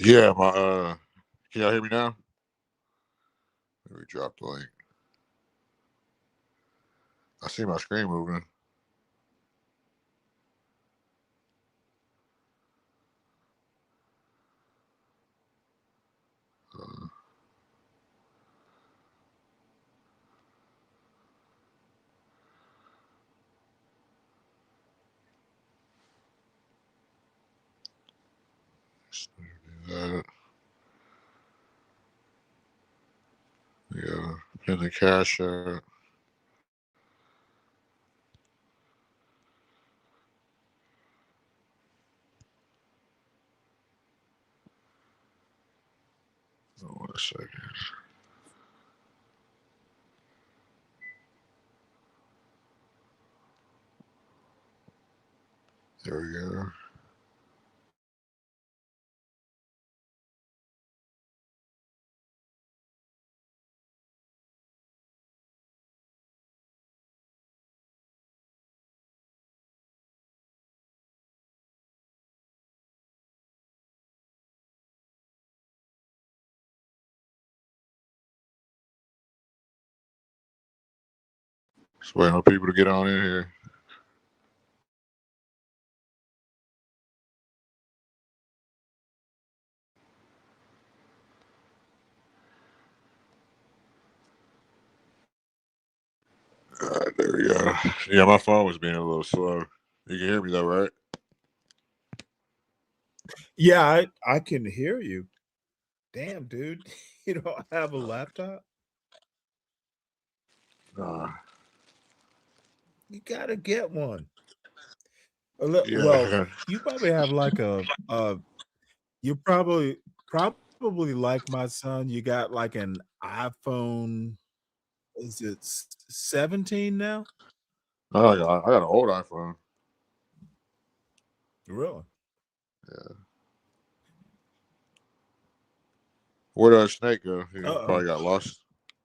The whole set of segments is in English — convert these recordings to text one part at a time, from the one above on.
Yeah, my can y'all hear me now? Let me drop the link. I see my screen moving. Uh, do that. Yeah, pin the cash out. Oh, 1 second. There we go. Just waiting on people to get on in here. All right, there we go. Yeah, my phone was being a little slow. You can hear me though, right? Yeah, I can hear you. Damn, dude. You don't have a laptop? Nah. You gotta get one. Well, Yeah. you probably have like you probably like my son, you got like an iPhone, is it 17 now? I got an old iPhone. Really? Yeah. Where did Snake go? He Uh-oh. probably got lost.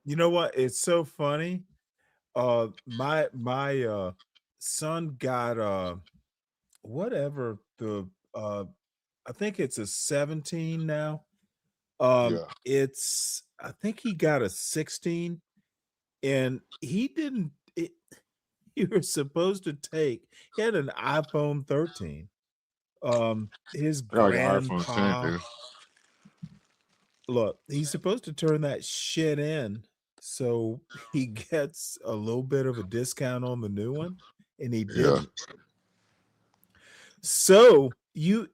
You know what? It's so funny. My son got whatever the I think it's a 17 now. Yeah. I think he got a 16 and he didn't you were supposed to take he had an iPhone 13. His I got like an iPhone 10, grandpa, dude. look, he's supposed to turn that shit in so he gets a little bit of a discount on the new one, and he Yeah. didn't. So you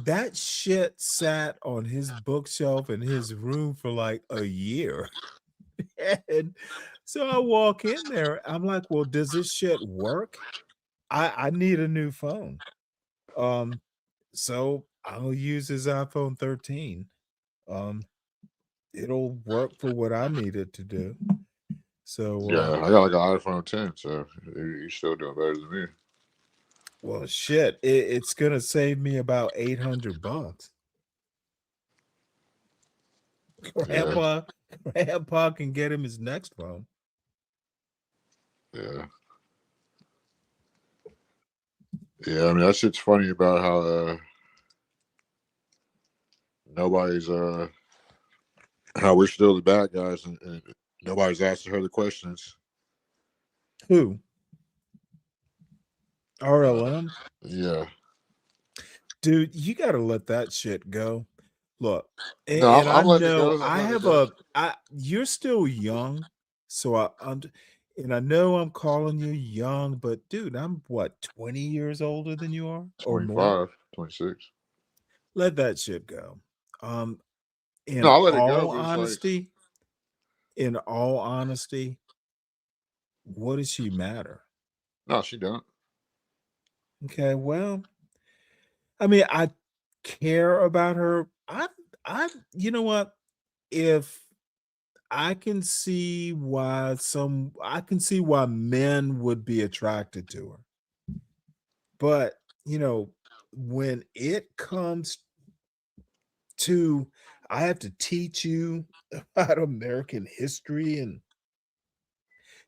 that shit sat on his bookshelf in his room for like a year. And so I walk in there, I'm like, well, does this shit work? I need a new phone. Um, so I'll use his iPhone 13. Um, it'll work for what I need it to do. So Yeah, I got like an iPhone 10, so you're still doing better than me. well shit, it's gonna save me about 800 bucks. Yeah, Grandpa, grandpa can get him his next phone. yeah, yeah. I mean, that shit's funny about how nobody's how we're still the bad guys and nobody's asking her the questions. Who? Uh, RLM? yeah. Dude, you gotta let that shit go. Look, No, and I I'm letting it know go. I'm I letting it have go. I you're still young, so and I know I'm calling you young, but dude, I'm what, 20 years older than you are or more? 25, 26. Let that shit go. Um, No, in I let it go, all but it's like, honesty, in all honesty, what does she matter? no, she don't. Okay, well, I mean, I care about her. I you know what? If I can see why men would be attracted to her. But, you know, when it comes to I have to teach you about American history and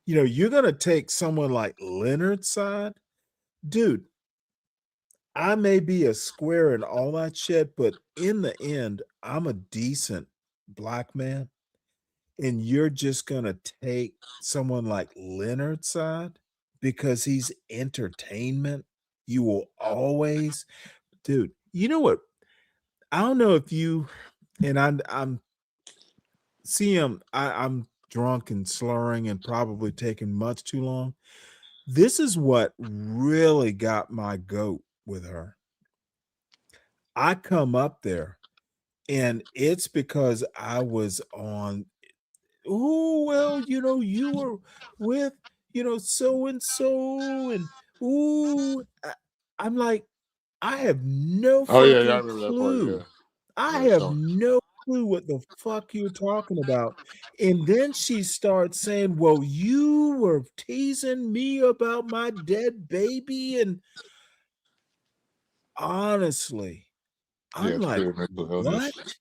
you're going to take someone like Leonard's side, dude. I may be a square and all that shit, but in the end, I'm a decent black man, and you're just gonna take someone like Leonard's side because he's entertainment. You will always, dude. You know what? I don't know if you and I'm see I'm drunk and slurring and probably taking much too long. This is what really got my goat with her. I come up there and it's because I was on, oh, well, you were with, so and so, and I'm like, I have no Oh yeah, I fucking remember that part. clue. Yeah, I yeah. have So no clue what the fuck you're talking about. And then she starts saying, well, you were teasing me about my dead baby. And honestly, yeah, I'm it's like, clear mental illness. what?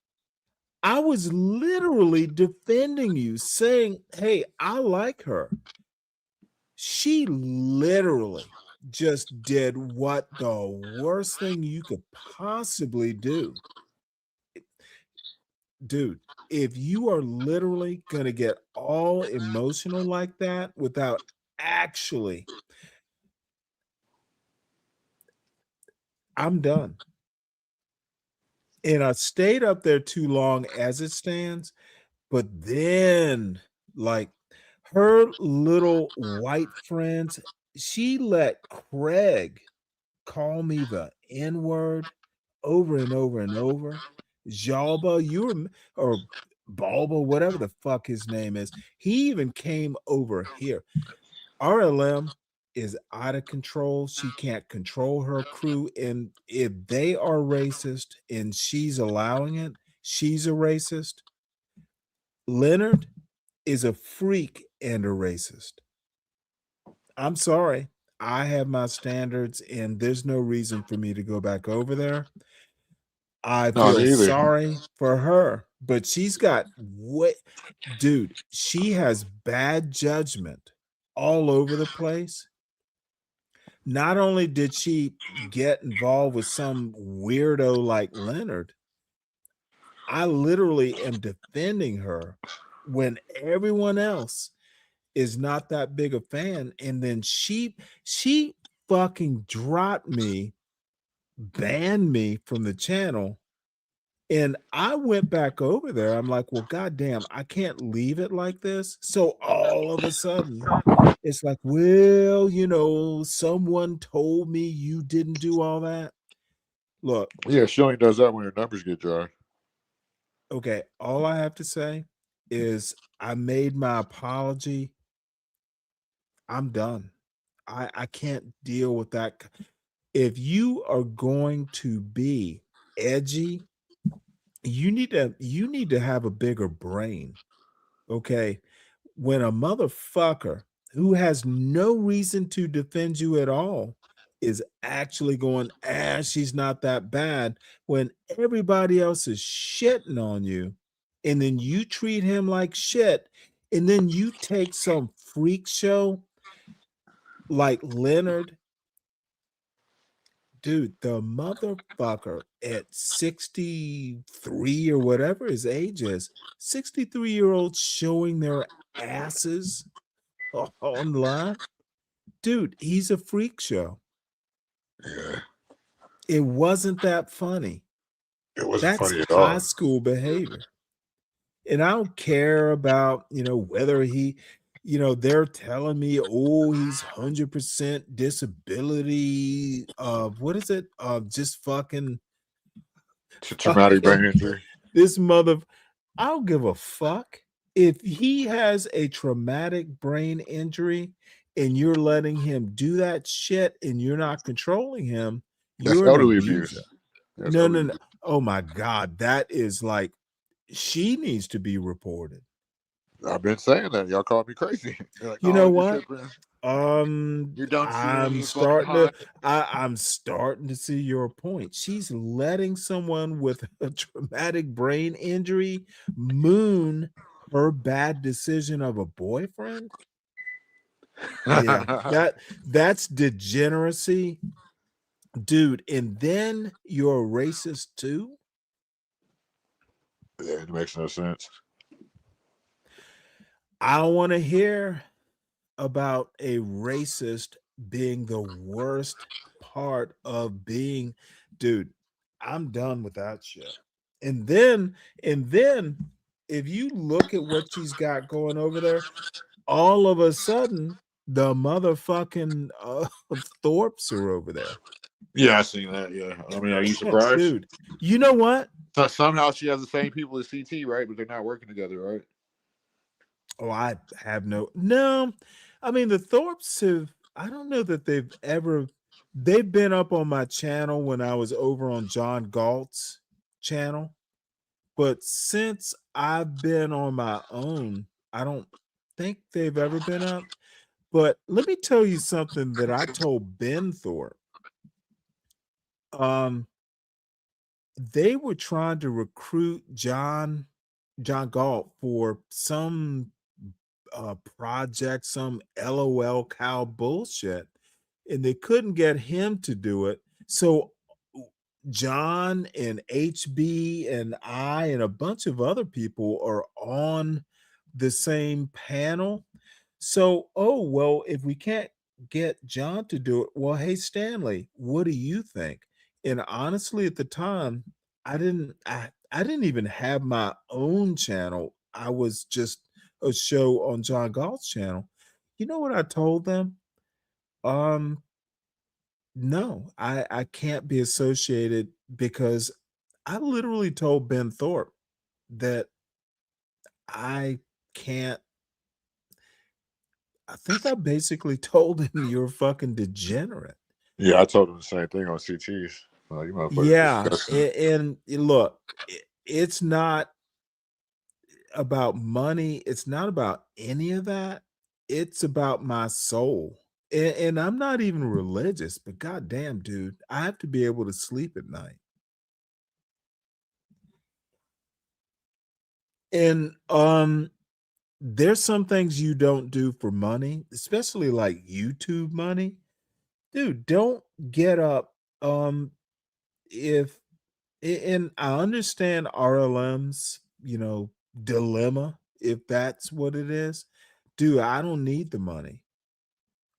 I was literally defending you, saying, hey, I like her. She literally just did what the worst thing you could possibly do. Dude, if you are literally going to get all emotional like that without actually, I'm done. And I stayed up there too long as it stands, but then, like, her little white friends, she let Craig call me the N word over and over and over. Jalba, or Balba, whatever the fuck his name is. He even came over here. RLM is out of control. She can't control her crew. And if they are racist and she's allowing it, she's a racist. Leonard is a freak and a racist. I'm sorry. I have my standards, and there's no reason for me to go back over there. I No, feel neither. sorry for her, but she's got what, dude, she has bad judgment all over the place. Not only did she get involved with some weirdo like Leonard, I literally am defending her when everyone else is not that big a fan. And then she fucking dropped me, banned me from the channel. And I went back over there. I'm like, well, goddamn, I can't leave it like this. So all of a sudden, it's like, well, someone told me you didn't do all that. Look, Yeah, she only does that when her numbers get dry. okay, all I have to say is I made my apology. I'm done. I can't deal with that. If you are going to be edgy, you need to have a bigger brain. Okay. When a motherfucker who has no reason to defend you at all is actually going, she's not that bad, when everybody else is shitting on you, and then you treat him like shit, and then you take some freak show like Leonard. Dude, the motherfucker at 63 or whatever his age is, 63-year-olds showing their asses online. Dude, he's a freak show. Yeah, It wasn't that funny. it wasn't That's funny at high all. school behavior. And I don't care about, whether they're telling me, oh, he's 100% disability of what is it? Of just fucking It's a traumatic brain fucking injury. this mother. I don't give a fuck. If he has a traumatic brain injury and you're letting him do that shit and you're not controlling him, That's you're an elderly abuser. abuse. That's No, elderly no, no. abuse. Oh my God. That is like, she needs to be reported. I've been saying that. Y'all call me crazy. You're like, You no, know you're what? tripping. Um, You don't see I'm any fucking starting to hot. I'm starting to see your point. She's letting someone with a traumatic brain injury moon her bad decision of a boyfriend. Yeah, that's degeneracy dude, and then you're a racist too? Yeah, it makes no sense. I don't want to hear about a racist being the worst part of being, dude. I'm done with that shit. And then if you look at what she's got going over there, all of a sudden the motherfucking Thorpes are over there. Yeah, I seen that. Yeah, I mean, are you surprised? Dude, you know what? So somehow she has the same people as CT, right? But they're not working together, right? Oh, I have no. I mean, the Thorpes have. I don't know that they've been up on my channel when I was over on John Galt's channel, but since I've been on my own, I don't think they've ever been up. But let me tell you something that I told Ben Thorpe. They were trying to recruit John Galt for some project, some LOL cow bullshit, and they couldn't get him to do it. So John and HB and I and a bunch of other people are on the same panel. So, oh, well, if we can't get John to do it, well, hey, Stanley, what do you think? And honestly, at the time, I didn't even have my own channel. I was just a show on John Galt's channel. You know what I told them? Um, no, I can't be associated because I literally told Ben Thorpe that I can't. I think I basically told him you're a fucking degenerate. Yeah, I told him the same thing on CTs. Like, you motherfuckers Yeah, disgusting. and look, it's not about money. It's not about any of that. It's about my soul. And I'm not even religious, but goddamn, dude, I have to be able to sleep at night. And there's some things you don't do for money, especially like YouTube money. Dude, don't get up. If and I understand RLM's, dilemma, if that's what it is. Dude, I don't need the money.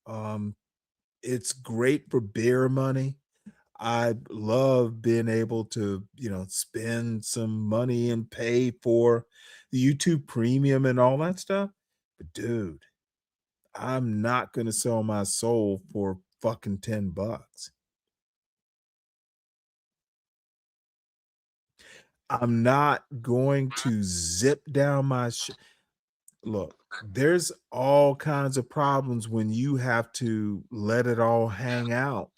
Um, it's great for beer money. I love being able to, spend some money and pay for the YouTube premium and all that stuff. But dude, I'm not going to sell my soul for fucking $10. I'm not going to zip down my look. There's all kinds of problems when you have to let it all hang out.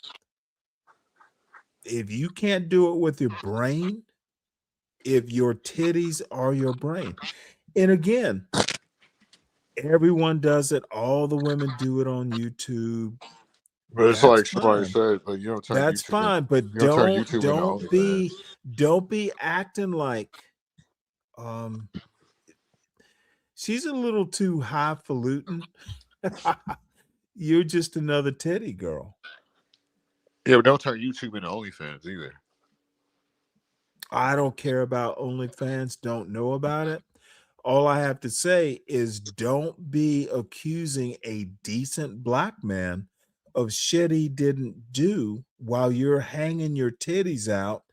If you can't do it with your brain, if your titties are your brain. And again, everyone does it. All the women do it on YouTube. But it's That's like somebody fine. said, like you don't turn That's YouTube in, fine. But you don't turn YouTube into don't be acting like she's a little too highfalutin. You're just another titty girl. Yeah, but don't turn YouTube into OnlyFans either. I don't care about OnlyFans, don't know about it. All I have to say is don't be accusing a decent black man of shit he didn't do while you're hanging your titties out.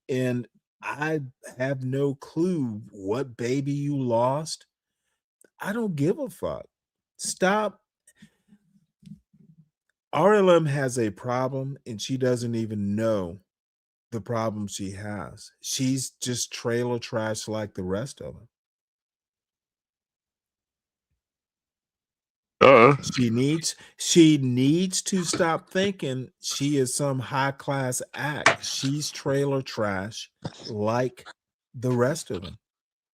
And I have no clue what baby you lost. I don't give a fuck. Stop. RLM has a problem and she doesn't even know the problem she has. She's just trailer trash like the rest of them. She needs to stop thinking she is some high class act. She's trailer trash like the rest of them.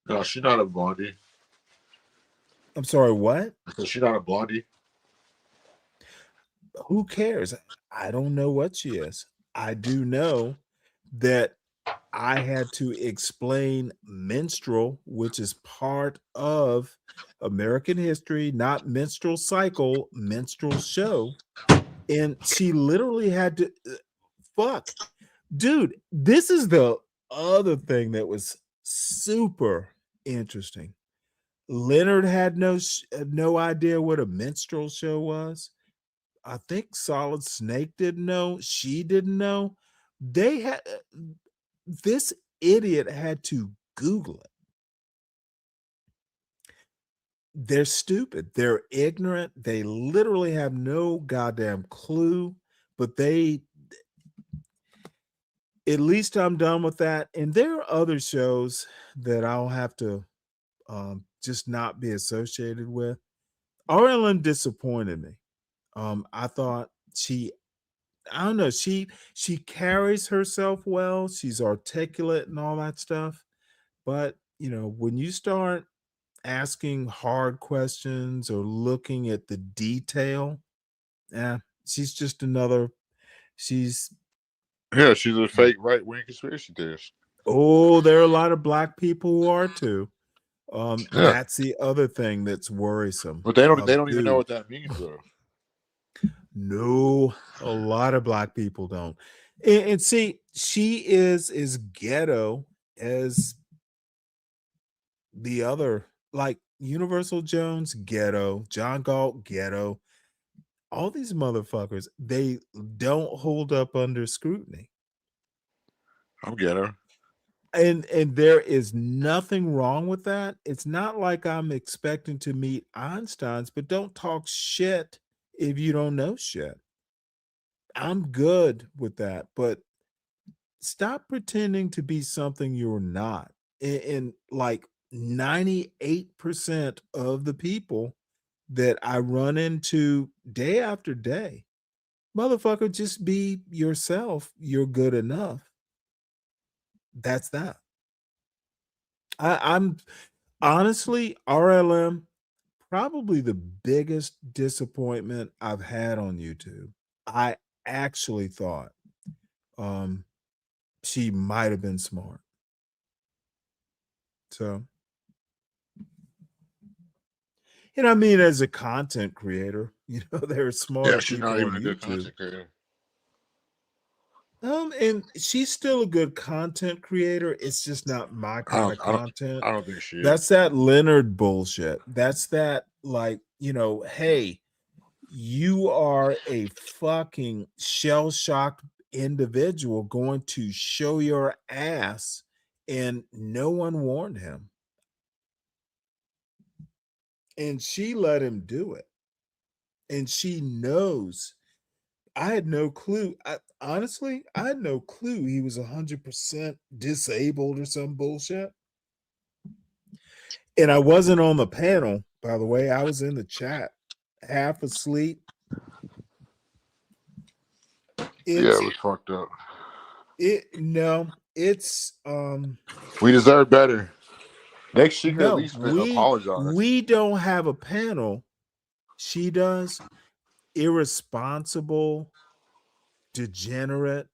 No, she's not a blondie. I'm sorry, what? She's not a blondie. Who cares? I don't know what she is. I do know that I had to explain minstrel, which is part of American history, not minstrel cycle, minstrel show. And she literally had to, fuck? Dude, this is the other thing that was super interesting. Leonard had no idea what a minstrel show was. I think Solid Snake didn't know. She didn't know. They had this idiot had to Google it. They're stupid. They're ignorant. They literally have no goddamn clue, but at least I'm done with that. And there are other shows that I'll have to just not be associated with. RLN disappointed me. I thought I don't know, she carries herself well. She's articulate and all that stuff. But when you start asking hard questions or looking at the detail, she's just another. She's Yeah, she's a fake right wing conspiracy theorist. Oh, there are a lot of black people who are too. Yeah. That's the other thing that's worrisome. But they don't even know what that means though. No, a lot of black people don't. And see, she is as ghetto as the other, like Universal Jones, ghetto, John Galt, ghetto. All these motherfuckers, they don't hold up under scrutiny. I'm ghetto. And there is nothing wrong with that. It's not like I'm expecting to meet Einsteins, but don't talk shit if you don't know shit. I'm good with that, but stop pretending to be something you're not. And like 98% of the people that I run into day after day, motherfucker, just be yourself. You're good enough. That's that. I'm honestly, RLM, probably the biggest disappointment I've had on YouTube. I actually thought she might have been smart. So, and I mean, as a content creator, there are smarter Yeah, she's people not even on a good YouTube. content creator. And she's still a good content creator. It's just not my kind of content. I don't think she is. That's that Leonard bullshit. That's that, like, hey, you are a fucking shell-shocked individual going to show your ass, and no one warned him. And she let him do it. And she knows. I had no clue. Honestly, I had no clue he was 100% disabled or some bullshit. And I wasn't on the panel, by the way. I was in the chat, half asleep. Yeah, it was fucked up. It's we deserve better. Next year, at least apologize. We don't have a panel. She does. Irresponsible, degenerate.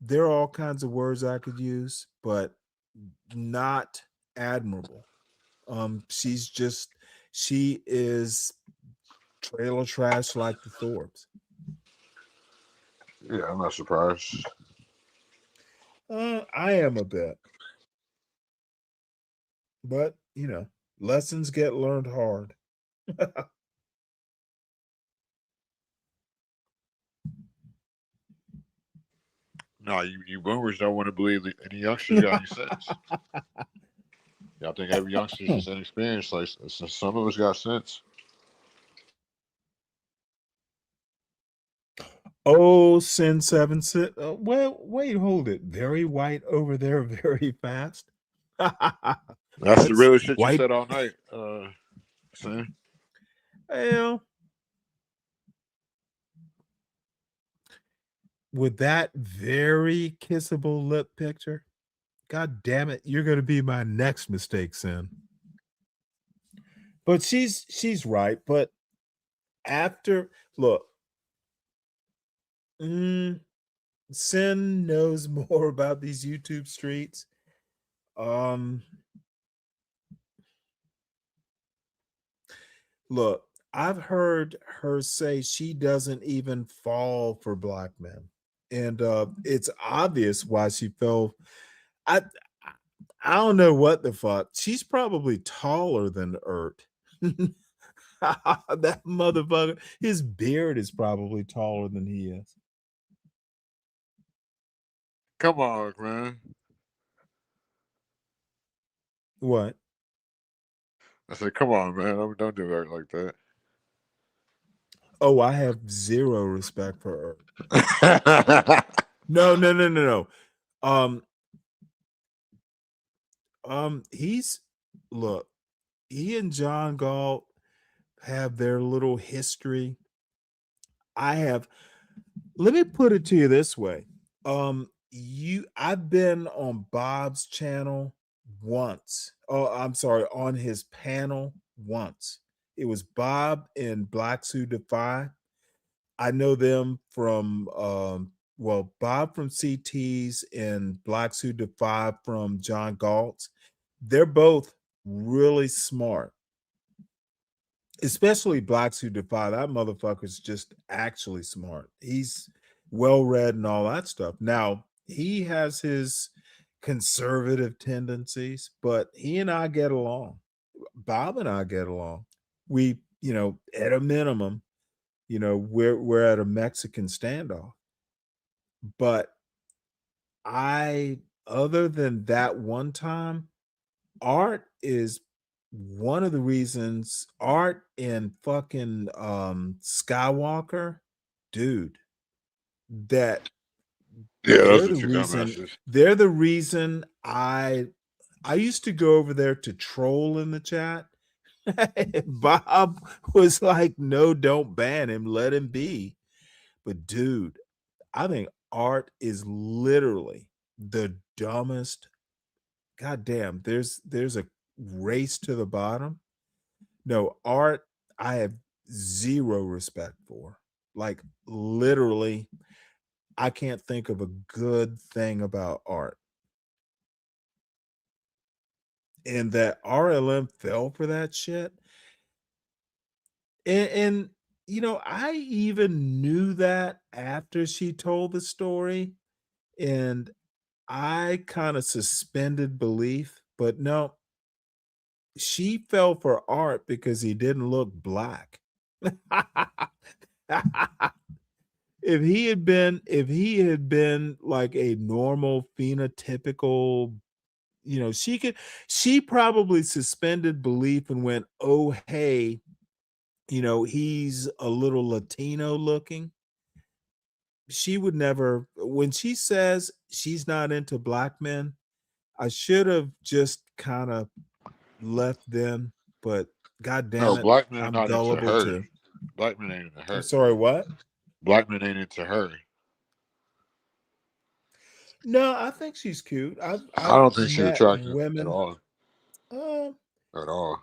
There are all kinds of words I could use, but not admirable. She is trailer trash like the Thorbs. Yeah, I'm not surprised. I am a bit. But, lessons get learned hard. No, you boomers don't want to believe that any youngsters got any sense. Y'all think every youngster's just inexperienced. Like, some of us got sense. Oh, Sin 7 sit. Well, wait, hold it. Very white over there, very fast. That's the real shit you said all night, Sin. Well, with that very kissable lip picture, God damn it, you're going to be my next mistake, Sin. But she's right. But look, Sin knows more about these YouTube streets. Look, I've heard her say she doesn't even fall for black men. and it's obvious why she fell. I I don't know what the fuck. She's probably taller than Ert. That motherfucker, his beard is probably taller than he is. Come on, man. What? I said, come on, man. Don't do Ert like that. Oh, I have zero respect for Ert. No. Um, he's look, he and John Galt have their little history. I have let me put it to you this way. I've been on Bob's channel once. Oh, I'm sorry, on his panel once. It was Bob and Blacks Who Defy. I know them from well, Bob from CT's and Blacks Who Defy from John Galt's. They're both really smart, especially Blacks Who Defy. That motherfucker's just actually smart. He's well read and all that stuff. Now, he has his conservative tendencies, but he and I get along. Bob and I get along. We, at a minimum, we're at a Mexican standoff. But I other than that one time, Art is one of the reasons. Art and fucking Skywalker, dude, that Yeah, they're those are the two reason dumbasses. they're the reason I used to go over there to troll in the chat. Bob was like, no, don't ban him, let him be. But dude, I think Art is literally the dumbest. God damn, there's a race to the bottom. No, Art, I have zero respect for. Like literally, I can't think of a good thing about Art. And that RLM fell for that shit. And I even knew that after she told the story. And I kind of suspended belief, but no, she fell for Art because he didn't look black. If he had been like a normal phenotypical, she probably suspended belief and went, "Oh, hey, he's a little Latino looking." She would never when she says she's not into black men, I should have just kind of left then, but god No, damn it, black men I'm not into gullible her. too. Black men ain't into I'm her. sorry, what? Black men ain't into her. No, I think she's cute. I I've don't think she's met attractive at women. all. Uh, At all.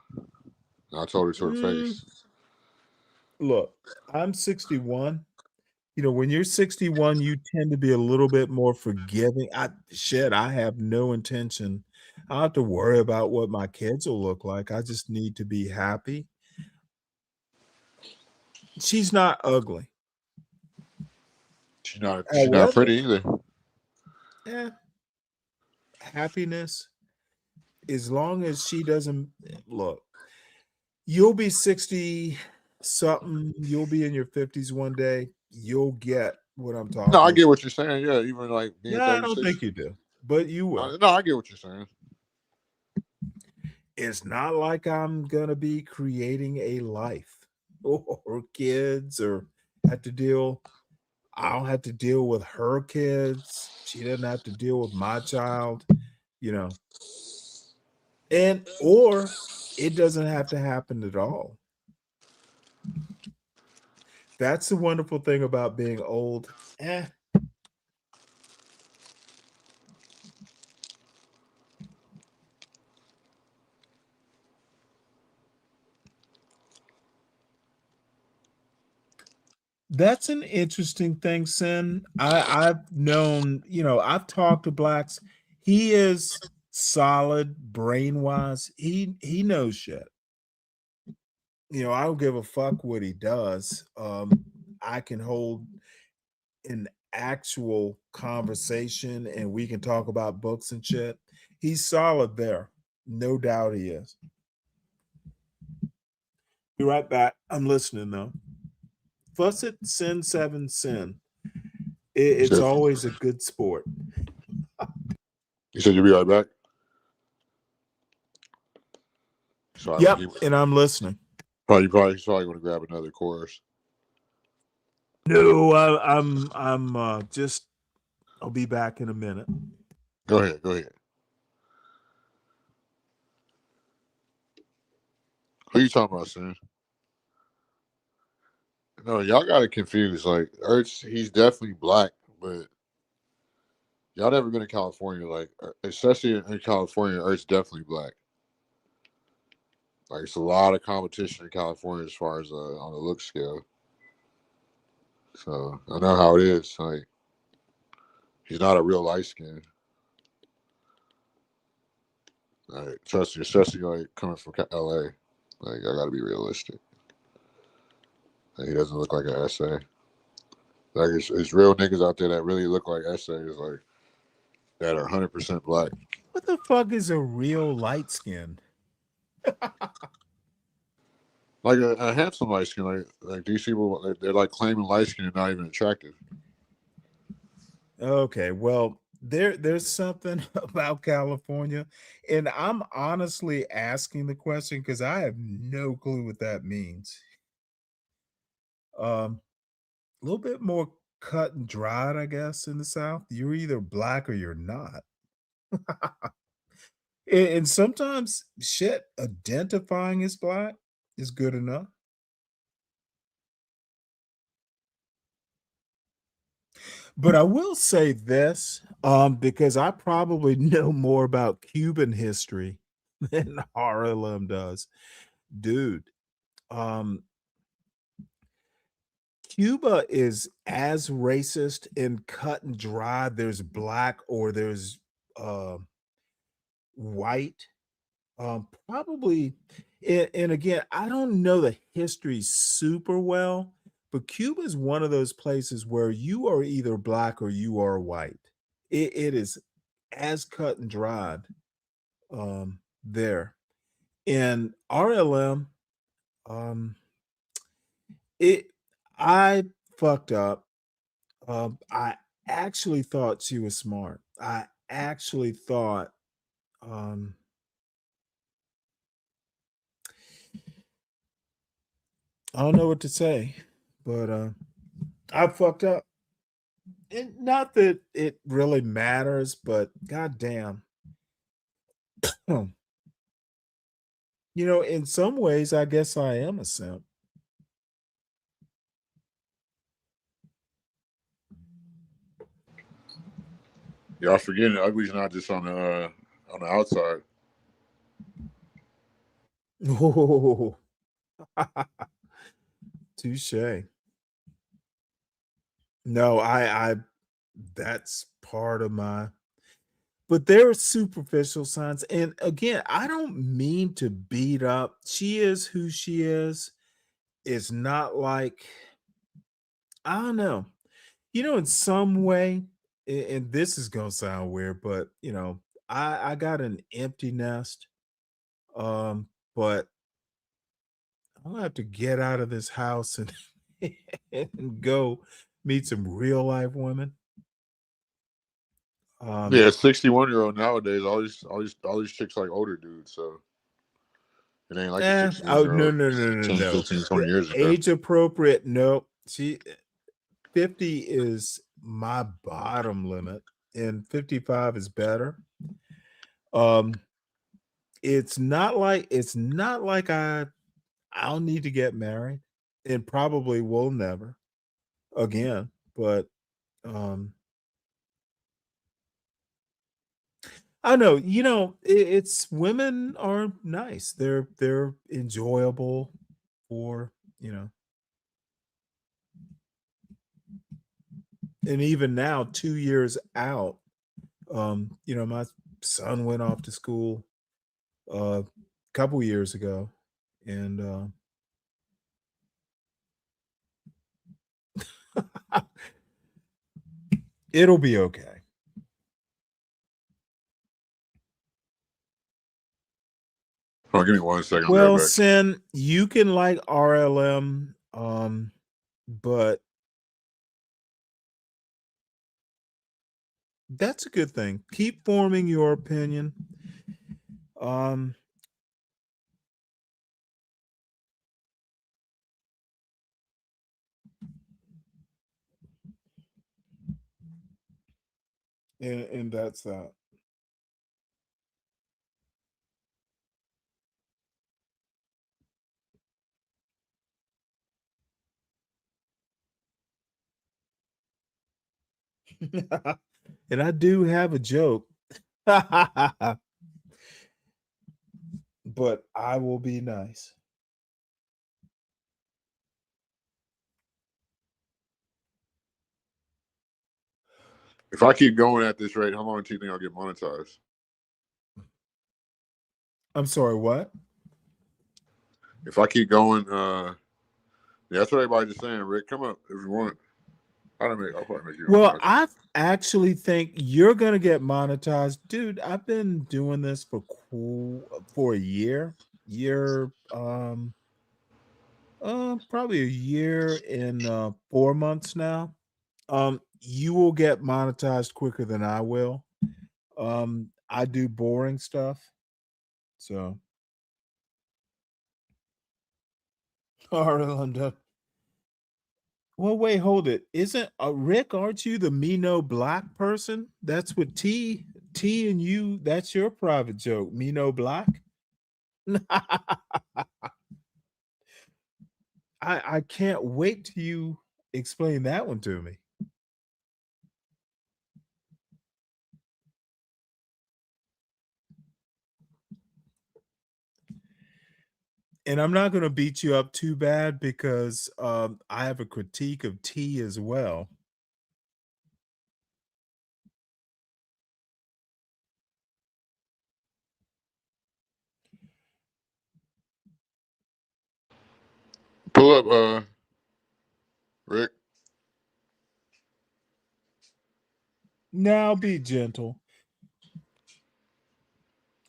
I told her to her mm, face. look, I'm 61. When you're 61, you tend to be a little bit more forgiving. I have no intention. I don't have to worry about what my kids will look like. I just need to be happy. She's not ugly. She's not However, pretty either. eh, happiness, as long as she doesn't look, you'll be 60 something, you'll be in your 50s one day, you'll get what I'm No, I talking get about. what you're saying. Yeah, even like being No, I don't 36. think you do, but you will. No, I get what you're saying. It's not like I'm gonna be creating a life or kids or have to deal. I don't have to deal with her kids. She doesn't have to deal with my child, you know. Or it doesn't have to happen at all. That's the wonderful thing about being old. That's an interesting thing, Sin. I've known, I've talked to blacks. He is solid brain wise. He knows shit. I don't give a fuck what he does. I can hold an actual conversation and we can talk about books and shit, he's solid there. No doubt he is. Be right back. I'm listening though. Fuss it, sin seven, sin. You It's said always a good sport. you said you'll be right back. So Yep, and I'm listening. probably want to grab another chorus. No, I'm just. I'll be back in a minute. Go ahead. Who you talking about, son? No, y'all got it confused. Like Ertz, he's definitely black, but y'all never been to California. Like, especially in California, Ertz definitely black. Like, it's a lot of competition in California as far as on the look scale. So I know how it is. Like, he's not a real light skin. Like, trust me, especially like coming from LA. Like, I got to be realistic. Like, he doesn't look like an essay. Like, it's real niggas out there that really look like essays, like that are 100% black. What the fuck is a real light skin? Like a handsome light skin, like these people, they're like claiming light skin and not even attractive. Okay, well, there's something about California, and I'm honestly asking the question because I have no clue what that means. A little bit more cut and dried, I guess, in the South. You're either black or you're not. And sometimes shit, identifying as black is good enough. But I will say this, because I probably know more about Cuban history than Harlem does. Dude, um, Cuba is as racist and cut and dry. There's black or there's uh, white. Probably, and again, I don't know the history super well, but Cuba is one of those places where you are either black or you are white. It is as cut and dried there. In RLM, um, it I fucked up. I actually thought she was smart. I actually thought um I don't know what to say, but I fucked up. And not that it really matters, but goddamn, you know, in some ways, I guess I am a simp. Y'all forgetting ugly's not just on the outside. Oh, touche. No, I that's part of my but there are superficial signs. And again, I don't mean to beat up. She is who she is. It's not like I don't know. You know, in some way, and this is gonna sound weird, but you know, I got an empty nest. But I'm gonna have to get out of this house and and go meet some real life women. Um, Yeah, 61-year-old nowadays, all these chicks like older dudes, so it ain't like the oh 61 year no, old no, no, no, 10, no. 15, The 20 years ago. age appropriate, no. She 50 is my bottom limit, and 55 is better. Um, it's not like I'll need to get married and probably will never again, but um I know, you know, it's women are nice. They're enjoyable for, you know, and even now 2 years out, you know, my son went off to school a couple years ago and It'll be okay. Oh, give me 1 second. I'll be Well, right back. Sin, you can like RLM, but that's a good thing. Keep forming your opinion. Um, and that's that. And I do have a joke, but I will be nice. If I keep going at this rate, how long do you think I'll get monetized? I'm sorry, what? If I keep going, yeah, that's what everybody's just saying. Rick, come up if you want. I'll probably make you Well, monetized. I actually think you're gonna get monetized, dude. I've been doing this for a year, probably a year and 4 months now. You will get monetized quicker than I will. I do boring stuff, so all right, I'm done. Well, wait, hold it. Isn't Rick? Aren't you the me no black person? That's what T and you. That's your private joke. Me no black. I can't wait till you explain that one to me. And I'm not going to beat you up too bad because I have a critique of T as well. Pull up, Rick. Now be gentle.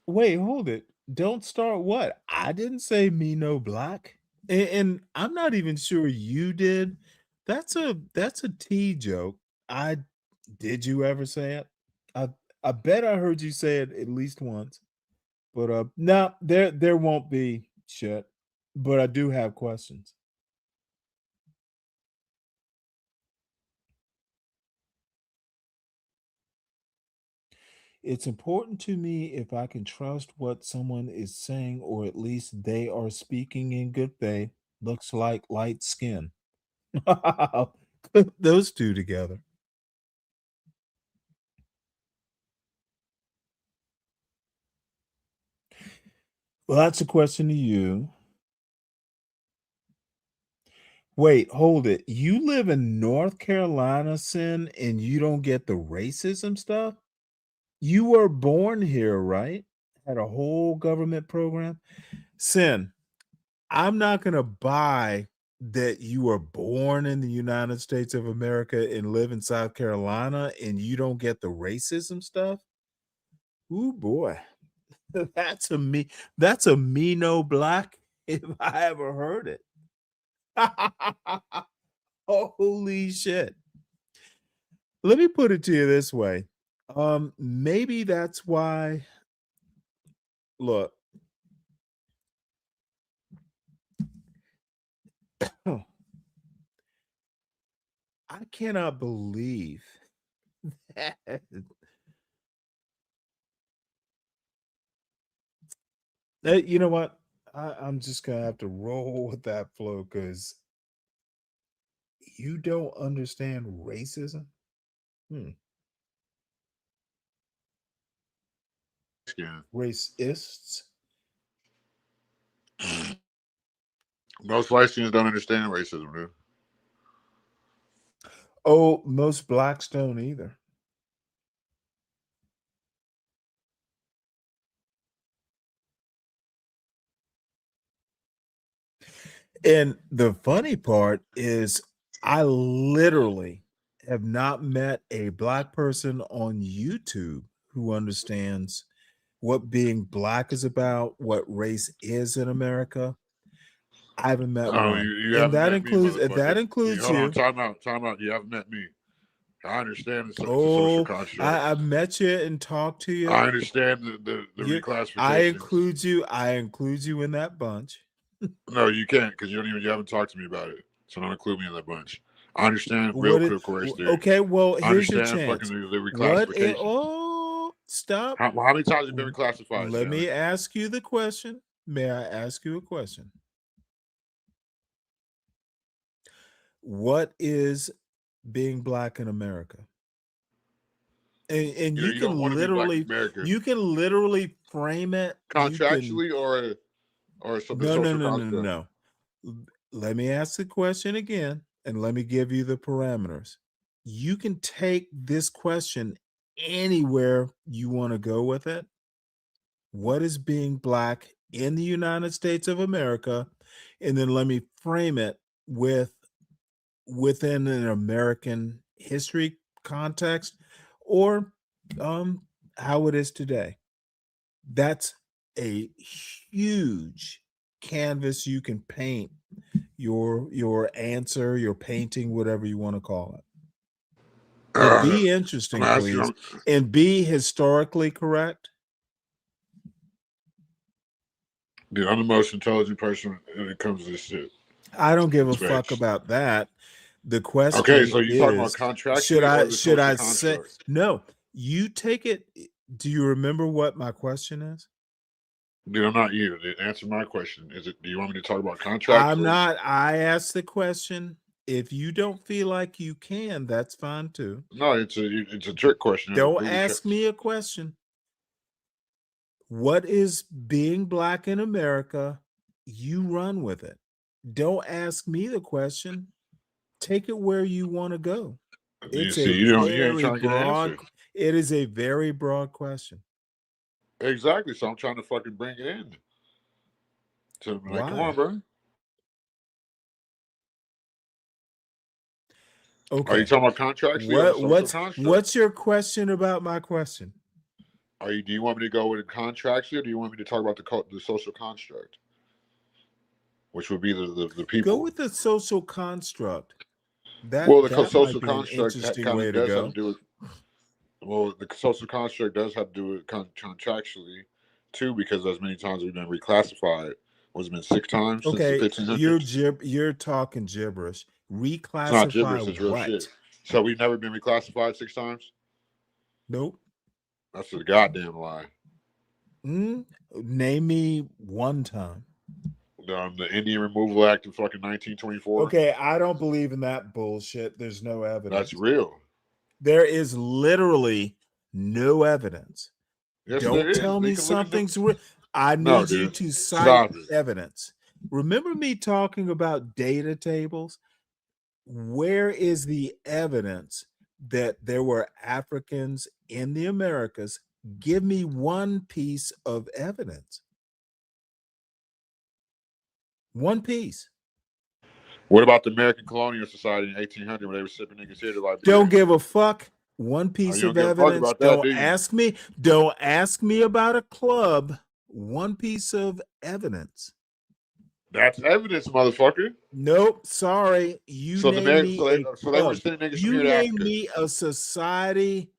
Wait, hold it. Don't start what? I didn't say me no black. And I'm not even sure you did. That's a T joke. I did you ever say it? I I bet I heard you say it at least once. But no, there won't be shit. But I do have questions. It's important to me if I can trust what someone is saying, or at least they are speaking in good faith. Looks like light skin. Put those two together. Well, that's a question to you. Wait, hold it. You live in North Carolina, Sin, and you don't get the racism stuff? You were born here, right? Had a whole government program. Sin, I'm not going to buy that you were born in the United States of America and live in South Carolina and you don't get the racism stuff. Ooh boy. That's a me no black if I ever heard it. Holy shit. Let me put it to you this way. Maybe that's why look. I cannot believe that. You know what? I'm just gonna have to roll with that flow because you don't understand racism. Hmm. Yeah. Racists. Most light skins don't understand racism, dude. Oh, most blacks don't either. And the funny part is, I literally have not met a black person on YouTube who understands what being black is about, what race is in America. I haven't met Oh, one, you and haven't that met me, includes hold on, you. time out. You haven't met me. I understand it's a social Oh, construct. I've met you and talked to you. I understand the reclassification. I include you. I include you in that bunch. No, you can't because you haven't talked to me about it. So don't include me in that bunch. I understand real critical race theory. Okay, well, here's your understand chance. fucking the reclassification. Oh, stop. How many times have you been reclassified? Let me ask you the question. May I ask you a question? What is being black in America? And you can literally frame it contractually or something. No. Let me ask the question again, and let me give you the parameters. You can take this question anywhere you want to go with it. What is being black in the United States of America? And then let me frame it within an American history context or how it is today. That's a huge canvas you can paint your answer, your painting, whatever you want to call it. But be interesting, please, and be historically correct. Dude, I'm the most intelligent person when it comes to this shit. I don't give a fuck about that. The question so you're talking about contractually should I say no? You take it. Do you remember what my question is? Dude, I'm not you. Answer my question. Do you want me to talk about contracts? I'm not. I asked the question. If you don't feel like you can, that's fine too. No, it's a trick question. Don't ask me a question. What is being black in America? You run with it. Don't ask me the question. Take it where you want to go. It's it is a very broad question. Exactly. So I'm trying to fucking bring it in. So like, come on, bro. Okay. Are you talking about contracts? What's your question about my question? Do you want me to go with contracts here, or do you want me to talk about the social construct, which would be the people? Go with the social construct. The social construct kind of does have to do with. Well, the social construct does have to do with contractually, too, because as many times we've been reclassified. Was it been 6 times since the 1500s? You're talking gibberish. Reclassify it's not gibberish, it's real shit. So we've never been reclassified 6 times? Nope. That's a goddamn lie. Name me one time. The Indian Removal Act of fucking 1924. Okay, I don't believe in that bullshit. There's no evidence. That's real. There is literally no evidence. Yes, don't tell me something's real. I need you to cite evidence. Remember me talking about data tables? Where is the evidence that there were Africans in the Americas? Give me one piece of evidence. One piece. What about the American Colonial Society in 1800 when they were shipping niggas here to Liberia? Don't give a fuck. One piece of evidence. Don't ask me. Don't ask me about a club. One piece of evidence. That's evidence, motherfucker. Nope. Sorry. You name me a society.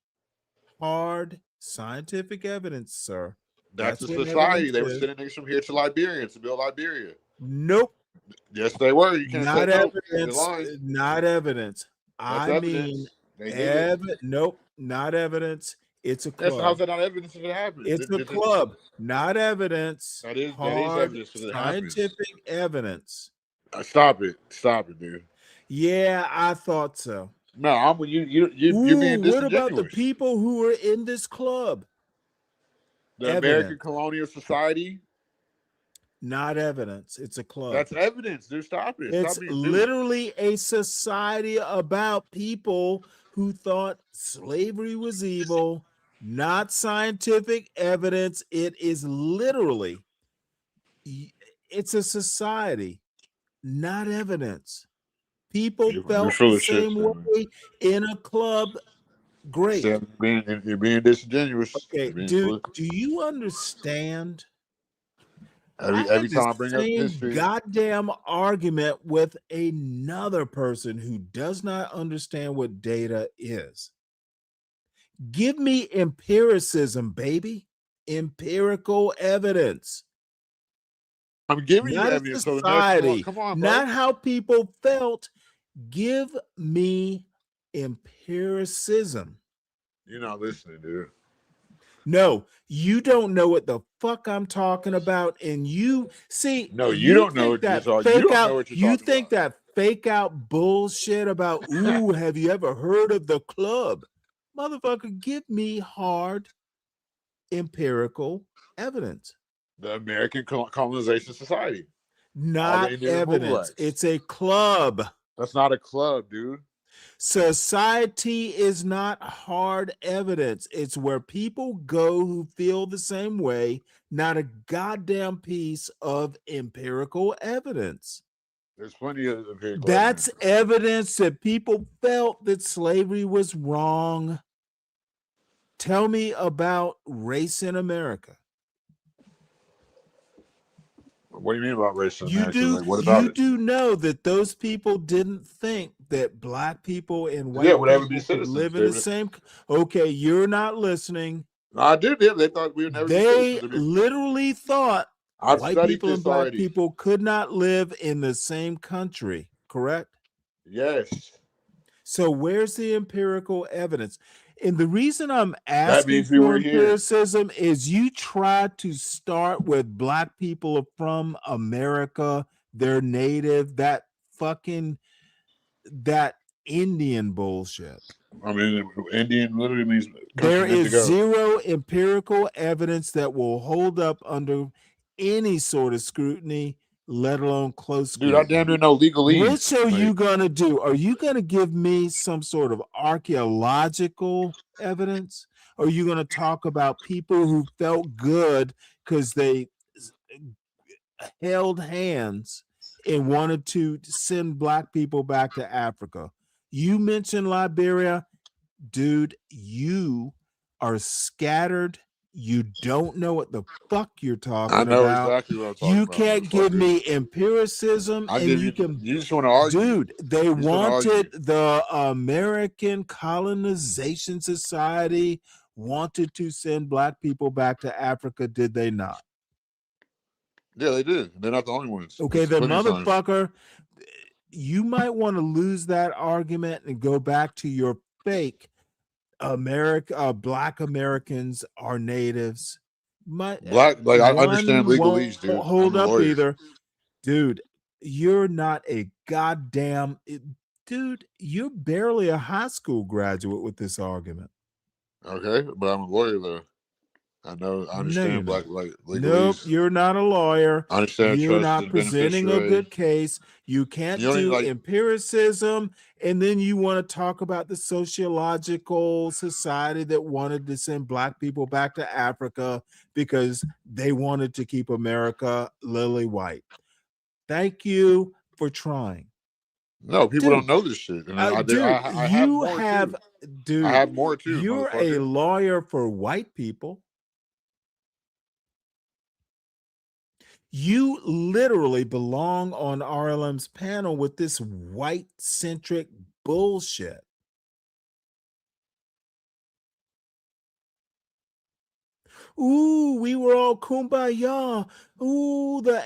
Hard scientific evidence, sir. That's a society. They were sending niggas from here to Liberia to build Liberia. Nope. Yes, they were. You can't say evidence. Not evidence. Nope. Not evidence. It's a club. How's that not evidence if it happens? It's a club. Not evidence. That is evidence. Scientific evidence. Stop it, dude. Yeah, I thought so. No, I'm with you. You're being disingenuous. What about the people who were in this club? The American Colonial Society. Not evidence. It's a club. That's evidence, dude. Stop it. It's literally a society about people who thought slavery was evil. Not scientific evidence. It is literally. It's a society, not evidence. people You're felt full the of shit, same Stanley. way in a club, great. Stanley, you're being disingenuous. Okay, You're being dude, full. do you understand? I Every had the time I bring up same history, goddamn argument with another person who does not understand what data is. Give me empiricism, baby. Empirical evidence. I'm giving you Not a evidence. So society, come on, bro. not how people felt. Give me empiricism. You're not listening, dude. No, you don't know what the fuck I'm talking about. And you see, No, you you don't know think what you're that talking. You fake don't know out, what you're you talking think about. that fake out bullshit about, ooh, have you ever heard of the club? Motherfucker, give me hard empirical evidence. The American Colonization Society. All the Not Indian removal evidence. acts. It's a club. That's not a club, dude. Society is not hard evidence. It's where people go who feel the same way, not a goddamn piece of empirical evidence. There's plenty of empirical That's evidence. evidence that people felt that slavery was wrong. Tell me about race in America. What do you mean about race in You America? do, Like, what about you it? do know that those people didn't think that black people and Yeah, white would ever be people could citizens, live in the David. same. Okay, you're not listening. No, I did. They thought we would never be They citizens. literally thought I've white studied people this and black already. people could not live in the same country, correct? Yes. So where's the empirical evidence? And the reason I'm That asking means we for were here. empiricism is you try to start with black people from America, they're native, that Indian bullshit. I mean, Indian literally means There country meant to is go. zero empirical evidence that will hold up under any sort of scrutiny, let alone close Dude, scrutiny. I damn near know legalese. Which are you going to do? Are you going to give me some sort of archaeological evidence? Or are you going to talk about people who felt good because they held hands and wanted to send black people back to Africa? You mentioned Liberia. Dude, you are scattered. You don't know what the fuck you're talking I know about. exactly what I'm talking You about. can't give motherfucker. me empiricism, I and give you you. can. You just want to argue. Dude, they You just wanna argue. wanted the American Colonization Society wanted to send black people back to Africa, did they not? Yeah, they did. They're not the only ones. Okay, It's then plenty of times. motherfucker, you might want to lose that argument and go back to your fake black Americans are natives. Black, like I understand legalese, dude. Hold I'm a up lawyer. either. Dude, you're not a goddamn dude, you're barely a high school graduate with this argument. Okay, but I'm a lawyer though. I know. I understand No, black like legalese. nope, you're not a lawyer. I understand You're trust not and presenting a good case. You can't do empiricism, and then you want to talk about the sociological society that wanted to send black people back to Africa because they wanted to keep America lily white. Thank you for trying. No, people don't know this shit. And I have more too. You're a lawyer for white people. You literally belong on RLM's panel with this white-centric bullshit. Ooh, we were all kumbaya. Ooh, the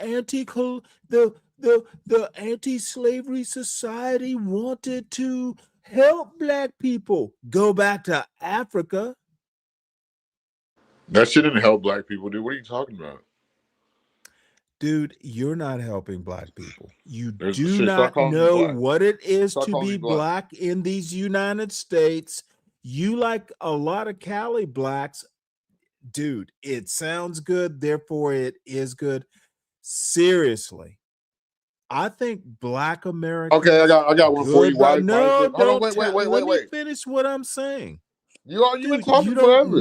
anti-slavery society wanted to help black people go back to Africa. That shit didn't help black people, dude. What are you talking about? Dude, you're not helping black people. You do not know what it is to be black in these United States. You like a lot of Cali blacks. Dude, it sounds good, therefore it is good. Seriously. I think black Americans. Okay, I got one for you. Why? No, hold on, let me finish what I'm saying. You've been talking forever.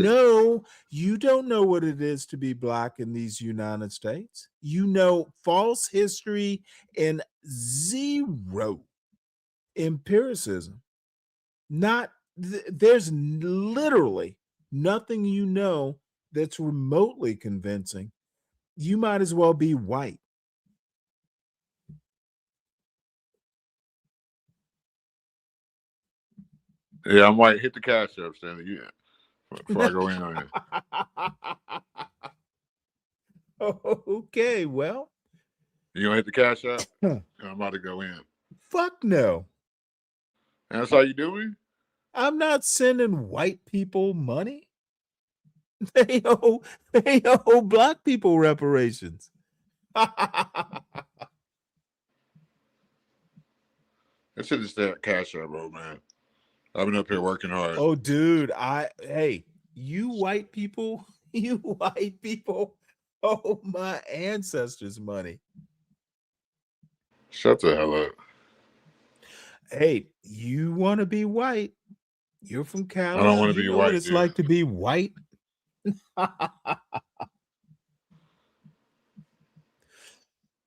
You don't know what it is to be black in these United States. You know false history and zero empiricism. Not there's literally nothing you know that's remotely convincing. You might as well be white. Yeah, I'm white. Hit the cash up, Stanley. Yeah, before I go in on it. Okay, well, You gonna hit the cash up? I'm about to go in. fuck no. And that's how you do me? I'm not sending white people money. They owe black people reparations. That shit is that cash up, bro, man. I've been up here working hard. Oh, dude, hey, you white people, owe my ancestors money. Shut the hell up. Hey, you want to be white? You're from Cali. I don't want to be know white. What it's dude. like to be white.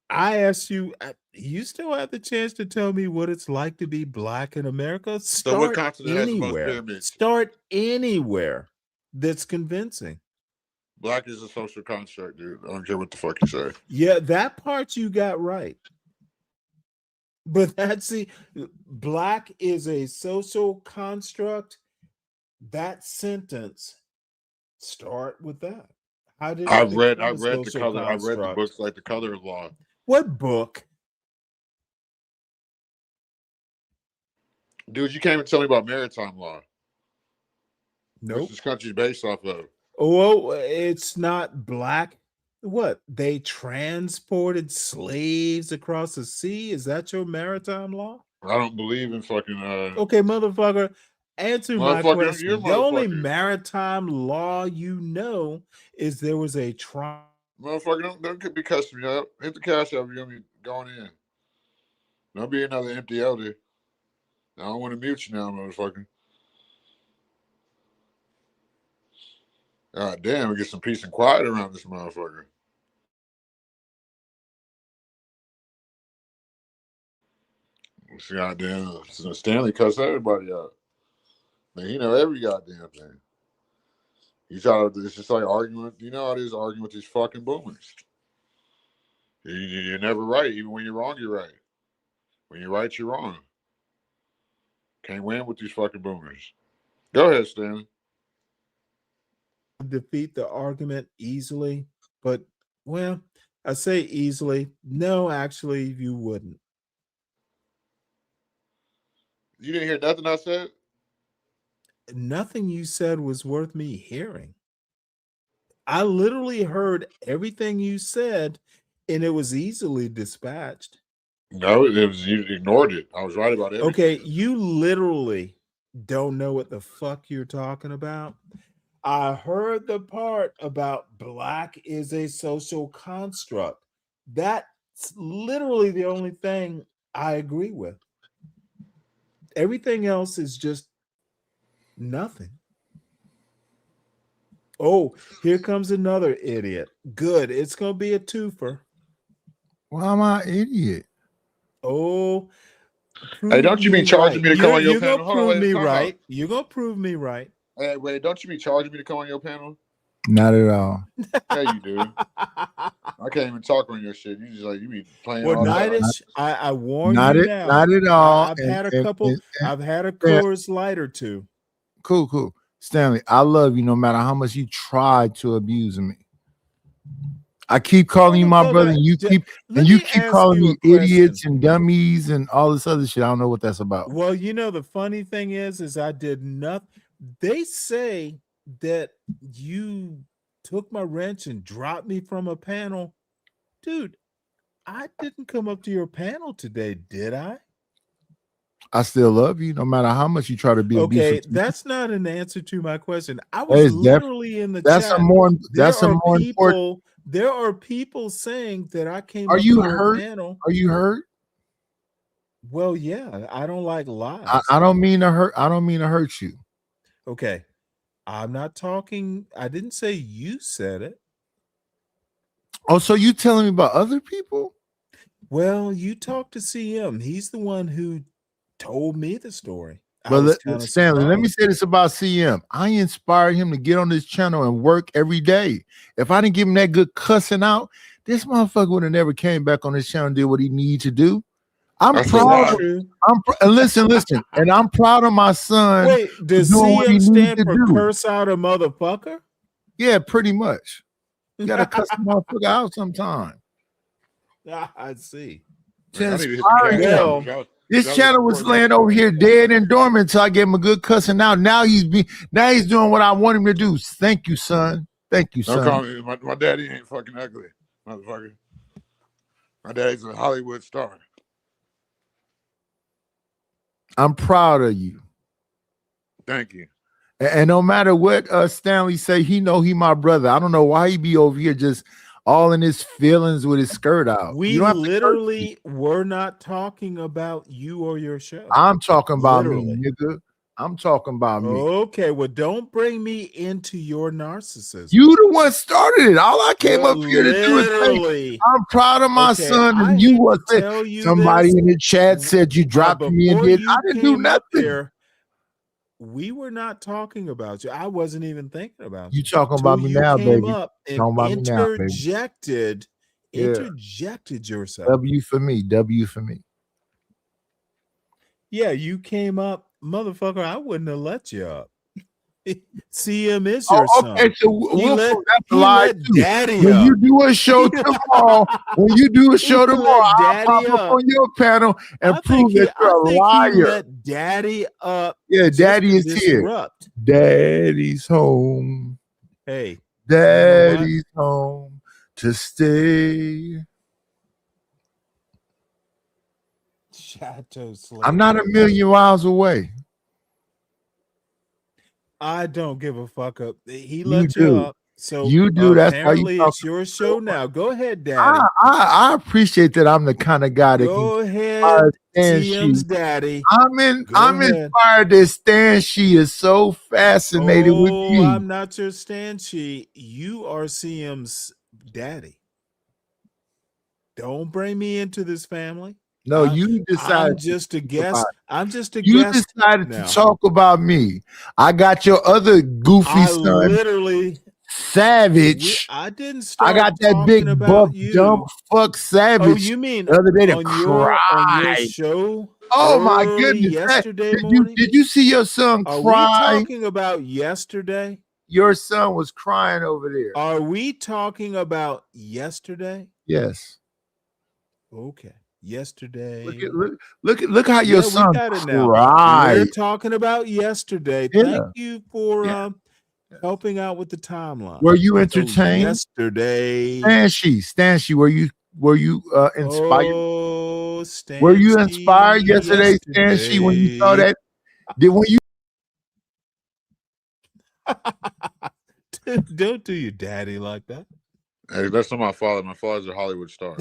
I asked you. You still have the chance to tell me what it's like to be black in America. So what continent has the most pyramids? Start anywhere that's convincing. Black is a social construct, dude. I don't care what the fuck you say. Yeah, that part you got right. But black is a social construct. That sentence, start with that. How did I read the color. I read the books like The Color of Law. What book? Dude, you can't even tell me about maritime law. Nope. What's this country's based off of? Oh, it's not black. What? They transported slaves across the sea? Is that your maritime law? I don't believe in fucking Okay, motherfucker. Answer my question. The only maritime law you know is there was a Motherfucker, don't be cussing me up. Hit the cash up, you're gonna be going in. Don't be another empty elder. I don't want to mute you now, motherfucker. God damn, we get some peace and quiet around this motherfucker. See, goddamn, Stanley cussed everybody out. Man, you know every goddamn thing. You try to, it's just like arguing. You know how it is arguing with these fucking boomers. You're never right. Even when you're wrong, you're right. When you're right, you're wrong. Can't win with these fucking boomers. Go ahead, Stanley. Defeat the argument easily, but, well, I say easily. No, actually, you wouldn't. You didn't hear nothing I said? Nothing you said was worth me hearing. I literally heard everything you said, and it was easily dispatched. No, it was, you ignored it. I was right about everything. Okay, you literally don't know what the fuck you're talking about. I heard the part about black is a social construct. That's literally the only thing I agree with. Everything else is just nothing. Oh, here comes another idiot. Good. It's going to be a twofer. Why am I an idiot? Oh, hey, don't you be charging me to come on your panel? You're going to prove me right. You're going to prove me right. Hey, wait, don't you be charging me to come on your panel? Not at all. Yeah, you do. I can't even talk on your shit. You just like, you be playing. Well, Nightish, I warn not you it, now. Not at all. I've had a couple. I've had a Coors Light or two. Cool. Stanley, I love you no matter how much you try to abuse me. I keep calling you my brother, and you keep calling me idiots and dummies and all this other shit. I don't know what that's about. Well, you know, the funny thing is I did nothing. They say that you took my wrench and dropped me from a panel. Dude, I didn't come up to your panel today, did I? I still love you no matter how much you try to be abusive. Okay, that's not an answer to my question. I was literally in the chat. That's a more important. There are people saying that I came up to your panel. Are you hurt? Well, yeah, I don't like lies. I don't mean to hurt. I don't mean to hurt you. Okay. I'm not talking. I didn't say you said it. Oh, so you telling me about other people? Well, you talk to CM. He's the one who told me the story. But Stanley, let me say this about CM. I inspired him to get on this channel and work every day. If I didn't give him that good cussing out, this motherfucker would have never came back on this channel and did what he needed to do. I'm proud. Listen, and I'm proud of my son. Wait, does CM stand for curse out a motherfucker? Yeah, pretty much. You gotta cuss the motherfucker out sometime. I see. This channel was laying over here dead and dormant until I gave him a good cussing out. Now he's doing what I want him to do. Thank you, son. Thank you, son. My daddy ain't fucking ugly, motherfucker. My daddy's a Hollywood star. I'm proud of you. Thank you. And no matter what Stanley say, he my brother. I don't know why he be over here just all in his feelings with his skirt out. We literally were not talking about you or your show. I'm talking about me, nigga. I'm talking about me. Okay, well, don't bring me into your narcissism. You the one started it. All I came up here to do is say, I'm proud of my son. And you was somebody in the chat said you dropped me and did. I didn't do nothing. We were not talking about you. I wasn't even thinking about you. You talking about me now, baby. Talking about me now, baby. Interjected yourself. W for me. W for me. Yeah, you came up, motherfucker. I wouldn't have let you up. CM is your son. Okay, so Wilson, that's a lie too. Daddy when up. you do a show tomorrow, I'll pop up on your panel and prove that you're a liar. He let Daddy up. Yeah, Daddy is here. Daddy's home. Hey, Daddy's home to stay. Chateau Slave. I'm not a million miles away. I don't give a fuck up. He let you up. So you do. That's how you talk. It's your show now. Go ahead, Daddy. I appreciate that. I'm the kind of guy that go ahead. CM's daddy. I'm inspired that Stan She is so fascinated with you. I'm not your Stan She. You are CM's daddy. Don't bring me into this family. No, you decided. I'm just a guest. I'm just a guest. You decided to talk about me. I got your other goofy son. Literally, Savage. I didn't start. I got that big buff dumb fuck Savage. Oh, you mean the other day to on cry? Your show? Oh my goodness! Yesterday did you see your son cry? Are we talking about yesterday? Your son was crying over there. Are we talking about yesterday? Yes. Okay. Yesterday. Look how your son cried. We're talking about yesterday. Yeah. Thank you for helping out with the timeline. Were you entertained yesterday? Stan She, were you inspired? Oh, were you inspired yesterday, Stan She, when you saw that? Don't do your daddy like that. Hey, that's not my father. My father's a Hollywood star.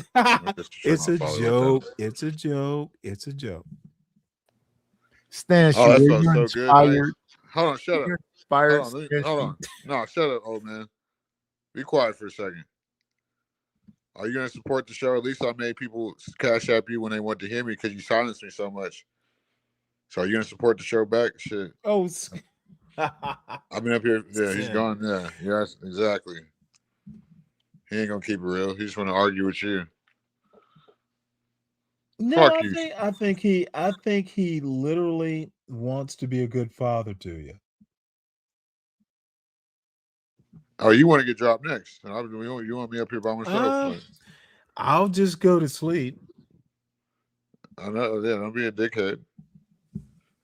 It's a joke. It's a joke. It's a joke. Stan She, that felt so inspired. Good. Hold on, shut up. Inspired. Hold on. No, shut up, old man. Be quiet for a second. Are you going to support the show? At least I made people cash app you when they want to hear me because you silenced me so much. So are you going to support the show back? Shit. Oh, I've been up here. Yeah, he's gone. Yeah, yes, exactly. He ain't gonna keep it real. He just want to argue with you. No, I think he literally wants to be a good father to you. Oh, you want to get dropped next? You want me up here by myself? I'll just go to sleep. I know. Yeah, don't be a dickhead.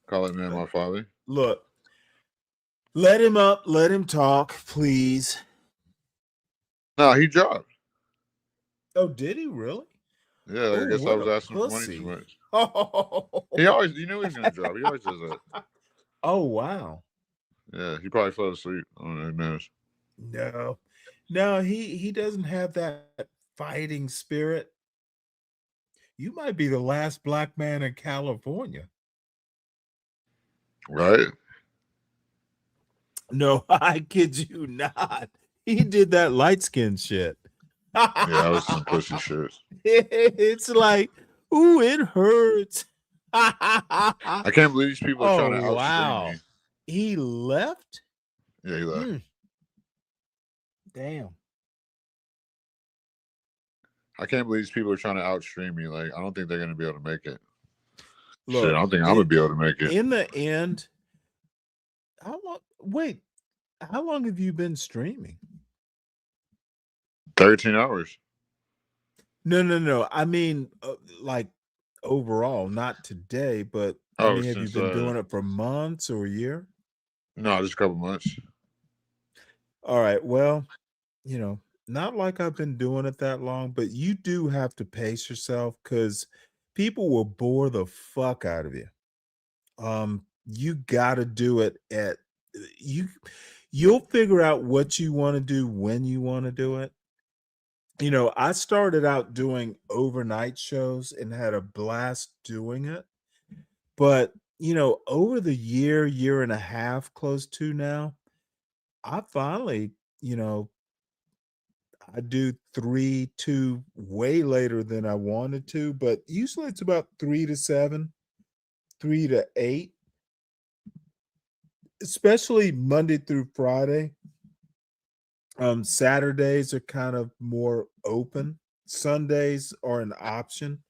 Call that man my father. Look, let him up. Let him talk, please. No, he dropped. Oh, did he really? Yeah, I guess I was asking for money too much. Oh. He knew he was going to drop. He always does that. Oh, wow. Yeah, he probably fell asleep. Who knows? No, he doesn't have that fighting spirit. You might be the last black man in California. Right? No, I kid you not. He did that light skin shit. Yeah, that was some pussy shit. It's like, ooh, it hurts. I can't believe these people are trying to Oh outstream wow. me. He left? Yeah, he left. Damn. I can't believe these people are trying to outstream me. Like, I don't think they're gonna be able to make it. Look, Shit, I don't think I'm gonna be able to make it. in the end, how long have you been streaming? 13 hours. No. I mean, like overall, not today, but I Oh, mean, have you since been doing it for months or a year? no, just a couple months. All right. Well, not like I've been doing it that long, but you do have to pace yourself because people will bore the fuck out of you. You got to do it at you'll figure out what you want to do when you want to do it. I started out doing overnight shows and had a blast doing it. But, over the year and a half close to now, I finally, I do 3 2 way later than I wanted to, but usually it's about 3 to 7, 3 to 8, especially Monday through Friday. Saturdays are kind of more open. Sundays are an option,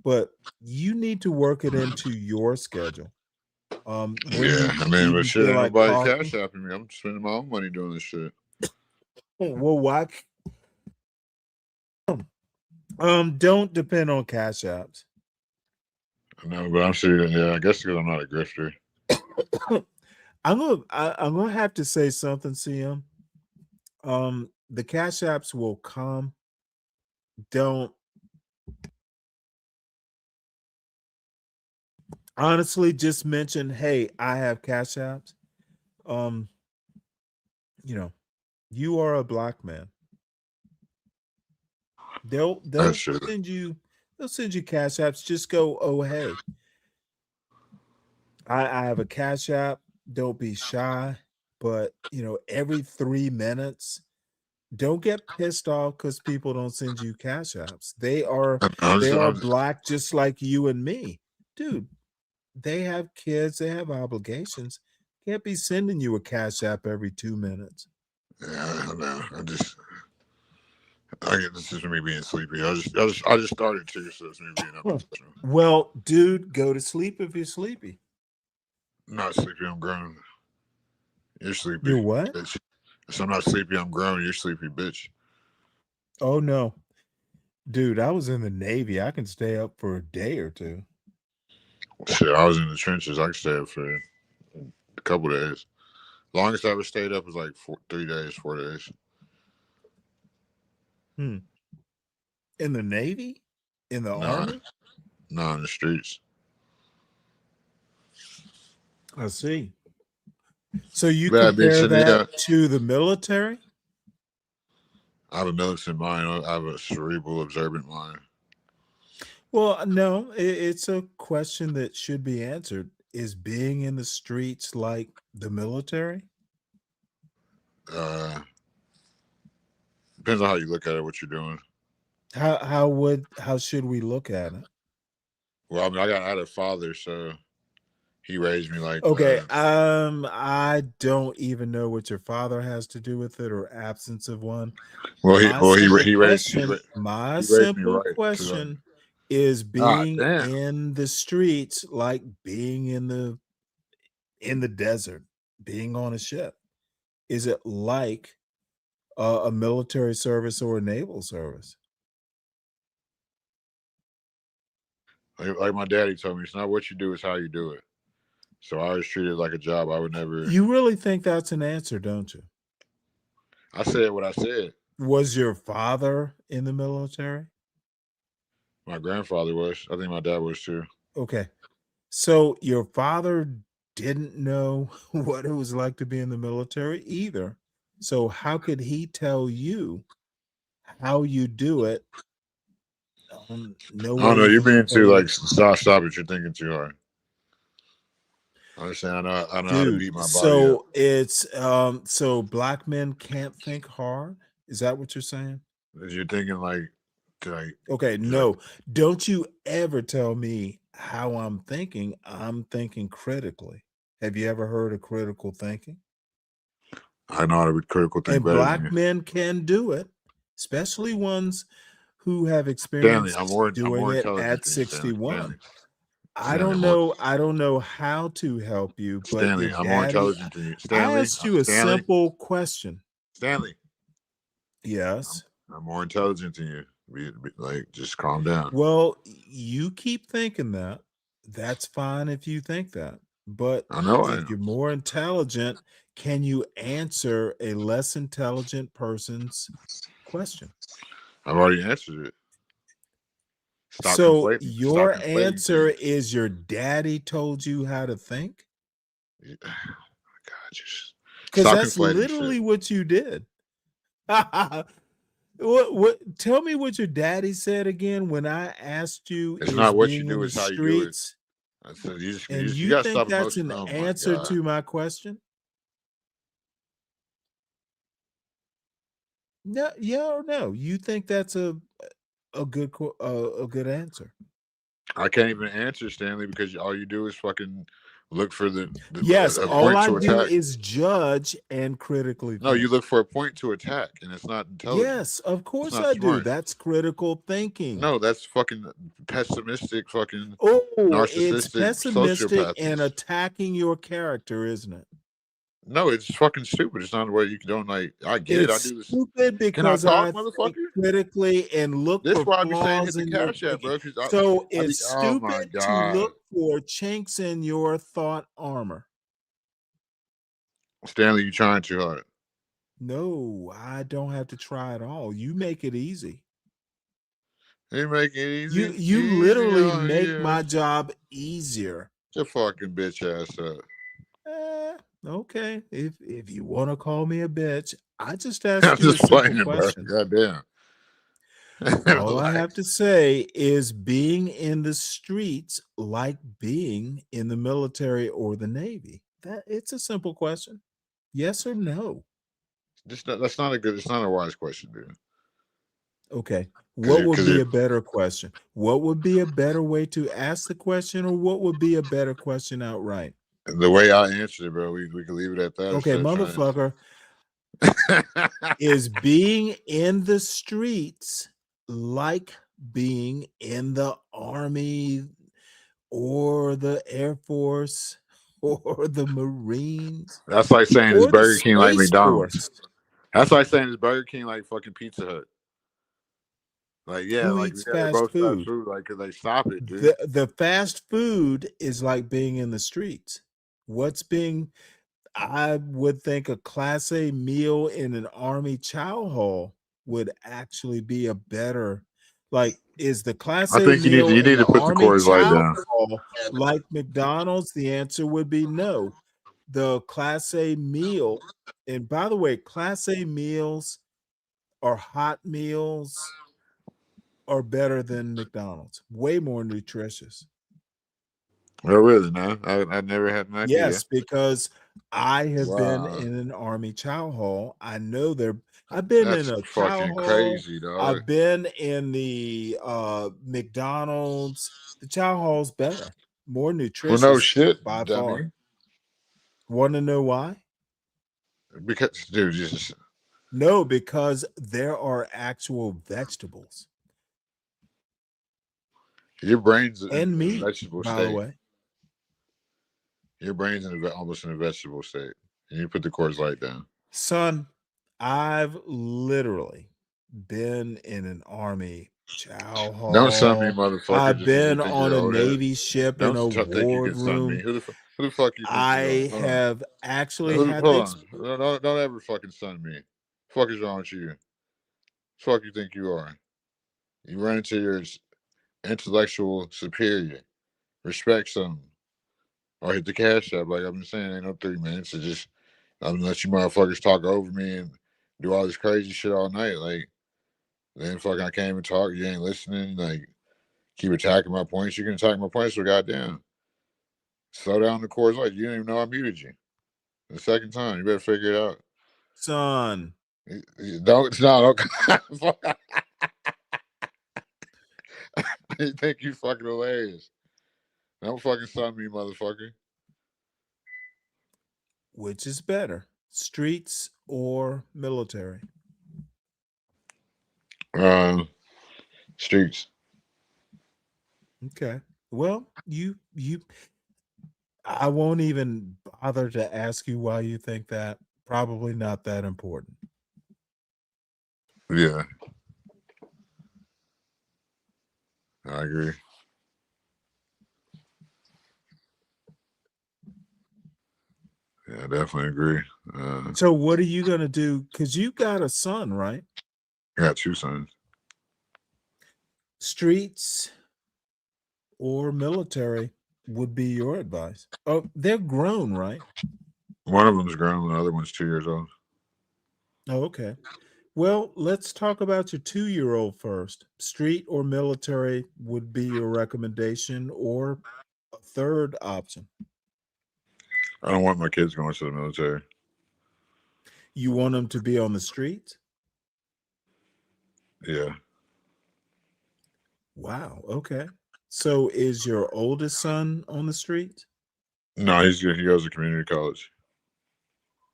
but you need to work it into your schedule. When Yeah, I mean, when but you shit, feel ain't like nobody talking, cash apping me. I'm spending my own money doing this shit. well, why? Don't depend on cash apps. No, but I'm serious. Yeah, I guess because I'm not a grifter. I'm gonna have to say something, CM. The cash apps will come. Don't honestly just mention, hey, I have cash apps. Um, you are a black man. They'll That's shit. send you cash apps. Just go, oh hey, I have a cash app. Don't be shy. But every 3 minutes, don't get pissed off because people don't send you cash apps. They are black just like you and me. Dude, they have kids, they have obligations. Can't be sending you a cash app every 2 minutes. Yeah, I know. I get this is me being sleepy. I just started too, so it's me being up. Well, dude, go to sleep if you're sleepy. I'm not sleepy, I'm grown. You're sleepy. You're what? Bitch. So I'm not sleepy, I'm grown. You're sleepy, bitch. Oh no. Dude, I was in the Navy. I can stay up for a day or two. Shit, I was in the trenches. I could stay up for a couple days. Longest I ever stayed up was like 3 days, 4 days. In the Navy? In the Army? No, in the streets. I see. So you compare that to the military? I have a militant mind. I have a cerebral, observant mind. Well, no, it's a question that should be answered. Is being in the streets like the military? Depends on how you look at it, what you're doing. How should we look at it? Well, I mean, I had a father, so he raised me like. Okay, I don't even know what your father has to do with it or absence of one. Well, he raised me. My simple question is being in the streets like being in the desert, being on a ship. Is it like a military service or a naval service? Like my daddy told me, it's not what you do, it's how you do it. So I always treat it like a job. I would never. You really think that's an answer, don't you? I said what I said. Was your father in the military? My grandfather was. I think my dad was too. Okay. So your father didn't know what it was like to be in the military either. So how could he tell you how you do it? No, I don't know. You're being too like stop it. You're thinking too hard. I understand. I know how to beat my body. So up. It's so black men can't think hard. Is that what you're saying? You're thinking like okay, no. Don't you ever tell me how I'm thinking critically. Have you ever heard of critical thinking? I know how to be critical think And better than black you. men can do it, especially ones who have Stanley, experienced I'm more doing it intelligent at than you, Stanley. 61. I Stanley, don't know. I don't know how to help you, but your I'm more daddy. intelligent than you. I asked you a simple question. Stanley, Yes. I'm more intelligent than you. Like, just calm down. Well, you keep thinking that. That's fine if you think that. But I know I if am. you're more intelligent, can you answer a less intelligent person's question? I've already answered it. So your conflating answer things. is your daddy told you how to think? Yeah. God, just Because stop that's conflating literally shit. what you did. What tell me what your daddy said again when I asked you It's is not what you being in do, the it's how you do it. streets, I said and you you gotta think stop that's emotion. an Oh my answer God. to my question? No, yeah or no? You think that's a good answer? I can't even answer, Stanley, because all you do is fucking look for Yes, a all point I to do attack. is judge and critically No, you think. look for a point to attack, and it's not intelligent. Yes, of It's course not I do. smart. That's critical thinking. No, that's fucking pessimistic, fucking Oh, it's narcissistic pessimistic and sociopathies. attacking your character, isn't it? No, it's fucking stupid. It's not the way you don't like. I get it. I It's do this. stupid Can I because talk, I think motherfucker? critically and look This is for why I be saying hit flaws the in your cash app, thinking. bro. Because So I be. it's Oh my stupid to God, look for chinks in your thought armor. Stanley, you trying too hard. No, I don't have to try at all. You make it easy. You make it easy. You Easy literally on make you. my job easier. Your fucking bitch ass up. Okay. If you want to call me a bitch, I just I'm asked you a just simple playing, bro. question. Goddamn. All I have to say is being in the streets like being in the military or the Navy. That it's a simple question. Yes or no? That's not a good. It's not a wise question, dude. Okay. What would Because be a better question? What would be a better way to ask the question, or what would be a better question outright? the way I answered it, bro, we can leave it at that. Okay, Instead of trying motherfucker, to... is being in the streets like being in the Army or the Air Force or the Marines That's like saying it's or the Burger King like Space McDonald's. Force? That's like saying it's Burger King like fucking Pizza Hut. Like, yeah, Who like eats they're fast both fast food? food. Like, cause they stop it, dude. The fast food is like being in the streets. I would think a Class A meal in an Army chow hall would actually be a better, like, is the Class I A think meal you in need the to put the Army Coors Light chow down. hall like McDonald's? The answer would be no. The Class A meal, and by the way, Class A meals or hot meals are better than McDonald's, way more nutritious. Oh, really? No, I never had an idea. Yes, because I have been Wow, in an Army chow hall. I know I've been in that's a chow fucking hall. crazy, dog. I've been in the McDonald's. The chow hall's better, more Well, no nutritious shit, by far. dummy. Want to know why? Because, dude, just No, because there are actual vegetables your brain's in and a meat, vegetable by the state. way. Your brain's almost in a vegetable state, and you put the Coors Light down. Son, I've literally been in an Army chow Don't sun me, hall. motherfucker, I've just because you been think on you're a old head. Navy ship in Don't a think you can sun me. wardroom. Who the fuck you think you are? I Hold on. have actually had Hold the on. Don't ever fucking sun me. Fuck is wrong with you? Fuck you think you are? You run into your intellectual superior. Respect something. Or hit the cash app. Like I've been saying, ain't no 3 minutes. It's just I'm gonna let you motherfuckers talk over me and do all this crazy shit all night. Like then fucking I can't even talk. You ain't listening. Like keep attacking my points. You can attack my points, so goddamn. Slow down the course. Like you didn't even know I muted you. The second time, you better figure it out. son. Don't. It's not. You think you fucking hilarious? Don't fucking sign me, motherfucker. Which is better, streets or military? Streets. Okay. Well, I won't even bother to ask you why you think that. Probably not that important. Yeah. I agree. Yeah, I definitely agree. So what are you going to do? Because you got a son, right? I got 2 sons. Streets or military would be your advice. Oh, they're grown, right? One of them's grown, the other one's 2 years old. Oh, okay. Well, let's talk about your 2-year-old first. Street or military would be your recommendation, or a third option. I don't want my kids going to the military. You want them to be on the streets? Yeah. Wow. Okay. So is your oldest son on the streets? No, he goes to community college.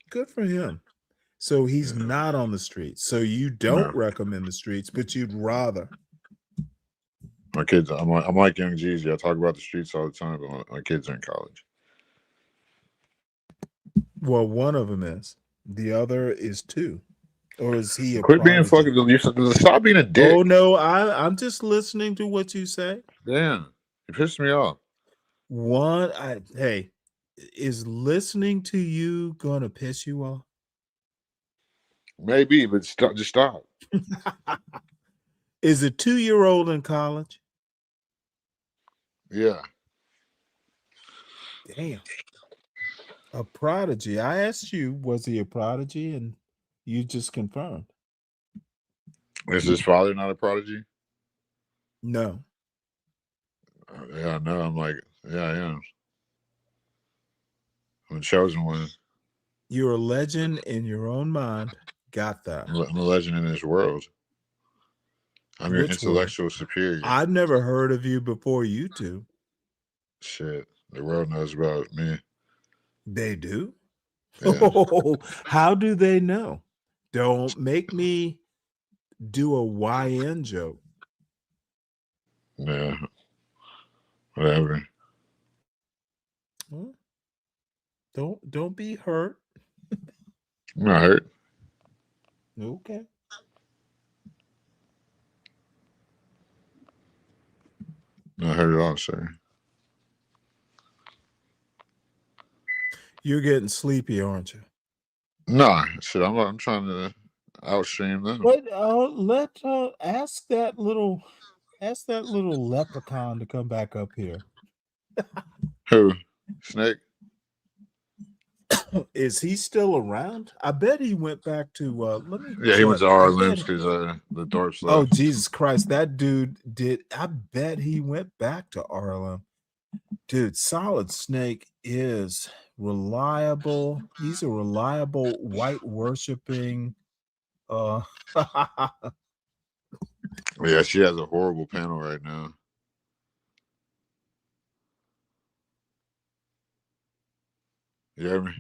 Good for him. So he's Yeah. not on the streets. So you don't recommend the streets, but you'd rather. My kids, I'm like Young Jeezy. I talk about the streets all the time, but my kids are in college. Well, one of them is. The other is 2. Or is he a Quit being prodigy? fucking. Stop being a dick. Oh no, I'm just listening to what you say. Damn, you pissed me off. Hey, is listening to you gonna piss you off? Maybe, but just stop. Is a 2-year-old in college? Yeah. Damn. A prodigy. I asked you, was he a prodigy? And you just confirmed. Is his father not a prodigy? No. Yeah, no. I'm like, yeah, I am. I'm a chosen one. You're a legend in your own mind. Got that. I'm a legend in this world. I'm your Which intellectual superior. I've never heard of you before YouTube. Shit, the world knows about me. They do? Yeah. Oh, how do they know? Don't make me do a YN joke. Yeah. Whatever. Well, don't be hurt. I'm not hurt. Okay. Not hurt at all, sir. You're getting sleepy, aren't you? Nah, shit. I'm trying to outstream them. But ask that little leprechaun to come back up here. Who? Snake? Is he still around? I bet he went back to Yeah, he went to RLM because the Dorps left. Oh, Jesus Christ, that dude did. I bet he went back to RLM. Dude, Solid Snake is reliable. He's a reliable white worshiping Yeah, she has a horrible panel right now. You hear me?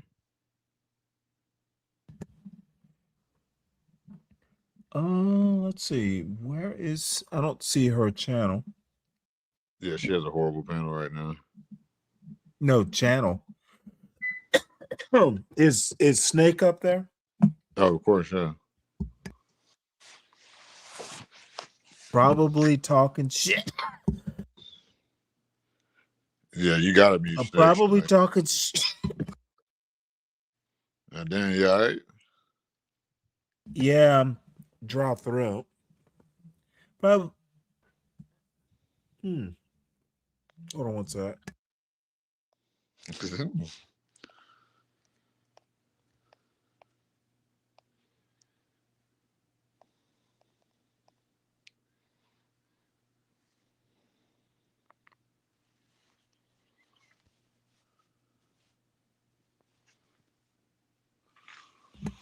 Let's see. Where is I don't see her channel. Yeah, she has a horrible panel right now. No channel. Is Snake up there? Oh, of course, yeah. Probably talking shit. Yeah, you gotta be. I'm probably talking shit. Damn, you all right? Yeah, I'm dry throat. Probably. Hold on one sec.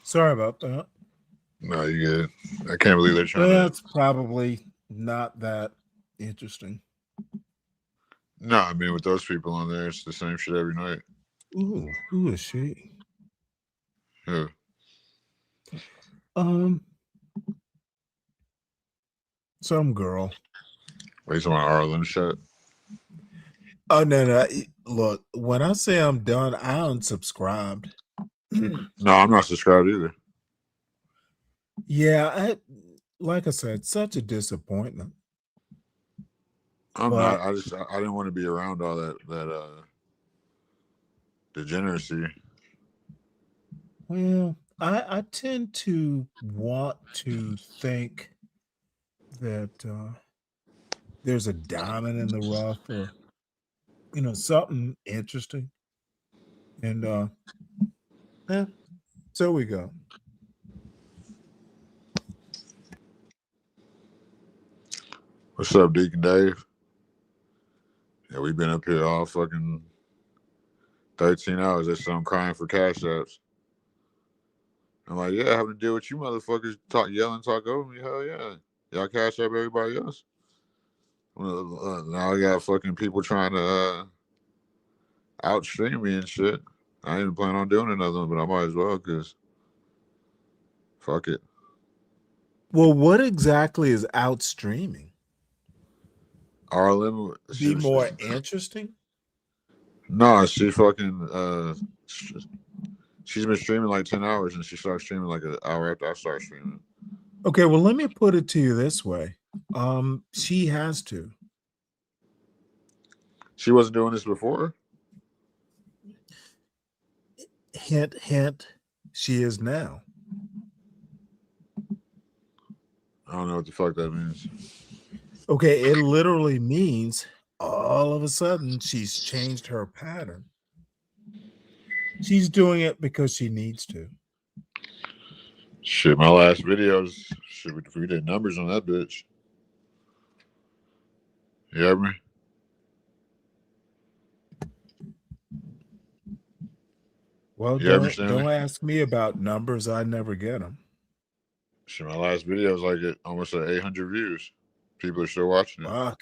Sorry about that. No, you good. I can't believe they're trying That's probably not that interesting. No, I mean with those people on there, it's the same shit every night. Ooh, who is she? Yeah. Some girl. Wait, on Arlen shit. Oh no. Look, when I say I'm done, I unsubscribed. No, I'm not subscribed either. Yeah, like I said, such a disappointment. I'm not. I didn't want to be around all that degeneracy. Well, I tend to want to think that there's a diamond in the rough, or something interesting, and yeah, so we go. What's up, Deacon Dave? Yeah, we've been up here all fucking 13 hours. That's I'm crying for cash apps. I'm like, yeah, having to deal with you motherfuckers yelling, talk over me. Hell yeah. Y'all cash up everybody else. Now I got fucking people trying to outstream me and shit. I ain't plan on doing another one, but I might as well because fuck it. Well, what exactly is outstreaming? Arlen Be more interesting? No, she fucking she's been streaming like 10 hours and she started streaming like an hour after I started streaming. Okay, well, let me put it to you this way. She has to. She wasn't doing this before? Hint, hint, she is now. I don't know what the fuck that means. Okay, it literally means all of a sudden she's changed her pattern. She's doing it because she needs to. Shit, my last videos, shit, we did numbers on that bitch. You hear me? Well, don't ask me about numbers. I never get them. Shit, my last video was like almost at 800 views. People are still watching it. Fuck.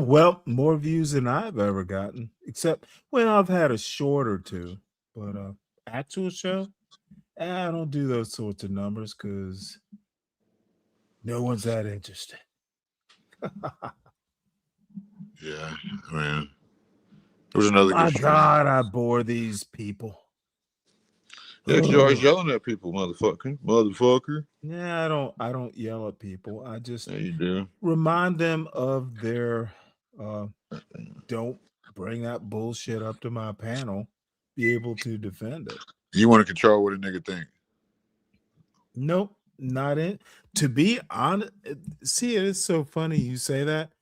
Well, more views than I've ever gotten. Except, I've had a short or two, but actual show, I don't do those sorts of numbers because no one's that interested. Yeah, I mean, there was another. My God, I bore these people. Yeah, because you're always yelling at people, motherfucker. Yeah, I don't yell at people. I just you do. Remind them of their don't bring that bullshit up to my panel. Be able to defend it. You want to control what a nigga think? Nope, not it. To be honest, see, it is so funny you say that.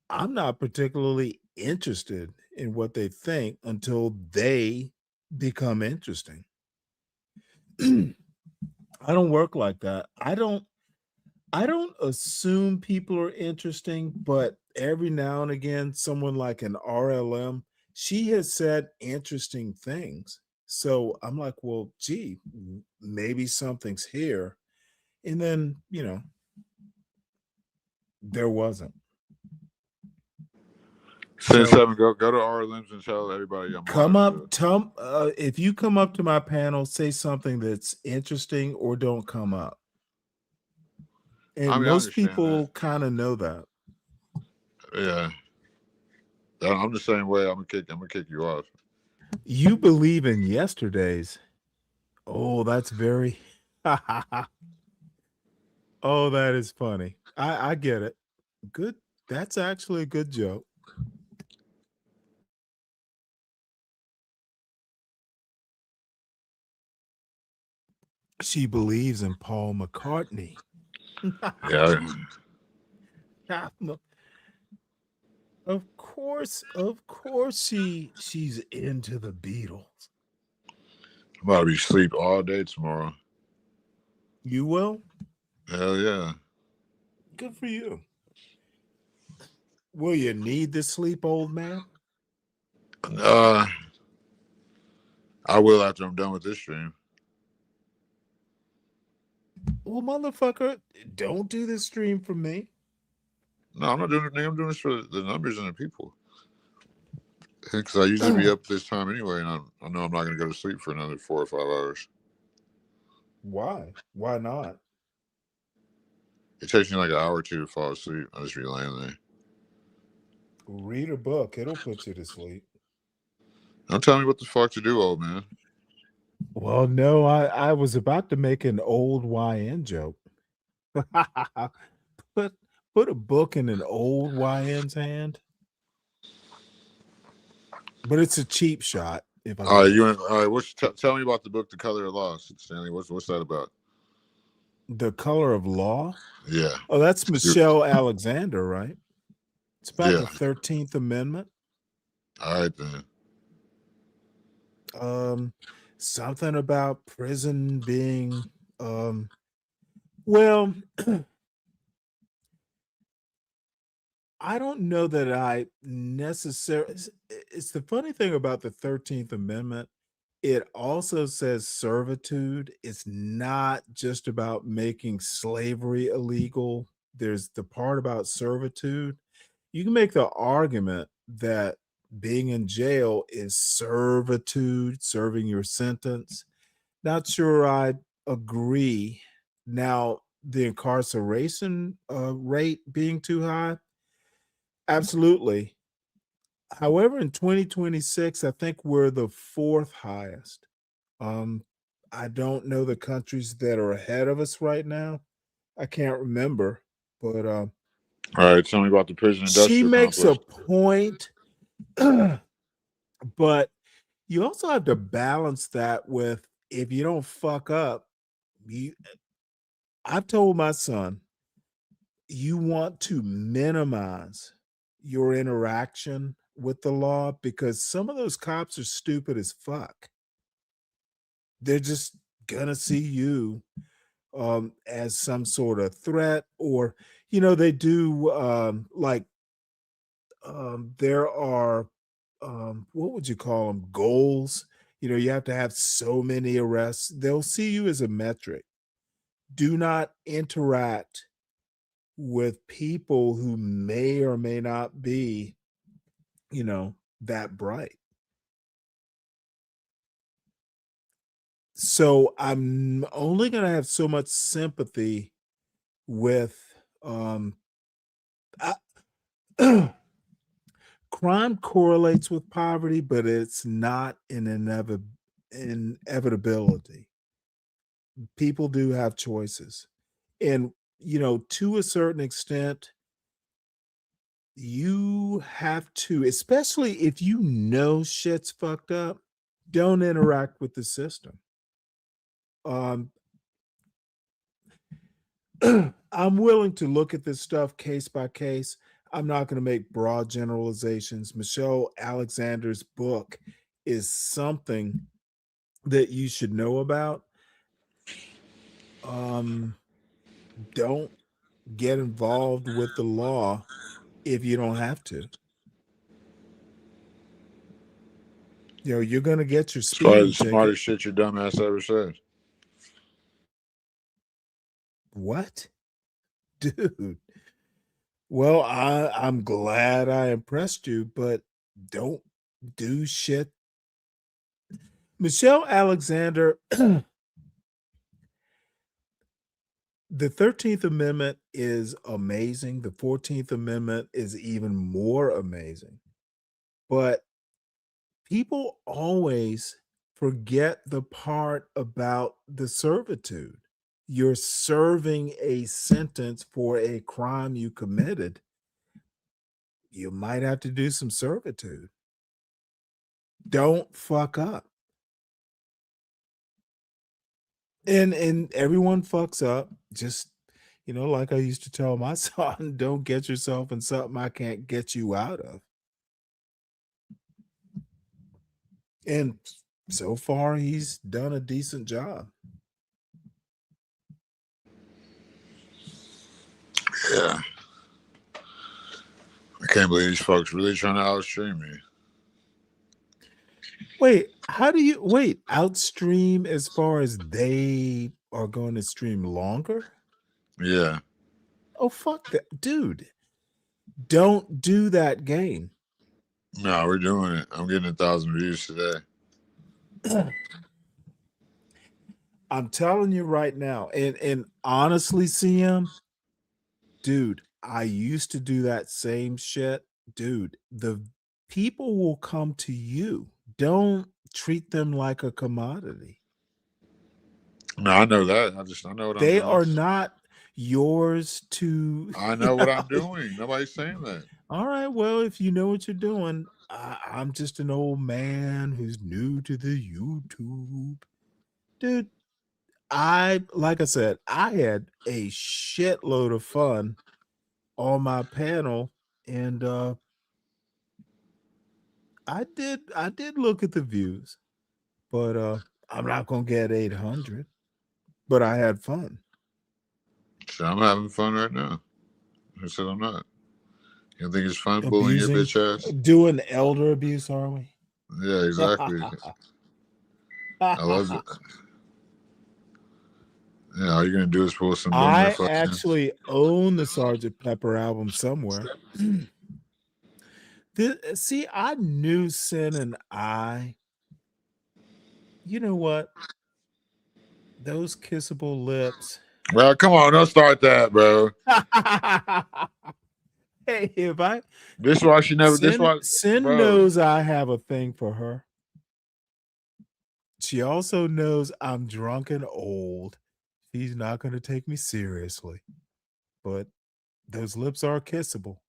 I'm not particularly interested in what they think until they become interesting. I don't work like that. I don't assume people are interesting, but every now and again, someone like an RLM, she has said interesting things. So I'm like, well, gee, maybe something's here. And then, there wasn't. Since seven, go to RLMs and tell everybody. If you come up to my panel, say something that's interesting or don't come up. And most people kind of know that. Yeah. I'm the same way. I'm gonna kick you off. You believe in yesterdays. Oh, that's very oh, that is funny. I get it. Good. That's actually a good joke. She believes in Paul McCartney. Yeah. Of course she's into the Beatles. I'm about to be asleep all day tomorrow. You will? Hell yeah. Good for you. Will you need the sleep, old man? I will after I'm done with this stream. Well, motherfucker, don't do this stream for me. No, I'm not doing anything. I'm doing this for the numbers and the people. Because I usually be up this time anyway, and I know I'm not going to go to sleep for another 4 or 5 hours. Why? Why not? It takes me like an hour or two to fall asleep. I just be laying there. Read a book. It'll put you to sleep. Don't tell me what the fuck to do, old man. Well, no, I was about to make an old YN joke. put a book in an old YN's hand. But it's a cheap shot. If I All right, tell me about the book, The Color of Law, Stanley. What's that about? The Color of Law? Yeah. Oh, that's Michelle Alexander, right? It's about Yeah. the 13th Amendment. All right then. Something about prison being well, I don't know that I necessarily. It's the funny thing about the 13th Amendment. It also says servitude. It's not just about making slavery illegal. There's the part about servitude. You can make the argument that being in jail is servitude, serving your sentence. Not sure I agree. Now, the incarceration rate being too high, absolutely. However, in 2026, I think we're the 4th highest. I don't know the countries that are ahead of us right now. I can't remember, but all right, tell me about the prison industrial she makes complex. a point, but you also have to balance that with if you don't fuck up. I've told my son, you want to minimize your interaction with the law because some of those cops are stupid as fuck. They're just gonna see you as some sort of threat, or they do there are what would you call them, goals. You have to have so many arrests. They'll see you as a metric. Do not interact with people who may or may not be that bright. So I'm only going to have so much sympathy with crime correlates with poverty, but it's not an inevitability. People do have choices. And, to a certain extent, you have to, especially if you know shit's fucked up, don't interact with the system. I'm willing to look at this stuff case by case. I'm not going to make broad generalizations. Michelle Alexander's book is something that you should know about. Don't get involved with the law if you don't have to. You're going to get your speeding Probably the ticket. smartest shit your dumbass ever said. What? Dude. Well, I'm glad I impressed you, but don't do shit. Michelle Alexander, the 13th Amendment is amazing. The 14th Amendment is even more amazing. But people always forget the part about the servitude. You're serving a sentence for a crime you committed. You might have to do some servitude. Don't fuck up. And everyone fucks up. Just, like I used to tell my son, don't get yourself in something I can't get you out of. And so far, he's done a decent job. Yeah. I can't believe these folks really trying to outstream me. Wait, outstream as far as they are going to stream longer? Yeah. Oh, fuck that. Dude, don't do that game. No, we're doing it. I'm getting 1,000 views today. I'm telling you right now, and honestly, CM, dude, I used to do that same shit. Dude, the people will come to you. Don't treat them like a commodity. No, I know that. I know what I'm They doing. are not yours to. I know what I'm doing. Nobody's saying that. All right, well, if you know what you're doing, I'm just an old man who's new to the YouTube. Dude, like I said, I had a shitload of fun on my panel, and I did look at the views, but I'm not gonna get 800. But I had fun. So I'm having fun right now. I said I'm not. You think it's fun bullying your Abusing, bitch ass? doing elder abuse, are we? Yeah, exactly. I love it. Yeah, all you're gonna do is pull some I fucking. actually own the Sgt. Pepper album somewhere. See, I knew Sin and I. You know what? Those kissable lips. Well, come on, don't start that, bro. Hey, if I This why she never. This why Sin bro. knows I have a thing for her. She also knows I'm drunk and old. She's not going to take me seriously. But those lips are kissable.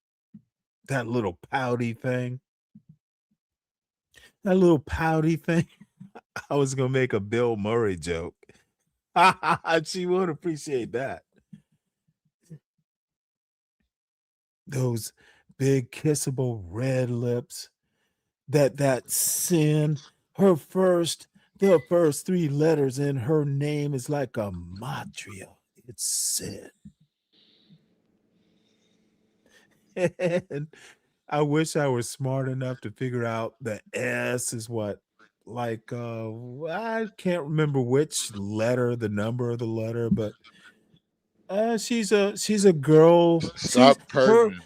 That little pouty thing. That little pouty thing. I was going to make a Bill Murray joke. She would appreciate that. Those big kissable red lips. That Sin, the first 3 letters in her name is like a matria. It's Sin. And I wish I was smart enough to figure out the S is what, like I can't remember which letter, the number of the letter, but she's a girl. Stop Her perving.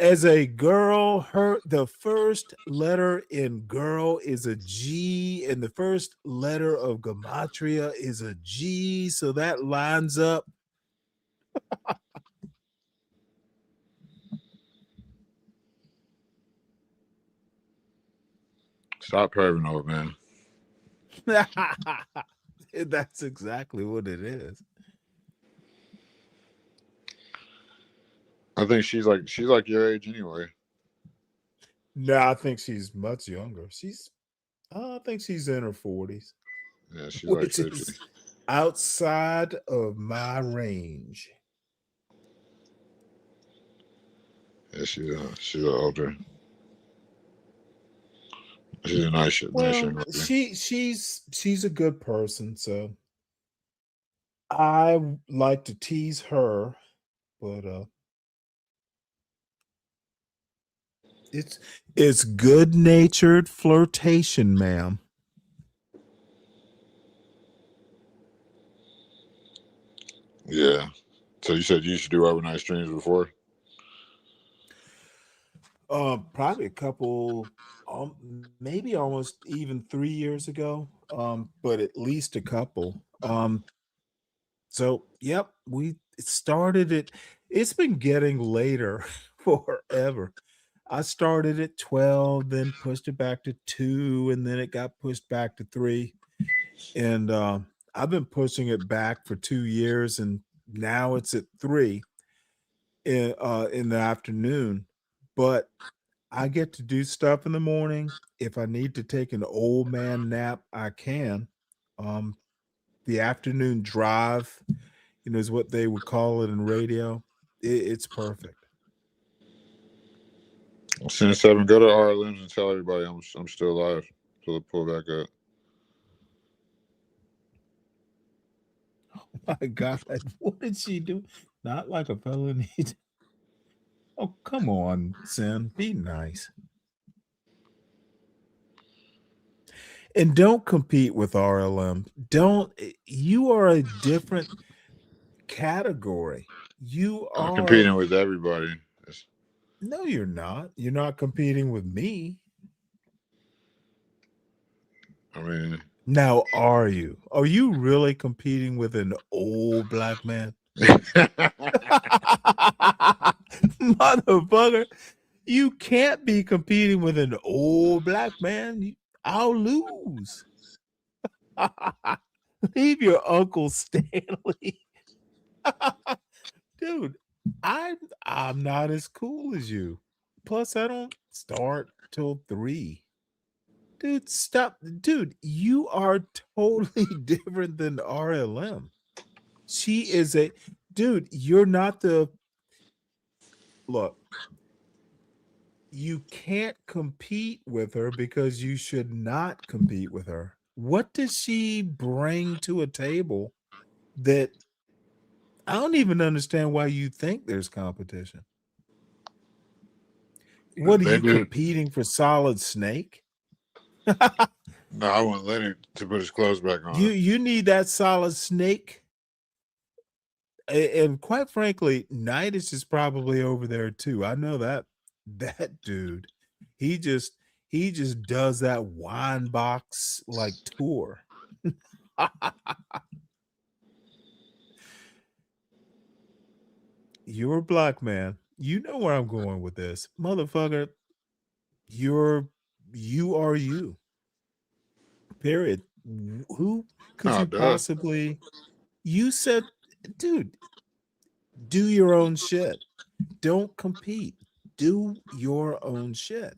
as a girl, the first letter in girl is a G, and the first letter of gematria is a G, so that lines up. Stop perving, old man. That's exactly what it is. I think she's like your age anyway. No, I think she's much younger. I think she's in her 40s. Yeah, she's Which like 50. is outside of my range. Yeah, she's older. She's a nice young lady. She's a good person, so I like to tease her, but it's good-natured flirtation, ma'am. Yeah. So you said you used to do overnight streams before? Probably a couple, maybe almost even 3 years ago. But at least a couple. So yep, we started it. It's been getting later forever. I started at 12, then pushed it back to 2, and then it got pushed back to 3. And I've been pushing it back for 2 years, and now it's at 3 in the afternoon. But I get to do stuff in the morning. If I need to take an old man nap, I can. Um, the afternoon drive, is what they would call it in radio. It's perfect. Sin 7, go to RLMs and tell everybody I'm still alive. So they'll pull back up. Oh my God, what did she do? Not like a felony. Oh, come on, Sin. Be nice. And don't compete with RLM. You are a different category. I'm are competing with everybody. No, you're not. You're not competing with me. I mean, now are you? Are you really competing with an old black man? Motherfucker, you can't be competing with an old black man. I'll lose. Leave your Uncle Stanley. Dude, I'm not as cool as you. Plus, I don't start till 3. Dude, stop. Dude, you are totally different than RLM. She is a dude, you're not the look. You can't compete with her because you should not compete with her. What does she bring to a table that I don't even understand why you think there's competition? What are you maybe competing for Solid Snake? no, I want Lenny to put his clothes back on. You need that Solid Snake. And quite frankly, Nidus is probably over there too. I know that dude. He just does that wine box like tour. You're a black man. You know where I'm going with this. Motherfucker, you are you. Period. Who could Oh, you duh. possibly you said, dude, do your own shit. Don't compete. Do your own shit.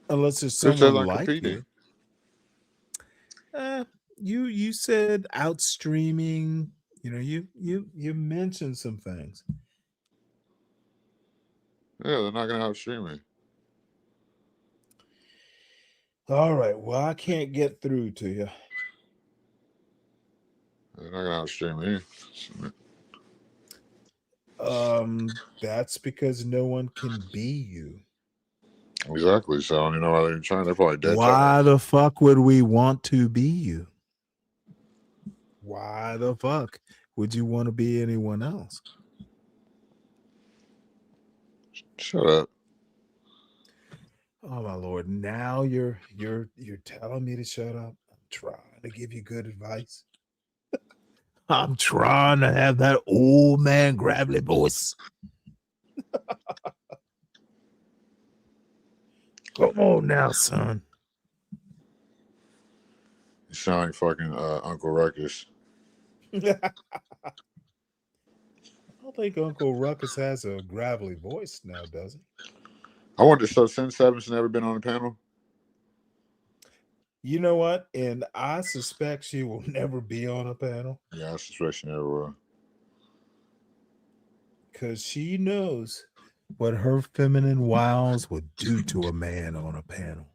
Unless there's Who says someone I'm like competing? you. You said out streaming. You know, you mentioned some things. Yeah, they're not gonna outstream me. All right. Well, I can't get through to you. They're not gonna outstream me. That's because no one can be you. Exactly. So I don't even know why they're trying. They're probably dead. Why the fuck would we want to be you? Why the fuck would you want to be anyone else? Shut up. Oh my lord! Now you're telling me to shut up. I'm trying to give you good advice. I'm trying to have that old man gravelly voice. Come on now, son. You sound like fucking Uncle Ruckus. I don't think Uncle Ruckus has a gravelly voice now, does he? I wonder, so since Seven's never been on the panel? You know what? And I suspect she will never be on a panel. Yeah, I suspect she never will. Because she knows what her feminine wiles would do to a man on a panel.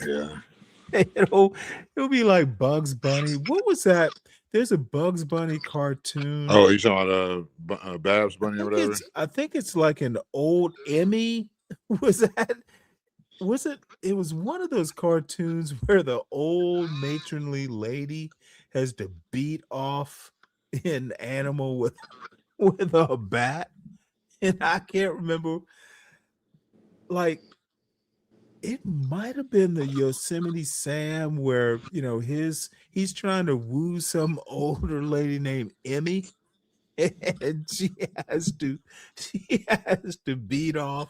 Yeah. It'll be like Bugs Bunny. What was that? There's a Bugs Bunny cartoon. Oh, you talking about Babs Bunny or whatever? I think it's like an old Emmy. Was that? Was it? It was one of those cartoons where the old matronly lady has to beat off an animal with a bat, and I can't remember. Like, it might have been the Yosemite Sam where he's trying to woo some older lady named Emmy, and she has to beat off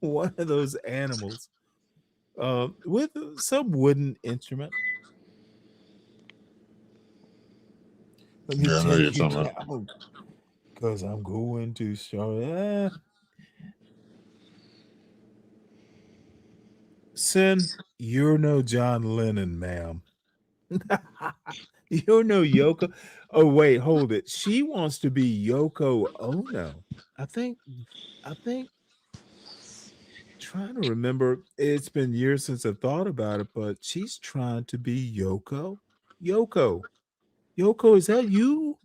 one of those animals with some wooden instrument. Let me take you down because I'm going to show. Sin, you're no John Lennon, ma'am. You're no Yoko. Oh, wait, hold it. She wants to be Yoko Ono. I think trying to remember. It's been years since I thought about it, but she's trying to be Yoko. Yoko, is that you?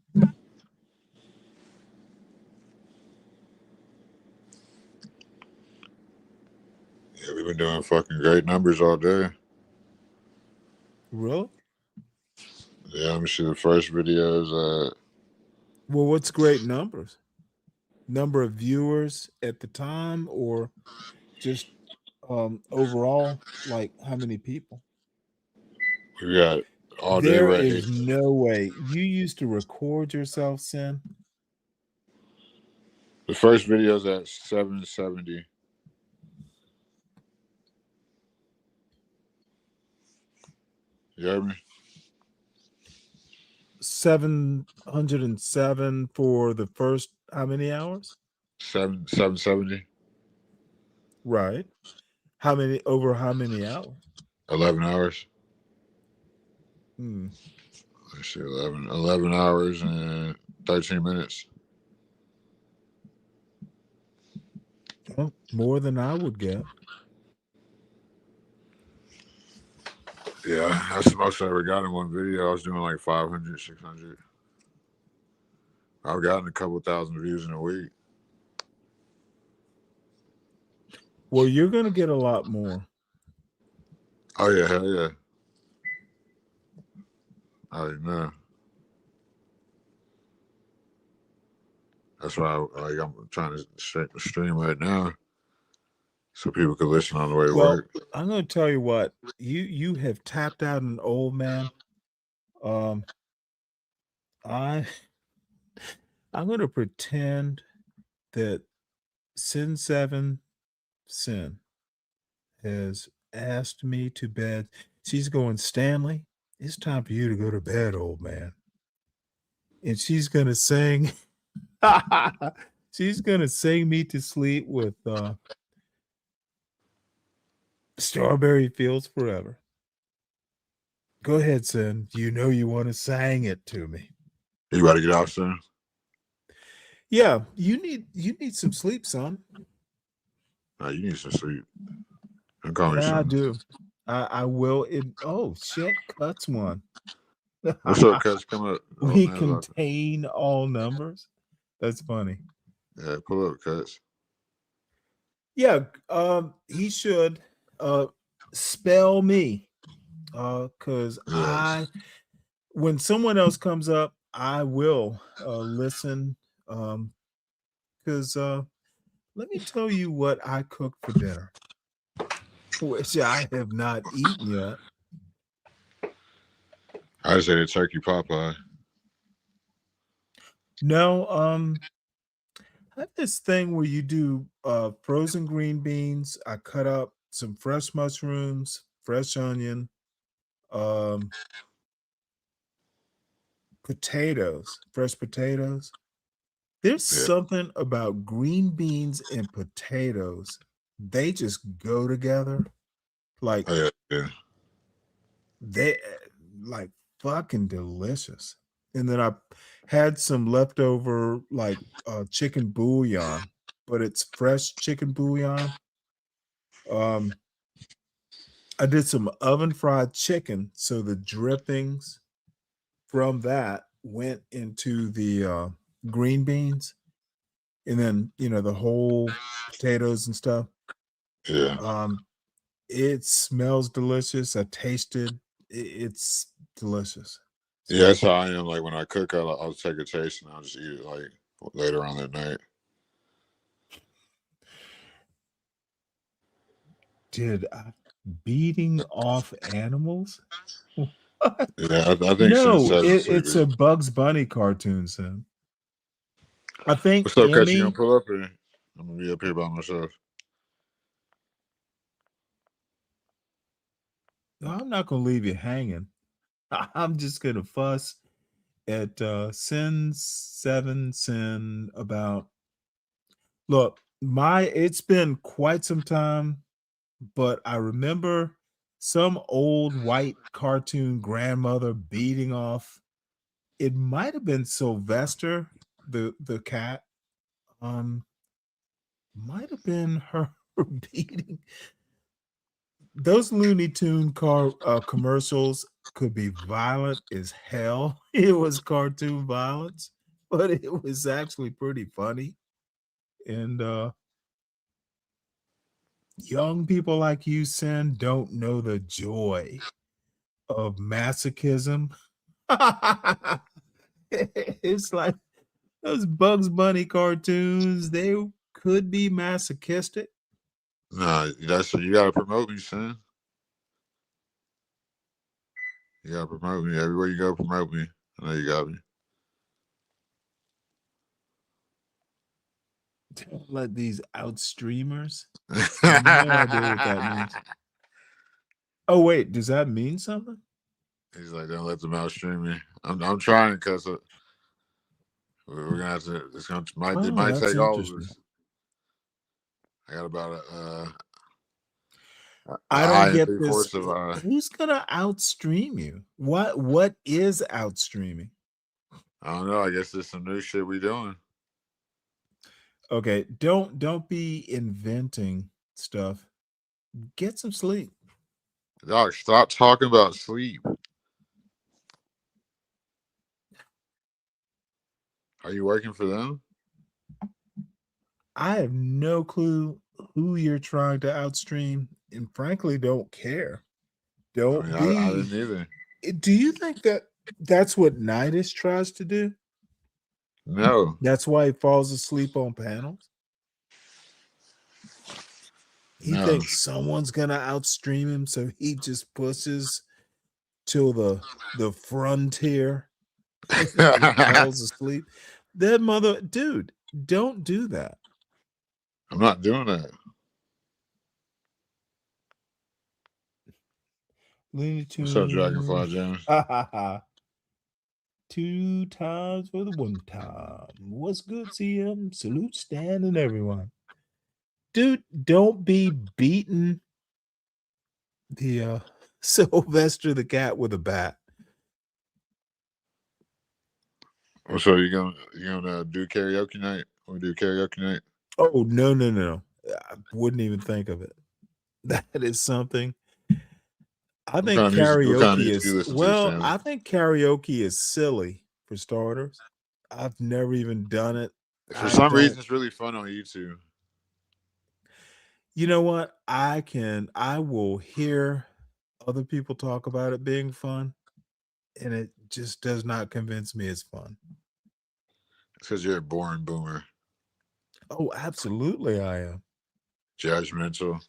Yeah, we've been doing fucking great numbers all day. Really? Yeah, let me see the first videos. Well, what's great numbers? Number of viewers at the time, or just overall, like how many people? We got all day. There We're at is 8. no way. You used to record yourself, Sin? The first video's at 770. You heard me? 707 for the first how many hours? 770. Right. How many over how many hours? 11 hours. Hmm. Let's see, 11 hours and 13 minutes. Well, more than I would get. Yeah, that's the most I ever got in one video. I was doing like 500, 600. I've gotten a couple thousand views in a week. Well, you're gonna get a lot more. Oh yeah, hell yeah. Oh man. That's why I'm trying to stream right now, so people can listen on the way to Well, work. I'm gonna tell you what, you have tapped out an old man. I'm gonna pretend that Sin7 Sin has asked me to bed. She's going, Stanley, it's time for you to go to bed, old man. And she's gonna sing. She's gonna sing me to sleep with Strawberry Fields Forever. Go ahead, Sin. You know you want to sing it to me. You about to get off soon? Yeah, you need some sleep, son. Nah, you need some sleep. Don't call me Yeah, I son. do. I will. Oh shit, cuts one. What's up, Cuts? Come up. Oh, We man, contain all numbers. That's funny. yeah, pull up, Cuts. Yeah, he should spell me. Because Yes. when someone else comes up, I will listen. Because let me tell you what I cooked for dinner, which I have not eaten yet. I just ate a turkey pot pie. No, I have this thing where you do frozen green beans. I cut up some fresh mushrooms, fresh onion, um, potatoes, fresh potatoes. There's Yeah. something about green beans and potatoes. They just go together. Like Oh, yeah. they like fucking delicious. And then I had some leftover like chicken bouillon, but it's fresh chicken bouillon. I did some oven fried chicken, so the drippings from that went into the green beans, and then the whole potatoes and stuff. Yeah. It smells delicious. I tasted it's delicious. Yeah, that's how I am. Like when I cook, I'll take a taste and I'll just eat it like later on that night. Did I beating off animals? Yeah, I think No, since it's a Bugs Bunny cartoon, Sam. I think what's up, Cuts? You Emmy. gonna pull up or I'm gonna be up here by myself? No, I'm not gonna leave you hanging. I'm just gonna fuss at Sin7 Sin about look, it's been quite some time, but I remember some old white cartoon grandmother beating off. It might have been Sylvester, the cat. Might have been her beating. Those Looney Tune commercials could be violent as hell. It was cartoon violence, but it was actually pretty funny. And young people like you, Sin, don't know the joy of masochism. It's like those Bugs Bunny cartoons, they could be masochistic, Nah, that's you gotta promote me, son. You gotta promote me everywhere you go. Promote me. I know you got me. Don't let these out streamers. No idea what that means. Oh wait, does that mean something? He's like, don't let them outstream me. I'm trying because we're gonna have to. It might that's take all of interesting. us. I got about I don't get IMP this. force of Who's gonna outstream you? What is outstreaming? I don't know. I guess there's some new shit we doing. Okay, don't be inventing stuff. Get some sleep. Dog, stop talking about sleep. Are you working for them? I have no clue who you're trying to outstream, and frankly, don't care. Don't I be. didn't either. Do you think that's what Nidus tries to do? No. That's why he falls asleep on panels. He thinks someone's gonna outstream him, so he just pushes till the frontier. Falls asleep. That mother, dude, don't do that. I'm not doing that. What's up, Dragonfly James? 2 times for the 1 time. What's good, CM? Salute Stan and everyone. Dude, don't be beating the Sylvester the cat with a bat. So you gonna do karaoke night? We do karaoke night? Oh no. I wouldn't even think of it. That is something. I think karaoke is I think karaoke is silly for starters. I've never even done it. For some reason, it's really fun on YouTube. You know what? I will hear other people talk about it being fun, and it just does not convince me it's fun. It's because you're a boring boomer. Oh, absolutely, I am. Judgmental.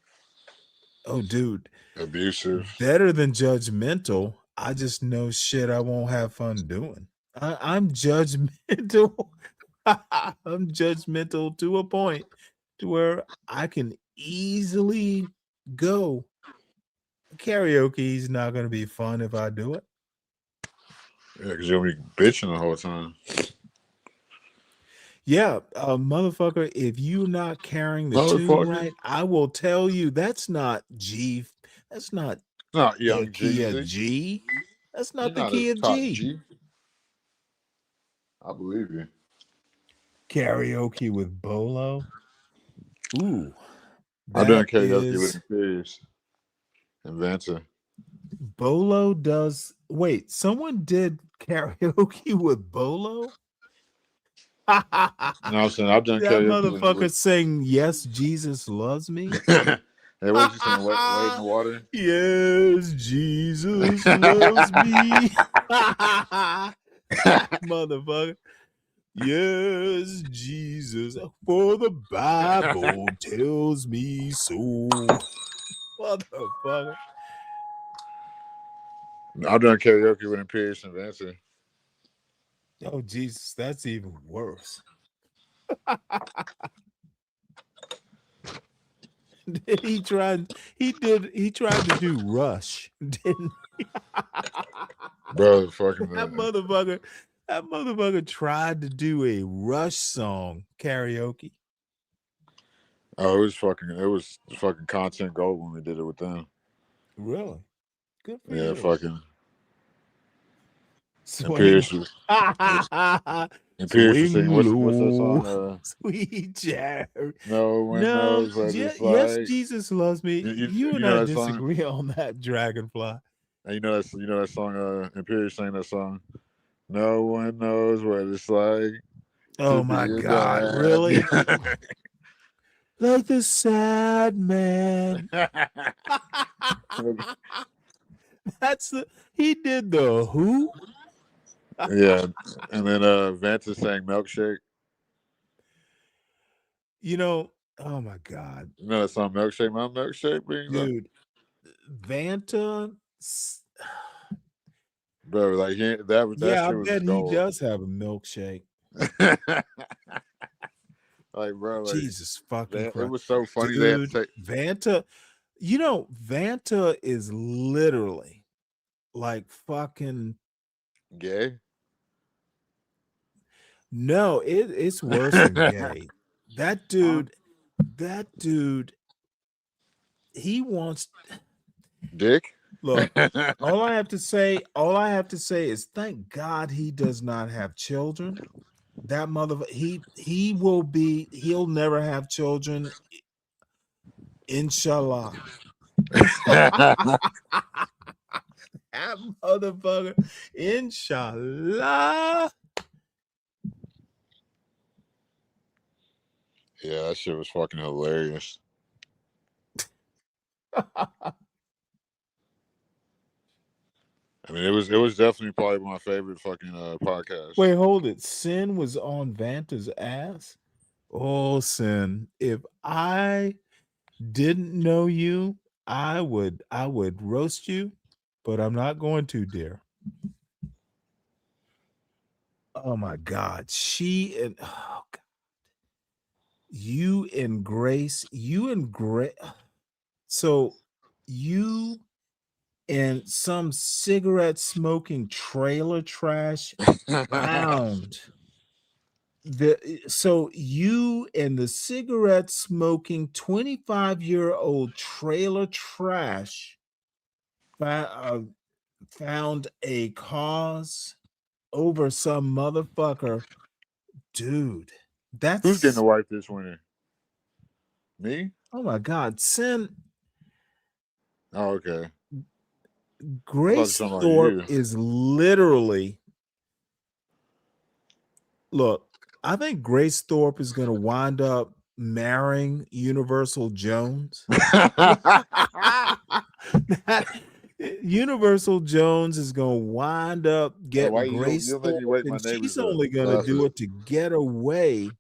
Oh, dude. Abusive. Better than judgmental. I just know shit I won't have fun doing. I'm judgmental. I'm judgmental to a point to where I can easily go. Karaoke is not going to be fun if I do it. Yeah, because you'll be bitching the whole time. Yeah, motherfucker, if you're not carrying the tune right, I will tell you that's not G. That's not young the key of G. That's not the key of G. I believe you. Karaoke with Bolo. Ooh. I've done karaoke with Imperius and Vanta. Bolo does. Wait, someone did karaoke with Bolo? No, I'm saying I've done that karaoke. Motherfucker saying "Yes, Jesus loves me." Hey, what you saying? Wade in the water? Yes, Jesus loves me. Motherfucker. Yes, Jesus, for the Bible tells me so. Motherfucker. I've done karaoke with Imperius and Vanta. Oh, Jesus, that's even worse. He tried to do Rush, didn't he? Bro, fucking that motherfucker tried to do a Rush song karaoke. Oh, it was fucking content gold when we did it with them. Really? Good for you. Yeah, fucking Imperius was saying, what's that song? Sweet Jerry. No one knows what it's like. Yes, Jesus loves me. You and I disagree on that, Dragonfly. And you know that song, Imperius sang that song. No one knows what it's like. Oh my God, really? Like the sad man. He did the who? Yeah, and then Vanta sang Milkshake. You know, Oh my God, You know that song "Milkshake." My milkshake brings up, dude, Vanta. bro. Like that Yeah, I shit was bet he gold. does have a milkshake. Like, bro, like Jesus fucking it Christ, was so funny they had to dude, take Vanta. You know, Vanta is literally like fucking. gay. No, it's worse than gay. That dude, he wants. Dick. Look, all I have to say is thank God he does not have children. That he'll never have children. Inshallah. That motherfucker. Inshallah. Yeah, that shit was fucking hilarious. I mean, it was definitely probably my favorite fucking podcast. Wait, hold it. Sin was on Vanta's ass. Oh, Sin. If I didn't know you, I would roast you, but I'm not going to, dear. Oh my God. Oh God. You and Grace. So you and some cigarette smoking trailer trash found so you and the cigarette smoking 25-year-old trailer trash found a cause over some motherfucker. Dude, Who's getting that's the wife this winter? Me? oh my God. Sin. Oh, okay. Grace About Thorpe you. is literally look, I think Grace Thorpe is going to wind up marrying Universal Jones. Universal Jones is going to wind up getting Grace you'll Thorpe, make me wake my and she's neighbors up. only going to do it to get away.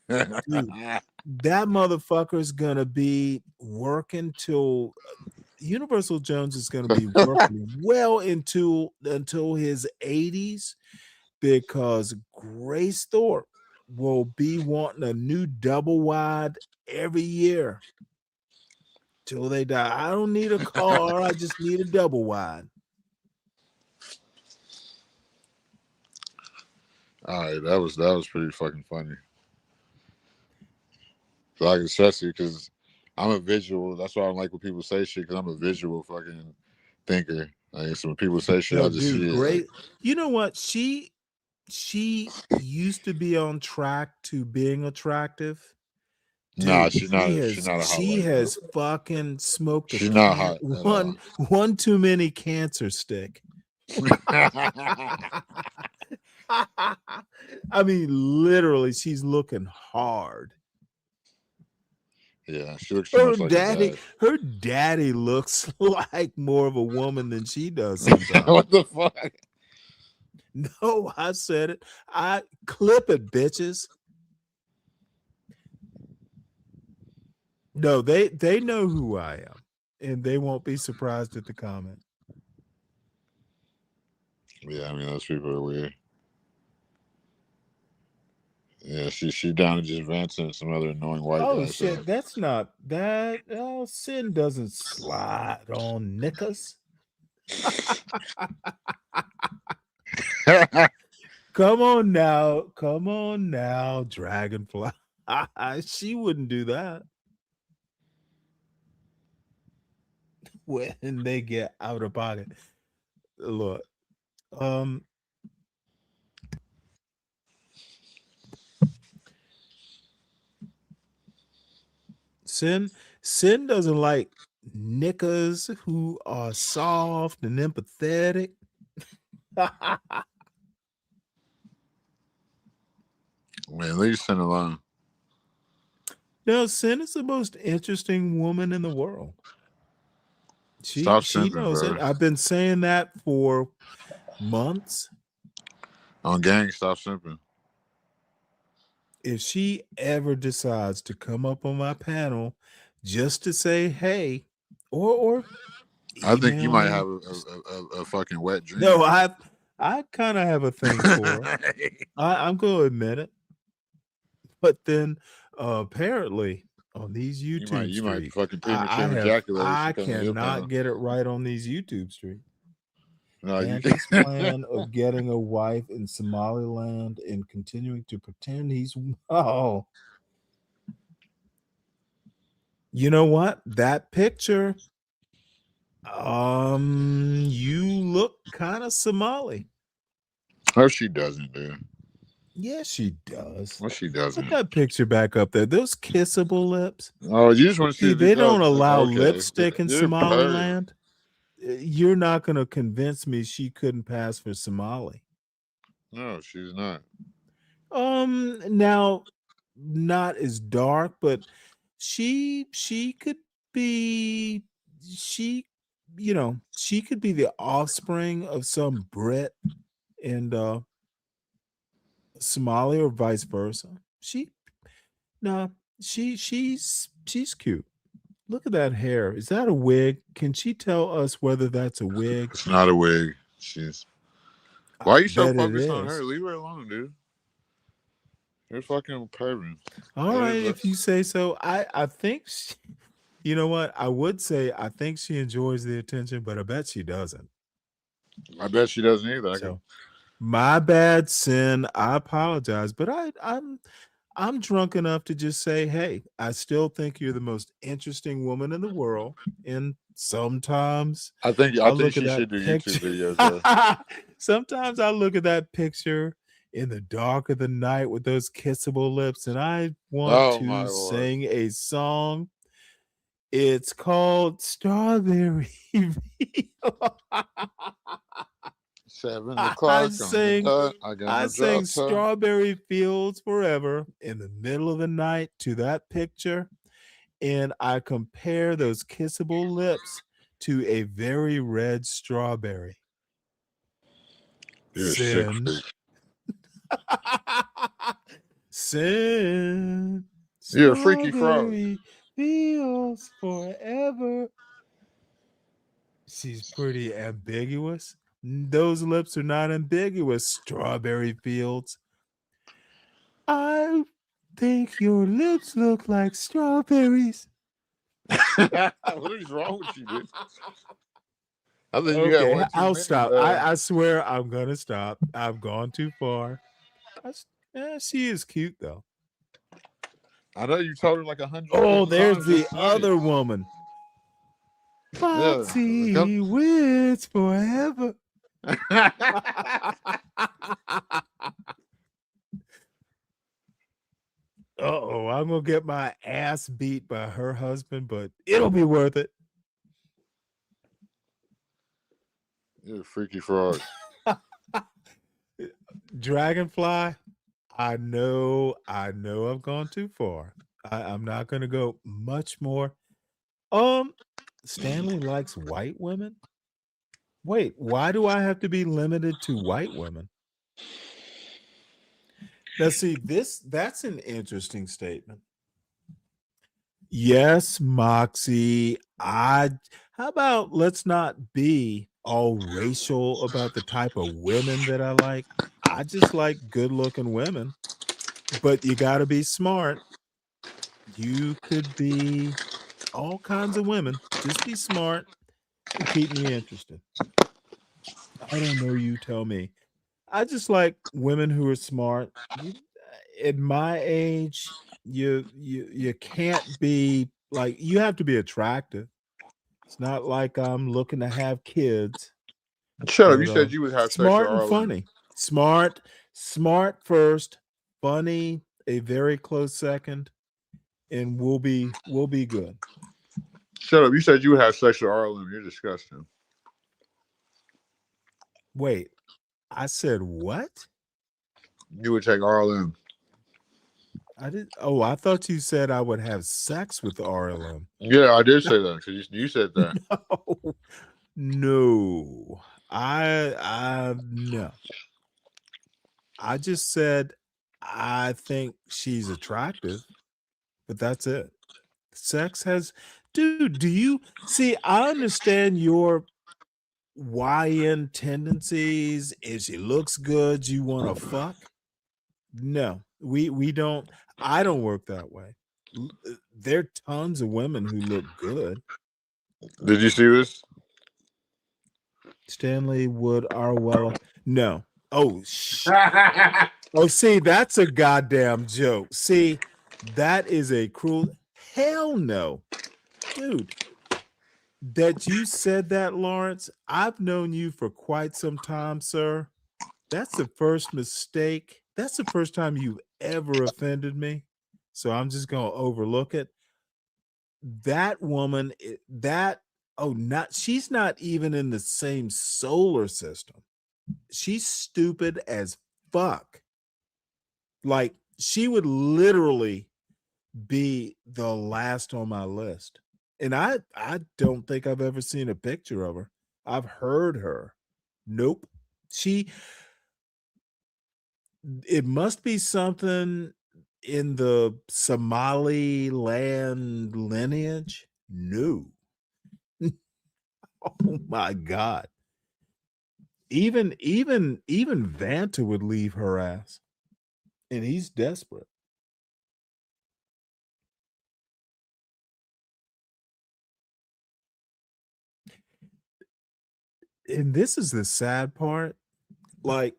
Dude, that motherfucker is going to be working till Universal Jones is going to be working well until his 80s because Grace Thorpe will be wanting a new double wide every year till they die. I don't need a car. I just need a double wide. All right, that was pretty fucking funny. So I can stress you because I'm a visual. That's why I don't like when people say shit because I'm a visual fucking thinker. Like, so when people say shit, I just see it. Great. You know what? She used to be on track to being attractive. Dude, nah, she's not a hot she wife. has fucking smoked She's not hot. One too many cancer stick. I mean, literally, she's looking hard. Yeah, she looks too much like her dad. Her daddy looks like more of a woman than she does sometimes. What the fuck? No, I said it. I clip it, bitches. No, they know who I am, and they won't be surprised at the comment. Yeah, I mean those people are weird. Yeah, she down to just venting some other annoying white guy. Oh shit, that's not that. Oh, Sin doesn't slide on niggas. Come on now, Dragonfly. She wouldn't do that. When they get out of pocket. Look, Sin doesn't like niggas who are soft and empathetic. Man, leave Sin alone. No, Sin is the most interesting woman in the world. She knows it. I've been saying that for months. On gang, stop simping. if she ever decides to come up on my panel just to say hey, or I think you email might me. have a fucking wet dream. No, I kind of have a thing for her. I'm going to admit it. But then apparently on these YouTube you might streets, fucking premature ejaculate. I cannot get it right on these YouTube streets. No, you Andy's plan of getting a wife in Somaliland and continuing to pretend he's you know what? That picture, you look kind of Somali. Oh, she doesn't, dude. Yeah, she does. Well, she Put doesn't. that picture back up there. Those kissable lips. Oh, you just want to see? See, they don't allow okay. lipstick in You're Somaliland. You're not going to convince me she couldn't pass for Somali. No, she's not. Now, not as dark, but she could be she could be the offspring of some Brit and Somali or vice versa. She's cute. Look at that hair. Is that a wig? Can she tell us whether that's a wig? It's not a wig. Why are you so bet it focused on is. her? Leave her alone, dude. You're fucking pervert. All right, if you say so. I think you know what? I would say I think she enjoys the attention, but I bet she doesn't. I bet she doesn't either. So, my bad, Sin. I apologize, but I'm drunk enough to just say, hey, I still think you're the most interesting woman in the world. And sometimes I think she should do YouTube videos. Sometimes I look at that picture in the dark of the night with those kissable lips, and I want to sing a song. It's called Strawberry. 7 o'clock. I sang Strawberry Fields Forever in the middle of the night to that picture, and I compare those kissable lips to a very red strawberry. You're Sin. Sin. You're a freaky frog. Fields Forever. She's pretty ambiguous. Those lips are not ambiguous, Strawberry Fields. I think your lips look like strawberries. What is wrong with you, dude? I think you got one too I'll many, stop. I swear I'm gonna stop. I've gone too far. She is cute though. I know you told her like 100. Oh, there's the other woman. Foxy Wits Forever. Uh-oh, I'm gonna get my ass beat by her husband, but it'll be worth it. You're a freaky frog. Dragonfly, I know I've gone too far. I'm not gonna go much more. Stanley likes white women. Wait, why do I have to be limited to white women? Now, see, that's an interesting statement. Yes, Moxie. How about let's not be all racial about the type of women that I like. I just like good-looking women, but you got to be smart. You could be all kinds of women. Just be smart and keep me interested. I don't know. You tell me. I just like women who are smart. At my age, you can't be like, you have to be attractive. It's not like I'm looking to have kids. Shut up. You said you would have smart and funny. Smart first, funny a very close second, and we'll be good. Shut up. You said you would have sex with RLM. You're disgusting. Wait, I said what? You would take RLM. I did. Oh, I thought you said I would have sex with RLM. Yeah, I did say that because you said that. No. No. I just said I think she's attractive, but that's it. Sex has, dude, do you see? I understand your YN tendencies. If she looks good, you want to fuck. No, we don't. I don't work that way. There are tons of women who look good. Did you see this? Stanley Wood Arwella. No. Oh, oh, see, that's a goddamn joke. See, that is a cruel. Hell no, dude. That you said that, Lawrence. I've known you for quite some time, sir. That's the first mistake. That's the first time you've ever offended me. So I'm just gonna overlook it. That woman, she's not even in the same solar system. She's stupid as fuck. Like, she would literally be the last on my list. And I don't think I've ever seen a picture of her. I've heard her. Nope. It must be something in the Somaliland lineage. No. Oh my God. Even Vanta would leave her ass. And he's desperate. And this is the sad part. Like,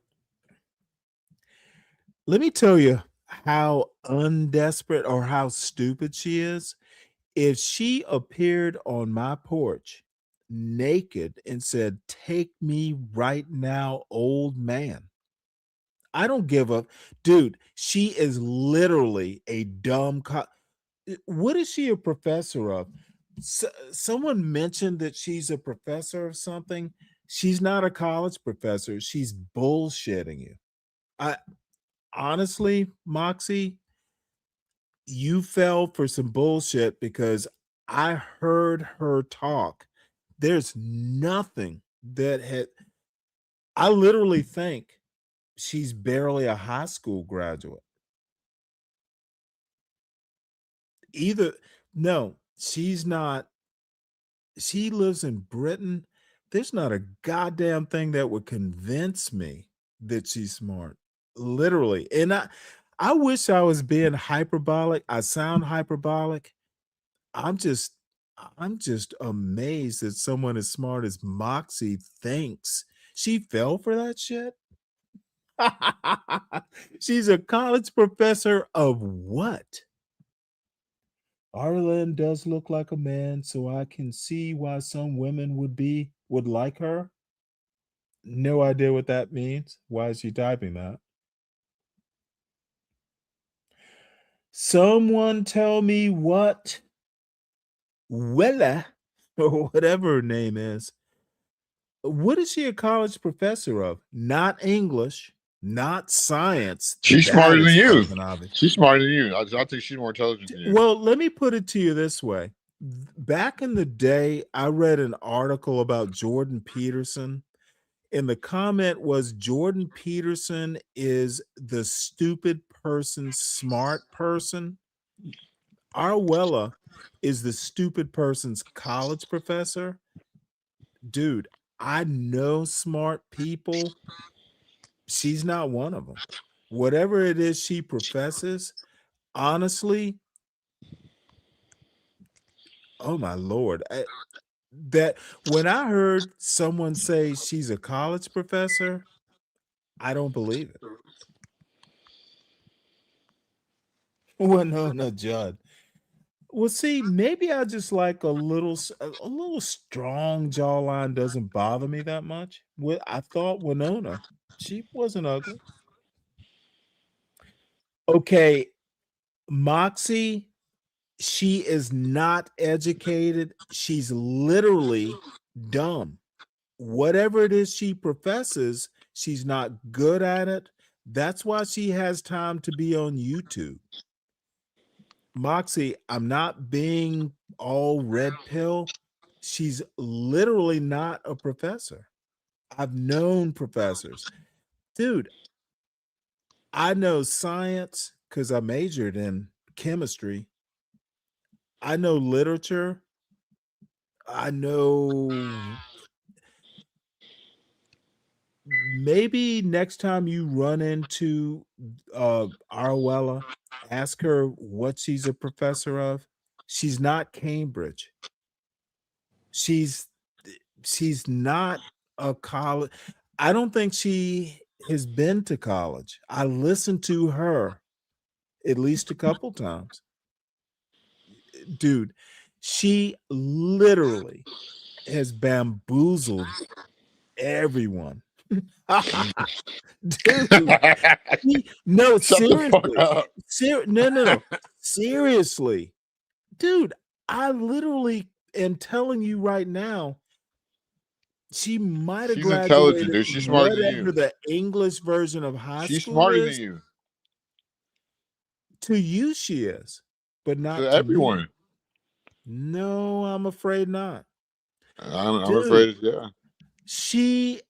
let me tell you how undesperate or how stupid she is. If she appeared on my porch naked and said, "Take me right now, old man," I don't give a dude. She is literally a dumb what is she a professor of? Someone mentioned that she's a professor of something. She's not a college professor. She's bullshitting you. I honestly, Moxie, you fell for some bullshit because I heard her talk. There's nothing that had. I literally think she's barely a high school graduate. No, she's not. She lives in Britain. There's not a goddamn thing that would convince me that she's smart. Literally. And I wish I was being hyperbolic. I sound hyperbolic. I'm just amazed that someone as smart as Moxie thinks she fell for that shit. She's a college professor of what? Ireland does look like a man, so I can see why some women would like her. No idea what that means. Why is she typing that? Someone tell me what Wella, or whatever her name is. What is she a college professor of? Not English, not science. She's That smarter than is you. fucking obvious. She's smarter than you. I think she's more intelligent than you. Well, let me put it to you this way. Back in the day, I read an article about Jordan Peterson, and the comment was Jordan Peterson is the stupid person, smart person. Arwella is the stupid person's college professor. Dude, I know smart people. She's not one of them. Whatever it is she professes, honestly, oh my Lord. That when I heard someone say she's a college professor, I don't believe it. Winona Judd. Well, see, maybe I just like a little strong jawline doesn't bother me that much. I thought Winona, she wasn't ugly. Okay, Moxie, she is not educated. She's literally dumb. Whatever it is she professes, she's not good at it. That's why she has time to be on YouTube. Moxie, I'm not being all red pill. She's literally not a professor. I've known professors. Dude, I know science because I majored in chemistry. I know literature. I know maybe next time you run into Arwella, ask her what she's a professor of. She's not Cambridge. She's she's not a college. I don't think she has been to college. I listened to her at least a couple times. Dude, she literally has bamboozled everyone. Dude, no, Shut the fuck seriously. up. No. Seriously. Dude, I literally am telling you right now, she might have She's intelligent, graduated dude. She's smarter than whatever you. the English version of high She's school smarter is. than you. To you, she is, but not To to everyone. me. No, I'm afraid not. I'm Dude, afraid, yeah. she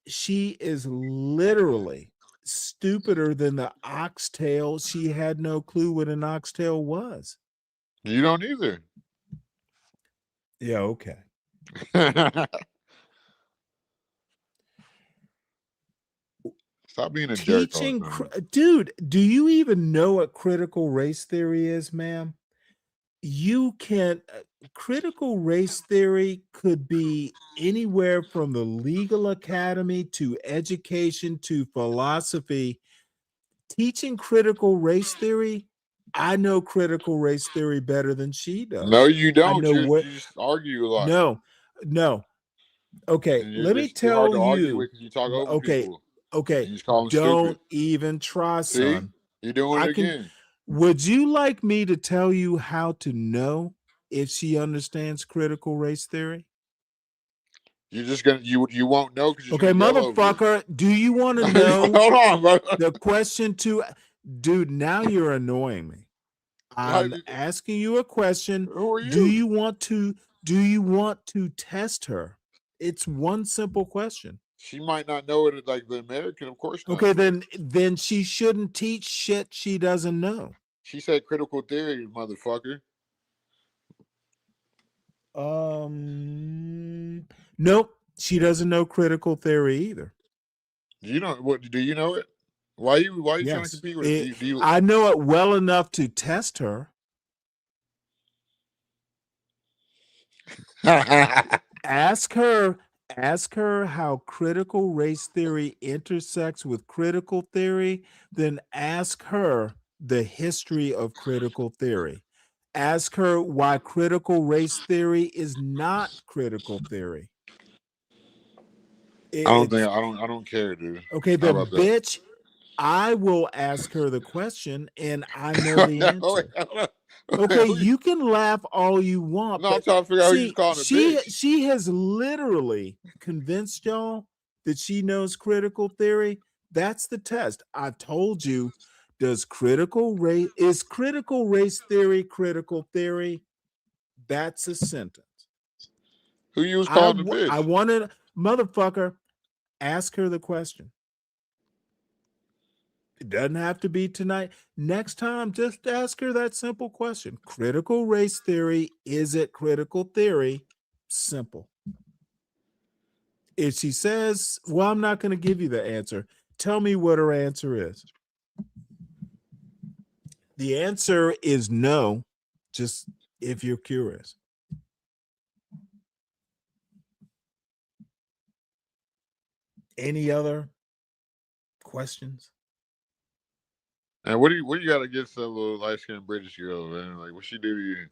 is literally stupider than the oxtail. She had no clue what an oxtail was. You don't either. Yeah, okay. Stop being a jerk. Teaching, dude, do you even know what critical race theory is, ma'am? You can critical race theory could be anywhere from the legal academy to education to philosophy. Teaching critical race theory, I know critical race theory better than she does. No, you don't. I know You just argue a lot. No. Okay, let me tell you. You talk over people. Okay, You just call them don't stupid. even try, See? son. You're doing it again. Would you like me to tell you how to know if she understands critical race theory? You're just gonna you won't know because okay, motherfucker. Do you want to know? Hold on, bro. The question to dude, now you're annoying me. I'm asking you a question. Who are you? Do you want to test her? It's one simple question. She might not know it like the American, of course not. Okay, then she shouldn't teach shit she doesn't know. She said critical theory, motherfucker. Nope, she doesn't know critical theory either. Do you know it? Why are you trying to compete with it? I know it well enough to test her. Ask her how critical race theory intersects with critical theory, then ask her the history of critical theory. Ask her why critical race theory is not critical theory. I don't care, dude. Okay, then bitch, I will ask her the question and I know the answer. Okay, you can laugh all you want. No, I'm trying to figure out who you're calling a bitch. She has literally convinced y'all that she knows critical theory. That's the test. I told you. Is critical race theory critical theory? That's a sentence. Who you was calling a bitch? I wanted, motherfucker, ask her the question. It doesn't have to be tonight. Next time, just ask her that simple question. Critical race theory, is it critical theory? Simple. If she says, well, I'm not going to give you the answer, tell me what her answer is. The answer is no, just if you're curious. Any other questions? And what do you got against that little light skinned British girl, man? Like, what she do to you?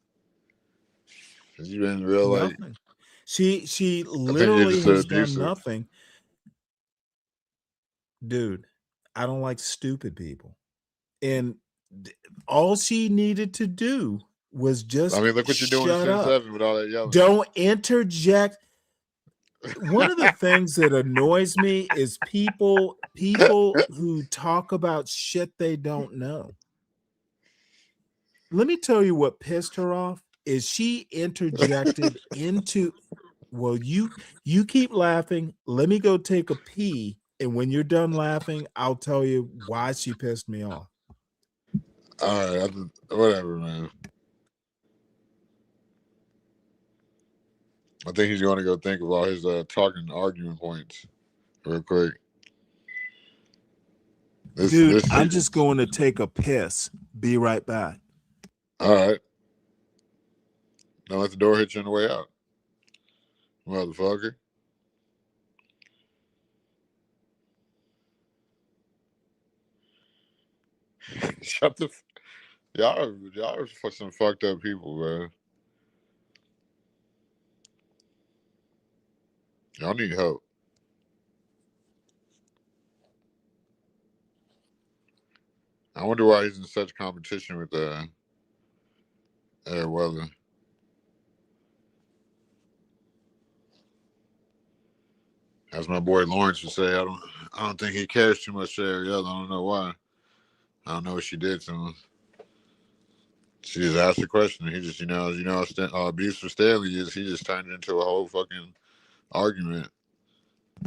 Has you been real like? She literally has done nothing. Dude, I don't like stupid people. And all she needed to do was just look what you're doing in Sin 7 with all that yelling. Don't interject. One of the things that annoys me is people who talk about shit they don't know. Let me tell you what pissed her off is she interjected into, well, you keep laughing. Let me go take a pee And when you're done laughing, I'll tell you why she pissed me off. All right, whatever, man. I think he's going to go think of all his talking argument points real quick. Dude, I'm just going to take a piss. Be right back. All right. Don't let the door hit you on the way out, motherfucker. Shut the. Y'all are some fucked up people, man. Y'all need help. I wonder why he's in such competition with Weather. As my boy Lawrence would say, I don't think he cares too much for Ariella. I don't know why. I don't know what she did to him. She just asked a question, and he just, abuse for Stanley is he just turned it into a whole fucking argument.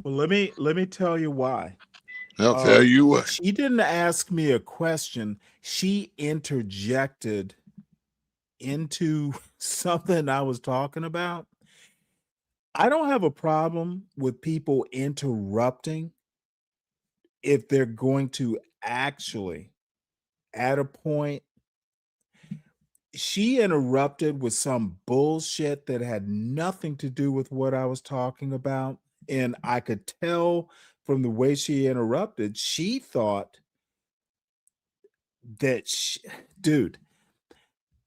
Well, let me tell you why. I'll tell you what. She didn't ask me a question. She interjected into something I was talking about. I don't have a problem with people interrupting if they're going to actually, at a point, she interrupted with some bullshit that had nothing to do with what I was talking about. And I could tell from the way she interrupted, she thought that, dude,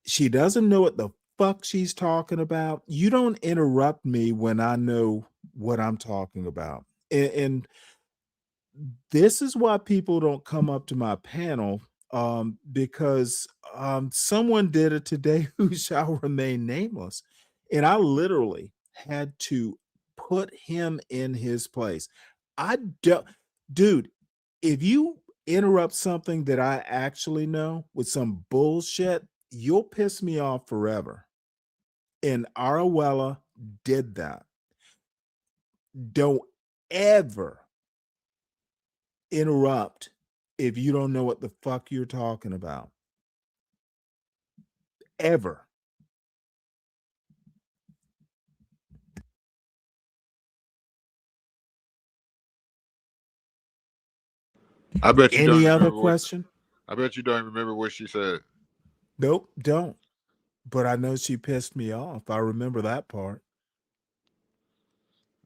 she doesn't know what the fuck she's talking about. You don't interrupt me when I know what I'm talking about. And this is why people don't come up to my panel, because someone did it today who shall remain nameless. And I literally had to put him in his place. I don't, dude, if you interrupt something that I actually know with some bullshit, you'll piss me off forever. And Ariella did that. Don't ever interrupt if you don't know what the fuck you're talking about. Ever. I bet you Any other question? I bet you don't remember what she said. Nope, don't. But I know she pissed me off. I remember that part.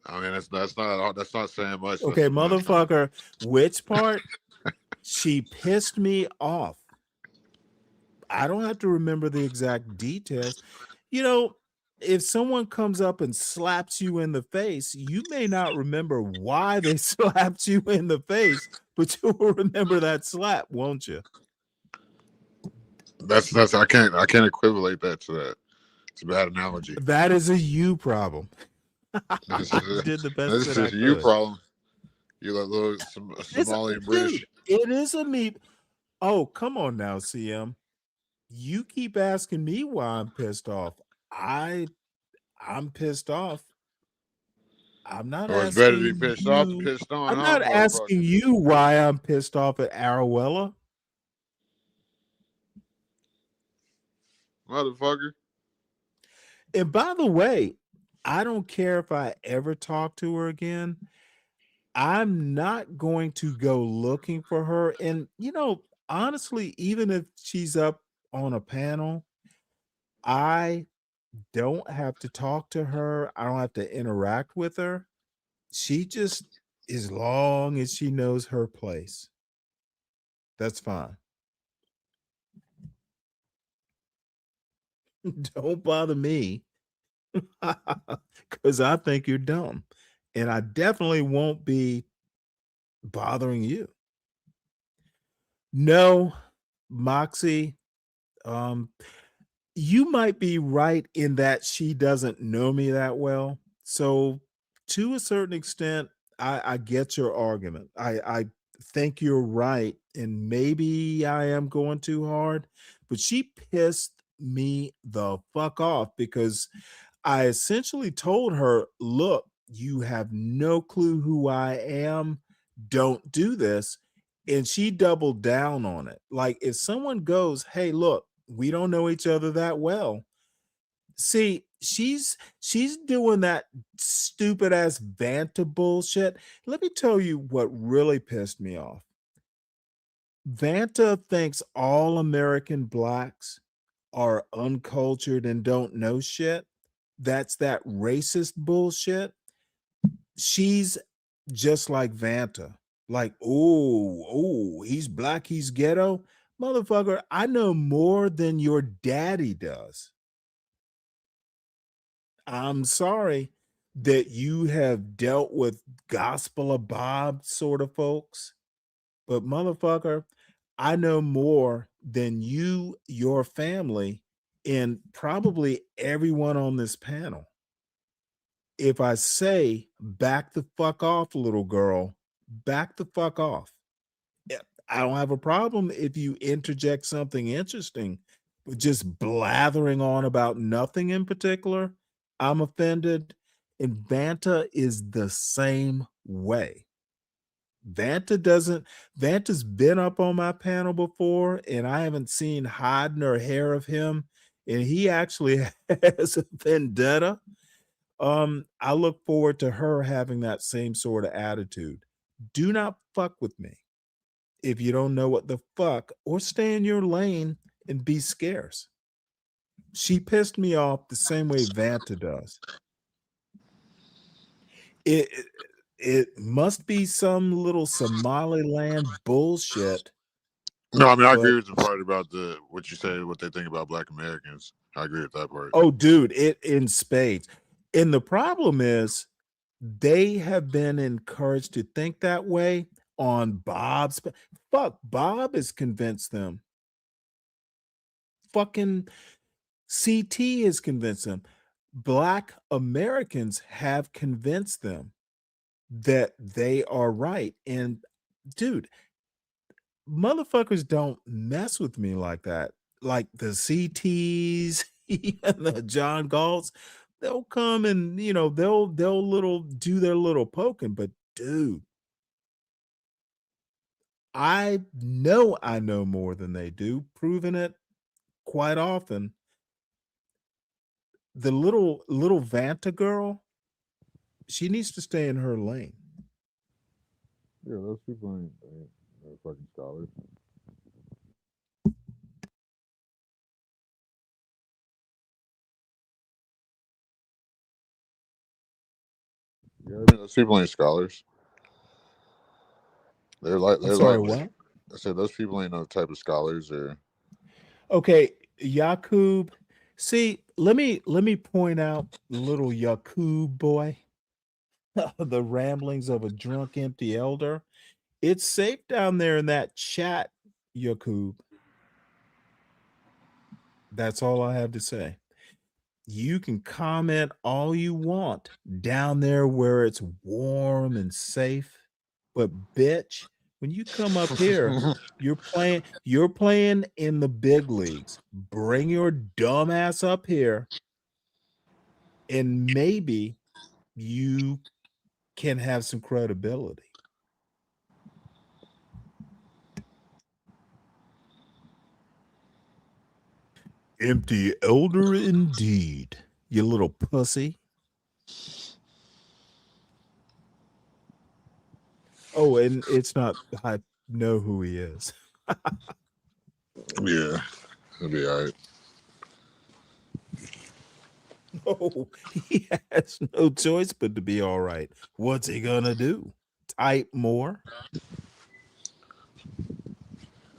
I mean, that's not saying much. Okay, motherfucker, which part? She pissed me off. I don't have to remember the exact details. You know, if someone comes up and slaps you in the face, you may not remember why they slapped you in the face, but you will remember that slap, won't you? That's I can't equivalate that to that. It's a bad analogy. That is a you problem. Did the best. This is a you problem. You like little Somali British. Dude, it is a me. Oh, come on now, CM. You keep asking me why I'm pissed off. I'm pissed off. I'm not asking it's better to be pissed off than pissed on. I'm not asking you why I'm pissed off at Ariella. Motherfucker. And by the way, I don't care if I ever talk to her again. I'm not going to go looking for her. And, honestly, even if she's up on a panel, I don't have to talk to her. I don't have to interact with her. She just, as long as she knows her place, that's fine. Don't bother me because I think you're dumb. And I definitely won't be bothering you. No, Moxie, you might be right in that she doesn't know me that well. So to a certain extent, I get your argument. I think you're right. And maybe I am going too hard, but she pissed me the fuck off because I essentially told her, look, you have no clue who I am. don't do this. And she doubled down on it. Like if someone goes, hey, look, we don't know each other that well. See, she's doing that stupid ass Vanta bullshit. Let me tell you what really pissed me off. Vanta thinks all American blacks are uncultured and don't know shit. That's that racist bullshit. She's just like Vanta. Like, oh, he's black, he's ghetto. Motherfucker, I know more than your daddy does. I'm sorry that you have dealt with Gospel of Bob sort of folks, but motherfucker, I know more than you, your family, and probably everyone on this panel. If I say back the fuck off, little girl, back the fuck off. I don't have a problem if you interject something interesting, but just blathering on about nothing in particular, I'm offended. And Vanta is the same way. Vanta's been up on my panel before, and I haven't seen hide nor hair of him, and he actually has a vendetta. I look forward to her having that same sort of attitude. Do not fuck with me if you don't know what the fuck, or stay in your lane and be scarce. She pissed me off the same way Vanta does. It must be some little Somaliland bullshit. No, I mean I agree with the part about what you say, what they think about Black Americans. I agree with that part. Oh, dude, it in spades. And the problem is they have been encouraged to think that way on Bob's. Fuck, Bob has convinced them. Fucking CT has convinced them. Black Americans have convinced them that they are right. And dude, motherfuckers don't mess with me like that. Like the CTs and the John Galts, they'll come and they'll do their little poking, but dude, I know more than they do, proving it quite often. The little Vanta girl, she needs to stay in her lane. Yeah, those people ain't fucking scholars. Yeah, I mean, those people ain't scholars. They're Sorry, like what? I said, those people ain't no type of scholars or. Okay, Yakub. See, let me point out little Yakub boy, the ramblings of a drunk, empty elder. It's safe down there in that chat, Yakub. That's all I have to say. You can comment all you want down there where it's warm and safe, but bitch, when you come up here, you're playing in the big leagues. Bring your dumb ass up here, and maybe you can have some credibility. Empty elder indeed, you little pussy. Oh, and it's not, I know who he is. Yeah, it'll be all right. No, he has no choice but to be all right. What's he gonna do? Type more?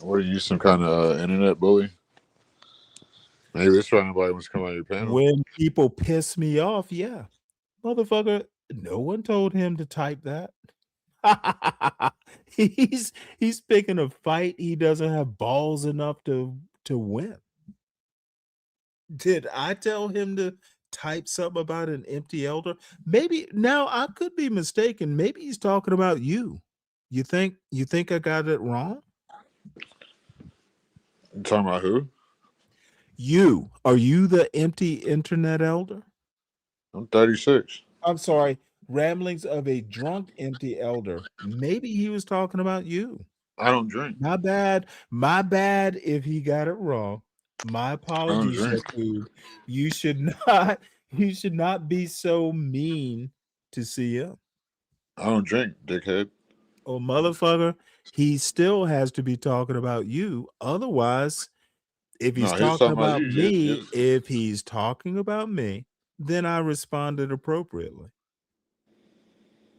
What are you, some kind of internet bully? Maybe that's why nobody wants to come on your panel. When people piss me off, yeah. Motherfucker, no one told him to type that. he's picking a fight he doesn't have balls enough to win. Did I tell him to type something about an empty elder? Maybe now I could be mistaken. Maybe he's talking about you. You think I got it wrong? You talking about who? You. Are you the empty internet elder? I'm 36. I'm sorry. Ramblings of a drunk, empty elder. Maybe he was talking about you. I don't drink. My bad. My bad if he got it wrong. My I don't apologies, drink. Yakub. You should not you should not be so mean to CM. I don't drink, dickhead. Oh, motherfucker, he still has to be talking about you. Otherwise, if he's No, he was talking talking about about you, Jid. me, if he's talking about me, then I responded appropriately.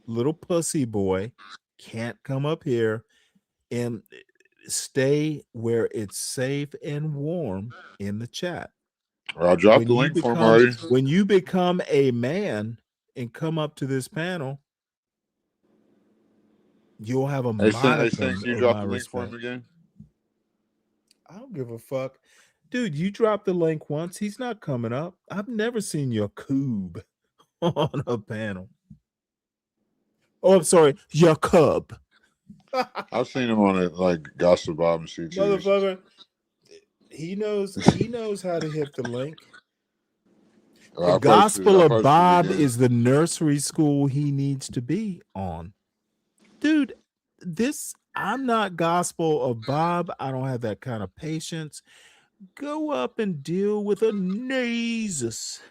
Little pussy boy can't come up here and stay where it's safe and warm in the chat. Or I'll drop the link for him already. When you become a man and come up to this panel, you'll have a Hey, Sin, modicum can you of drop my the link for respect. him again? I don't give a fuck. Dude, you dropped the link once. He's not coming up. I've never seen your coob on a panel. Oh, I'm sorry, your cub. I've seen him on it like Gospel Bob and CT. Motherfucker. He knows how to hit the link. The Gospel of Bob is the nursery school he needs to be on. Dude, I'm not Gospel of Bob. I don't have that kind of patience. Go up and deal with a nasus.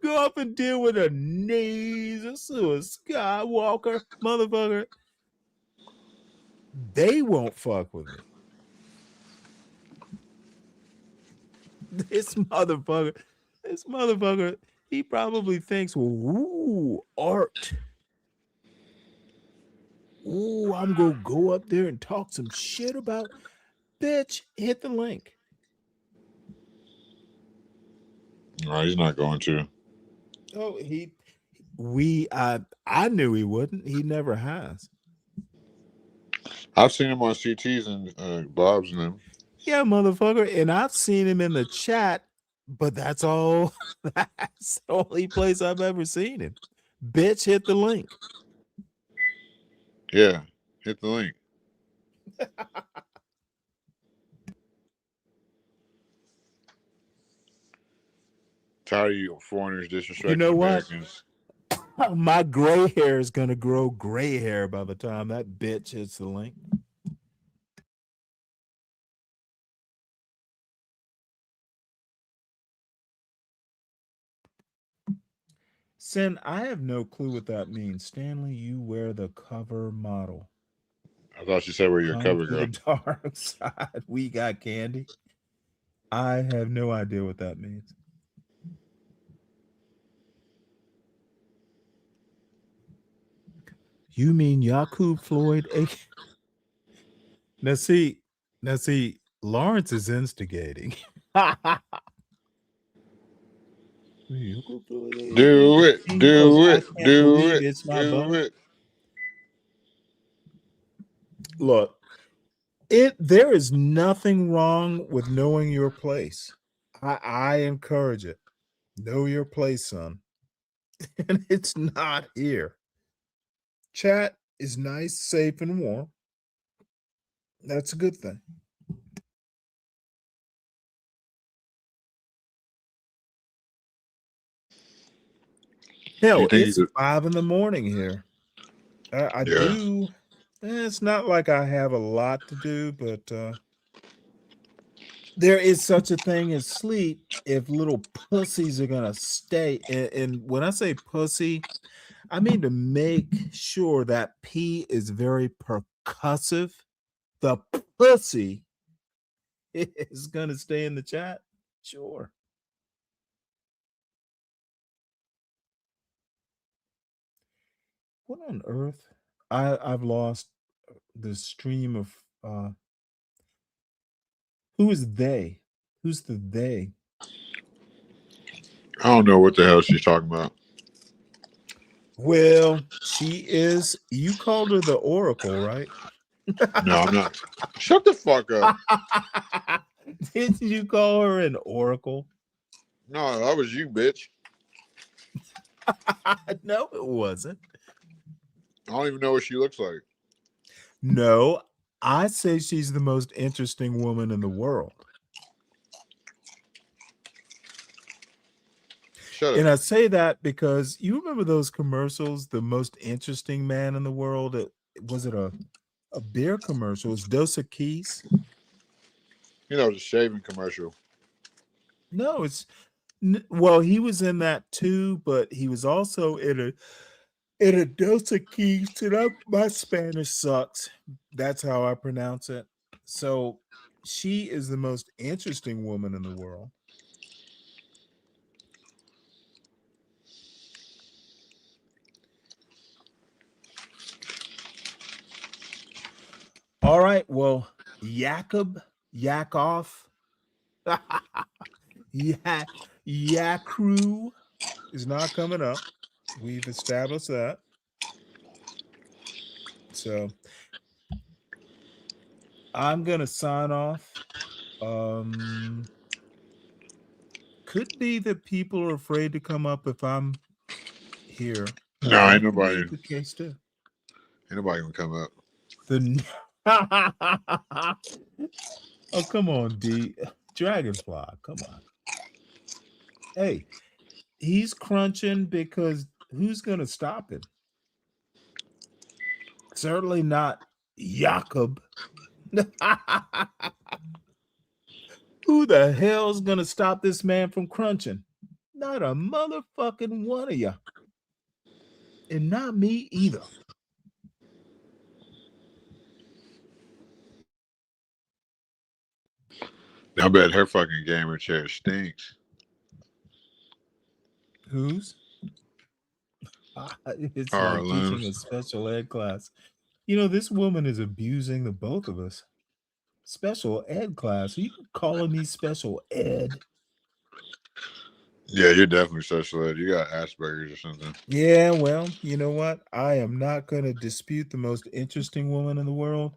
Go up and deal with a nasus or a Skywalker, motherfucker. They won't fuck with me. This motherfucker, he probably thinks, well, ooh, art. Ooh, I'm gonna go up there and talk some shit about. Bitch, hit the link. No, he's not going to. Oh, I knew he wouldn't. He never has. I've seen him on CTs and Bob's and them. Yeah, motherfucker. And I've seen him in the chat, but that's all. That's the only place I've ever seen him. Bitch, hit the link. Yeah, hit the link. Tired of you foreigners disrespecting You know what? Americans. My gray hair is gonna grow gray hair by the time that bitch hits the link. Sin, I have no clue what that means. Stanley, you wear the cover model. I thought you said we're your cover girl. The dark side. We got candy. I have no idea what that means. You mean Yakub Floyd? Now see, Lawrence is instigating. Do it. It's my bone. Look, there is nothing wrong with knowing your place. I encourage it. Know your place, son. And it's not here. Chat is nice, safe, and warm. That's a good thing. Hell, it's 5 a.m. here. I do. It's not like I have a lot to do, but there is such a thing as sleep if little pussies are gonna stay. And when I say pussy, I mean to make sure that P is very percussive. The pussy is gonna stay in the chat. Sure. What on earth? I've lost the stream of who is they? Who's the they? I don't know what the hell she's talking about. Well, she is. You called her the Oracle, right? No, I'm not. Shut the fuck up. Didn't you call her an Oracle? No, that was you, bitch. No, it wasn't. I don't even know what she looks like. No, I say she's the most interesting woman in the world. Shut And up. I say that because you remember those commercials, the most interesting man in the world? Was it a beer commercial? It was Dos Equis. You know, the shaving commercial. No, well, he was in that too, but he was also in a Dos Equis. And my Spanish sucks. That's how I pronounce it. So she is the most interesting woman in the world. All right. Well, Yakov, Yakru is not coming up. We've established that. So I'm gonna sign off. Could be that people are afraid to come up if I'm here. No, ain't That could be nobody. the case too. Ain't nobody gonna come up. Oh, come on, D. Dragonfly, come on. Hey, he's crunching because who's gonna stop him? Certainly not Jakob. Who the hell's gonna stop this man from crunching? Not a motherfucking one of you. And not me either. I bet her fucking gamer chair stinks. Whose? It's like Harlem's. teaching a special ed class. You know, this woman is abusing the both of us. Special ed class. Are you calling me special ed? Yeah, you're definitely special ed. You got Asperger's or something. Yeah, well, you know what? I am not going to dispute the most interesting woman in the world.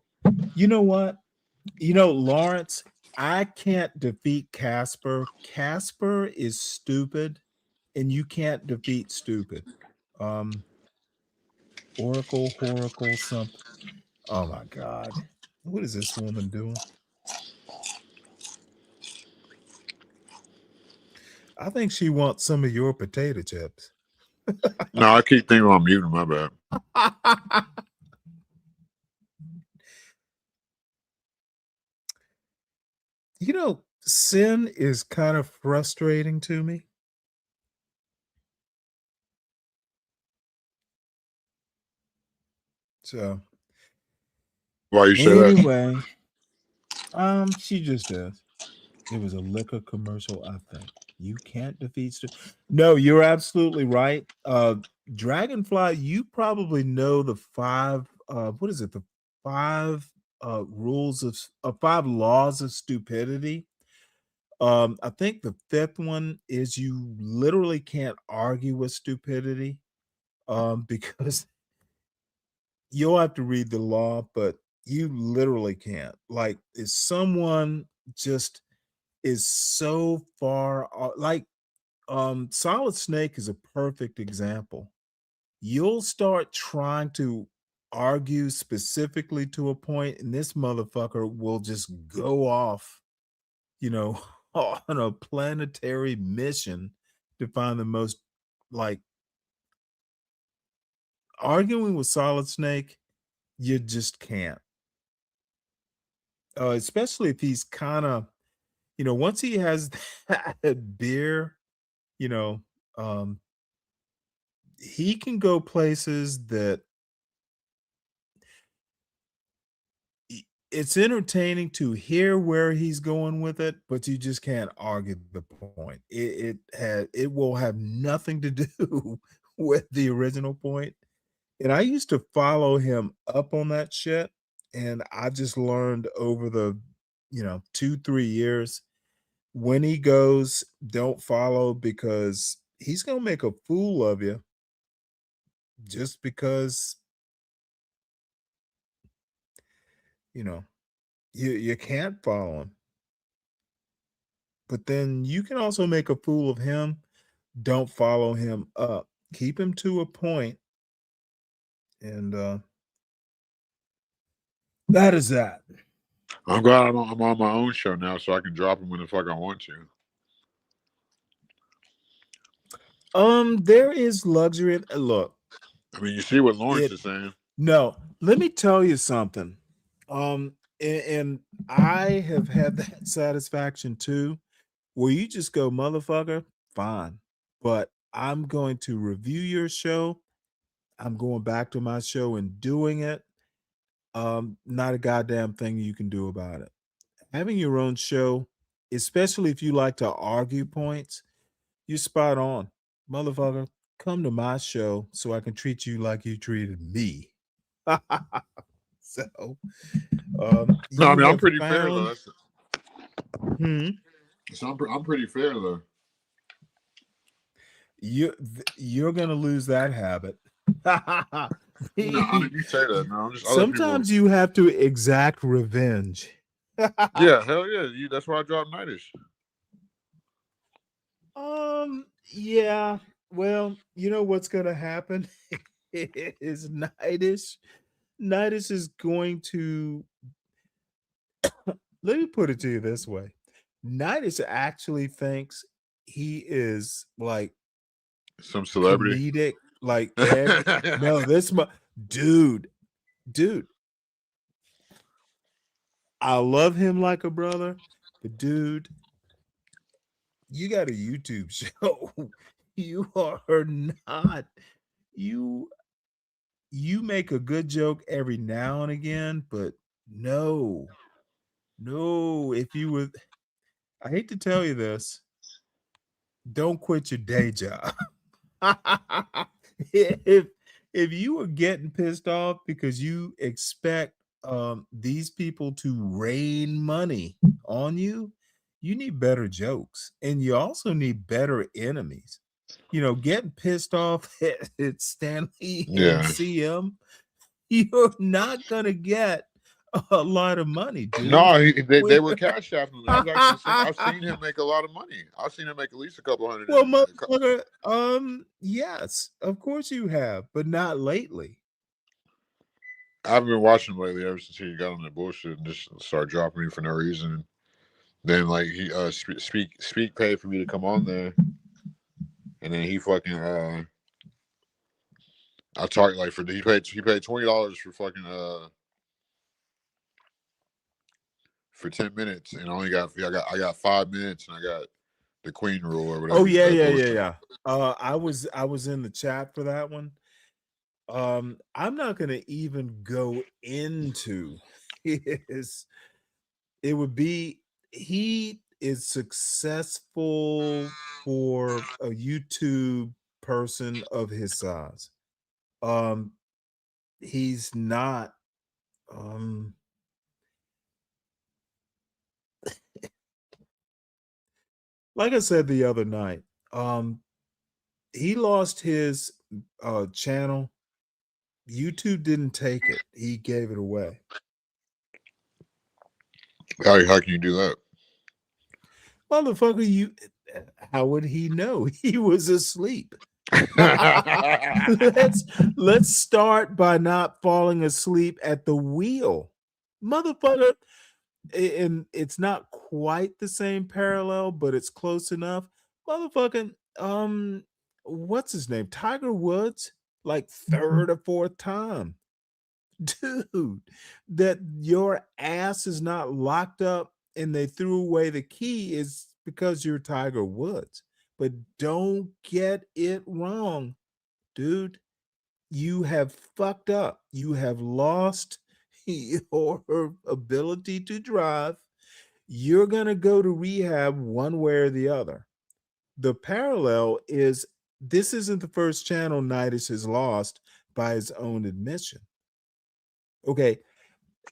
You know what? You know, Lawrence, I can't defeat Casper. Casper is stupid, and you can't defeat stupid. Oracle, something. Oh my God. What is this woman doing? I think she wants some of your potato chips. No, I keep thinking I'm muting. My bad. You know, sin is kind of frustrating to me. So, Why you say that? anyway, she just does. It was a liquor commercial, I think. You can't defeat. No, you're absolutely right. Dragonfly, you probably know the five. What is it? The five rules of 5 laws of stupidity. I think the fifth one is you literally can't argue with stupidity. Because you'll have to read the law, but you literally can't. Like, if someone just is so far like Solid Snake is a perfect example. You'll start trying to argue specifically to a point, and this motherfucker will just go off, you know, on a planetary mission to find the most, like, arguing with Solid Snake, you just can't. Especially if he's kind of, once he has that beer, you know, um, he can go places that it's entertaining to hear where he's going with it, but you just can't argue the point. It will have nothing to do with the original point. And I used to follow him up on that shit, and I just learned over the 2-3 years, when he goes, don't follow, because he's gonna make a fool of you just because you can't follow him. But then you can also make a fool of him. Don't follow him up. Keep him to a point. And that is that. I'm glad I'm on my own show now, so I can drop him when the fuck I want to. There is luxury. Look, I mean, you see what Lawrence is saying. No, let me tell you something. And I have had that satisfaction too, where you just go, motherfucker, fine. But I'm going to review your show. I'm going back to my show and doing it. Not a goddamn thing you can do about it. Having your own show, especially if you like to argue points, you're spot on. Motherfucker, come to my show so I can treat you like you treated me. So, No, you I mean, I'm have pretty fair though. found. That's Hmm, so I'm pretty fair though. you're gonna lose that habit. No, I mean, you say that. No, I'm just other people. Sometimes you have to exact revenge. Yeah, hell yeah. That's why I dropped Nightish. Yeah. Well, you know what's gonna happen is Nightish. Nightish is going to. Let me put it to you this way: Nightish actually thinks he is like Some celebrity. comedic, like no, dude, dude. I love him like a brother, but dude, you got a YouTube show. You are not you you make a good joke every now and again, but no, no. If you would, I hate to tell you this, don't quit your day job. if if you are getting pissed off because you expect these people to rain money on you, you need better jokes, and you also need better enemies. You know, getting pissed off at Stanley and Yeah. CM, you're not gonna get a lot of money, dude. No, they were cash apping. I've seen him make a lot of money. I've seen him make at least a couple hundred. Well, motherfucker, yes, of course you have, but not lately. I haven't been watching him lately ever since he got on that bullshit and just started dropping me for no reason. Then like he speak paid for me to come on there, and then he fucking I talked like he paid $20 for fucking for 10 minutes, and I got 5 minutes, and I got the Queen rule or whatever. Oh yeah. I was in the chat for that one. I'm not gonna even go into his. It would be he is successful for a YouTube person of his size. He's not. Like I said the other night, he lost his channel. YouTube didn't take it. He gave it away. How can you do that? Motherfucker, how would he know? He was asleep. let's start by not falling asleep at the wheel. Motherfucker, and it's not quite the same parallel, but it's close enough. Motherfucking what's his name? Tiger Woods, like third or fourth time. Dude, that your ass is not locked up and they threw away the key is because you're Tiger Woods. But don't get it wrong, dude. You have fucked up. You have lost your ability to drive. You're going to go to rehab one way or the other. The parallel is this isn't the first channel Nightish has lost by his own admission. Okay.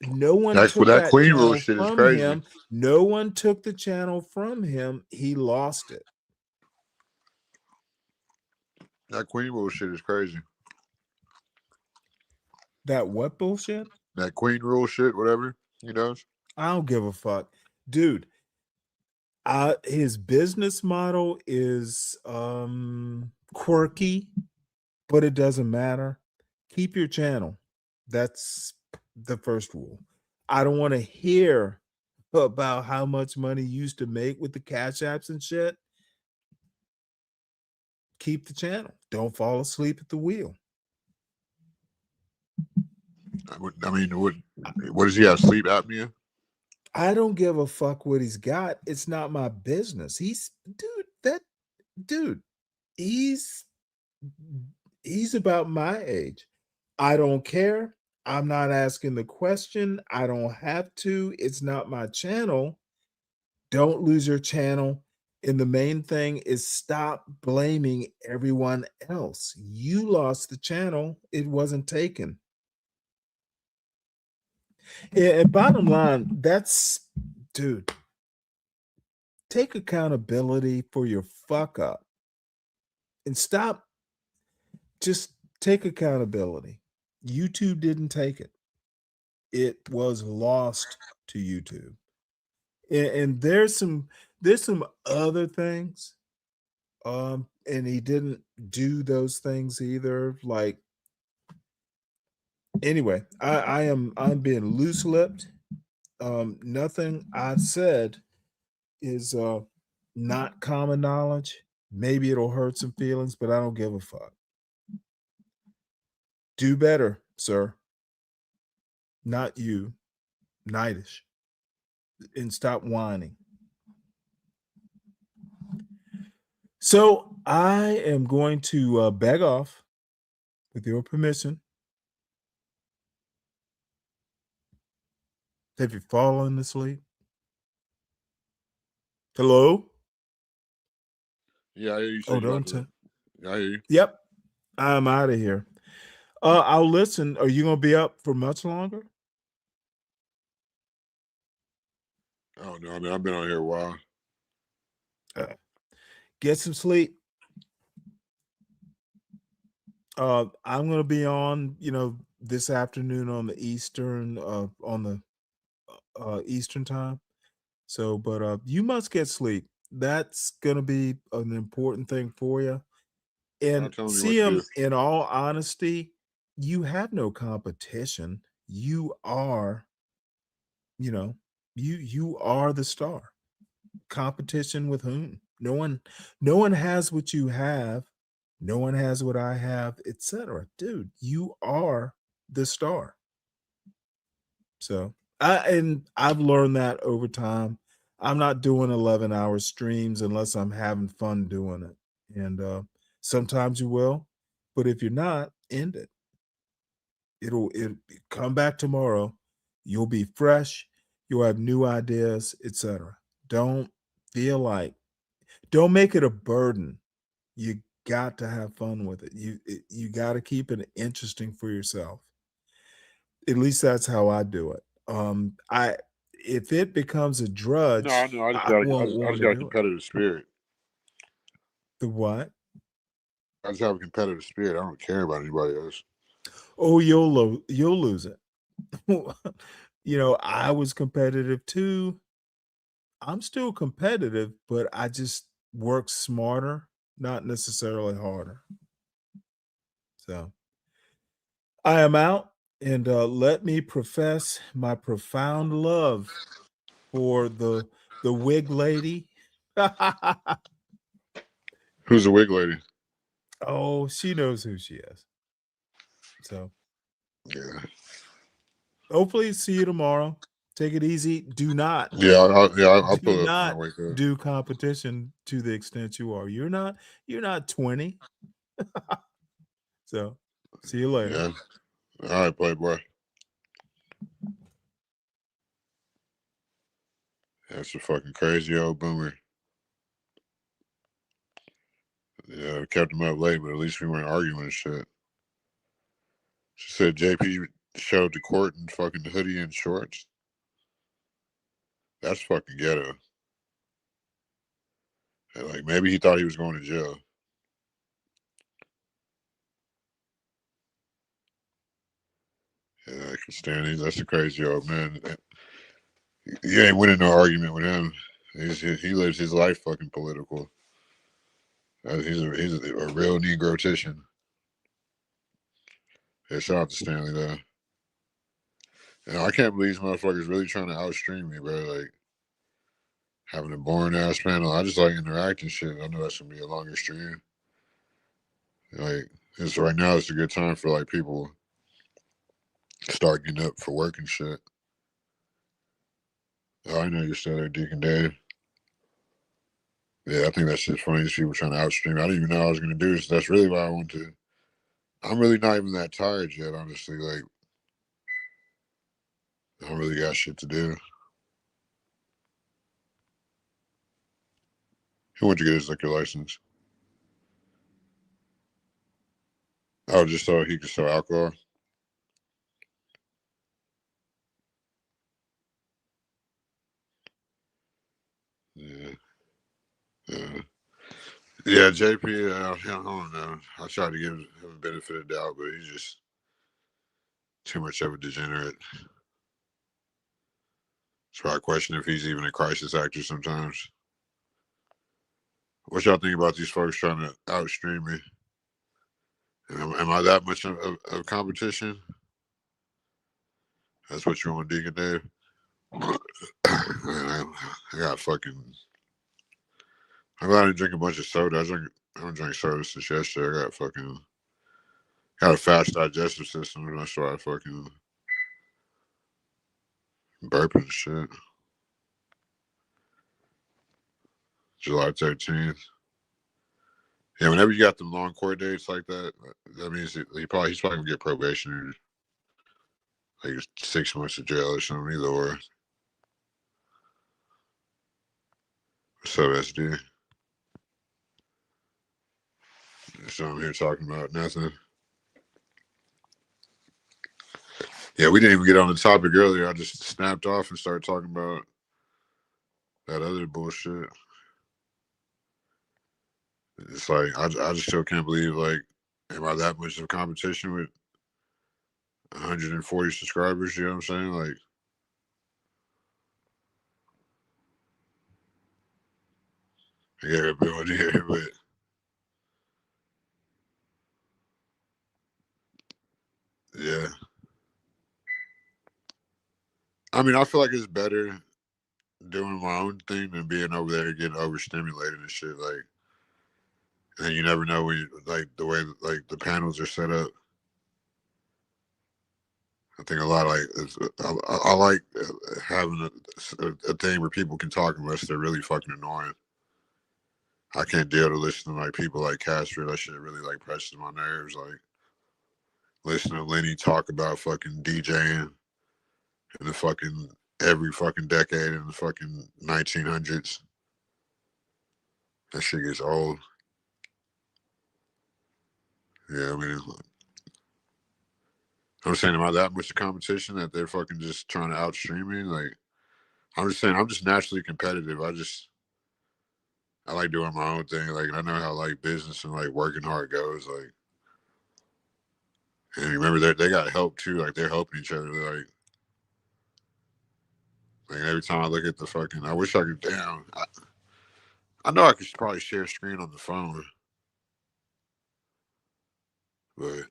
No one took that Queen rule shit is crazy. Him. No one took the channel from him. He lost it. That Queen rule shit is crazy. That what bullshit? That Queen rule shit, whatever he does. I don't give a fuck. Dude, his business model is quirky, but it doesn't matter. Keep your channel. That's the first rule. I don't want to hear about how much money you used to make with the cash apps and shit. keep the channel. Don't fall asleep at the wheel. I mean, what does he have? Sleep apnea? I don't give a fuck what he's got. It's not my business. Dude, he's about my age. I don't care. I'm not asking the question. I don't have to. It's not my channel. Don't lose your channel. And the main thing is stop blaming everyone else. You lost the channel. It wasn't taken. And bottom line, dude, take accountability for your fuck up and stop. Just take accountability. YouTube didn't take it. It was lost to YouTube. And there's some other things. And he didn't do those things either. Like, anyway, I'm being loose-lipped. Nothing I said is not common knowledge. Maybe it'll hurt some feelings, but I don't give a fuck. Do better, sir. Not you, Nightish. And stop whining. So I am going to beg off with your permission. Have you fallen asleep? Hello? Yeah, I hear you. Oh, don't tell. I hear you. Yep. I'm out of here. I'll listen. Are you going to be up for much longer? Oh, no. I mean, I've been on here a while. Get some sleep. I'm going to be on, this afternoon on the Eastern time. So, but you must get sleep. That's going to be an important thing for you. And CM, in all honesty, you have no competition. You are, you are the star. Competition with whom? No one has what you have. No one has what I have, etc. Dude, you are the star. So I've learned that over time. I'm not doing 11-hour streams unless I'm having fun doing it. And sometimes you will, but if you're not, end it. It'll come back tomorrow. You'll be fresh. You'll have new ideas, etc. Don't make it a burden. You got to have fun with it. You got to keep it interesting for yourself. At least that's how I do it. If it becomes a drudge, no, I just got a competitive spirit. The what? I just have a competitive spirit. I don't care about anybody else. Oh, you'll lose it. I was competitive too. I'm still competitive, but I just work smarter, not necessarily harder. So I am out, and let me profess my profound love for the wig lady. Who's the wig lady? Oh, she knows who she is. So yeah. Hopefully see you tomorrow. Take it easy. Do not. I'll put not do competition to the extent you are. You're not 20. So see you later. Yeah. All right, Playboy. That's a fucking crazy old boomer. Yeah, kept him up late, but at least we weren't arguing and shit. She said JP showed to court in fucking hoodie and shorts. That's fucking ghetto. And like maybe he thought he was going to jail. Yeah, I can stand it. That's a crazy old man. You ain't winning no argument with him. He lives his life fucking political. He's a real Negrotician. Yeah, shout out to Stanley though. I can't believe these motherfuckers really trying to outstream me, bro. Like having a boring ass panel. I just like interacting shit. I know that's gonna be a longer stream. Like, it's right now. It's a good time for like people start getting up for work and shit. Oh, I know you're still there, Deacon Dave. Yeah, I think that's just funny. These people trying to outstream. I didn't even know I was going to do this. That's really why I want to. I'm really not even that tired yet, honestly. Like, I don't really got shit to do. Who went to get his liquor license? Oh, just so he could sell alcohol? Yeah. Yeah, JP, I don't know. I tried to give him a benefit of the doubt, but he's just too much of a degenerate. So I question if he's even a crisis actor sometimes. What y'all think about these folks trying to outstream me? Am I that much of competition? That's what you want, Deacon Dave? Man, I got fucking. I'm glad I didn't drink a bunch of soda. I don't drink soda since yesterday. I got a fast digestive system, and that's why I fucking burping and shit. July 13th. Yeah, whenever you got them long court dates like that, that means he's probably gonna get probation or like 6 months of jail or something. Either or. What's up, SD? So I'm here talking about nothing. Yeah, we didn't even get on the topic earlier. I just snapped off and started talking about that other bullshit. It's like I just still can't believe, like, am I that much of competition with 140 subscribers? You know what I'm saying? Like, I got a bit here, but yeah. I mean, I feel like it's better doing my own thing than being over there getting overstimulated and shit. Like, and you never know when you, like, the way like the panels are set up. I think a lot of like I like having a thing where people can talk unless they're really fucking annoying. I can't deal to listen to like people like Castro. That shit really like presses my nerves. Like listening to Lenny talk about fucking DJing in the fucking every fucking decade in the fucking 1900s. That shit gets old. Yeah, I mean, I'm saying, am I that much of competition that they're fucking just trying to outstream me? Like, I'm just saying, I'm just naturally competitive. I like doing my own thing. Like, I know how like business and like working hard goes. Like, and remember they got help too. Like, they're helping each other. Like every time I look at the fucking, I wish I could. Damn, I know I could probably share a screen on the phone, but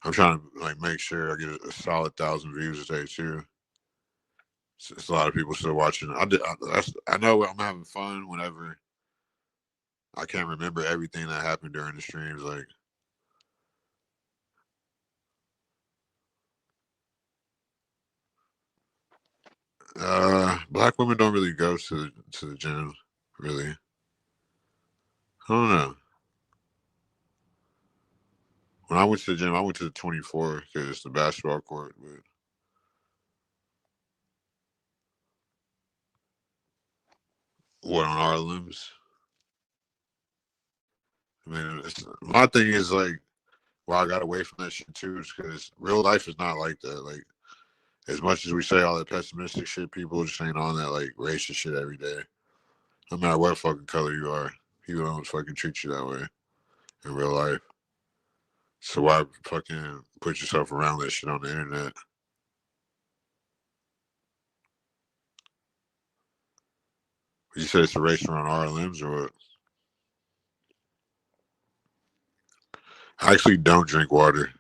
I'm trying to like make sure I get a solid 1,000 views a day too. It's a lot of people still watching. I know I'm having fun whenever I can't remember everything that happened during the streams. Like, black women don't really go to the gym, really. I don't know. When I went to the gym, I went to the 24 because it's the basketball court. But what on our limbs? I mean, my thing is like, well, I got away from that shit too, is because real life is not like that. Like, as much as we say all that pessimistic shit, people just ain't on that like racist shit every day. No matter what fucking color you are, people don't fucking treat you that way in real life. So why fucking put yourself around that shit on the internet? You said it's a race around our limbs or what? I actually don't drink water.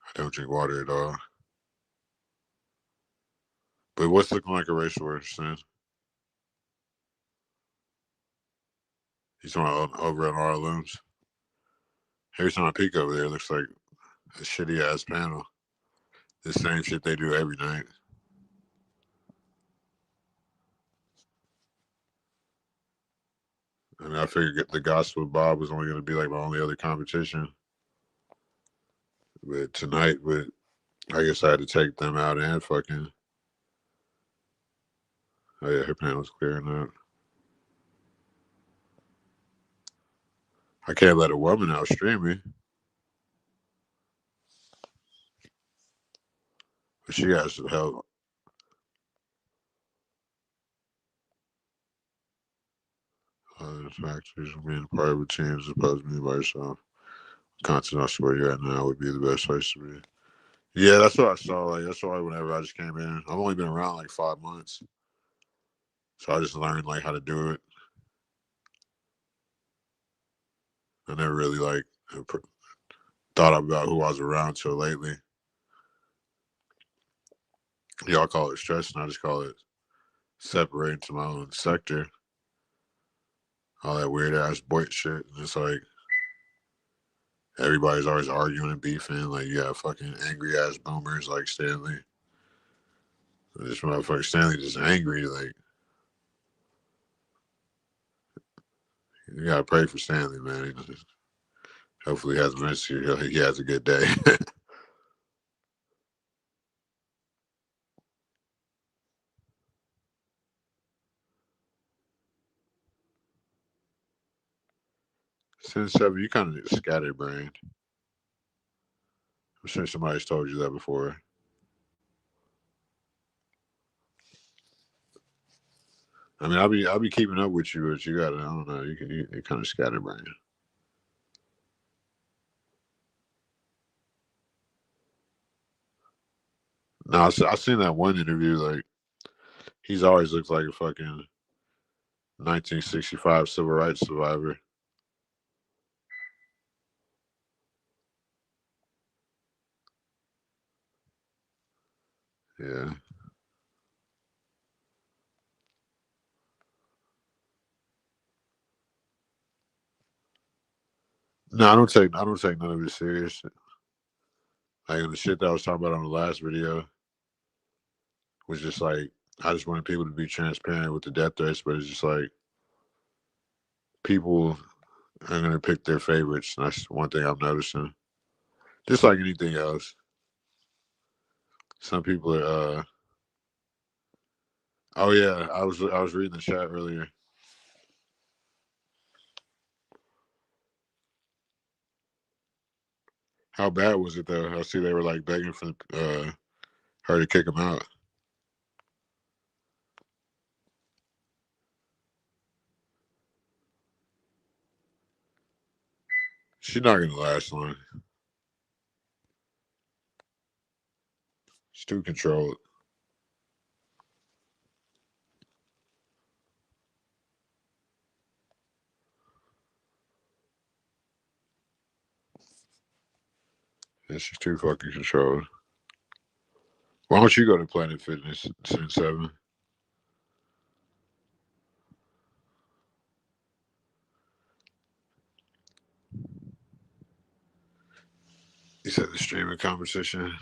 I don't drink water at all. But what's looking like a race war, son? He's on over at RLMs. Every time I peek over there, it looks like a shitty ass panel. The same shit they do every night. I mean, I figured the Gospel of Bob was only going to be like my only other competition. But tonight, I guess I had to take them out and fucking. Oh yeah, her panel's clearing up. I can't let a woman outstream me. But she has some help. Factors being part of a team as opposed to being by yourself. Content where you're at now would be the best place to be. Yeah, that's what I saw. Like that's why whenever I just came in, I've only been around like 5 months, so I just learned like how to do it. I never really like thought about who I was around till lately. Y'all call it stress, and I just call it separating to my own sector. All that weird ass boy shit, and it's like everybody's always arguing and beefing. Like you got fucking angry ass boomers like Stanley. This motherfucker Stanley just angry. Like you gotta pray for Stanley, man. Hopefully, he has a good day. Since 7, you kind of scatterbrained. I'm sure somebody's told you that before. I mean, I'll be keeping up with you, but you gotta, I don't know, you kind of scatterbrained. No, I seen that one interview. Like, he's always looked like a fucking 1965 civil rights survivor. Yeah. No, I don't take none of it serious. Like the shit that I was talking about on the last video was just like I just wanted people to be transparent with the death threats, but it's just like people are gonna pick their favorites. And that's one thing I'm noticing. Just like anything else. Some people are oh yeah, I was reading the chat earlier. How bad was it though? I see they were like begging for her to kick him out. She's not gonna last long. She's too controlled. Yeah, she's too fucking controlled. Why don't you go to Planet Fitness Sin 7? You said the streaming competition.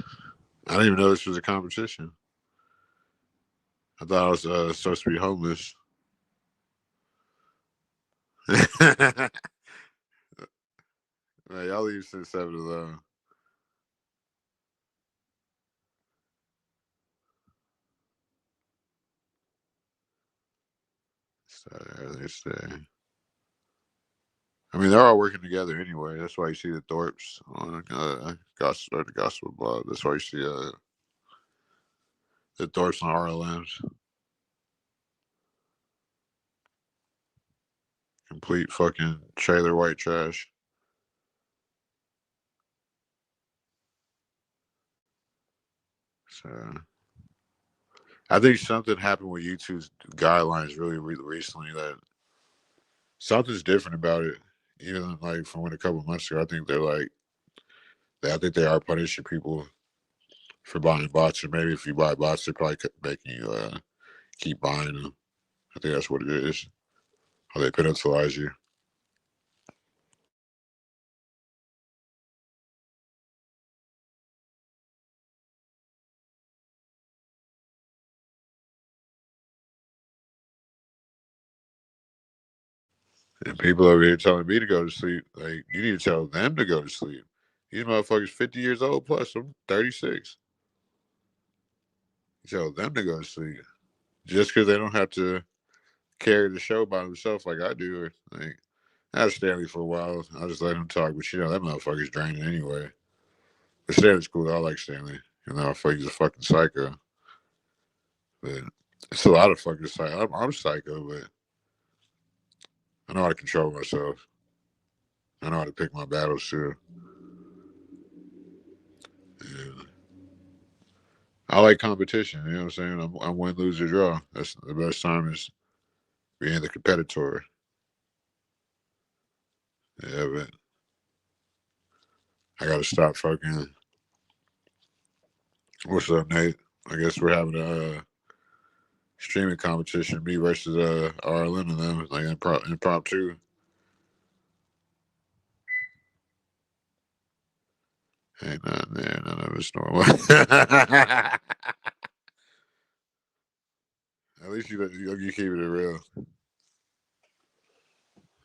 I didn't even know this was a competition. I thought I was supposed to be homeless. Man, y'all leave Sin 7 alone. Started earlier today. I mean, they're all working together anyway. That's why you see the Thorpes on the Gospel Blog. That's why you see the Thorpes on RLMs. Complete fucking trailer white trash. So, I think something happened with YouTube's guidelines really recently that something's different about it. Even like from a couple months ago, I think they are punishing people for buying bots, or maybe if you buy bots, they're probably making you keep buying them. I think that's what it is. How they penalize you. And people over here telling me to go to sleep. Like, you need to tell them to go to sleep. These motherfuckers 50 years old plus. I'm 36. You tell them to go to sleep. Just because they don't have to carry the show by themselves like I do. Or, like, I had Stanley for a while. I just let him talk. But, that motherfucker's draining anyway. But Stanley's cool. I like Stanley. I feel like he's a fucking psycho. But it's a lot of fucking psycho. I'm psycho, but I know how to control myself. I know how to pick my battles, too. And I like competition. You know what I'm saying? I'm win, lose, or draw. That's the best time is being the competitor. Yeah, but I got to stop fucking. What's up, Nate? I guess we're having a streaming competition, me versus RLN and them, like impromptu. Ain't nothing there. None of it's normal. At least you keep it real.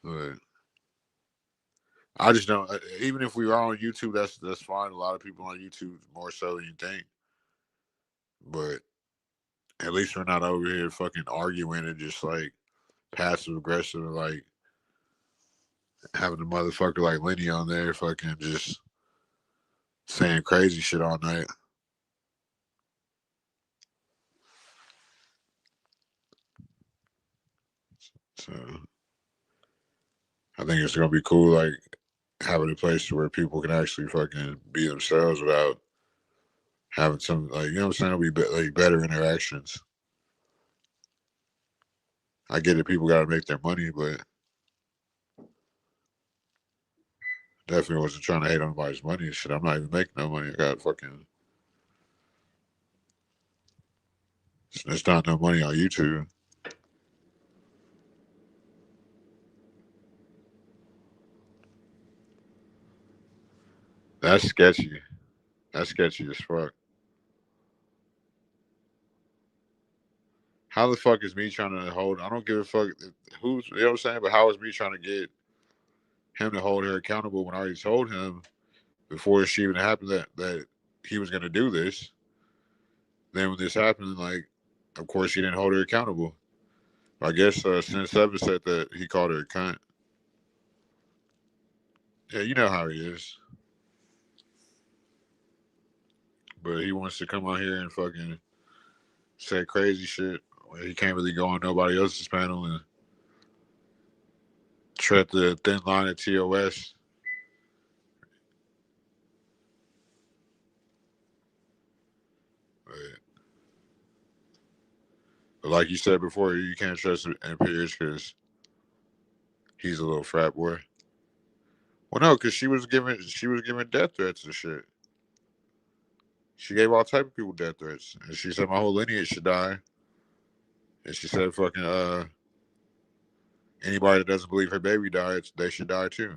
But I just don't. Even if we are on YouTube, that's fine. A lot of people on YouTube more so than you think. But at least we're not over here fucking arguing and just like passive aggressive, like having a motherfucker like Lenny on there fucking just saying crazy shit all night. So I think it's gonna be cool, like having a place where people can actually fucking be themselves without having some, like, you know what I'm saying? It'll be like better interactions. I get it, people gotta make their money, but definitely wasn't trying to hate on anybody's money and shit. I'm not even making no money. I got fucking, it's not no money on YouTube. That's sketchy. That's sketchy as fuck. How the fuck is me trying to hold? I don't give a fuck who's, you know what I'm saying? But how is me trying to get him to hold her accountable when I already told him before she even happened that he was going to do this? Then when this happened, like, of course he didn't hold her accountable. I guess Sin Seven said that he called her a cunt. Yeah, you know how he is. But he wants to come out here and fucking say crazy shit. He can't really go on nobody else's panel and tread the thin line of TOS. But like you said before, you can't trust Imperius because he's a little frat boy. Well, no, because she was giving death threats and shit. She gave all type of people death threats, and she said my whole lineage should die. And she said fucking anybody that doesn't believe her baby died, they should die too.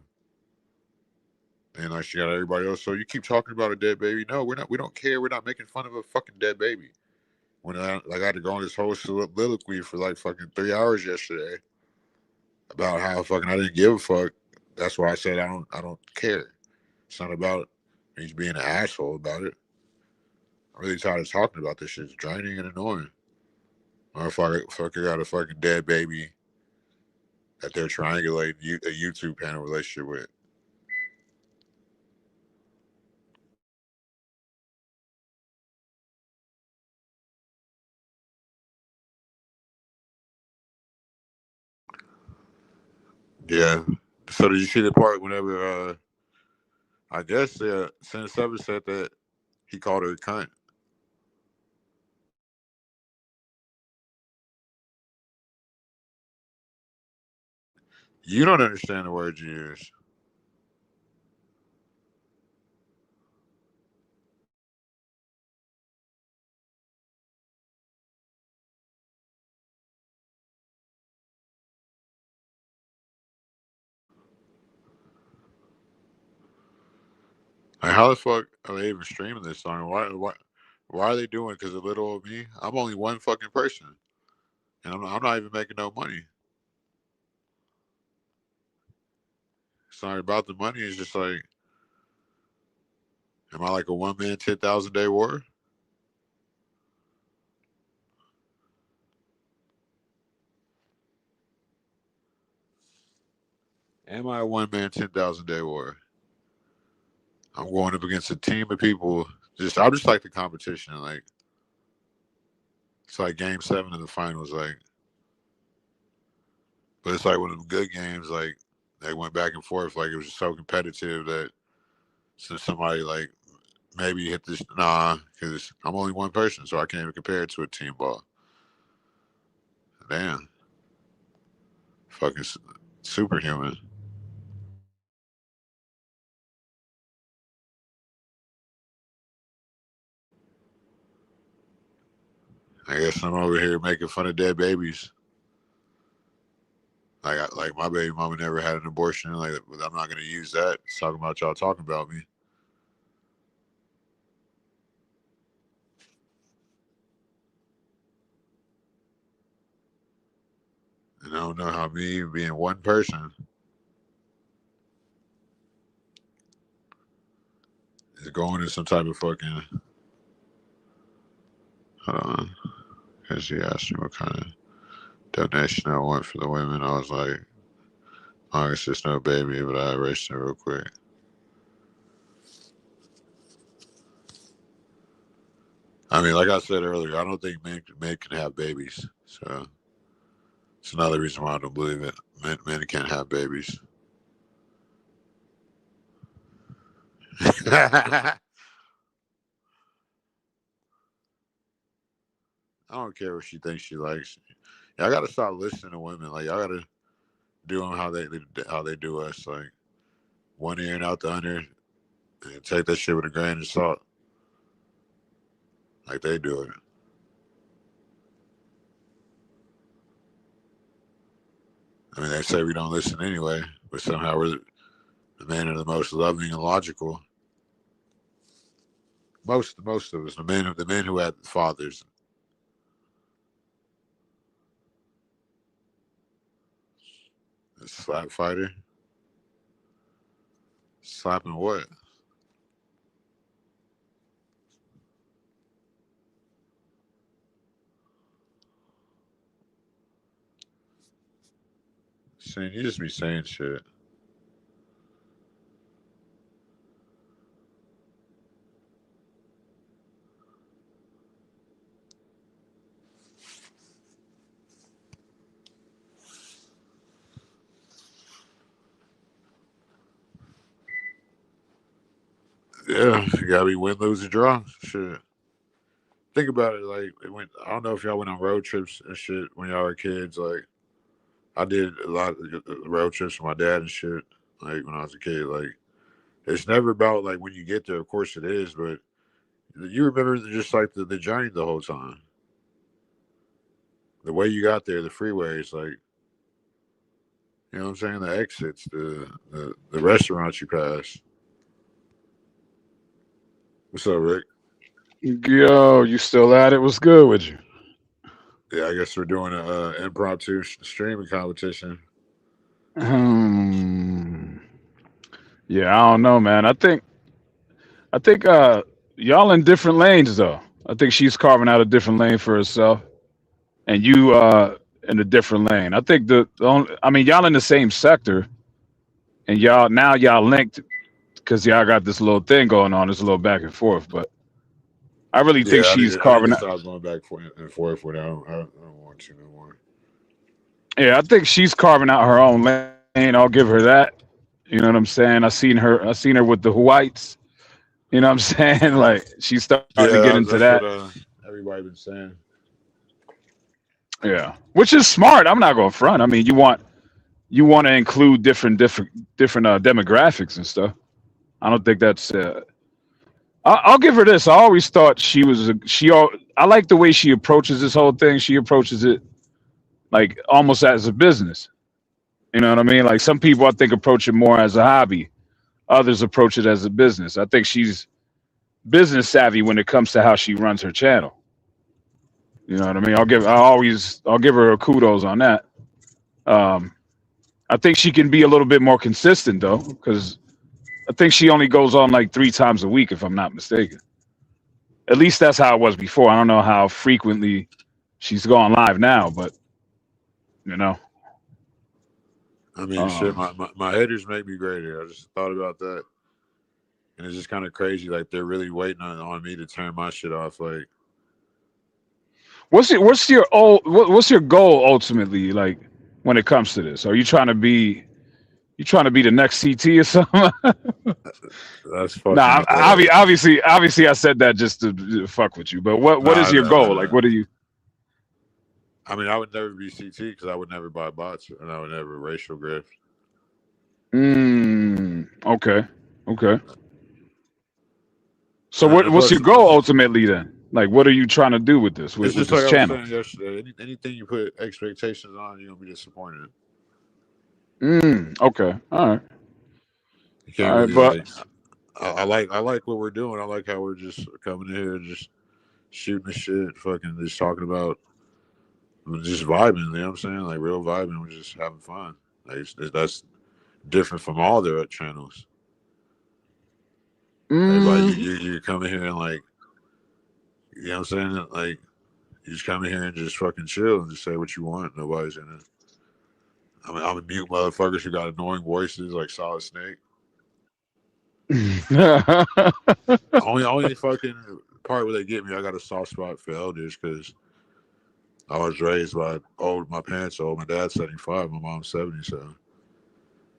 And like she got everybody else. So you keep talking about a dead baby? No, we're not. We don't care. We're not making fun of a fucking dead baby. When I had to go on this whole soliloquy for like fucking 3 hours yesterday about how fucking I didn't give a fuck. That's why I said I don't care. It's not about me being an asshole about it. I'm really tired of talking about this shit. It's draining and annoying. Motherfucker got a fucking dead baby that they're triangulating a YouTube panel relationship with. Yeah. So did you see the part whenever I guess Sin Seven said that he called her a cunt? You don't understand the words you use. Like, how the fuck are they even streaming this song? Why are they doing it? Because of little old me? I'm only one fucking person. And I'm not even making no money. It's not about the money. It's just like, am I like a 1-man 10,000 day war? Am I a 1-man 10,000 day war? I'm going up against a team of people. I'm just like the competition. Like, it's like Game 7 of the finals. Like, but it's like one of them good games. Like, they went back and forth. Like, it was just so competitive that since somebody like maybe hit this, because I'm only one person, so I can't even compare it to a team ball. Damn, fucking superhuman. I guess I'm over here making fun of dead babies. Like my baby mama never had an abortion. Like, I'm not gonna use that. It's talking about y'all talking about me. And I don't know how me being one person is going in some type of fucking. Hold on, because she asked me what kind of donation I want for the women. I was like, oh, it's just no baby, but I erased it real quick. I mean, like I said earlier, I don't think men can have babies. So it's another reason why I don't believe it. Men can't have babies. I don't care what she thinks she likes. I gotta stop listening to women. Like, I gotta do them how they do us. Like, one ear and out the other, and take that shit with a grain of salt. Like they do it. I mean, they say we don't listen anyway, but somehow we're the men are the most loving and logical. Most of us, the men who had fathers. A slap fighter. Slapping what? Saying you just be saying shit. Yeah, you gotta be win, lose, or draw. Shit. Think about it. Like, I don't know if y'all went on road trips and shit when y'all were kids. Like, I did a lot of road trips with my dad and shit. Like, when I was a kid, like, it's never about like when you get there. Of course it is, but you remember just like the journey the whole time. The way you got there, the freeways, like, you know what I'm saying? The exits, the restaurants you pass. What's up, Rick? Yo, you still at it? What's good with you? Yeah, I guess we're doing an impromptu streaming competition. Yeah, I don't know, man. I think y'all in different lanes though. I think she's carving out a different lane for herself, and you in a different lane. I think I mean, y'all in the same sector, and y'all linked because y'all got this little thing going on. This little back and forth, but I really think Yeah, she's I need carving to out. stop going back and forth with it. I don't want to no more. Yeah, I think she's carving out her own lane. I'll give her that. You know what I'm saying? I seen her with the whites. You know what I'm saying? Like she's starting to get Yeah, into that's that. what everybody been saying. Yeah, which is smart. I'm not going to front. I mean, you want to include different demographics and stuff. I don't think that's. I'll give her this. I always thought she was. I like the way she approaches this whole thing. She approaches it like almost as a business. You know what I mean? Like some people, I think, approach it more as a hobby. Others approach it as a business. I think she's business savvy when it comes to how she runs her channel. You know what I mean? I'll give her a kudos on that. I think she can be a little bit more consistent though, because I think she only goes on like 3 times a week, if I'm not mistaken. At least that's how it was before. I don't know how frequently she's going live now, but you know. I mean, shit, my haters make me greater. I just thought about that. And it's just kind of crazy. Like, they're really waiting on me to turn my shit off. Like, what's your goal ultimately, like, when it comes to this? Are you trying to be the next CT or something? that's fucking. Nah, obviously I said that just to fuck with you. But what is your goal? Like, what are you? I mean, I would never be CT because I would never buy bots and I would never racial grift. Okay. So what's your goal ultimately then? Like, what are you trying to do with this? With just this like channel? I was saying yesterday. Anything you put expectations on, you're gonna be disappointed. Okay. All right. You can't really, I like what we're doing. I like how we're just coming in here, just shooting the shit, fucking just talking about, just vibing. You know what I'm saying? Like real vibing. We're just having fun. Like that's different from all their channels. Like you come in here and like, you know what I'm saying? Like you just come in here and just fucking chill and just say what you want. Nobody's gonna. I'm a mute motherfuckers who got annoying voices like Solid Snake. only fucking part where they get me, I got a soft spot for elders because I was raised by my parents old. My dad's 75, my mom's 70, so.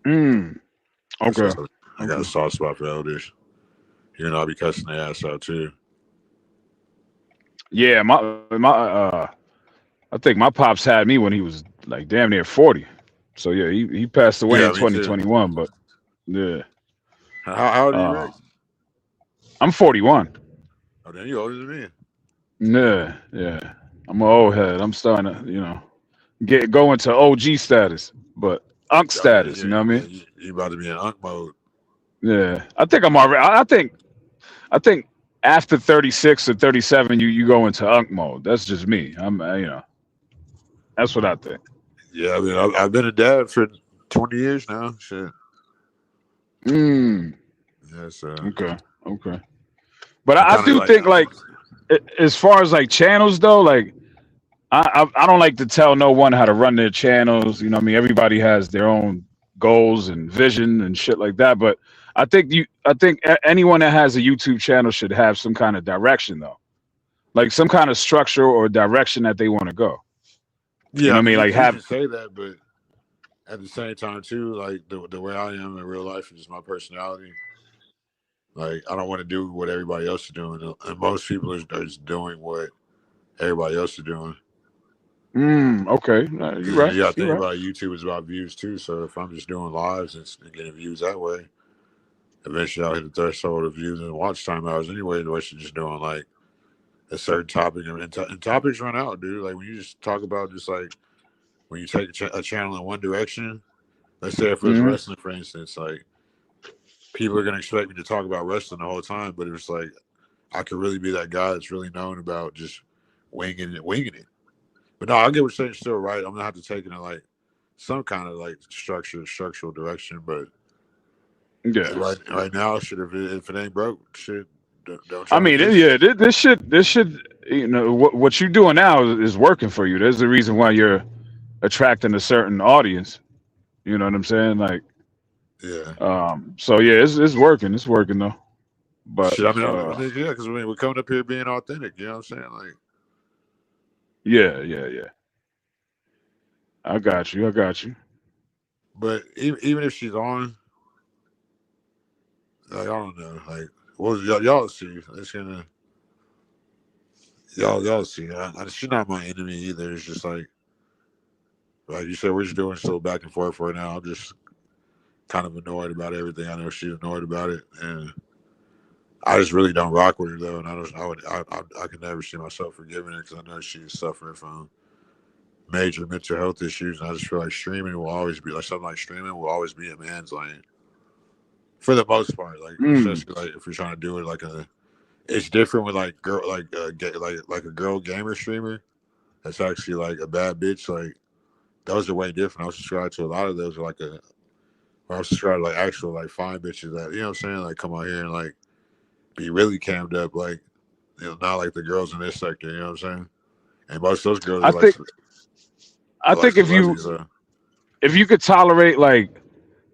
Okay. So I got a soft spot for elders. You know, I'll be cussing their ass out too. Yeah, I think my pops had me when he was like damn near 40. So yeah, he passed away in 2021, but yeah. How old are you, Rick? I'm 41. Oh, then you older than me. Yeah. I'm an old head. I'm starting to, go into OG status, but Unk status, you know what I mean? You about to be in Unk mode. Yeah. I think I'm already I think after 36 or 37 you go into Unk mode. That's just me. That's what I think. Yeah, I mean I've been a dad for 20 years now. Shit. Yeah, so. Okay. But I do think like as far as like channels though, like I don't like to tell no one how to run their channels. You know what I mean? Everybody has their own goals and vision and shit like that. But I think anyone that has a YouTube channel should have some kind of direction though. Like some kind of structure or direction that they want to go. Yeah, you know what I mean? Like you can say that, but at the same time too, like the way I am in real life is just my personality. Like I don't want to do what everybody else is doing, and most people are just doing what everybody else is doing. Okay. You're right. You got to think about YouTube is about views too. So if I'm just doing lives and getting views that way, eventually I'll hit the threshold of views and watch time hours anyway. The way she's just doing like a certain topic and topics run out, dude. Like when you just talk about just like when you take a channel in one direction, let's say if it was wrestling, for instance, like people are gonna expect me to talk about wrestling the whole time, but it's like I could really be that guy that's really known about just winging it. But no, I get what you're saying. You're still right. I'm gonna have to take it in like some kind of like structural direction. But yeah, right now, shit. If it ain't broke, shit. Don't I mean, this shit. You know what you're doing now is working for you. There's a reason why you're attracting a certain audience. You know what I'm saying? Like, yeah. So yeah, it's working. It's working though. But shit, I mean, yeah, because we're coming up here being authentic. You know what I'm saying? Like. Yeah. I got you. But even if she's on, like, I don't know. Like, y'all see? It's gonna. Y'all see. She's not my enemy either. It's just like you said, we're just doing so back and forth right now. I'm just kind of annoyed about everything. I know she's annoyed about it, and I just really don't rock with her though. And I could never see myself forgiving her because I know she's suffering from major mental health issues, and I just feel like streaming will always be a man's lane for the most part. Like especially like if you're trying to do it like it's different with like girl like a girl gamer streamer that's actually like a bad bitch. Like those are way different. I was subscribed to a lot of those. Are like I was subscribed to like actual like fine bitches that you know what I'm saying, like come out here and like be really cammed up, like not like the girls in this sector. You know what I'm saying? And most of those girls I are think like if you could tolerate, like,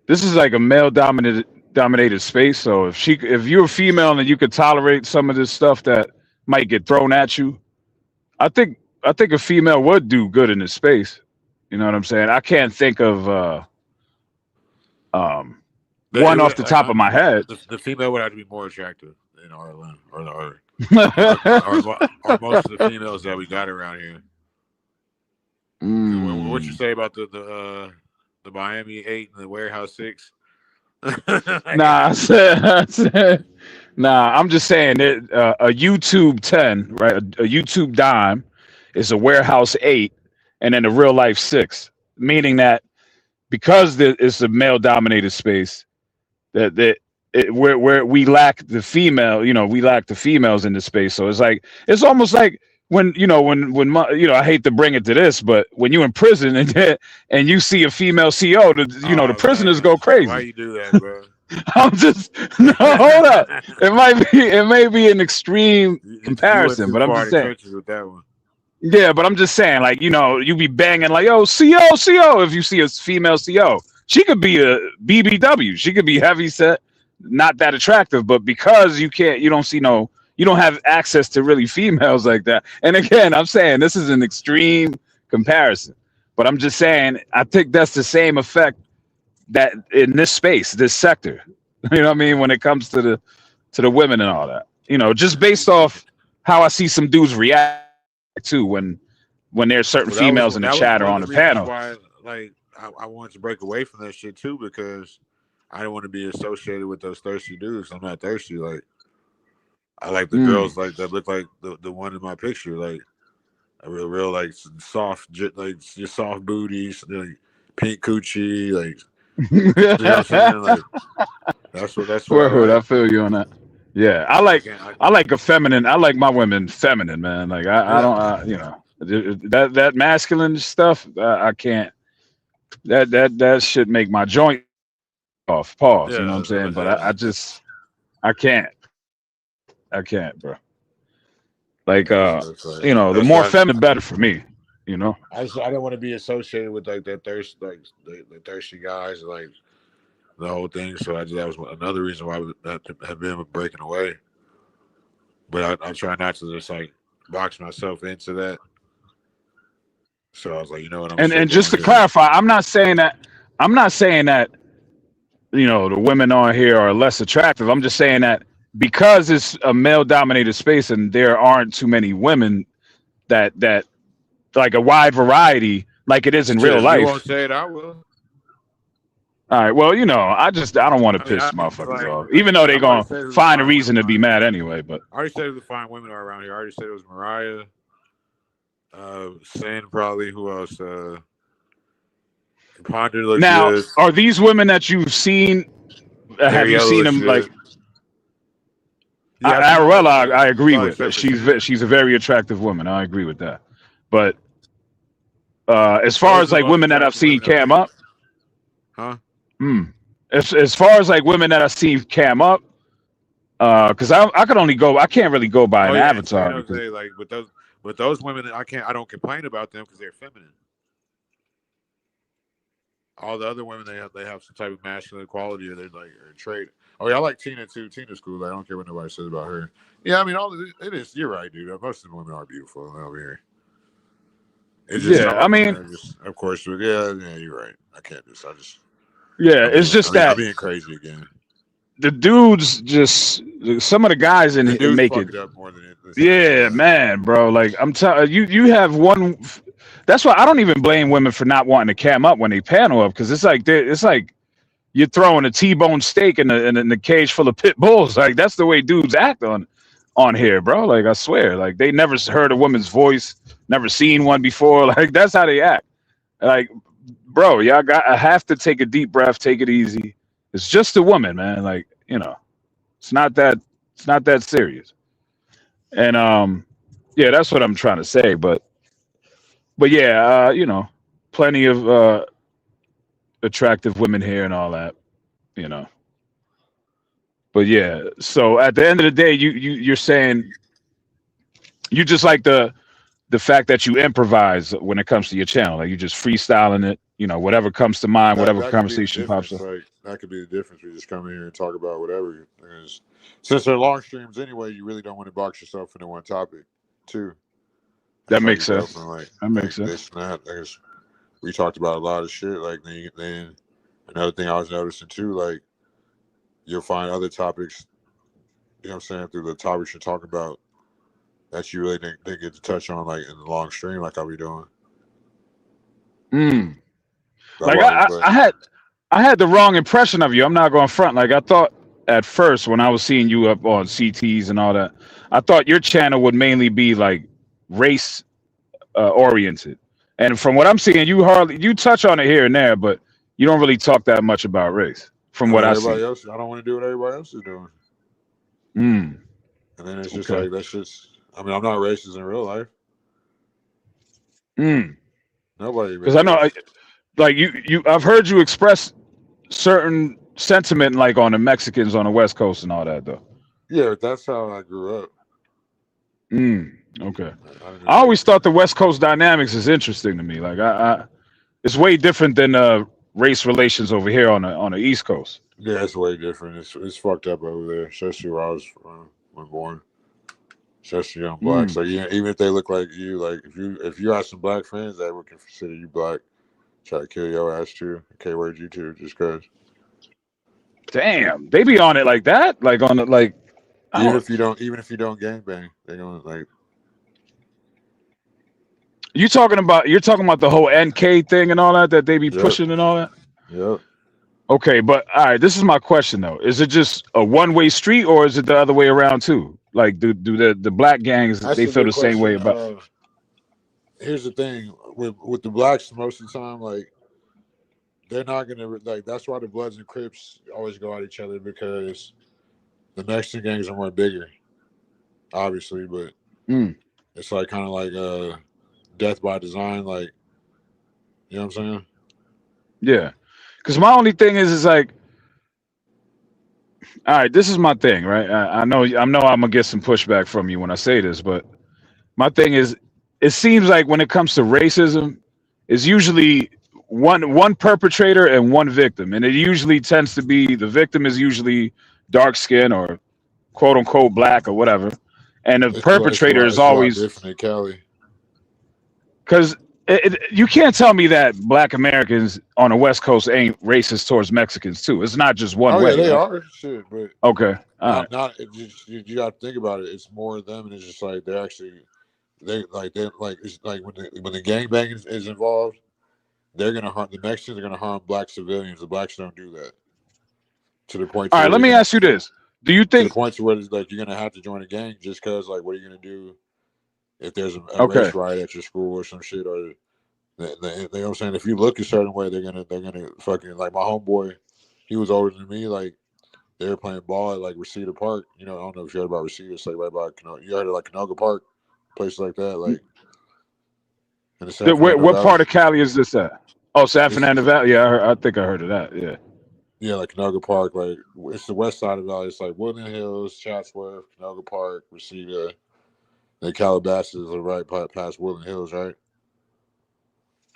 this is like a male dominated space. So if you're a female and you could tolerate some of this stuff that might get thrown at you, I think a female would do good in this space. You know what I'm saying? I can't think of one off the top of my head. The female would have to be more attractive than Arlen or most of the females that we got around here. What you say about the Miami 8 and the Warehouse 6? Nah, I'm just saying that a YouTube 10, right? A YouTube dime is a Warehouse 8, and then a real life 6, meaning that because it's a male dominated space, where we lack the female, we lack the females in the space. So it's almost like when I hate to bring it to this, but when you're in prison and you see a female CO, the prisoners go crazy. Why you do that, bro? I'm just hold up. It may be an extreme comparison, but I'm just saying. With that one. Yeah, but I'm just saying, like, you be banging like, yo, CO, if you see a female CO. She could be a BBW. She could be heavy set, not that attractive, but because you don't have access to really females like that. And again, I'm saying this is an extreme comparison, but I'm just saying, I think that's the same effect that in this space, this sector, you know what I mean? When it comes to the women and all that, just based off how I see some dudes react to when there's certain females in the chat or on the panel. Why, like, I wanted to break away from that shit too, because I don't want to be associated with those thirsty dudes. I'm not thirsty. Like, I like the girls like that look like the one in my picture, like a real like soft, like just soft booties, like pink coochie, like you know what I'm saying? Like that's what I feel you on that. Yeah, I like a feminine. I like my women feminine, man. Like I don't, that masculine stuff. I can't. That should make my joint off. Pause. You know what I'm saying? But I can't. I can't, bro. Like the more feminine, better for me. I don't want to be associated with like that thirst, like the thirsty guys, like the whole thing. So that was another reason why I have been breaking away. But I try not to just like box myself into that. So I was like, you know what? And just to clarify, I'm not saying that the women on here are less attractive. I'm just saying that because it's a male-dominated space and there aren't too many women that like a wide variety like it is in real life. You won't say it, I will. All right. Well, I don't want to piss motherfuckers off, even though they're gonna find a reason to be mad anyway. But I already said the fine women are around here. I already said it was Mariah, Sin, probably. Who else? Ponder looks now, good. Are these women that you've seen? Have you seen them like? Arabella, I agree with. She's a very attractive woman. I agree with that. But as far as like women that I've seen cam up, huh? As far as like women that I've seen cam up, because I can't really go by an avatar. Because, like with those women, I don't complain about them because they're feminine. All the other women, they have some type of masculine quality, or they're like or trait. Oh yeah, I like Tina too. Tina's cool. I don't care what nobody says about her. Yeah, I mean, it is. You're right, dude. Most of the women are beautiful over here. It's just, I mean, of course, yeah, you're right. I can't just. It's just that I'm being crazy again. The dudes just some of the guys in here make it up more than it. Yeah, man, bro. Like I'm telling you have one. That's why I don't even blame women for not wanting to cam up when they panel up, because it's like you're throwing a T-bone steak in the cage full of pit bulls. Like that's the way dudes act on here, bro. Like I swear, like they never heard a woman's voice, never seen one before. Like that's how they act. Like, bro, I have to take a deep breath, take it easy. It's just a woman, man. Like, it's not that serious. And yeah, that's what I'm trying to say. But yeah, plenty of attractive women here and all that, you know. But yeah, so at the end of the day, you're saying you just like the fact that you improvise when it comes to your channel, like you just freestyling it, you know, whatever comes to mind, whatever That could be the conversation pops difference. up. Like that could be the difference. We just come in here and talk about whatever. Because since they're long streams anyway, you really don't want to box yourself into one topic, too. That That's how makes you go sense. from like That makes sense. this and that. There's, we talked about a lot of shit. Like then another thing I was noticing too, like you'll find other topics. You know what I'm saying, through the topics you're talking about that you really didn't get to touch on, like in the long stream, like I'll be doing. Mm. That's Like why it's I had the wrong impression of you. I'm not going front. Like I thought at first when I was seeing you up on CTs and all that, I thought your channel would mainly be like race oriented. And from what I'm seeing, you touch on it here and there, but you don't really talk that much about race. From what I see, everybody else, I don't want to do what everybody else is doing. Mm. And then it's just Okay. like that's just. I mean, I'm not racist in real life. Mm. Nobody. Because I know, like I've heard you express certain sentiment, like on the Mexicans on the West Coast and all that, though. Yeah, but that's how I grew up. Mm. Okay. didn't I always thought the West Coast dynamics is interesting to me. Like it's way different than race relations over here on the East Coast. Yeah, it's way different. It's fucked up over there, especially where I was when born. Especially young blacks. Mm. So yeah, even if they look like you, like if you have some black friends that would consider you black, try to kill your ass too, K-word you too, just cause. Damn, they be on it like that, like on it, like even if you don't gangbang, they don't like. You're talking about the whole NK thing and all that they be pushing and all that. Yep. Okay, but all right, this is my question though: is it just a one-way street, or is it the other way around too? Like, do the black gangs That's they a feel good the same way question. about? Here's the thing with the blacks, most of the time, like they're not gonna like. That's why the Bloods and Crips always go at each other, because the Mexican gangs are more bigger, obviously, but it's like kind of like death by design, like, you know what I'm saying? Yeah, because my only thing is like, all right, this is my thing, right? I know I'm gonna get some pushback from you when I say this, but my thing is, it seems like when it comes to racism, it's usually one perpetrator and one victim, and it usually tends to be the victim is usually dark skin or quote unquote black or whatever, and the perpetrator is always different in Cali. Because you can't tell me that black Americans on the West Coast ain't racist towards Mexicans too. It's not just one way. Yeah, they are shit, but okay, all right. You got to think about it. It's more of them, and it's just like they're actually it's like when the gangbang is involved, they're gonna harm the Mexicans. Are gonna harm black civilians. The blacks don't do that. To the point. All right, let me ask you this: do you think to the point to where it's like you're gonna have to join a gang just because, like, what are you gonna do if there's a race riot at your school or some shit, or they know what I'm saying? If you look a certain way, they're gonna fucking, like, my homeboy, he was older than me. Like, they were playing ball at like Reseda Park. You know, I don't know if you heard about Reseda. It's like right by you heard of like Canoga Park, places like that. Like, what part of Cali is this at? Oh, San Fernando Valley. Yeah, I think I heard of that. Yeah. Yeah, like Canoga Park, like it's the west side of the valley. It's like Woodland Hills, Chatsworth, Canoga Park, Reseda, and Calabasas are right past Woodland Hills, right?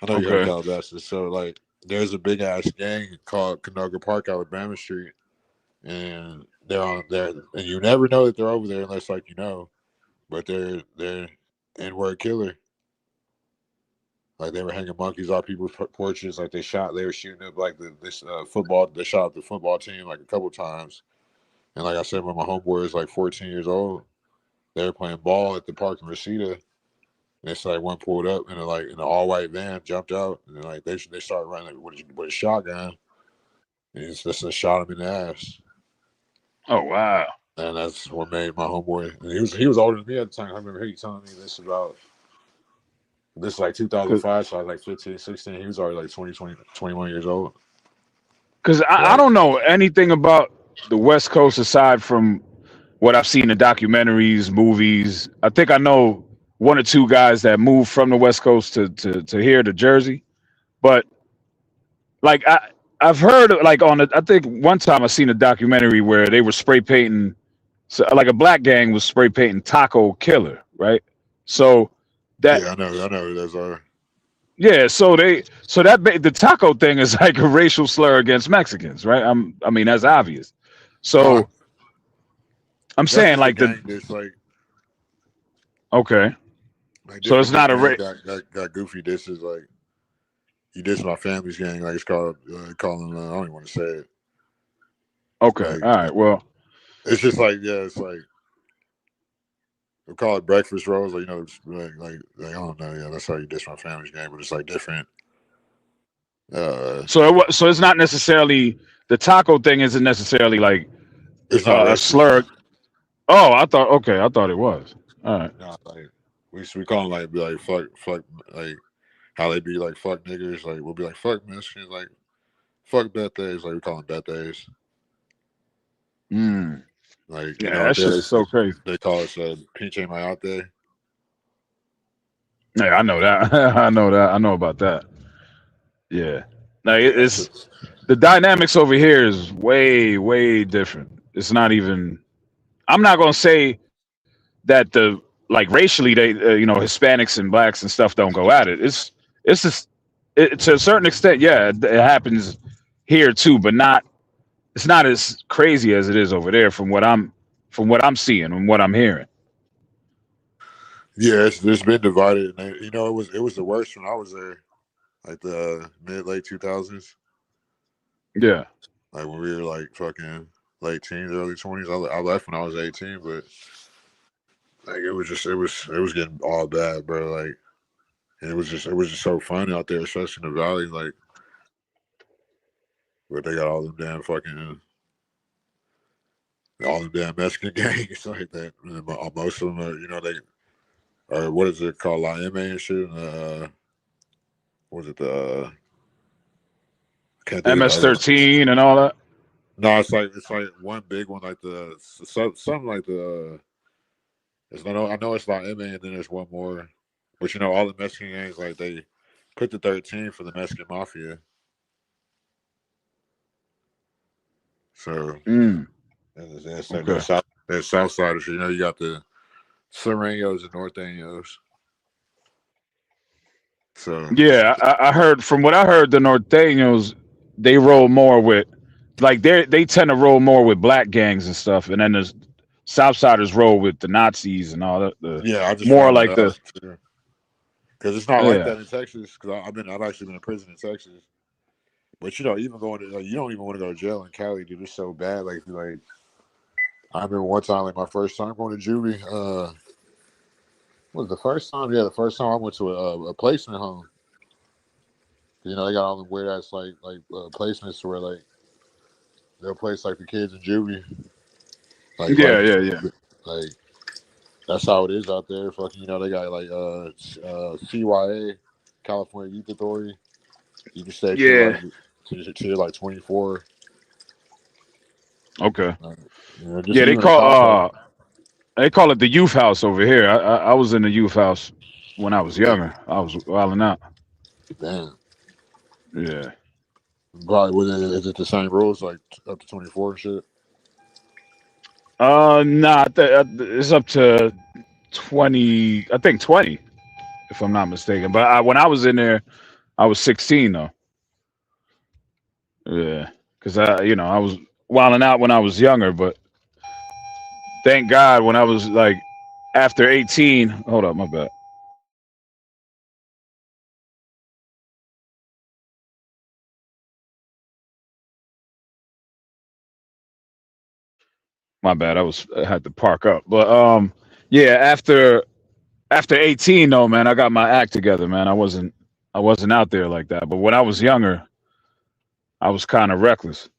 I know you heard of Calabasas. So like, there's a big ass gang called Canoga Park, Alabama Street, and they're on there, and you never know that they're over there unless, like, you know, but they're N-word killer. Like, they were hanging monkeys off people's porches. Like, they were shooting up like this football. They shot up the football team like a couple times. And like I said, when my homeboy was like 14 years old, they were playing ball at the park in Reseda. And it's like one pulled up and like in an all white van, jumped out, and like they started running with a shotgun. And it's just shot him in the ass. Oh wow! And that's what made my homeboy. And he was older than me at the time. I remember he telling me this about. This is like 2005, so I was like 15, 16. He was already like 21 years old. Because I don't know anything about the West Coast aside from what I've seen in documentaries, movies. I think I know one or two guys that moved from the West Coast to here to Jersey. But like I've heard like I think one time I seen a documentary where they were spray painting, so like a black gang was spray painting Taco Killer, right? So that Yeah, I know who those are. yeah, the taco thing is like a racial slur against Mexicans, right? I mean that's obvious. Nah, So I'm that's saying just a like gang diss. okay, Like so it's different not a gangs got goofy disses. Like you diss my family's gang. Like it's called calling. I don't even want to say it. okay, Like all right, well, it's just like yeah, it's like we call it breakfast rolls. Like I don't know. Yeah, that's how you diss my family's gang. But it's like different. so it's not necessarily the taco thing isn't necessarily like It's not a racist. slur. Oh, I thought it was. All right. No, like we call them like be like fuck like how they be like fuck niggers. Like we'll be like fuck Mexicans. Like fuck Betes. Like we call them Betes. Mm. Like Yeah, out that shit there is so crazy. they call us Pinche Mayate. Yeah, I know that. I know that. I know about that. Yeah. Like Yeah, it's the dynamics over here is way different. It's not even. I'm not gonna say that the like racially they Hispanics and blacks and stuff don't go at it. It's just to a certain extent. Yeah, it happens here too, but not. It's not as crazy as it is over there from what I'm seeing and what I'm hearing. yeah. It's been divided. And it was the worst when I was there, like the late 2000s. Yeah. Like when we were like fucking late teens, early 20s. I left when I was 18, but like it was getting all bad, bro. Like and it was just so fun out there, especially in the valley. Like where they got all them damn Mexican gangs like that. And most of them are, they or what is it called, La M and shit. What was it I can't think of the other one. MS-13 and all that. No, it's like one big one, like something like I know it's La M and then there's one more, but all the Mexican gangs like they put the 13 for the Mexican mafia. So Mm. and there's South Siders. You got the Sureños and Norteños. So Yeah, I heard from what I heard, the Norteños they roll more with like they tend to roll more with black gangs and stuff, and then the Southsiders roll with the Nazis and all that. Yeah, I just more found like that out because it's not like yeah. that in Texas. Because I've actually been in prison in Texas, but even going to you don't even want to go to jail in Cali, dude. It's so bad. Like I remember one time, like my first time going to juvie. What was the first time? Yeah, the first time I went to a placement home. They got all them weird ass placements where like they'll place like the kids in juvie. Like Yeah. like that's how it is out there. Fucking, they got like CYA, California Youth Authority. You can stay till you're like 24. Okay. Yeah, they call it the youth house over here. I was in the youth house when I was younger. I was wilding out. Damn. Yeah. Probably is it the same rules like up to 24 and shit? Nah, it's up to 20. I think 20, if I'm not mistaken. But when I was in there, I was 16 though. Yeah, because I was wilding out when I was younger, but thank God when I was like after 18. Hold up, my bad. My bad. I had to park up, but yeah. After 18 though, man, I got my act together, man. I wasn't out there like that. But when I was younger, I was kind of reckless.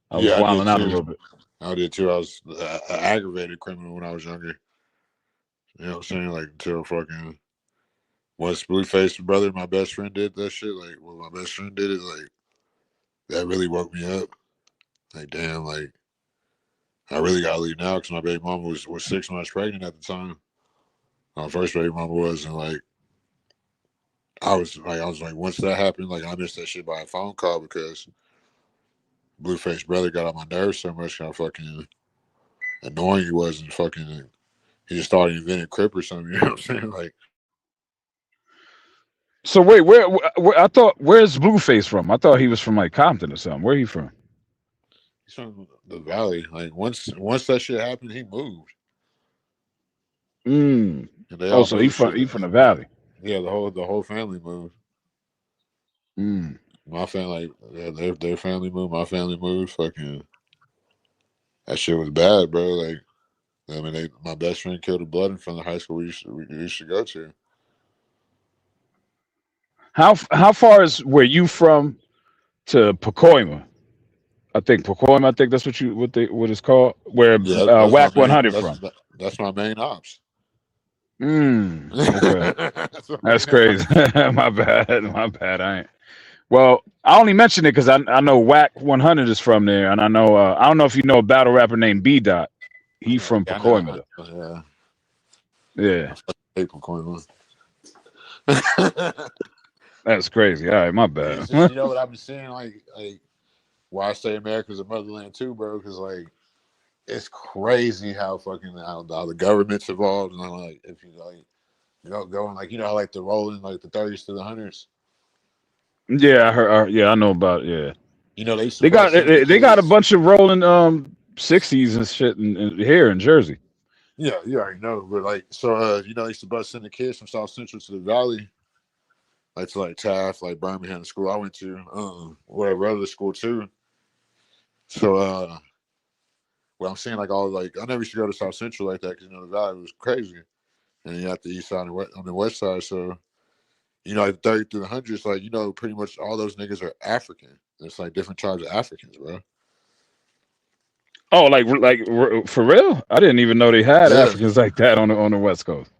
I was wilding out a little bit. I did too. I was an aggravated criminal when I was younger. You know what I'm saying? Like until fucking once Blueface brother, my best friend, did that shit. Like when my best friend did it, like that really woke me up. Like damn, like I really gotta leave now because my baby mama was 6 months pregnant at the time. My first baby mama was, and like I was like, once that happened, like I missed that shit by a phone call because Blueface brother got on my nerves so much how fucking annoying he was, and fucking he just started inventing Crip or something. You know what I'm saying? Like, So wait, where I thought where's Blueface from? I thought he was from like Compton or something. Where he from? he's from the Valley. Like once that shit happened, he moved. Mm. And they Oh, all so moved. he from the Valley. Yeah, the whole family moved. Mm. My family, their family moved. My family moved. Fucking, that shit was bad, bro. Like, I mean, my best friend killed a blood in front of the high school we used to go to. How far is where you from to Pacoima? I think Pacoima. I think that's what it's called. Where Yeah, that's my Whack main. 100 from? That's my main ops. Mm. Okay, That's that's crazy. My bad. I ain't. Well, I only mention it because I know Whack 100 is from there, and I know I don't know if you know a battle rapper named B Dot. He from I Pacoima know. though. Yeah, Yeah, I hate Pacoima. that's crazy. All right, my bad. It's just, you know what I've been seeing, like why I say America's a motherland too, bro? Because like it's crazy how fucking how the government's involved, and like if you like going like how like the rolling like the 30s to the 100s. Yeah, I heard. Yeah, I know about. Yeah, You know they they got send the they got a kids. bunch of rolling 60s and shit here in Jersey. Yeah, you already know, but like so they used to bust send the kids from South Central to the Valley, like to like Taft, like Birmingham, the school I went to, whatever other school too. So well, I'm saying like all like I never used to go to South Central like that because the Valley was crazy, and you have the east side and on the west side. So like 30 through the 100s, like pretty much all those niggas are African. It's like different tribes of Africans, bro. Oh, like for real? I didn't even know they had Yeah, Africans like that on the West Coast.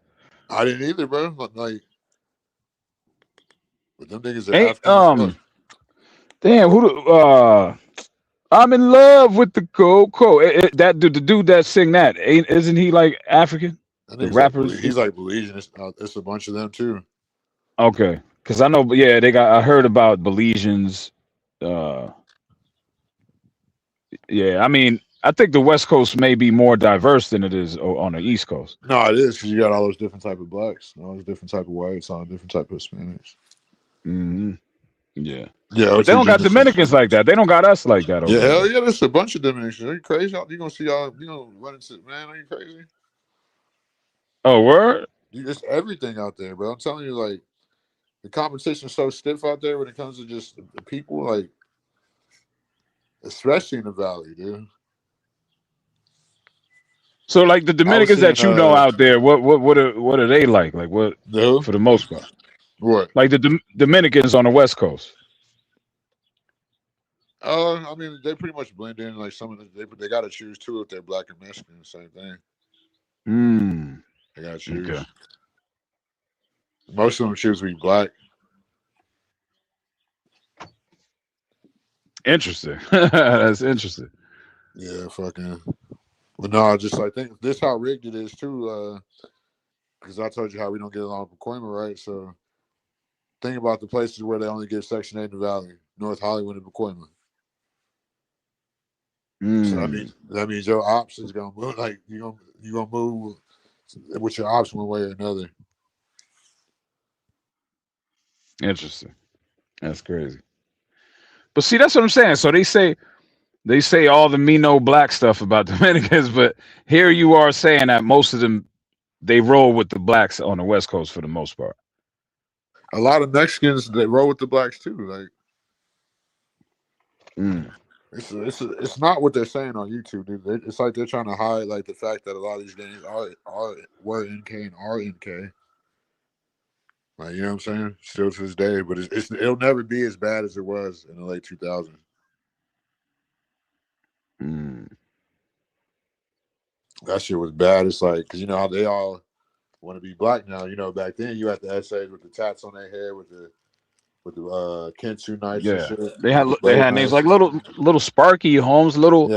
I didn't either, bro. Like, but them niggas are Ain't African as fuck. damn I'm in love with the Coco. That dude, the dude that sing that, isn't he like African? That The nigga's rappers. he's like Belizean. It's a bunch of them too. Okay, because I know. Yeah, I heard about Belizeans. Yeah, I mean, I think the West Coast may be more diverse than it is on the East Coast. No, it is because you got all those different type of blacks, all those different type of whites, all different type of Hispanics. Mm-hmm. Yeah. Yeah, But they don't got Dominicans like that. They don't got us like that over Yeah, there. hell yeah, there's a bunch of Dominicans. Are you crazy? You gonna see y'all? You gonna run into man? Are you crazy? Oh, word? Just everything out there, bro. I'm telling you, like the competition's so stiff out there when it comes to just the people, like especially in the Valley, dude. So, like the Dominicans that you know out there, what are they like? Like what? No? For the most part, What? like the Dominicans on the West Coast. I mean, they pretty much blend in. Like some of they got to choose too if they're black and Mexican. Same thing. They got to choose. Okay. Most of them choose to be black. Interesting. That's interesting. Yeah, fucking. But no, just I think this how rigged it is too. Because I told you how we don't get along with Pacoima, right? So think about the places where they only give Section 8 in the Valley: North Hollywood and Pacoima. So that means your ops is gonna move. Like you gonna move with your ops one way or another. Interesting. That's crazy. But see, that's what I'm saying. So they say all the me no black stuff about Dominicans, but here you are saying that most of them they roll with the blacks on the West Coast for the most part. A lot of Mexicans they roll with the blacks too. Like it's not what they're saying on YouTube, dude. It's like they're trying to hide like the fact that a lot of these gangs were NK and are NK. Like you know what I'm saying? Still to this day, but it'll never be as bad as it was in the late 2000s. That shit was bad. It's like because you know how they all want to be black now. You know back then you had the essays with the tats on their head with the Kentsu knives and shit. They had names like little Sparky Holmes, little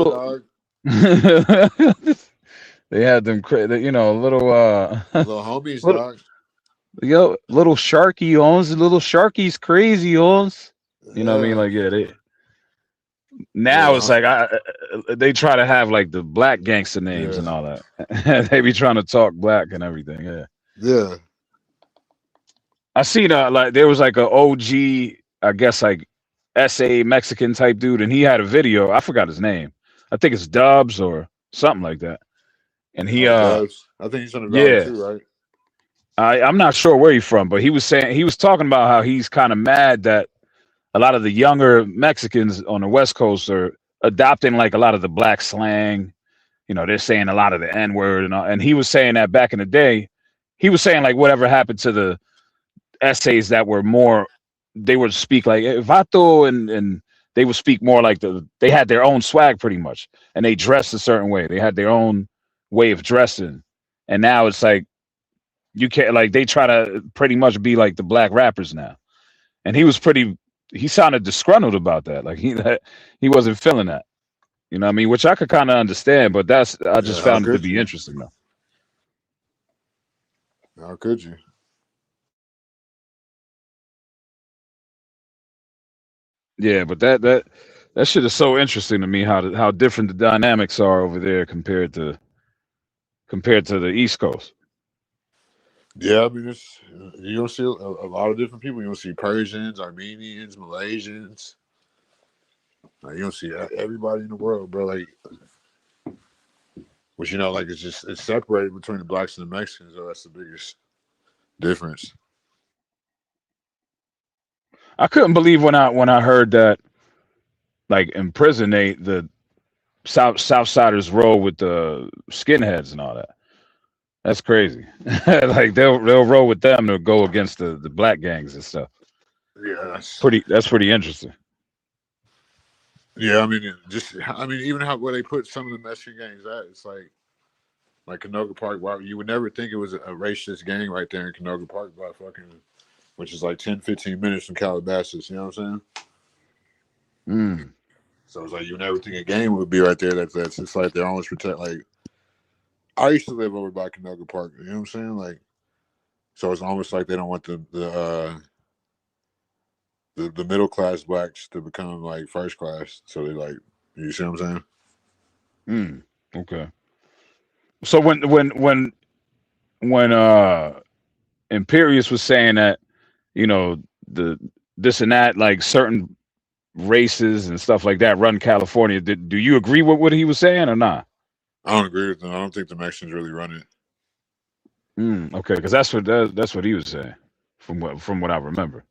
dog. They had them, little little homies, dog. Yo, little Sharky owns little Sharky's crazy owns. You know what I mean? Yeah, Like, yeah, now it's yeah, like they try to have like the black gangster names yeah, and all that. They be trying to talk black and everything. Yeah, yeah. I seen like there was like a OG, I guess like SA Mexican type dude, and he had a video. I forgot his name. I think it's Dubs or something like that. And he Oh, Dubs. I think he's from the Valley yeah, too, right? I'm not sure where he's from, but he was talking about how he's kind of mad that a lot of the younger Mexicans on the West Coast are adopting like a lot of the black slang. You know, they're saying a lot of the N word and all. And he was saying that back in the day, he was saying like whatever happened to the essays that were more, they would speak like vato and they would speak more like they had their own swag pretty much, and they dressed a certain way. They had their own way of dressing, and now it's like you can't like they try to pretty much be like the black rappers now. And he sounded disgruntled about that. Like he wasn't feeling that. You know what I mean? Which I could kind of understand, but I just Yeah, how found it to could be you? interesting though. How could you? Yeah, but that shit is so interesting to me how different the dynamics are over there compared to the East Coast. Yeah, I mean, you don't see a lot of different people. You don't see Persians, Armenians, Malaysians. Like, you don't see everybody in the world, bro. Like, which like it's separated between the blacks and the Mexicans. So that's the biggest difference. I couldn't believe when I heard that like in prison the Southsiders roll with the skinheads and all that. That's crazy. Like they'll roll with them to go against the black gangs and stuff. Yeah, That's pretty interesting. yeah. I mean, even where they put some of the Mexican gangs at, it's like Canoga Park. Wow, you would never think it was a racist gang right there in Canoga Park, which is like 10, 15 minutes from Calabasas. You know what I'm saying? So it's like you never think a gang would be right there. That's just like they're almost protect. Like I used to live over by Canoga Park. You know what I'm saying? Like, so it's almost like they don't want the middle class blacks to become like first class. So they like, you see what I'm saying? Okay. So when Imperius was saying that, this and that, like certain races and stuff like that run California, do you agree with what he was saying or not? I don't agree with them. I don't think the Mexicans really run it. Okay, because that's what he was saying, from what I remember.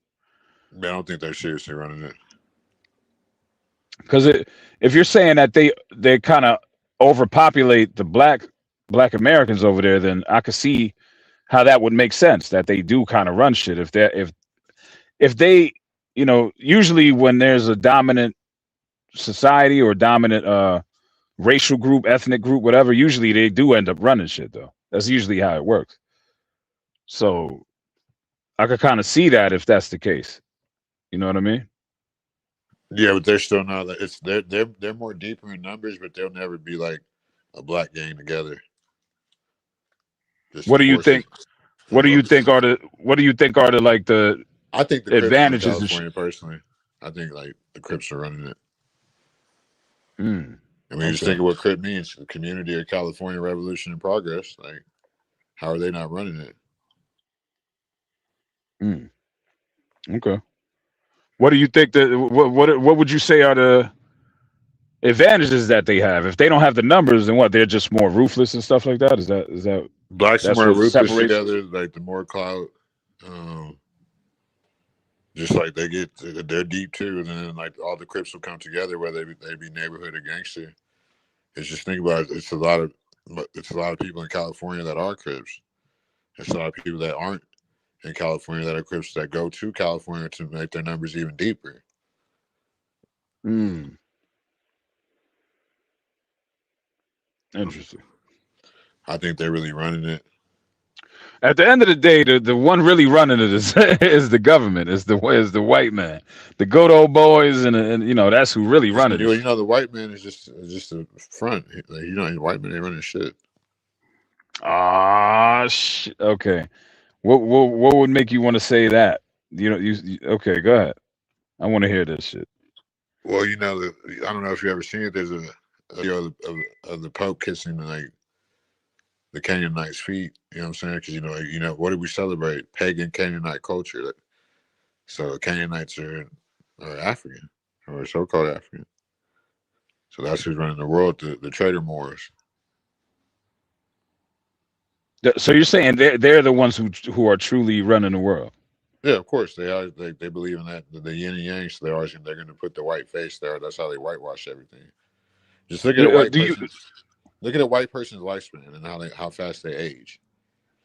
I don't think they're seriously running it. Because if you're saying that they kind of overpopulate the black Americans over there, then I could see how that would make sense, that they do kind of run shit. If they, usually when there's a dominant society or dominant racial group, ethnic group, whatever, usually they do end up running shit though. That's usually how it works. So I could kind of see that if that's the case. You know what I mean? Yeah, but they're still not. They're more deeper in numbers, but they'll never be like a black gang together. What do you think? What do you think are the like the? I think the advantages Crips in California, personally. I think like the Crips are running it. I mean, just think of what Crip means: the community of California Revolution in Progress. Like, how are they not running it? Okay. What do you think what would you say are the advantages that they have? If they don't have the numbers, then what? They're just more ruthless and stuff like that. Is that blacks are more ruthless together? Like the more clout, just like they're deep too, and then like all the Crips will come together, whether they be neighborhood or gangster. It's just think about it. It's a lot of people in California that are Crips. It's a lot of people that aren't in California that are Crips that go to California to make their numbers even deeper. Interesting. I think they're really running it. At the end of the day, the one really running it is the government, is the white man, the good old boys, and that's who really running it. The white man is just a front. Like, the white man ain't running shit. Shit. Okay. What would make you want to say that? Okay, go ahead. I want to hear this shit. Well, I don't know if you ever seen it. There's a video of the Pope kissing like the Canaanite's feet. You know what I'm saying? Because what do we celebrate? Pagan Canaanite culture. So Canaanites are African, or so-called African. So that's who's running the world. The traitor Moors. So you're saying they're the ones who are truly running the world? Yeah, of course they are. They believe in that the yin and yang. So they're going to put the white face there. That's how they whitewash everything. Just look at look at a white person's lifespan and how fast they age.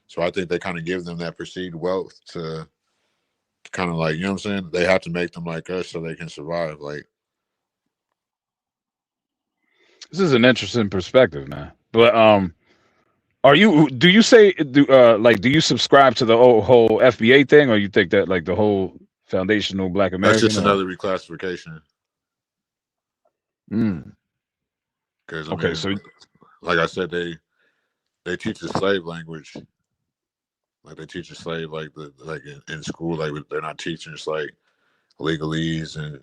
So I think they kind of give them that perceived wealth to kind of like, you know what I'm saying? They have to make them like us so they can survive. Like, this is an interesting perspective, man. But do you subscribe to the whole FBA thing, or you think that like the whole foundational Black American? That's just another reclassification. Because so like I said, they teach the slave language. Like they teach a slave in school, like they're not teaching us like legalese and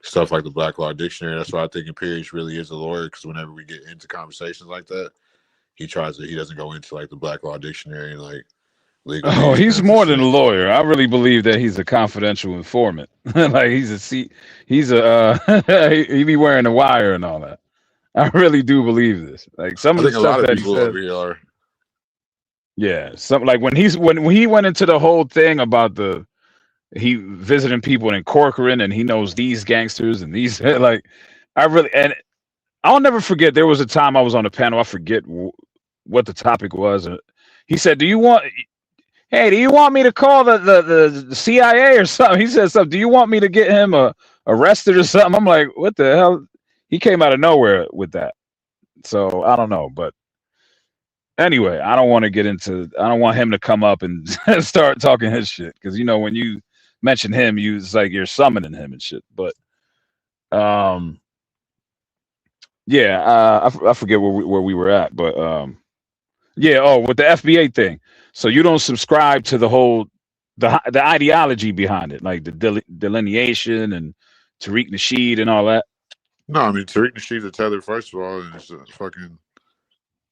stuff like the Black Law Dictionary. That's why I think Imperius really is a lawyer, because whenever we get into conversations like that, he doesn't go into like the Black Law Dictionary and like legal. Oh, he's more than a lawyer. I really believe that he's a confidential informant. Like he be wearing a wire and all that. I really do believe this. Like some of the stuff that he said. Yeah, something like when he went into the whole thing about he visiting people in Corcoran and he knows these gangsters and these and I'll never forget. There was a time I was on a panel. I forget what the topic was. He said, "Do you want me to call the CIA or something?" He said something. "Do you want me to get him arrested or something?" I'm like, what the hell? He came out of nowhere with that. So I don't know, but. Anyway, I don't want him to come up and start talking his shit, because when you mention him, it's like you're summoning him and shit. But I forget where we were at, but with the FBA thing. So you don't subscribe to the ideology behind it, like the delineation and Tariq Nasheed and all that. No, I mean Tariq Nasheed's a tether, first of all, and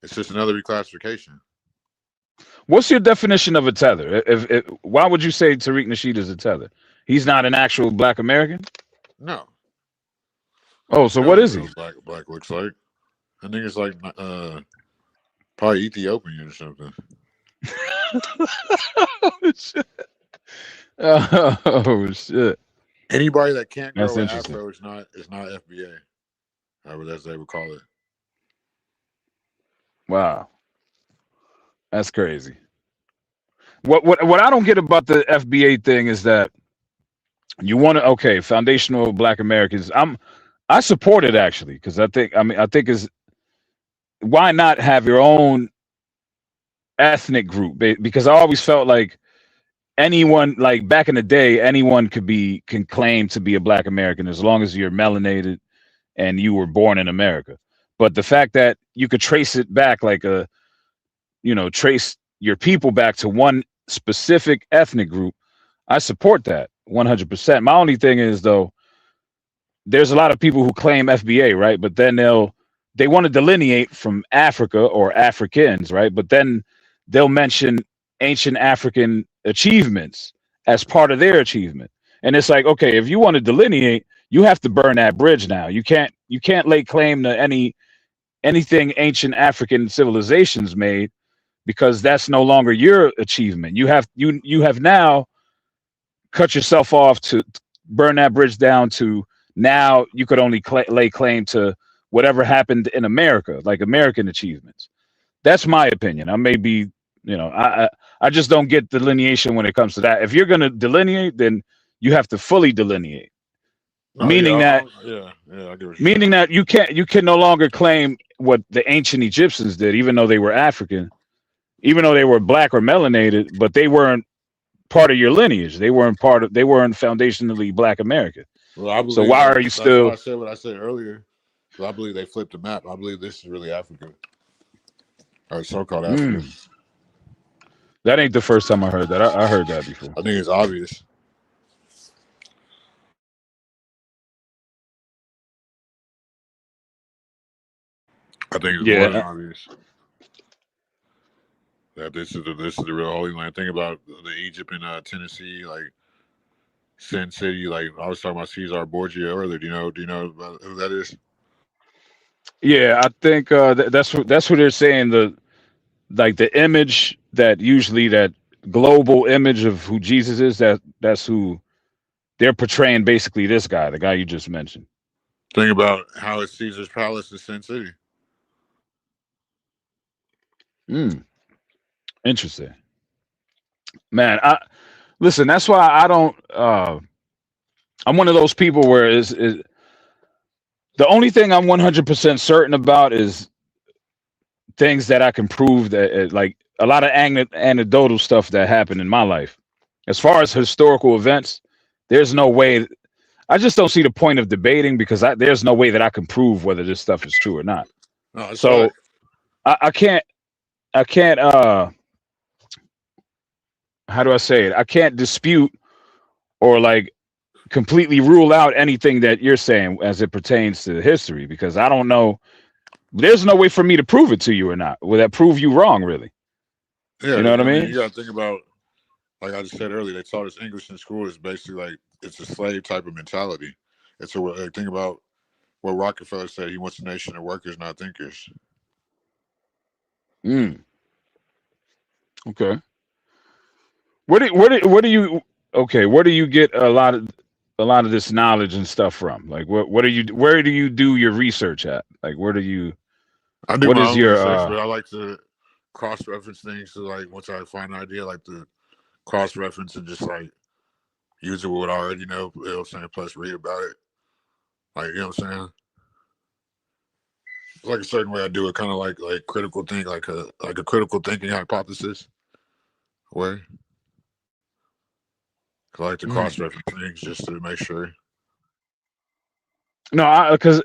it's just another reclassification. What's your definition of a tether? Why would you say Tariq Nasheed is a tether? He's not an actual Black American? No. Oh, so what is he? Black looks like. I think it's like probably Ethiopian or something. Oh shit! Oh shit! Anybody that can't grow an afro is not FBA, as they would call it. Wow, that's crazy. What I don't get about the FBA thing is that you want to foundational Black Americans. I support it actually, because I think is why not have your own ethnic group? Because I always felt like anyone, like back in the day, anyone can claim to be a Black American as long as you're melanated and you were born in America. But the fact that you could trace it back, trace your people back to one specific ethnic group, I support that 100%. My only thing is, though, there's a lot of people who claim FBA, right? But then they want to delineate from Africa or Africans, right? But then they'll mention ancient African achievements as part of their achievement. And it's like, okay, if you want to delineate, you have to burn that bridge now. You can't lay claim to anything ancient African civilizations made, because that's no longer your achievement. You have now cut yourself off to burn that bridge down to now you could only lay claim to whatever happened in America, like American achievements. That's my opinion. I may be, I just don't get delineation when it comes to that. If you're going to delineate, then you have to fully delineate. Meaning that you can no longer claim what the ancient Egyptians did, even though they were African, even though they were Black or melanated, but they weren't part of your lineage. They weren't foundationally Black American. Well, so why are you still? I said what I said earlier. So I believe they flipped the map. I believe this is really Africa, or so-called Africa. That ain't the first time I heard that. I heard that before. I think it's obvious. I think it's more than obvious that this is the real Holy Land. Think about the Egypt and Tennessee, like Sin City. Like I was talking about Cesar Borgia earlier. Do you know about who that is? Yeah, I think that's what they're saying. The image that usually that global image of who Jesus is, that's who they're portraying. Basically, this guy, the guy you just mentioned. Think about how it's Caesar's palace in Sin City. Interesting, man. Listen. That's why I don't. I'm one of those people where is the only thing I'm 100% certain about is things that I can prove that, like a lot of anecdotal stuff that happened in my life. As far as historical events, there's no way. I just don't see the point of debating because there's no way that I can prove whether this stuff is true or not. No, so I can't. How do I say it? I can't dispute or like completely rule out anything that you're saying as it pertains to history because I don't know. There's no way for me to prove it to you or not. Will that prove you wrong, really? Yeah, you know what I mean? You got to think about, like I just said earlier, they taught us English in school is basically like it's a slave type of mentality. It's think about what Rockefeller said. He wants a nation of workers, not thinkers. Okay. Where do you get a lot of this knowledge and stuff from? Like where do you do your research at? Like where do you I do my own research, but I like to cross-reference things. So like once I find an idea, like to cross-reference and just like use it with what I already know. You know what I'm saying? Plus read about it. Like, you know what I'm saying? It's like a certain way I do it, kind of like critical think, like a critical thinking hypothesis way. I like to cross-reference things just to make sure. No, because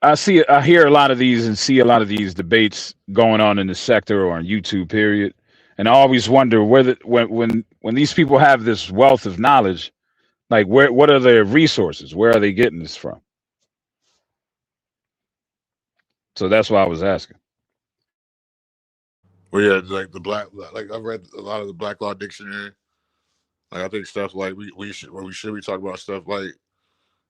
I hear a lot of these and see a lot of these debates going on in the sector or on YouTube, period. And I always wonder whether when these people have this wealth of knowledge, like what are their resources? Where are they getting this from? So that's why I was asking. Well, yeah, like I've read a lot of the Black Law Dictionary. Like I think stuff like we should be talking about stuff like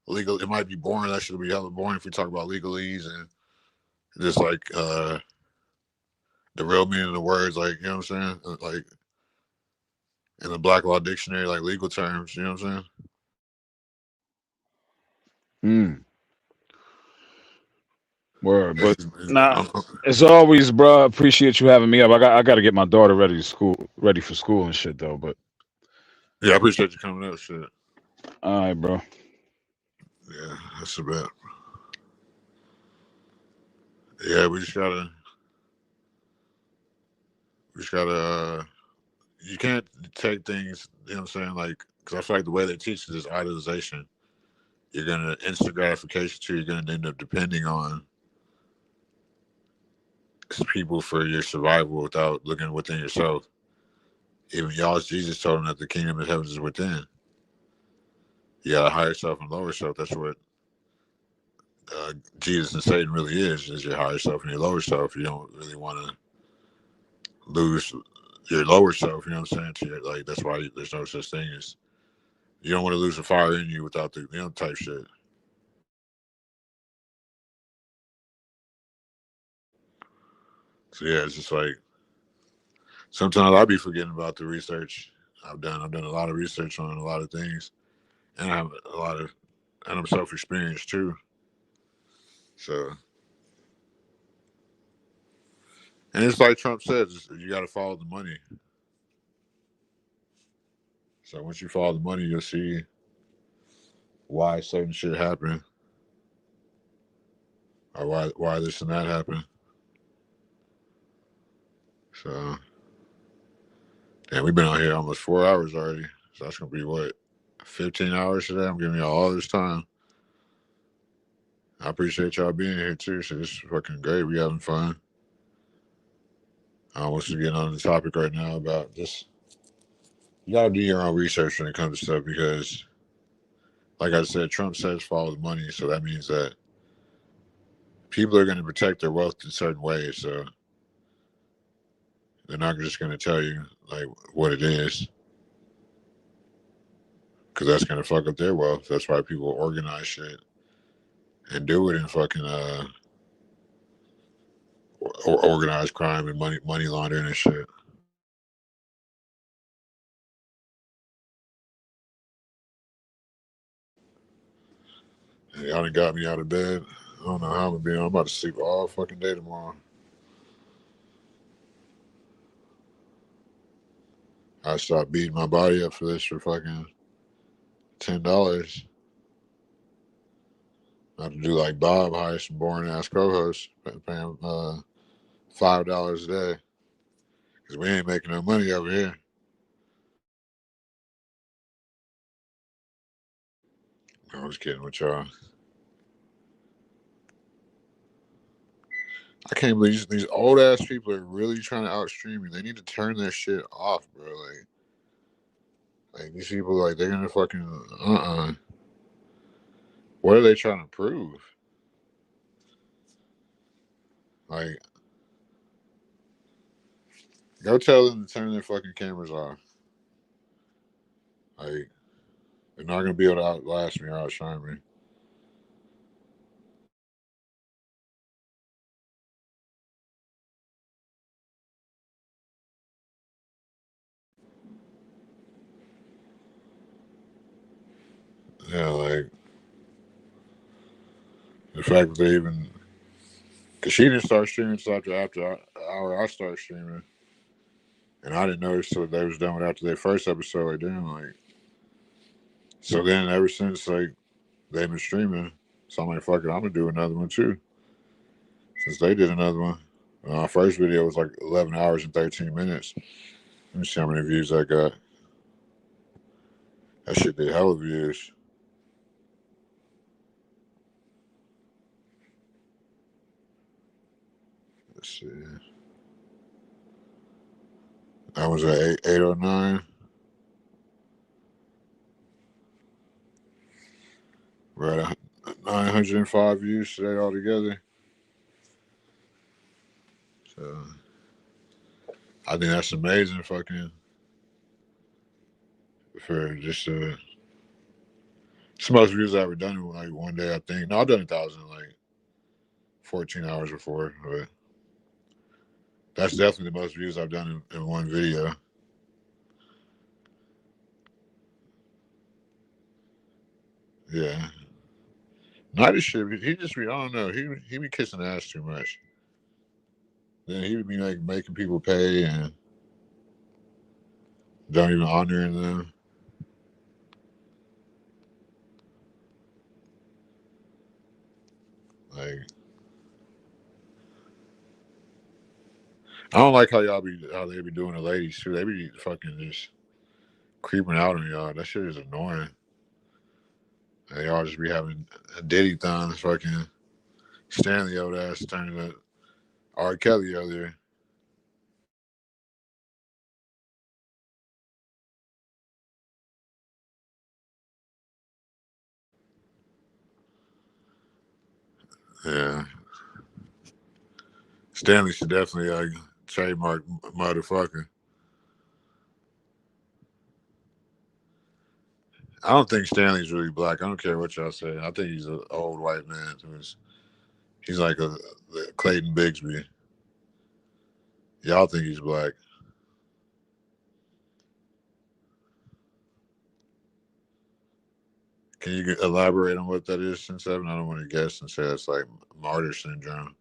legal. It might be boring. That should be hella boring if we talk about legalese and just like the real meaning of the words. Like, you know what I'm saying? Like in the Black Law Dictionary, like legal terms. You know what I'm saying? Word, but as always, bro. Appreciate you having me up. I got to get my daughter ready for school and shit though. But yeah, I appreciate you coming up. Shit. All right, bro. Yeah, that's a bet. Yeah, we just gotta. You can't take things. You know what I'm saying? Like, because I feel like the way they teach this idolization, you're gonna instant gratification too. You're gonna end up depending on people for your survival without looking within yourself. Even y'all's Jesus told them that the kingdom of heaven is within. You got a higher self and lower self. That's what Jesus and Satan really is your higher self and your lower self. You don't really want to lose your lower self. You know what I'm saying? Like that's why there's no such thing as you don't want to lose the fire in you without the type shit. So yeah, it's just like sometimes I'll be forgetting about the research I've done. I've done a lot of research on a lot of things, and I have and I'm self-experienced too. So, and it's like Trump says, you got to follow the money. So once you follow the money, you'll see why certain shit happened, or why this and that happened. So, and we've been out here almost 4 hours already. So that's gonna be what, 15 hours today. I'm giving y'all all this time. I appreciate y'all being here too. So this is fucking great. We having fun. I want to get on the topic right now about just You gotta do your own research when it comes to stuff because, like I said, Trump says follow the money, so that means that people are going to protect their wealth in certain ways. So they're not just going to tell you like what it is, because that's going to fuck up their wealth. That's why people organize shit and do it in fucking organized crime and money laundering and shit. And y'all done got me out of bed. I don't know how I'm gonna be. I'm about to sleep all fucking day tomorrow. I stopped beating my body up for this for fucking $10. I have to do like Bob, hire some boring ass co-hosts, pay him $5 a day because we ain't making no money over here. I was kidding with y'all. I can't believe these old ass people are really trying to outstream me. They need to turn their shit off, bro. Like these people, like they're gonna fucking. What are they trying to prove? Like, go tell them to turn their fucking cameras off. Like, they're not gonna be able to outlast me or outshine me. Yeah, like the fact that they even, cause she didn't start streaming until after I started streaming, and I didn't notice till they was done with after their first episode. Like, damn, like, so then ever since like they've been streaming, so I'm like, fuck it, I'm gonna do another one too. Since they did another one, our first video was like 11 hours and 13 minutes. Let me see how many views I got. That shit did hella views. Let's see. That was at 809. We're at 905 views today altogether. So I think that's amazing fucking for just it's the most views I've ever done in like one day, I think. No, I've done 1,000 in like 14 hours before, but that's definitely the most views I've done in one video. Yeah. Night shit, he just be, I don't know, he be kissing ass too much. Then he would be like making people pay and don't even honoring them. Like, I don't like how they be doing the ladies too. They be fucking just creeping out on y'all. That shit is annoying. And y'all just be having a Diddy thon fucking Stanley old ass turning to R. Kelly earlier. Yeah. Stanley should definitely trademark motherfucker. I don't think Stanley's really black. I don't care what y'all say. I think he's an old white man he's like a Clayton Bigsby. Y'all think he's black. Can you elaborate on what that is, since I don't want to guess and say it's like martyr syndrome.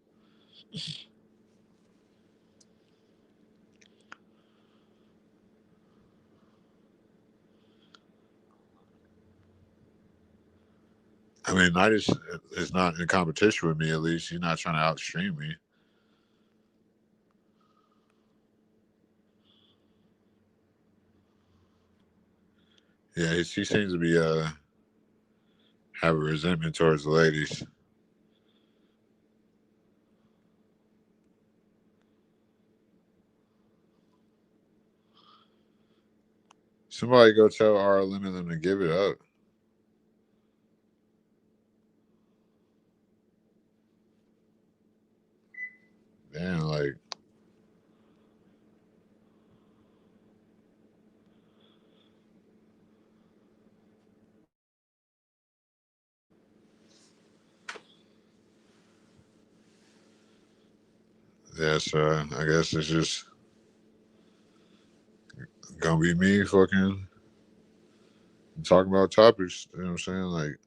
I mean, Knight is not in competition with me, at least. He's not trying to outstream me. Yeah, he seems to be have a resentment towards the ladies. Somebody go tell RLM and them to give it up. Damn, like. Yeah, so I guess it's just gonna be me fucking talking about topics. You know what I'm saying? Like,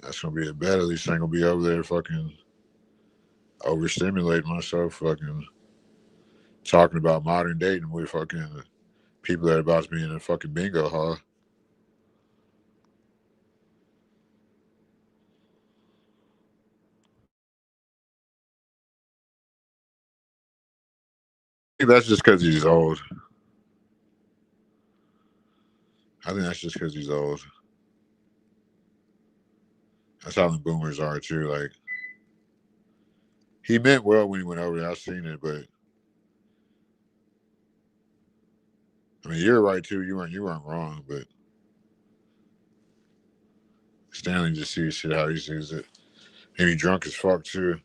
that's gonna be a bet. At least I ain't gonna be over there fucking overstimulating myself, fucking talking about modern dating with fucking people that are about to be in a fucking bingo hall. I think that's just because he's old. I think that's just because he's old. That's how the boomers are too. Like, he meant well when he went over there. I've seen it, but I mean, you're right too. You weren't wrong, but Stanley just sees shit how he sees it. And he drunk as fuck too.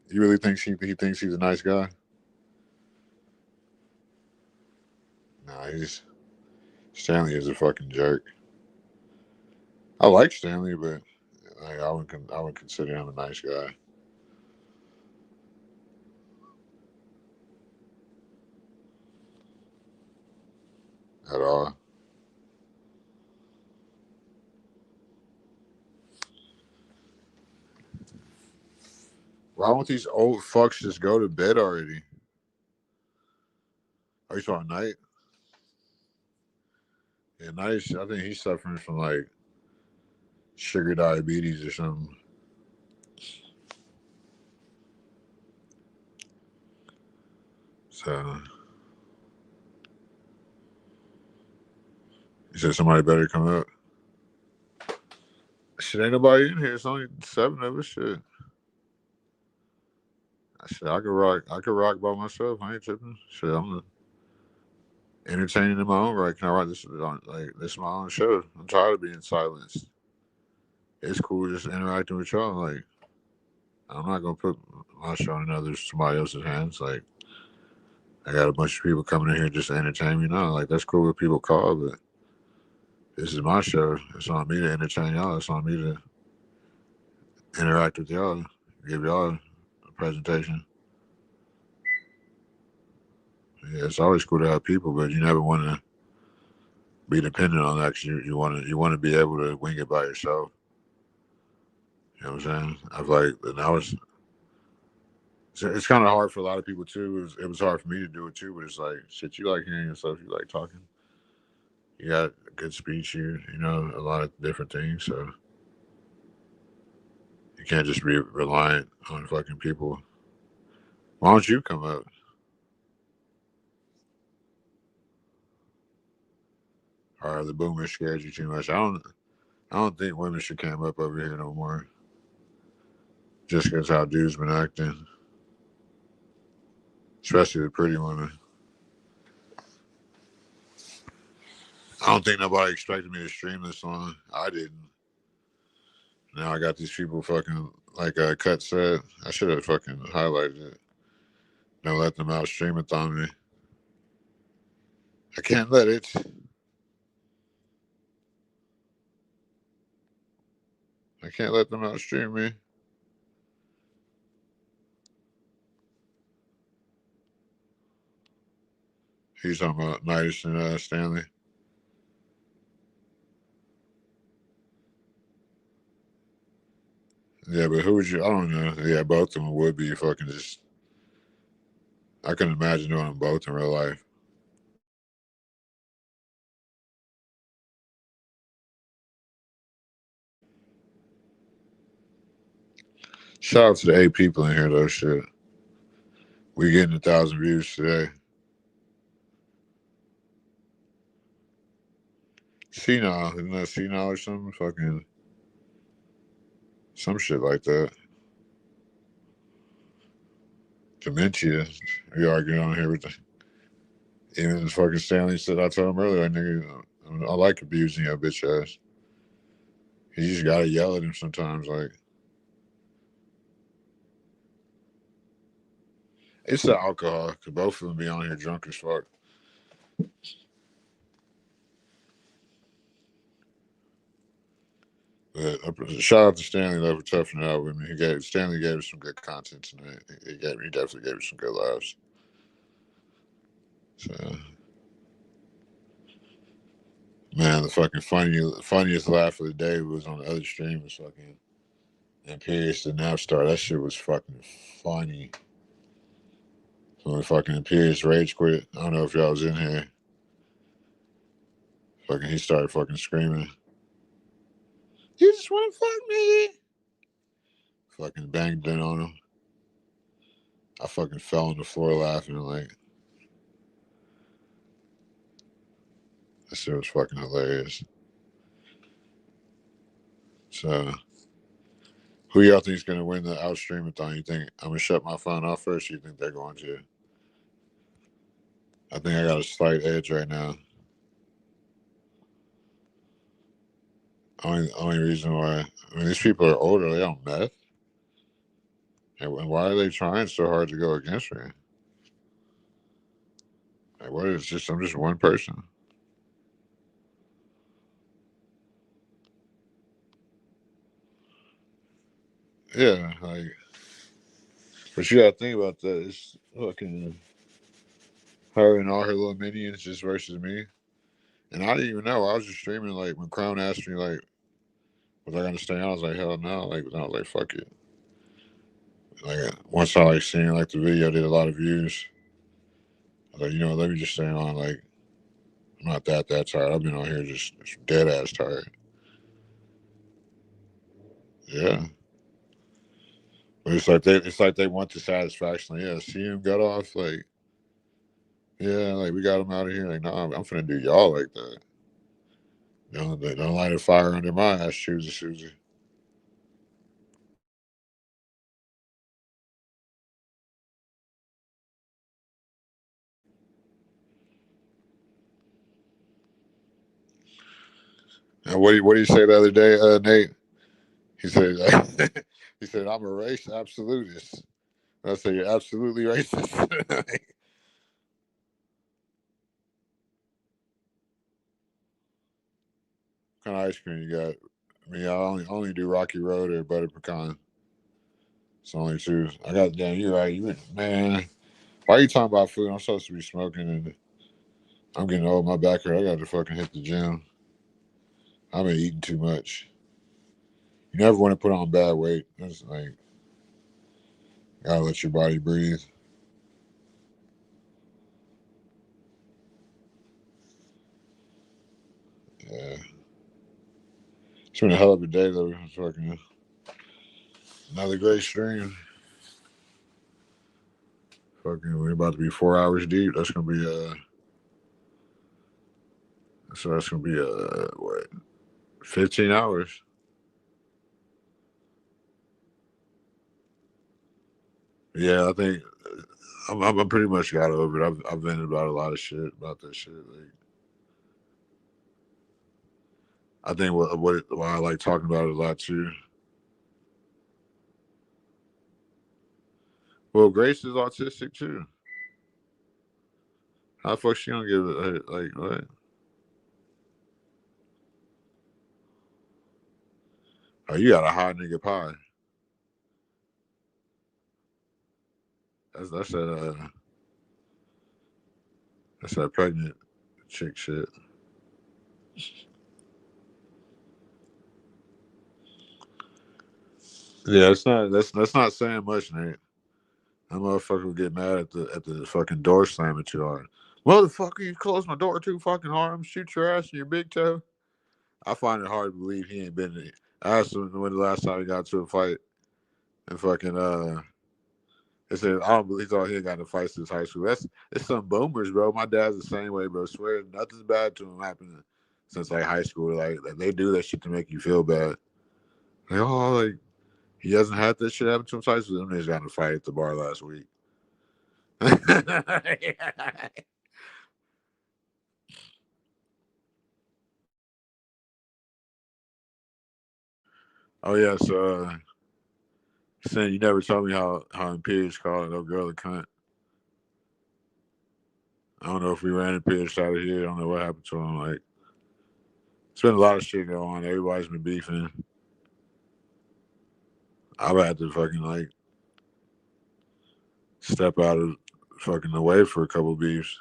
You really think he thinks he's a nice guy? Nah, Stanley is a fucking jerk. I like Stanley, but like, I would consider him a nice guy. At all. Why don't these old fucks just go to bed already? Are you talking Knight? Yeah, Knight, I think he's suffering from like sugar diabetes or something. So you said somebody better come up. Shit, ain't nobody in here. It's only 7 of us. Shit. I could rock by myself. I ain't tripping. Shit, I'm entertaining in my own right. Can I write this? Like, this is my own show. I'm tired of being silenced. It's cool just interacting with y'all. Like, I'm not gonna put my show in somebody else's hands. Like, I got a bunch of people coming in here just to entertain me now. Like, that's cool what people call, but this is my show. It's on me to entertain y'all. It's on me to interact with y'all, give y'all a presentation. Yeah, it's always cool to have people, but you never want to be dependent on that because you want to be able to wing it by yourself. You know what I'm saying? I feel like, and it's kind of hard for a lot of people too. It was hard for me to do it too, but it's like, shit, you like hearing yourself, you like talking. You got a good speech here, you know, a lot of different things. So you can't just be reliant on fucking people. Why don't you come up? Or the boomers scared you too much? I don't think women should come up over here no more. Just because how dudes been acting. Especially the pretty women. I don't think nobody expected me to stream this long. I didn't. Now I got these people fucking, like Cut said, I should have fucking highlighted it. Don't let them out stream it on me. I can't let it. I can't let them out stream me. He's talking about Nice and Stanley. Yeah, but who would you? I don't know. Yeah, both of them would be fucking just. I can imagine doing them both in real life. Shout out to the 8 people in here though. Shit, we getting 1,000 views today. Senile, isn't that senile or something? Fucking some shit like that. Dementia. We arguing on here with even fucking Stanley said. I told him earlier, nigga, I like abusing your bitch ass. You just gotta yell at him sometimes, like. It's the alcohol, because both of them be on here drunk as fuck. But shout out to Stanley though for toughing it out with me. Stanley gave us some good content tonight. He definitely gave us some good laughs. So, man, the fucking funniest laugh of the day was on the other stream was fucking Imperious the Napstar. That shit was fucking funny. So when fucking Imperious rage quit, I don't know if y'all was in here. Fucking he started fucking screaming. You just want to fuck me? Fucking banged in on him. I fucking fell on the floor laughing like that shit was fucking hilarious. So who y'all think is gonna win the Outstream-a-thon? You think I'm gonna shut my phone off first? Or you think they're going to? I think I got a slight edge right now. Only reason why, I mean, these people are older. They don't meth. And why are they trying so hard to go against me? Like, what is just? I'm just one person. Yeah, like, but you gotta think about that. It's fucking her and all her little minions just versus me. And I didn't even know. I was just streaming like when Crown asked me like, was I gonna stay on? I was like, hell no. Like, I was like, fuck it. Like once I like seen like the video did a lot of views, I was like, let me just stay on. Like, I'm not that tired. I've been on here just dead ass tired. Yeah. But it's like they want the satisfaction. Like, yeah, see him got off. Like, yeah, like we got him out of here. Like, no, I'm finna do y'all like that. Don't light a fire under my ass, Susie. And what do you say the other day, Nate? He said he said I'm a race absolutist. And I said you're absolutely racist. What kind of ice cream you got? I mean, I only do Rocky Road or butter pecan. It's only two. I got damn. You're right. Man. Why are you talking about food? I'm supposed to be smoking and I'm getting old. My back hurt. I got to fucking hit the gym. I've been eating too much. You never want to put on bad weight. It's like gotta let your body breathe. Yeah. It's been a hell of a day though. It's fucking another great stream. Fucking, we're about to be 4 hours deep. That's gonna be so that's gonna be what, 15 hours. Yeah, I think I'm pretty much got over it. I've vented about a lot of shit about that shit. Like, I think why I like talking about it a lot too. Well, Grace is autistic too. How the fuck she gonna give it like what? Oh, you got a hot nigga pie. That's that pregnant chick shit. Yeah, that's not saying much, Nate. That motherfucker would get mad at the fucking door slamming too hard. Motherfucker, you close my door too fucking hard. I'm shoot your ass in your big toe. I find it hard to believe he ain't been. I asked him when the last time he got to a fight, and fucking he said I don't believe he thought he ain't got in fights since high school. It's some boomers, bro. My dad's the same way, bro. Swear nothing's bad to him happening since like high school. Like they do that shit to make you feel bad. Like, oh, like he hasn't had this shit happen to him twice. Them niggas got in a fight at the bar last week. Oh yeah, so Sin, you never told me how Imperious called no girl a cunt. I don't know if we ran Imperious out of here. I don't know what happened to him. Like, it's been a lot of shit going on. Everybody's been beefing. I've had to fucking like step out of fucking the way for a couple of beefs.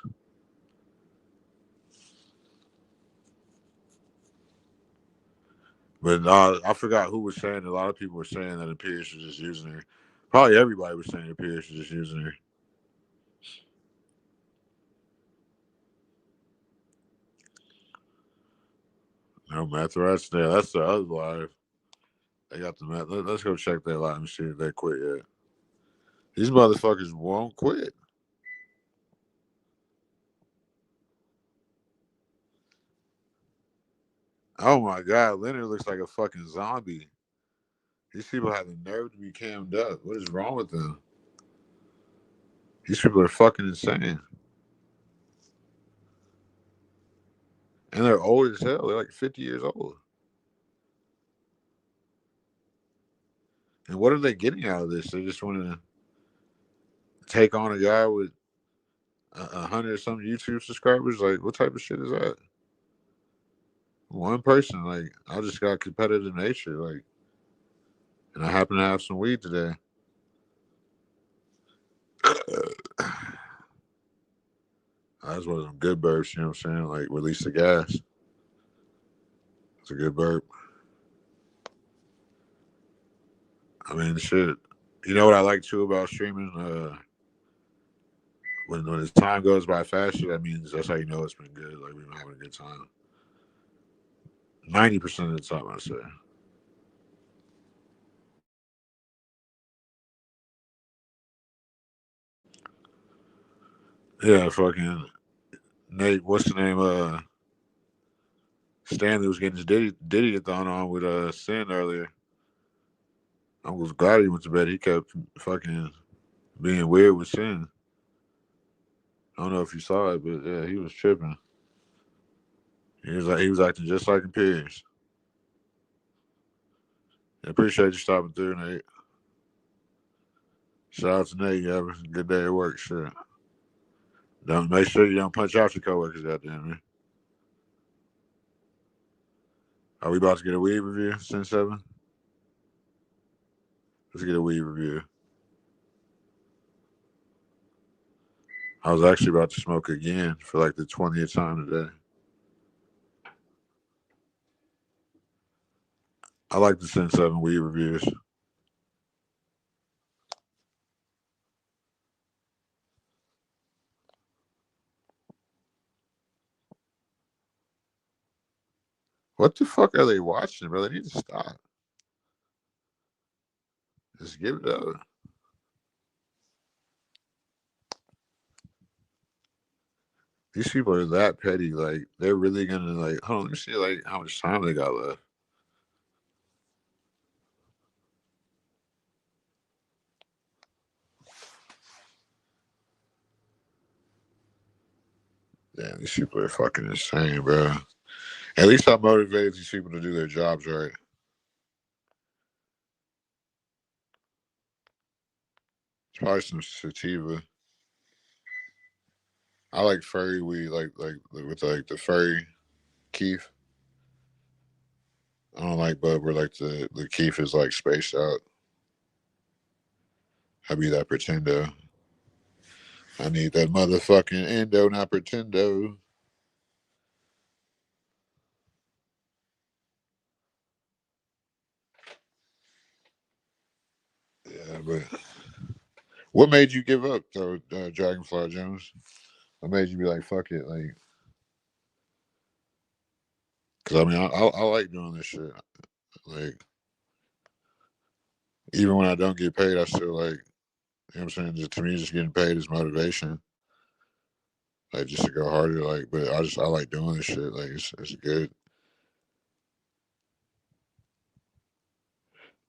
But I forgot who was saying. A lot of people were saying that Imperious was just using her. Probably everybody was saying Imperious was just using her. No, Meth Rats there. That's the other live. They got the meth. Let's go check that live and see if they quit yet. These motherfuckers won't quit. Oh my God, Leonard looks like a fucking zombie. These people have the nerve to be cammed up. What is wrong with them? These people are fucking insane. And they're old as hell. They're like 50 years old. And what are they getting out of this? They just want to take on a guy with 100 some YouTube subscribers. Like, what type of shit is that? One person. Like, I just got competitive nature. Like, and I happen to have some weed today. That's one of them good burps, you know what I'm saying? Like, release the gas. It's a good burp. I mean, shit. You know what I like too about streaming? When the time goes by faster, that means that's how you know it's been good. Like, we've been having a good time. 90% of the time, I say. Yeah, fucking Nate, what's the name? Stanley was getting his Diddy-a-thon on with Sin earlier. I was glad he went to bed. He kept fucking being weird with Sin. I don't know if you saw it, but yeah, he was tripping. He was acting just like Imperious. I appreciate you stopping through, Nate. Shout out to Nate. You have a good day at work, sure. Don't make sure you don't punch out your coworkers, goddamn man. Are we about to get a weed review, Sin 7? Let's get a weed review. I was actually about to smoke again for like the 20th time today. I like the Sin 7 weed reviews. What the fuck are they watching, bro? They need to stop. Just give it up. These people are that petty. Like, they're really gonna like. Hold on, let me see like how much time they got left. Damn, these people are fucking insane, bro. At least I motivated these people to do their jobs right. It's probably some sativa. I like furry weed, like with like the furry keef. I don't like bud where like the keef is like spaced out. I be that pretendo. I need that motherfucking endo, not pretendo. Yeah, but what made you give up though, Dragonfly Jones? What made you be like, fuck it, like? Because I mean, I like doing this shit. Like, even when I don't get paid, I still like. You know what I'm saying? Just, to me, just getting paid is motivation. like just to go harder. Like, but I like doing this shit. Like, it's good.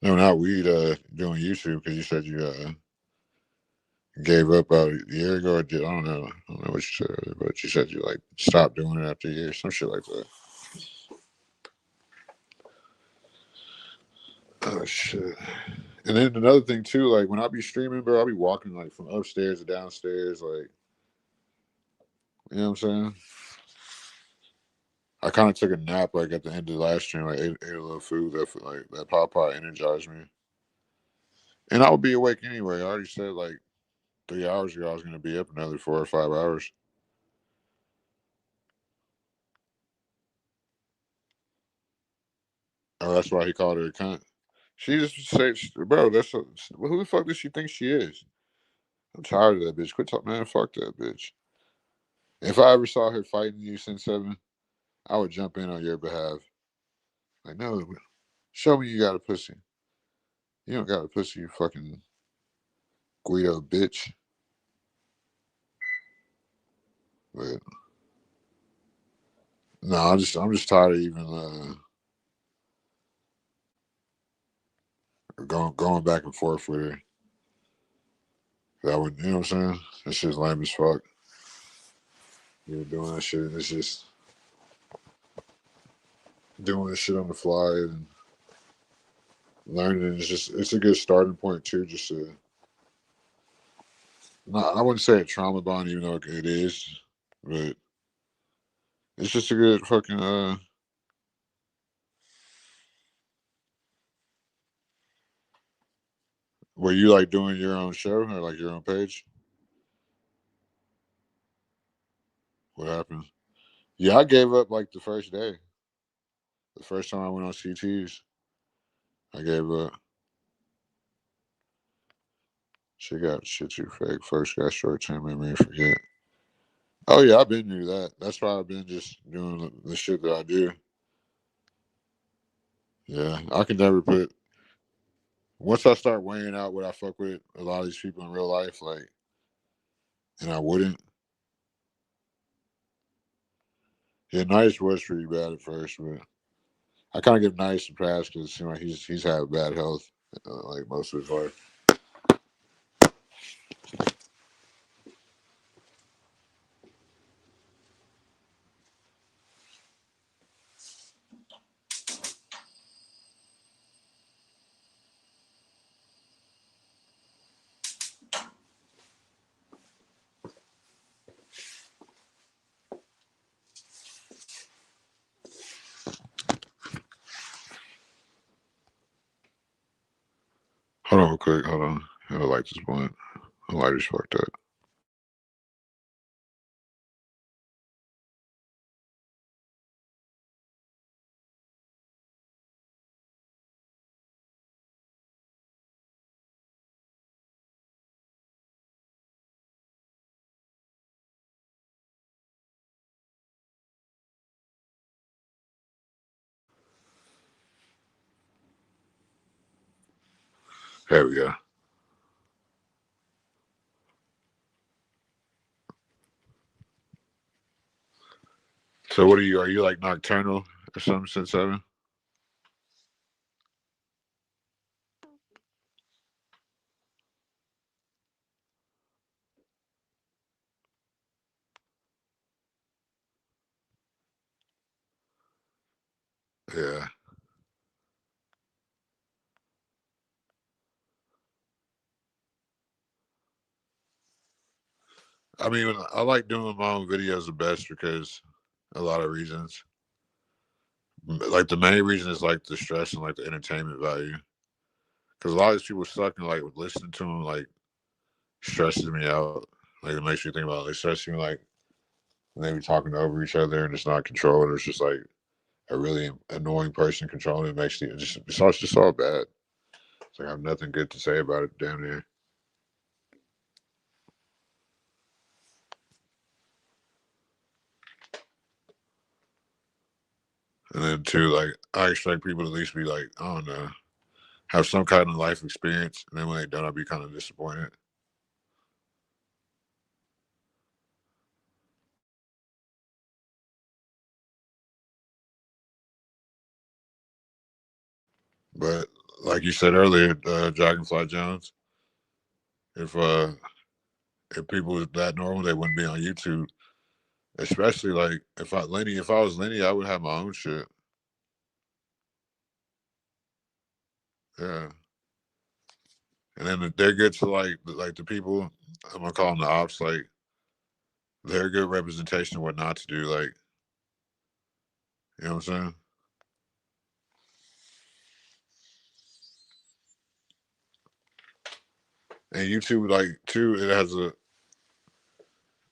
No, not weed. Doing YouTube because you said you gave up about a year ago. Or did I don't know. I don't know what you said earlier, but you said you like stopped doing it after a year, some shit like that. Oh shit. And then another thing too, like when I be streaming, bro, I be walking like from upstairs to downstairs, like you know what I'm saying? I kind of took a nap like at the end of the last stream, like ate a little food that Popeye energized me, and I would be awake anyway. I already said like 3 hours ago I was gonna be up another 4 or 5 hours. Oh, that's why he called her a cunt. She just said, bro, who the fuck does she think she is? I'm tired of that bitch. Quit talking, man. Fuck that bitch. If I ever saw her fighting you since 7, I would jump in on your behalf. Like, no, show me you got a pussy. You don't got a pussy, you fucking Guido bitch. But no, I'm just tired of even going back and forth with her. That would, you know what I'm saying? It's just lame as fuck. You're doing that shit, and it's just doing this shit on the fly and learning. It's a good starting point too. Just to, I wouldn't say a trauma bond, even though it is, but it's just a good fucking. Were you like doing your own show or like your own page? What happened? Yeah, I gave up like the first day. The first time I went on CTs, I gave up. She got shit too fake. First got short term memory and forget. Oh yeah, I've been through that. That's why I've been just doing the shit that I do. Yeah, I can never put. Once I start weighing out what I fuck with a lot of these people in real life, like, and I wouldn't. Yeah, Nice was pretty bad at first, but I kind of give Nice a pass because you know he's had bad health like most of his life. Hold on, real quick. Hold on. I like this blunt. The lighter's fucked up. There we go. So what are you? Are you like nocturnal or something since 7? Yeah. I mean, I like doing my own videos the best because a lot of reasons. Like the main reason is like the stress and like the entertainment value. Because a lot of these people suck and like listening to them like stresses me out. Like it makes me think about it. They stress me like when they be talking over each other and it's not controlled. Or it's just like a really annoying person controlling it. Makes it just all bad. It's like I have nothing good to say about it. Damn near. And then too, like I expect people to at least be like, I don't know, have some kind of life experience. And then when they don't, I'll be kind of disappointed. But like you said earlier, Dragonfly Jones, if people was that normal, they wouldn't be on YouTube. Especially like if I was Lenny, I would have my own shit. Yeah. And then they're good to like the people, I'm gonna call them the ops, like they're a good representation of what not to do, like, you know what I'm saying? And YouTube, like, too, it has a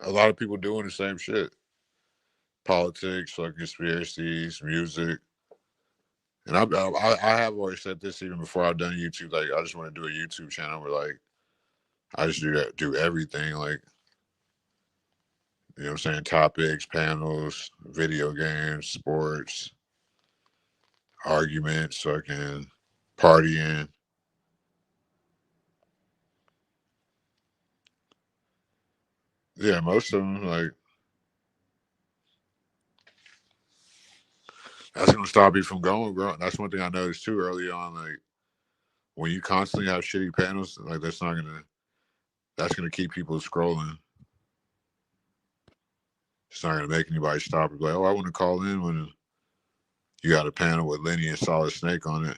lot of people doing the same shit. Politics, like conspiracies, music. And I have always said this even before I've done YouTube. Like, I just want to do a YouTube channel where, like, I just do everything. Like, you know what I'm saying? Topics, panels, video games, sports, arguments, fucking partying. Yeah, most of them, like, that's gonna stop you from going, bro. That's one thing I noticed too early on. Like, when you constantly have shitty panels, like that's gonna keep people scrolling. It's not gonna make anybody stop and be like, oh, I want to call in when you got a panel with Lenny and Solid Snake on it.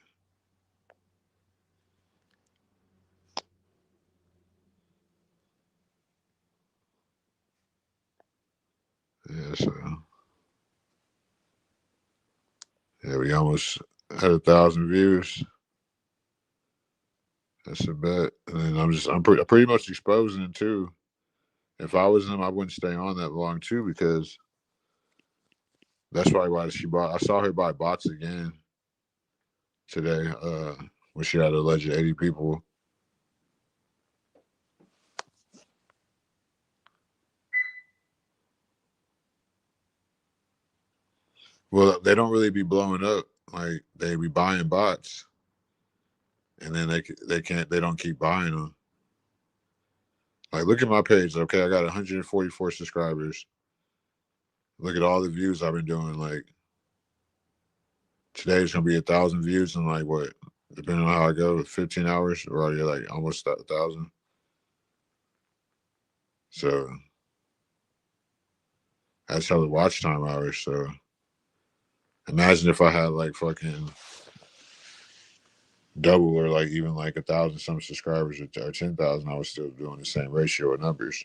Yeah, so yeah, we almost had 1,000 views. That's a bet. And then I'm pretty much exposing it too. If I was him, I wouldn't stay on that long too, because that's probably why I saw her buy bots again today, when she had an alleged 80 people. Well, they don't really be blowing up. Like, they be buying bots, and then they don't keep buying them. Like, look at my page. Okay, I got 144 subscribers. Look at all the views I've been doing. Like, today's gonna be 1,000 views in, like, what? Depending on how I go, 15 hours, we're already like almost 1,000. So that's how the watch time hours. So imagine if I had like fucking double or like even like 1,000 some subscribers or 10,000, I was still doing the same ratio of numbers.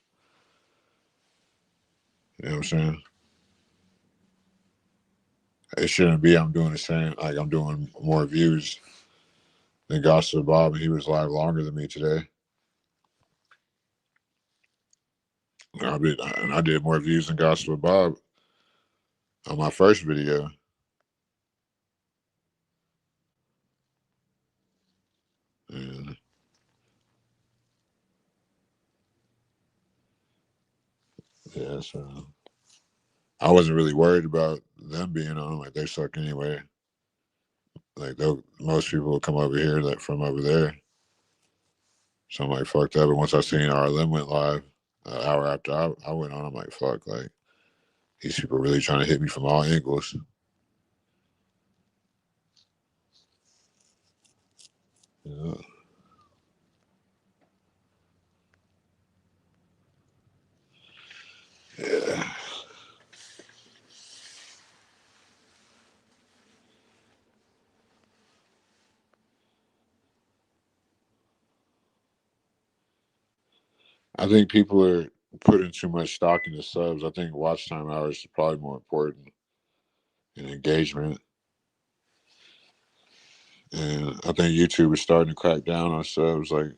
You know what I'm saying? It shouldn't be I'm doing the same, like I'm doing more views than Gossip Bob, and he was live longer than me today. I did more views than Gossip Bob on my first video. And yeah, so I wasn't really worried about them being on. Like, they suck anyway. Like, most people will come over here that from over there. So I'm like, fuck that. But once I seen RLM went live an hour after I went on, I'm like, fuck, like, these people really trying to hit me from all angles. Yeah. Yeah. I think people are putting too much stock into subs. I think watch time hours is probably more important than engagement. And I think YouTube is starting to crack down on subs. Like,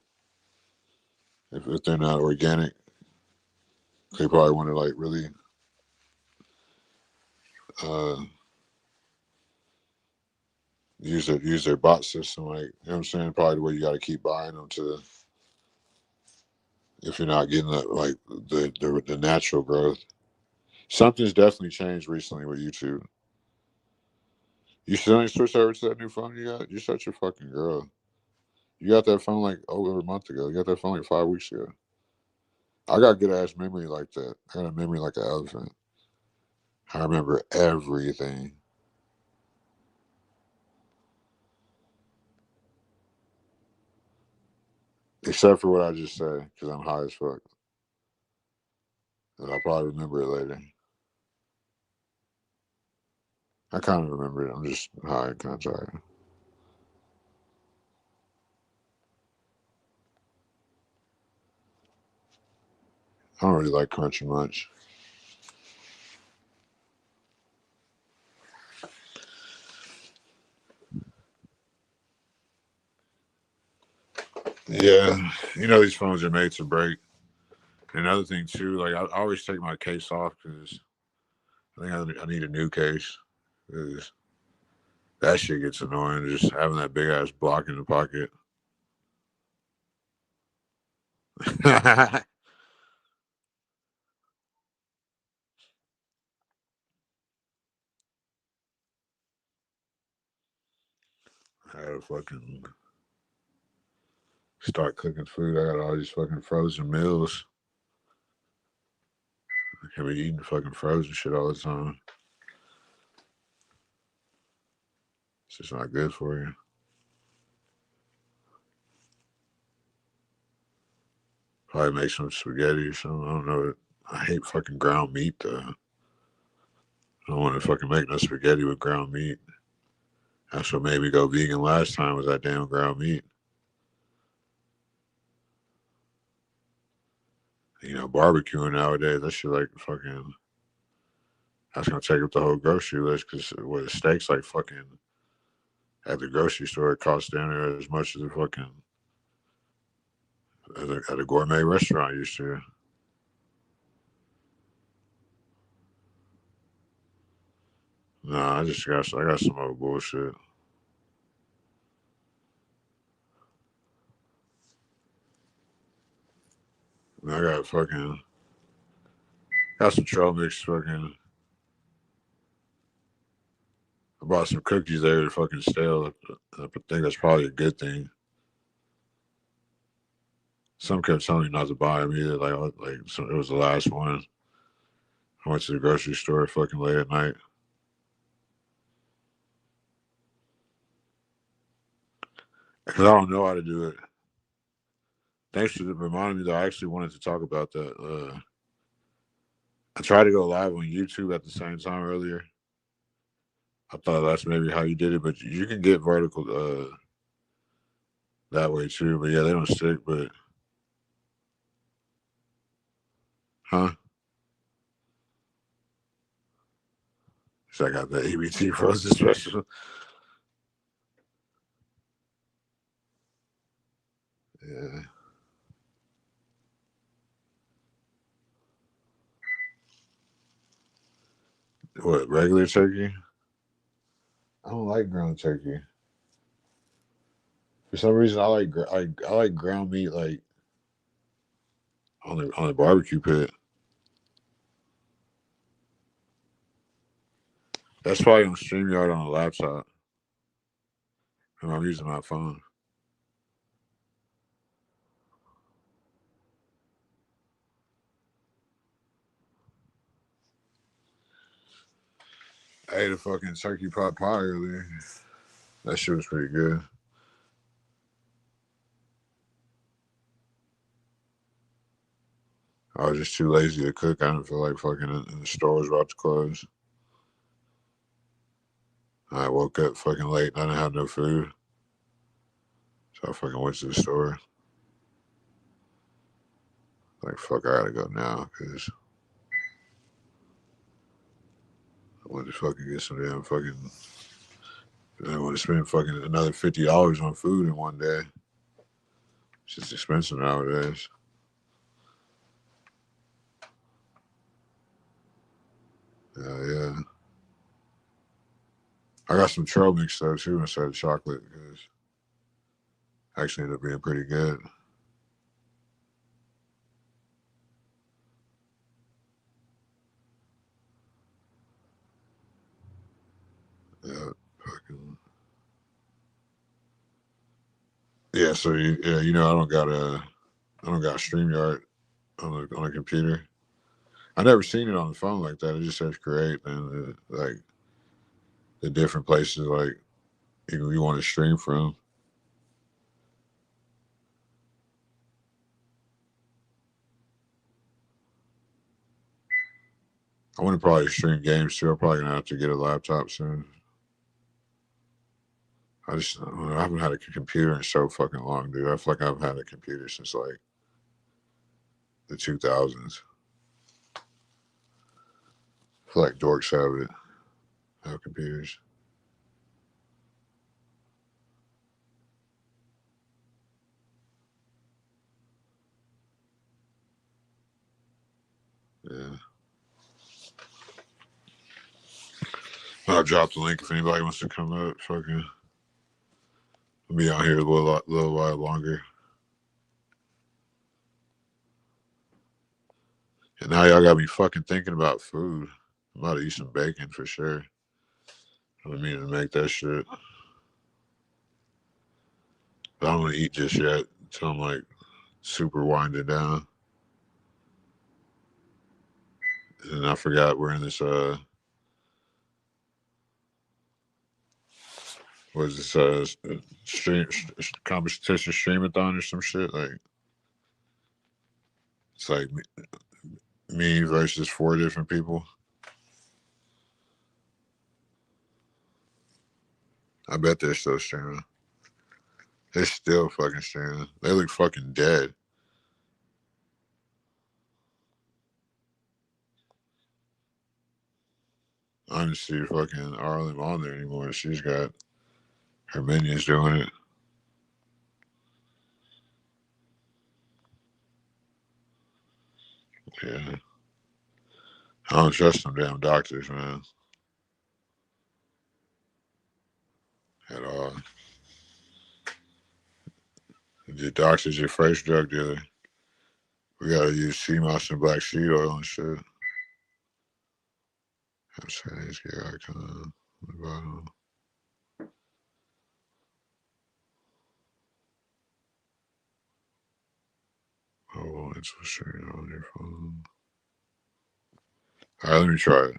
if they're not organic, they probably want to like really use their bot system. Like, you know what I'm saying? Probably where you got to keep buying them to, if you're not getting like the natural growth. Something's definitely changed recently with YouTube. You still ain't switched over to that new phone you got? You're such a fucking girl. You got that phone like over a month ago. You got that phone like 5 weeks ago. I got good ass memory like that. I got a memory like an elephant. I remember everything. Except for what I just said, because I'm high as fuck. And I'll probably remember it later. I kind of remember it. I'm just high and kind of tired. I don't really like crunchy much. Yeah, you know these phones are made to break. Another thing too, like I always take my case off because I think I need a new case. Because that shit gets annoying. Just having that big ass block in the pocket. I gotta fucking start cooking food. I got all these fucking frozen meals. I can't be eating fucking frozen shit all the time. It's just not good for you. Probably make some spaghetti or something. I don't know. I hate fucking ground meat though. I don't want to fucking make no spaghetti with ground meat. That's what made me go vegan last time was that damn ground meat. You know, barbecuing nowadays, that shit like fucking. That's gonna take up the whole grocery list because what steaks like fucking at the grocery store it costs down there as much as a fucking at a gourmet restaurant used to. Nah, I got some other bullshit. I got fucking got some trail mix fucking. I bought some cookies there to fucking stale. I think that's probably a good thing. Some kept telling me not to buy them either. It was the last one. I went to the grocery store fucking late at night. Because I don't know how to do it. Thanks for reminding me, though. I actually wanted to talk about that. I tried to go live on YouTube at the same time earlier. I thought that's maybe how you did it, but you can get vertical that way too. But yeah, they don't stick. But huh? So I got that EBT frozen special. Yeah. What, regular turkey? I don't like ground turkey. For some reason, I like ground meat like on the barbecue pit. That's probably on StreamYard on a laptop. And I'm using my phone. I ate a fucking turkey pot pie earlier. That shit was pretty good. I was just too lazy to cook. I didn't feel like fucking in the stores about to close. I woke up fucking late and I didn't have no food. So I fucking went to the store. Like, fuck, I gotta go now because I want to fucking get some damn fucking. I want to spend fucking another $50 on food in one day. It's just expensive nowadays. Yeah. I got some trail mix though too instead of chocolate because actually ended up being pretty good. Yeah, fucking. Yeah, so you know, I don't got StreamYard on the computer. I never seen it on the phone like that. It just says create and like the different places like you want to stream from. I want to probably stream games too. I'm probably gonna have to get a laptop soon. I haven't had a computer in so fucking long, dude. I feel like I've had a computer since like the 2000s. I feel like dorks have computers. Yeah. I'll drop the link if anybody wants to come up. Fucking, I'll be on here a little while longer. And now y'all got me fucking thinking about food. I'm about to eat some bacon for sure. I don't mean to make that shit. But I don't want to eat just yet until I'm like super winded down. And I forgot we're in this what is this stream competition streamathon or some shit, like it's like me versus 4 different people. I bet they're still streaming. They're still fucking streaming. They look fucking dead. I don't see fucking Arlen on there anymore. She's got her minions doing it. Yeah. I don't trust them damn doctors, man. At all. The doctor's your first drug dealer. We gotta use CMOS and black seed oil and shit. I'm saying these guys come on the bottom. Oh, it's for sure on your phone. All right, let me try it.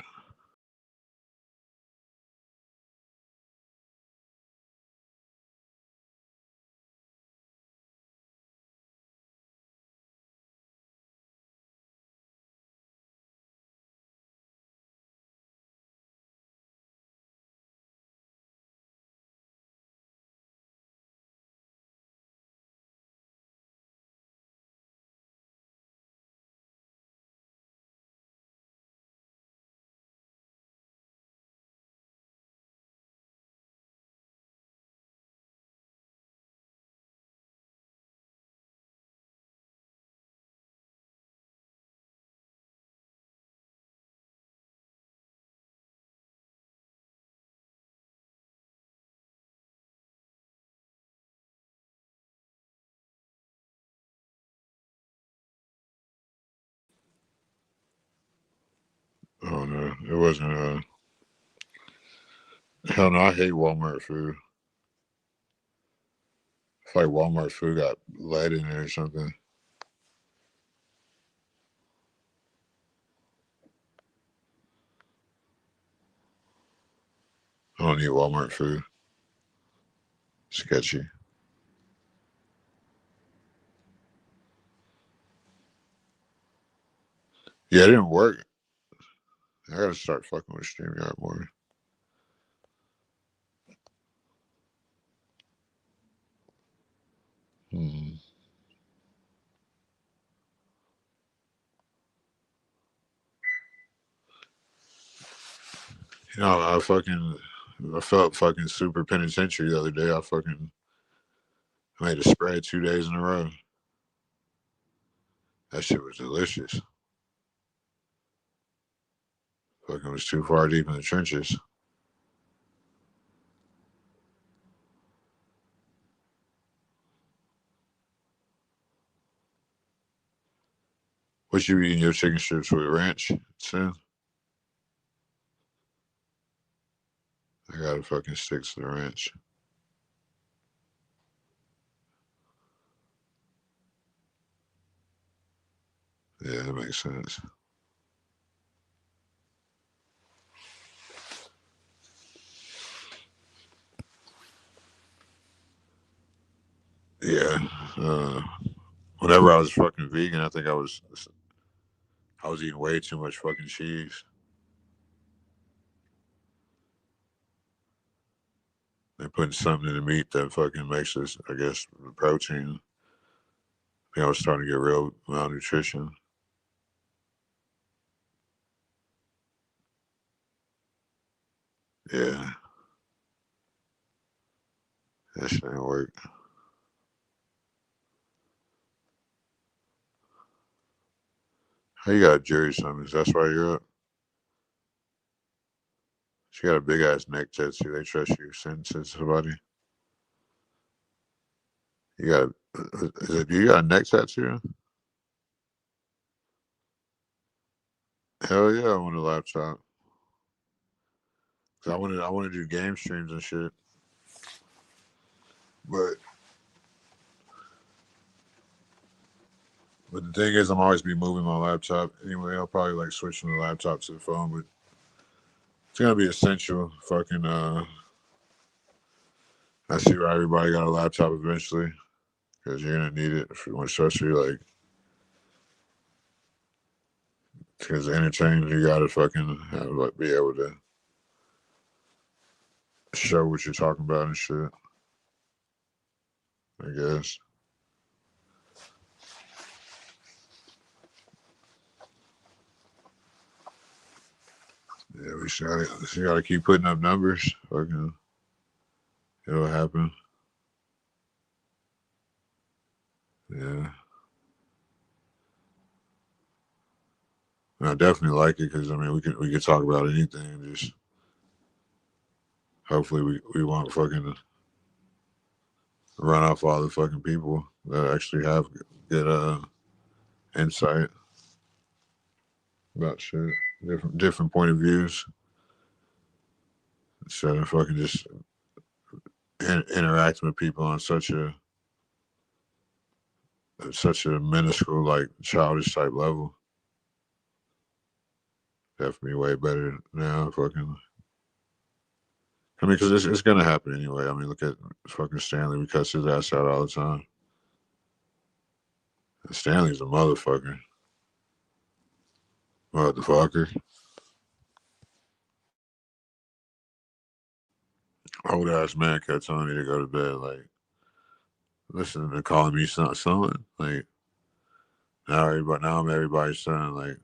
Oh no, it wasn't. Hell no, I hate Walmart food. It's like Walmart food got lead in it or something. I don't eat Walmart food. Sketchy. Yeah, it didn't work. I gotta start fucking with StreamYard more. Hmm. You know, I felt fucking super penitentiary the other day. I made a spread 2 days in a row. That shit was delicious. Fucking was too far deep in the trenches. What you eating your chicken strips with ranch soon? I gotta fucking stick to the ranch. Yeah, that makes sense. Yeah. Whenever I was fucking vegan, I think I was eating way too much fucking cheese. putting something in the meat that fucking makes us, I guess, the protein. I think I was starting to get real malnutrition. Yeah. That shit ain't work. How you got a jury summons? That's why you're up. She got a big ass neck tattoo. They trust you sentencing somebody. You got you got a neck tattoo? Hell yeah, I want a laptop. Cause I want to do game streams and shit. But the thing is, I'm always be moving my laptop. Anyway, I'll probably like switch from the laptop to the phone, but it's gonna be essential. Fucking I see why everybody got a laptop eventually, because you're gonna need it, especially like because entertainment, you gotta fucking have, like, be able to show what you're talking about and shit. I guess. Yeah, we just gotta keep putting up numbers. Fucking, it'll happen. Yeah. I definitely like it because I mean we can talk about anything. And just hopefully we won't fucking run off all the fucking people that actually have good insight about shit, different point of views, instead of fucking just interacting with people on such a minuscule, like, childish type level. Definitely way better now. Fucking, I mean, because it's gonna happen anyway. I mean, look at fucking Stanley. We cuss his ass out all the time. Stanley's a motherfucker. Motherfucker. Old ass man kept telling me to go to bed. Like, listening to calling me son. Like, now I'm everybody's son. Like,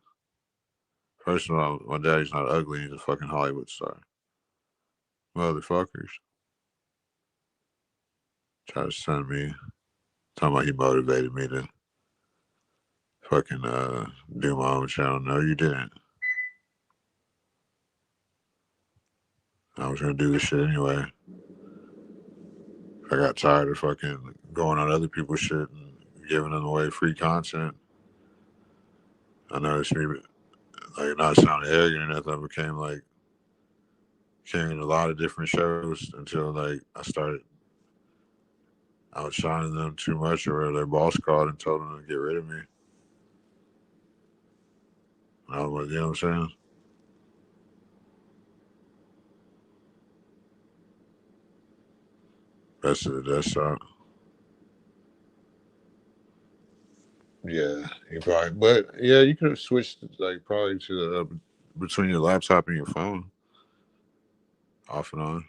first of all, my daddy's not ugly. He's a fucking Hollywood star. Motherfuckers. Try to send me. Talking about he motivated me to fucking do my own channel. No, you didn't. I was gonna do this shit anyway. I got tired of fucking going on other people's shit and giving them away free content. I noticed me, like, not sounding arrogant or nothing. I became like carrying a lot of different shows until like I started outshining them too much, or their boss called and told them to get rid of me. And I was like, you know what I'm saying? Rest of the desktop. Yeah, you probably, but yeah, you could have switched like probably to between your laptop and your phone, off and on.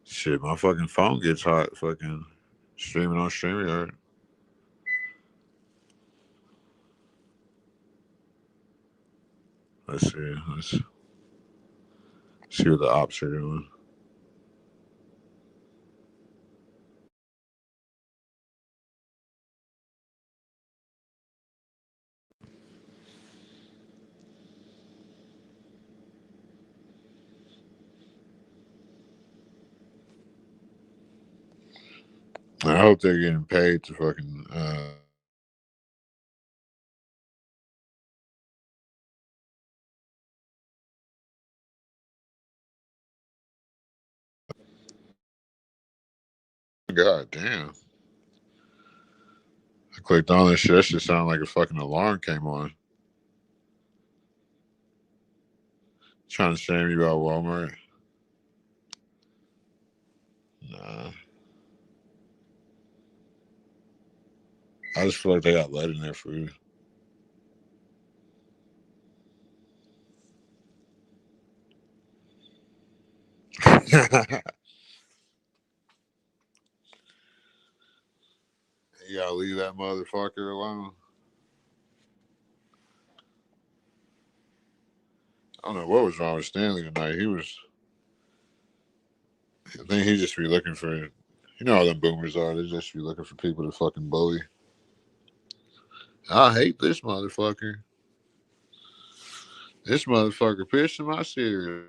Shit, my fucking phone gets hot. Fucking streaming on StreamYard. Let's see what the ops are doing. I hope they're getting paid to fucking. God damn! I clicked on this shit. That shit sounded like a fucking alarm came on. Trying to shame me about Walmart. Nah. I just feel like they got lead in their food. You gotta leave that motherfucker alone. I don't know what was wrong with Stanley tonight. I think he just be looking for, you know how them boomers are. They just be looking for people to fucking bully. I hate this motherfucker. This motherfucker pissed in my cereal.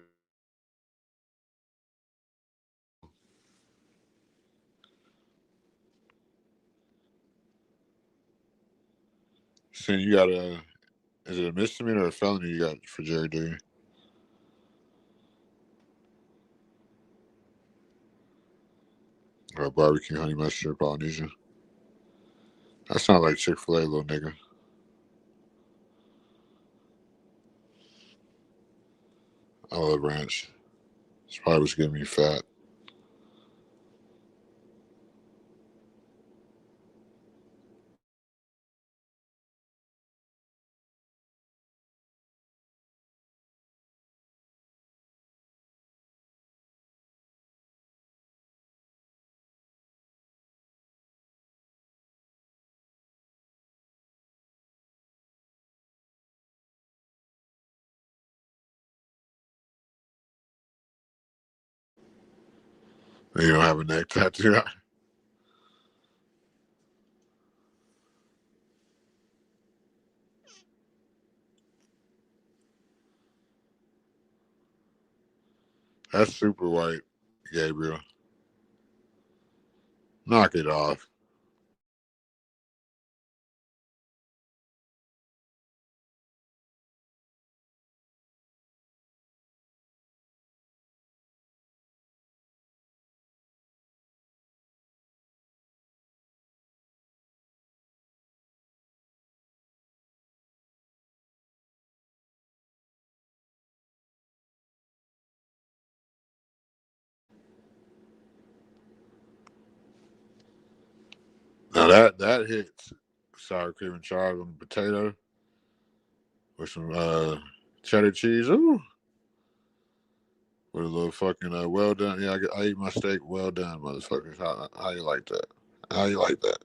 So you got is it a misdemeanor or a felony you got for Jerry Duty? Or barbecue honey mustard Polynesian? That sounds like Chick-fil-A, little nigga. I love ranch. It's probably what's getting me fat. You don't have a neck tattoo. That's super white, Gabriel. Knock it off. Now that hits sour cream and chives on the potato with some cheddar cheese. Ooh. With a little fucking well done. Yeah, I eat my steak well done, motherfuckers. How you like that? How you like that?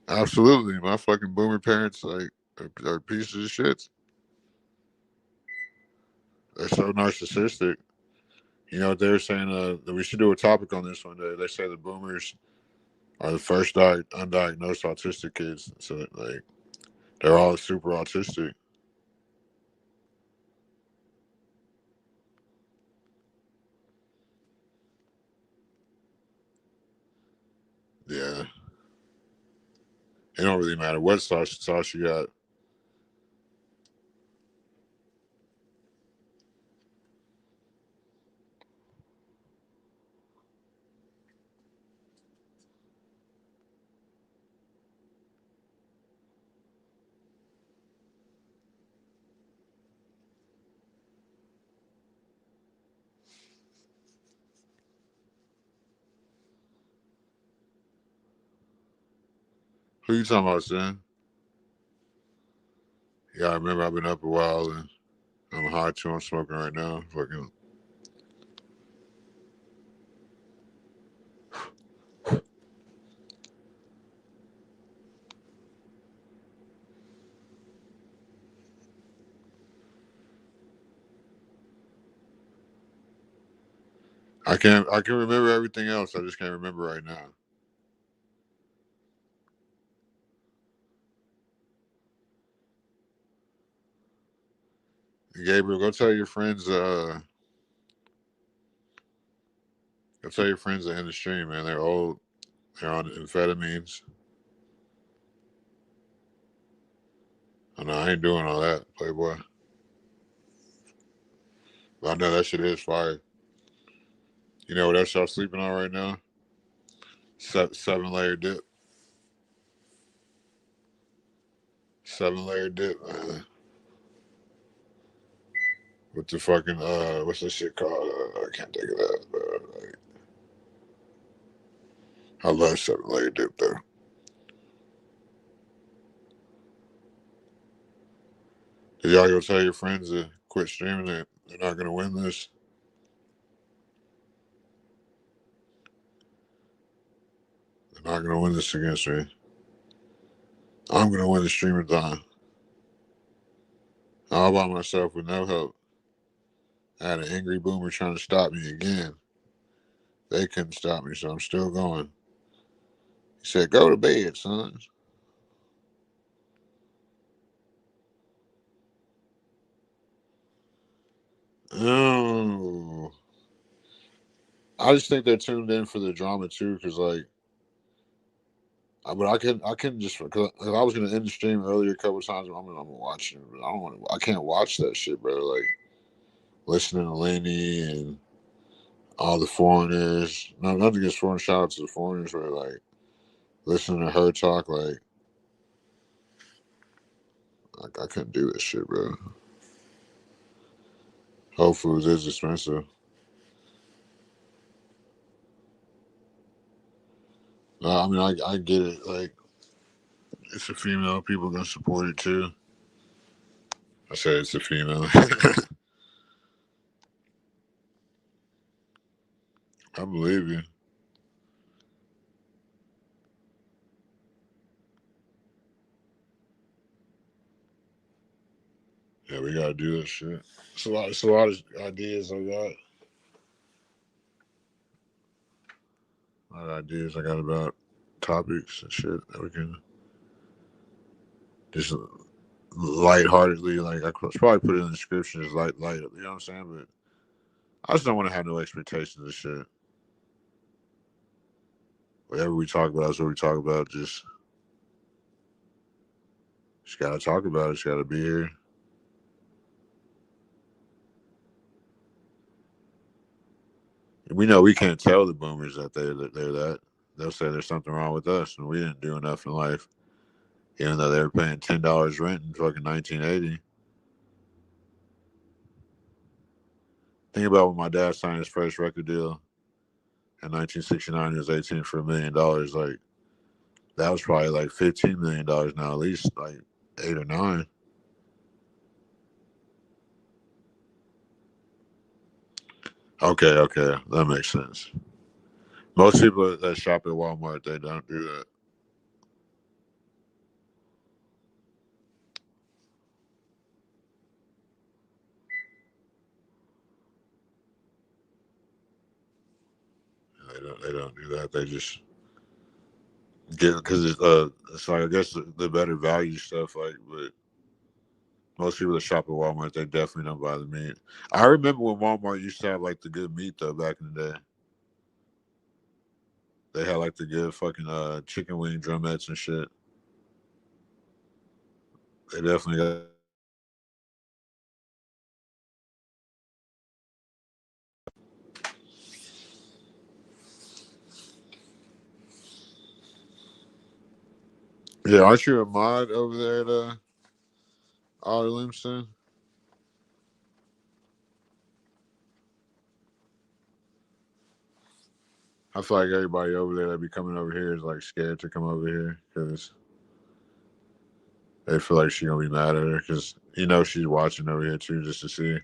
Absolutely. My fucking boomer parents are pieces of shit. They're so narcissistic. You know what they were saying? That we should do a topic on this one day. They say the boomers are the first undiagnosed autistic kids. So like they're all super autistic. Yeah. It don't really matter what sauce you got. Who you talking about, son? Yeah, I remember I've been up a while and I'm high too. I'm smoking right now. Fucking. I can remember everything else. I just can't remember right now. Gabriel, go tell your friends. Go tell your friends to end the stream, man. They're old. They're on amphetamines. I know I ain't doing all that, Playboy. But I know that shit is fire. You know what else y'all sleeping on right now? 7-layer dip. 7-layer dip, man. With the fucking what's this shit called? I can't think of that. I love 7-layer dip though. Did y'all go tell your friends to quit streaming that they're not going to win this? They're not going to win this against me. I'm going to win the streaming time. All by myself with no help. I had an angry boomer trying to stop me again. They couldn't stop me, so I'm still going. He said, go to bed, son. Oh. I just think they're tuned in for the drama, too, because, like, but I can just, because I was going to end the stream earlier a couple of times. I'm gonna watch it, but I can't watch that shit, bro. Like, listening to Lenny and all the foreigners. No, nothing against foreign. Shout out to the foreigners, but like listening to her talk, like I couldn't do this shit, bro. Whole Foods is expensive. I mean, I get it. Like, it's a female. People gonna support it too. I said it's a female. I believe you. Yeah, we gotta do this shit. It's a lot of ideas I got. A lot of ideas I got about topics and shit that we can just lightheartedly, like I could probably put it in the description as light, you know what I'm saying? But I just don't want to have no expectations of shit. Whatever we talk about is what we talk about. Just gotta talk about it. Just gotta be here. We know we can't tell the boomers that they're that. They'll say there's something wrong with us, and we didn't do enough in life. Even though they were paying $10 rent in fucking 1980. Think about when my dad signed his first record deal in 1969. He was 18 for $1 million. Like, that was probably like $15 million now, at least like 8 or 9. Okay, that makes sense. Most people that shop at Walmart, they don't do that. They don't do that. They just get, because it's like, I guess the better value stuff. Like, but most people that shop at Walmart, they definitely don't buy the meat. I remember when Walmart used to have like the good meat though back in the day. They had like the good fucking chicken wing drumettes and shit. They definitely got. Yeah, aren't you a mod over there at Ollie Livingston? I feel like everybody over there that be coming over here is like scared to come over here because they feel like she's gonna be mad at her because she's watching over here too just to see.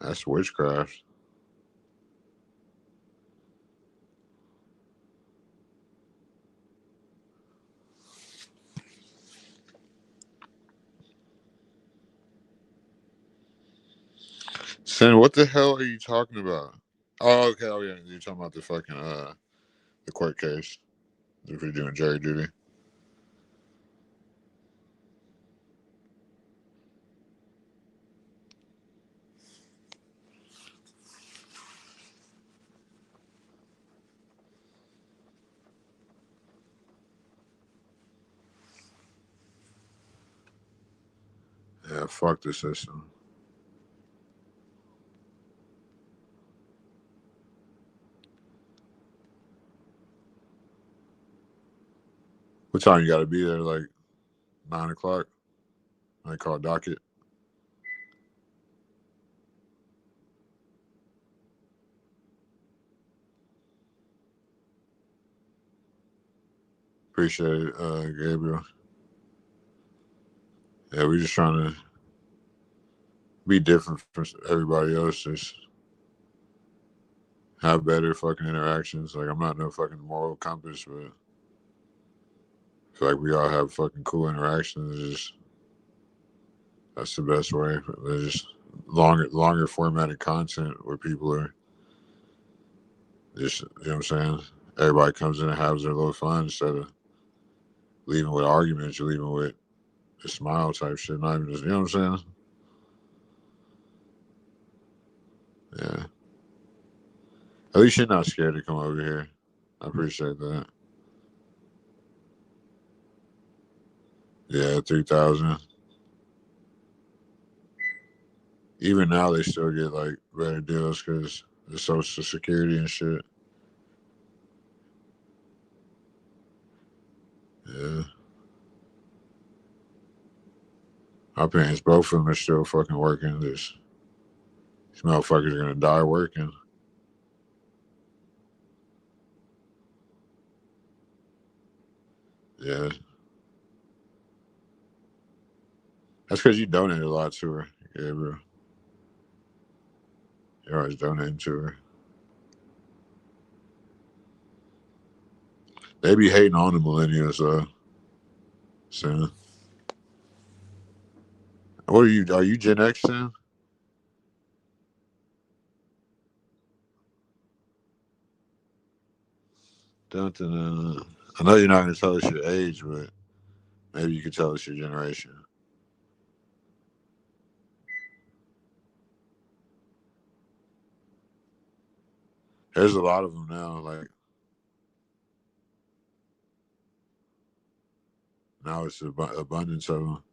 That's witchcraft. Sin, what the hell are you talking about? Oh, okay. Oh, yeah. You're talking about the fucking the court case. If you're doing jury duty. Yeah, fuck the system. What time you got to be there? Like 9 o'clock. I call docket. Appreciate it, Gabriel. Yeah, we just trying to be different from everybody else. Just have better fucking interactions. Like, I'm not no fucking moral compass, but I feel like we all have fucking cool interactions. Just that's the best way. There's just longer formatted content where people are just, you know what I'm saying? Everybody comes in and has their little fun instead of leaving with arguments. You're leaving with a smile type shit. Not even just, you know what I'm saying? Yeah. At least you're not scared to come over here. I appreciate that. Yeah, 3,000. Even now, they still get like better deals because the Social Security and shit. Yeah. My parents, both of them are still fucking working. These motherfuckers are gonna die working. Yeah. That's because you donated a lot to her. Yeah, bro. You're always donating to her. They be hating on the millennials, Sam. What are you? Are you Gen X, Sam? Dun, dun, dun. I know you're not going to tell us your age, but maybe you could tell us your generation. There's a lot of them now. Like, now it's an abundance of them.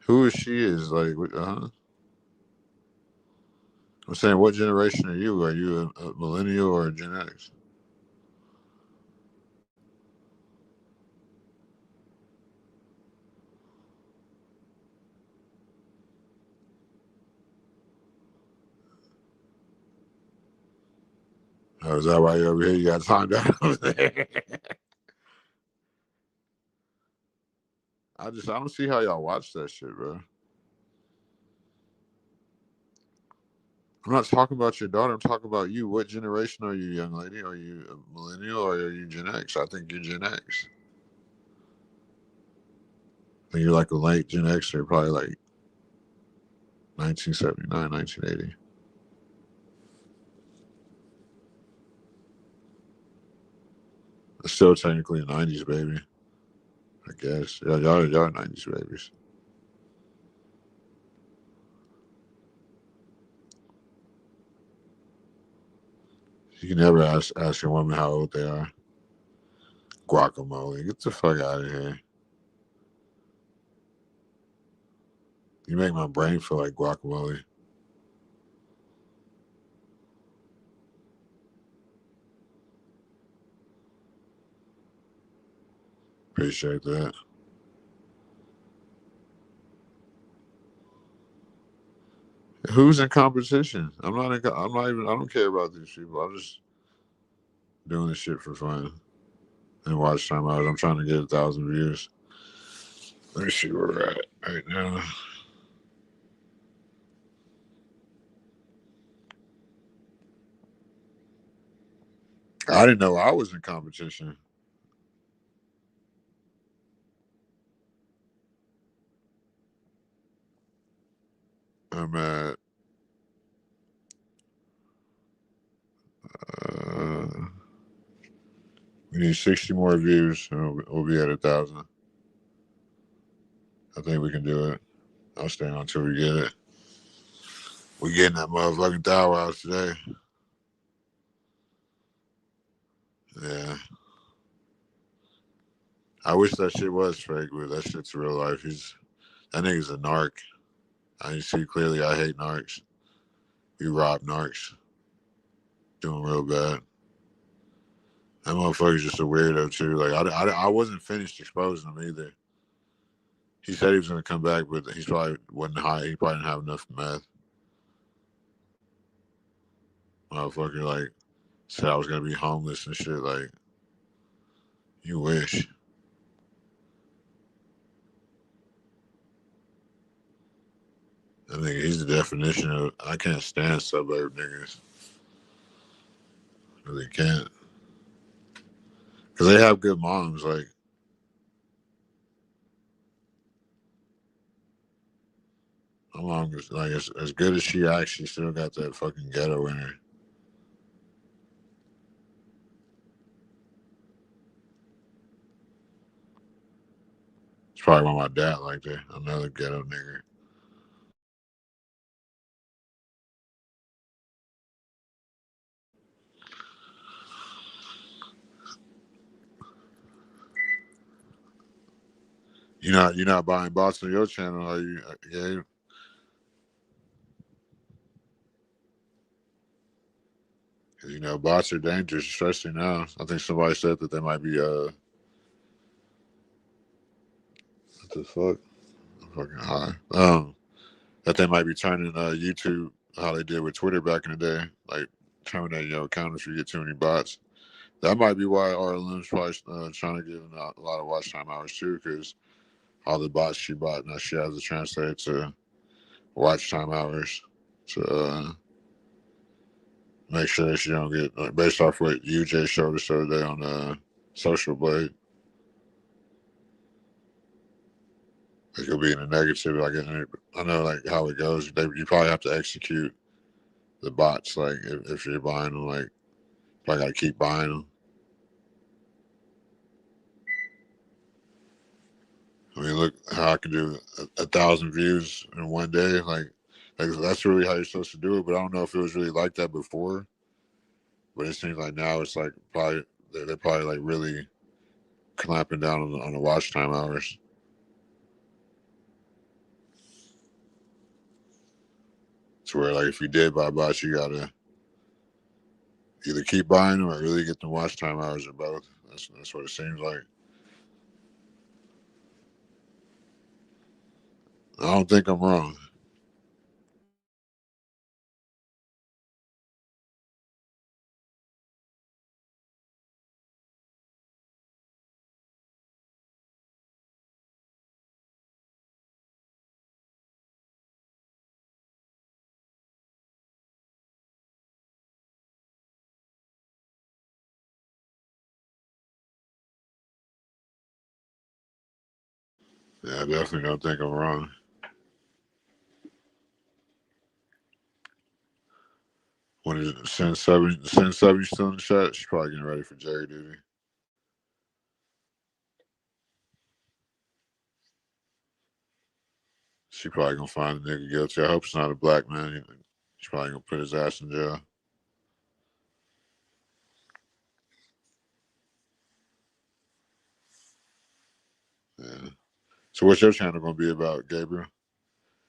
Who is she? Is like, I'm saying, what generation are you? Are you a millennial or a Gen X? Oh, is that why you're over here? You got timed out over there. I don't see how y'all watch that shit, bro. I'm not talking about your daughter. I'm talking about you. What generation are you, young lady? Are you a millennial or are you Gen X? I think you're Gen X. I think you're like a late Gen X or probably like 1979, 1980. It's still technically a 90s baby, I guess. Yeah, y'all are 90s babies. You can never ask a woman how old they are. Guacamole. Get the fuck out of here. You make my brain feel like guacamole. Appreciate that. Who's in competition? I'm not even. I don't care about these people. I'm just doing this shit for fun and watch time hours. I'm trying to get 1,000 views. Let me see where we're at right now. I didn't know I was in competition. I'm at we need 60 more views and we'll be at 1,000. I think we can do it. I'll stay on until we get it. We getting that motherfucking Thou Wows today. Yeah. I wish that shit was fake, but that shit's real life. That nigga's a narc. I see clearly I hate narcs. You rob narcs. Doing real bad. That motherfucker's just a weirdo too. Like I wasn't finished exposing him either. He said he was gonna come back, but he probably wasn't high. He probably didn't have enough meth. Motherfucker, like Said I was gonna be homeless and shit. Like, you wish. I think he's the definition of I can't stand suburb niggas. Really can't. Cause they have good moms. Like, my mom is like as good as she acts, she still got that fucking ghetto in her. It's probably why my dad like that. Another ghetto nigga. You're not buying bots on your channel, are you, Gabe? Because bots are dangerous, especially now. I think somebody said that they might be what the fuck? I'm fucking high. That they might be turning YouTube how they did with Twitter back in the day, like terminating your account if you get too many bots. That might be why RLM's probably trying to give a lot of watch time hours too, because all the bots she bought now she has to translate to watch time hours to make sure that she don't get based off what UJ showed us the other day on Social Blade. It could be in the negative. Like I know like how it goes. You probably have to execute the bots. Like if you're buying them, like I gotta keep buying them. I mean, look how I can do 1,000 views in one day. Like that's really how you're supposed to do it. But I don't know if it was really like that before. But it seems like now it's like probably they're probably like really clamping down on the watch time hours. To where like if you did buy bots, you gotta either keep buying them or really get the watch time hours or both. That's what it seems like. I don't think I'm wrong. Yeah, I definitely don't think I'm wrong. When is it? Send seven still in the chat? She's probably getting ready for jury duty. She probably gonna find the nigga guilty. I hope it's not a black man. She's probably gonna put his ass in jail. Yeah. So what's your channel gonna be about, Gabriel?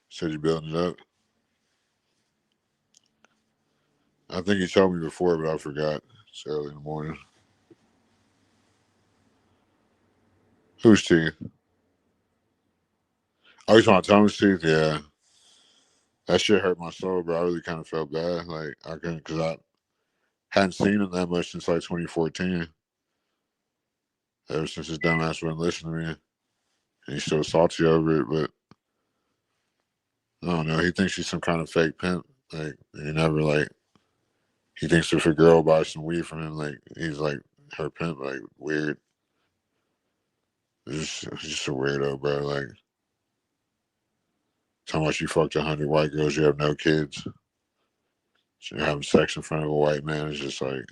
Said you building it up. I think you told me before, but I forgot. It's early in the morning. Whose teeth? Oh, you talking about Thomas' teeth? Yeah. That shit hurt my soul, bro. I really kind of felt bad. Like I couldn't, cause I hadn't seen him that much since like 2014. Ever since his dumbass wouldn't listen to me, and he's still salty over it. But I don't know. He thinks he's some kind of fake pimp. Like he never like. He thinks if a girl buys some weed from him, like he's like her pimp. Like weird. It's just a weirdo, bro. Like how much you fucked 100 white girls, you have no kids. You're having sex in front of a white man. It's just like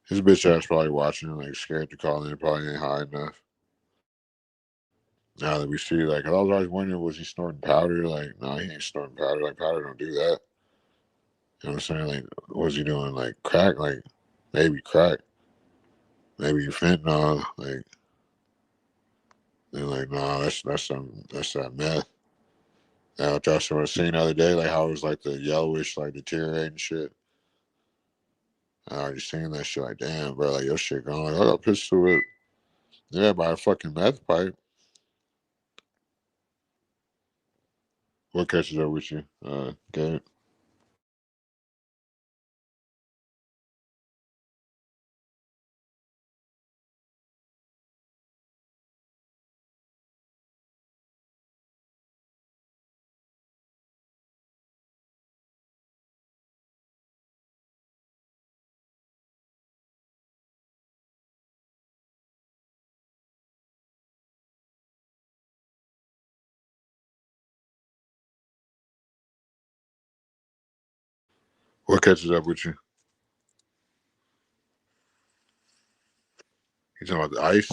his bitch ass probably watching, like scared to call in. Probably ain't high enough. Now that we see, like, I was always wondering, was he snorting powder? Like, no, he ain't snorting powder. Like, powder don't do that. You know what I'm saying? Like, was he doing like crack? Like, maybe crack, maybe fentanyl. Like, they're like, no, that's that meth. Now, what y'all sort of seen the other day, like how it was like the yellowish, like deteriorating shit. I already seen that shit. Like, damn, bro, like your shit gone. Like, I got pistol whip. Yeah, by a fucking meth pipe. What catches up with you, Gabe? What catches up with you? You talking about the ice?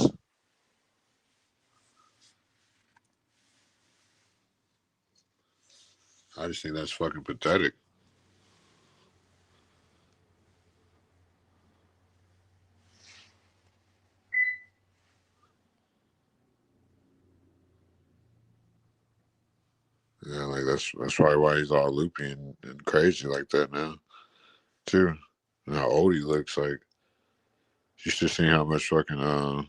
I just think that's fucking pathetic. Yeah, like that's probably why he's all loopy and crazy like that now, too. And how old he looks. Like you should see how much fucking I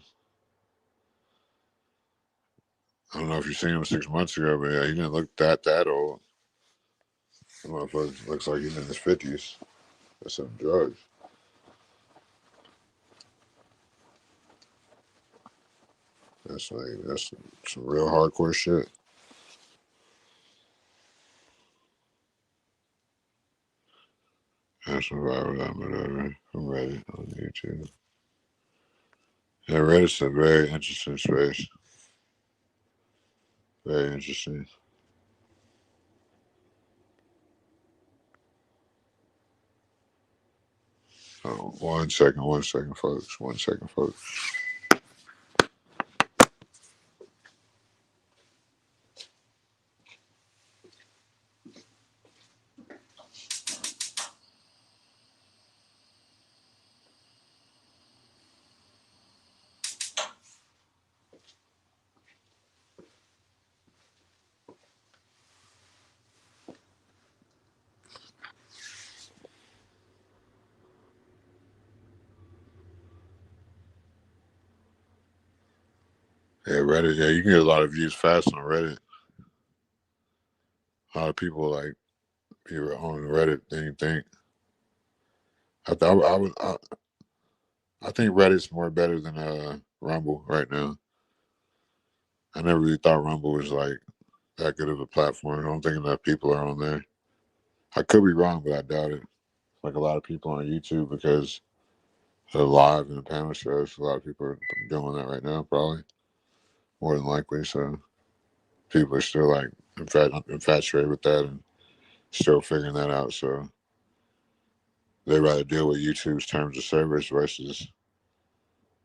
don't know if you seen him 6 months ago, but yeah, he didn't look that old. The motherfucker looks like he's in his 50s. That's some drugs. That's some real hardcore shit. That's Survivor that whatever. I'm ready on YouTube. Yeah, Reddit's a very interesting space. Very interesting. Oh, 1 second, folks. 1 second, folks. Yeah, Reddit. Yeah, you can get a lot of views fast on Reddit. A lot of people like you're on Reddit than you think. I think Reddit's more better than Rumble right now. I never really thought Rumble was like that good of a platform. I don't think enough people are on there. I could be wrong, but I doubt it. Like a lot of people on YouTube because of live and the panel shows. A lot of people are doing that right now, probably more than likely. So people are still like infatuated with that and still figuring that out. So they rather deal with YouTube's terms of service versus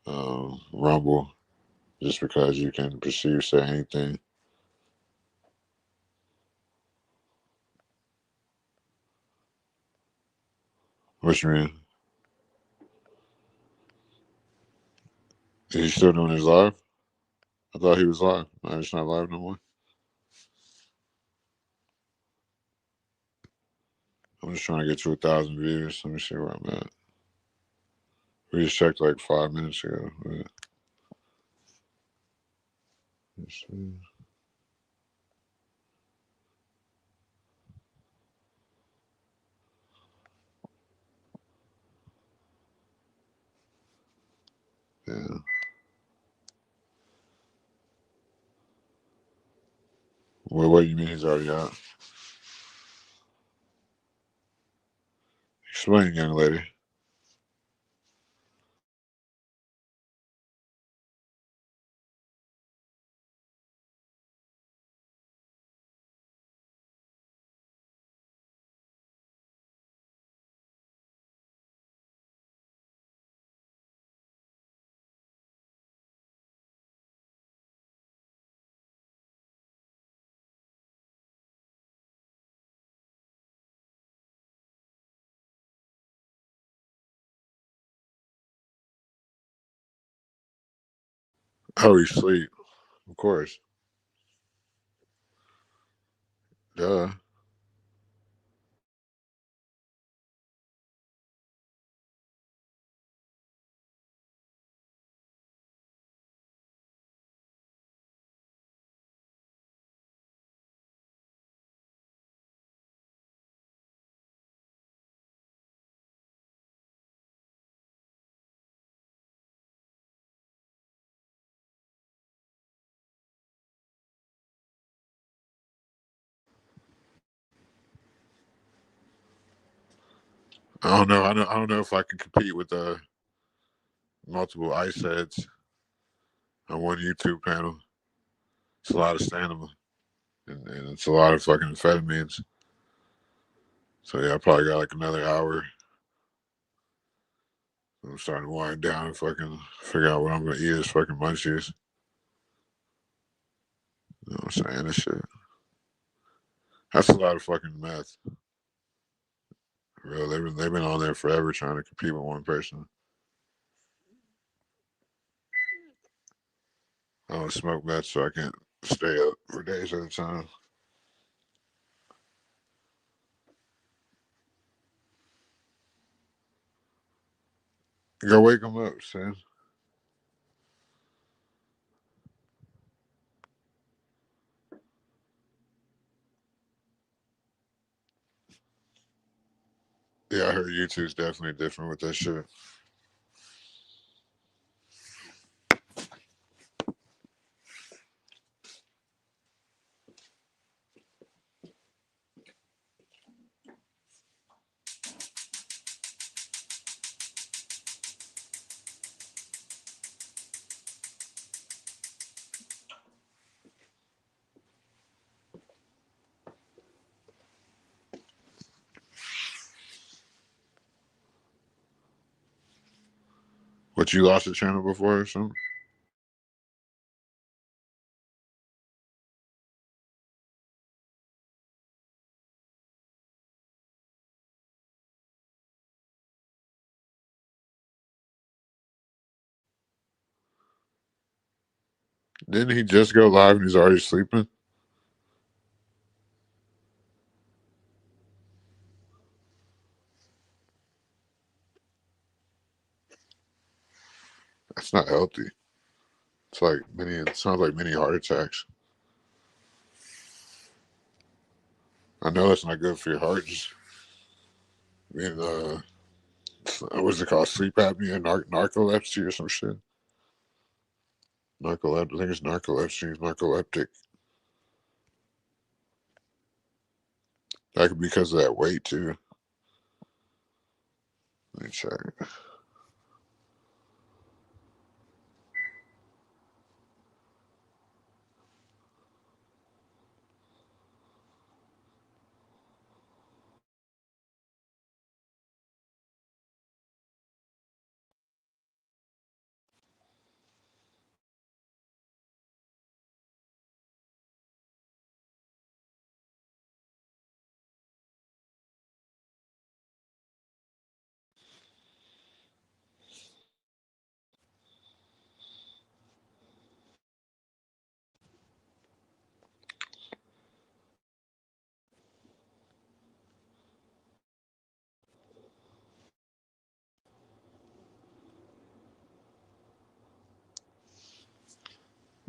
Rumble, just because you can perceive say anything. What you mean? Is he still doing his live? I thought he was live. No, he's not live no more. I'm just trying to get to 1,000 views. Let me see where I'm at. We just checked like 5 minutes ago. Let's see. Yeah. Well, what do you mean he's already out? Explain, young lady. Oh, he's asleep. Of course. Duh. I don't know. I don't know if I can compete with multiple ice heads on one YouTube panel. It's a lot of stamina, and it's a lot of fucking amphetamines. So yeah, I probably got like another hour. I'm starting to wind down and fucking figure out what I'm gonna eat as fucking munchies. You know what I'm saying? This shit. That's a lot of fucking meth. Real, they've been on there forever trying to compete with one person. I don't smoke meth, so I can't stay up for days at a time. Go wake them up, son. Yeah, I heard YouTube's definitely different with that shit. What, you lost the channel before or something? Didn't he just go live and he's already sleeping? That's not healthy. It's like it sounds like many heart attacks. I know that's not good for your heart. Just being, what's it called? Sleep apnea, narcolepsy or some shit. I think it's narcolepsy, narcoleptic. That could be because of that weight too. Let me check.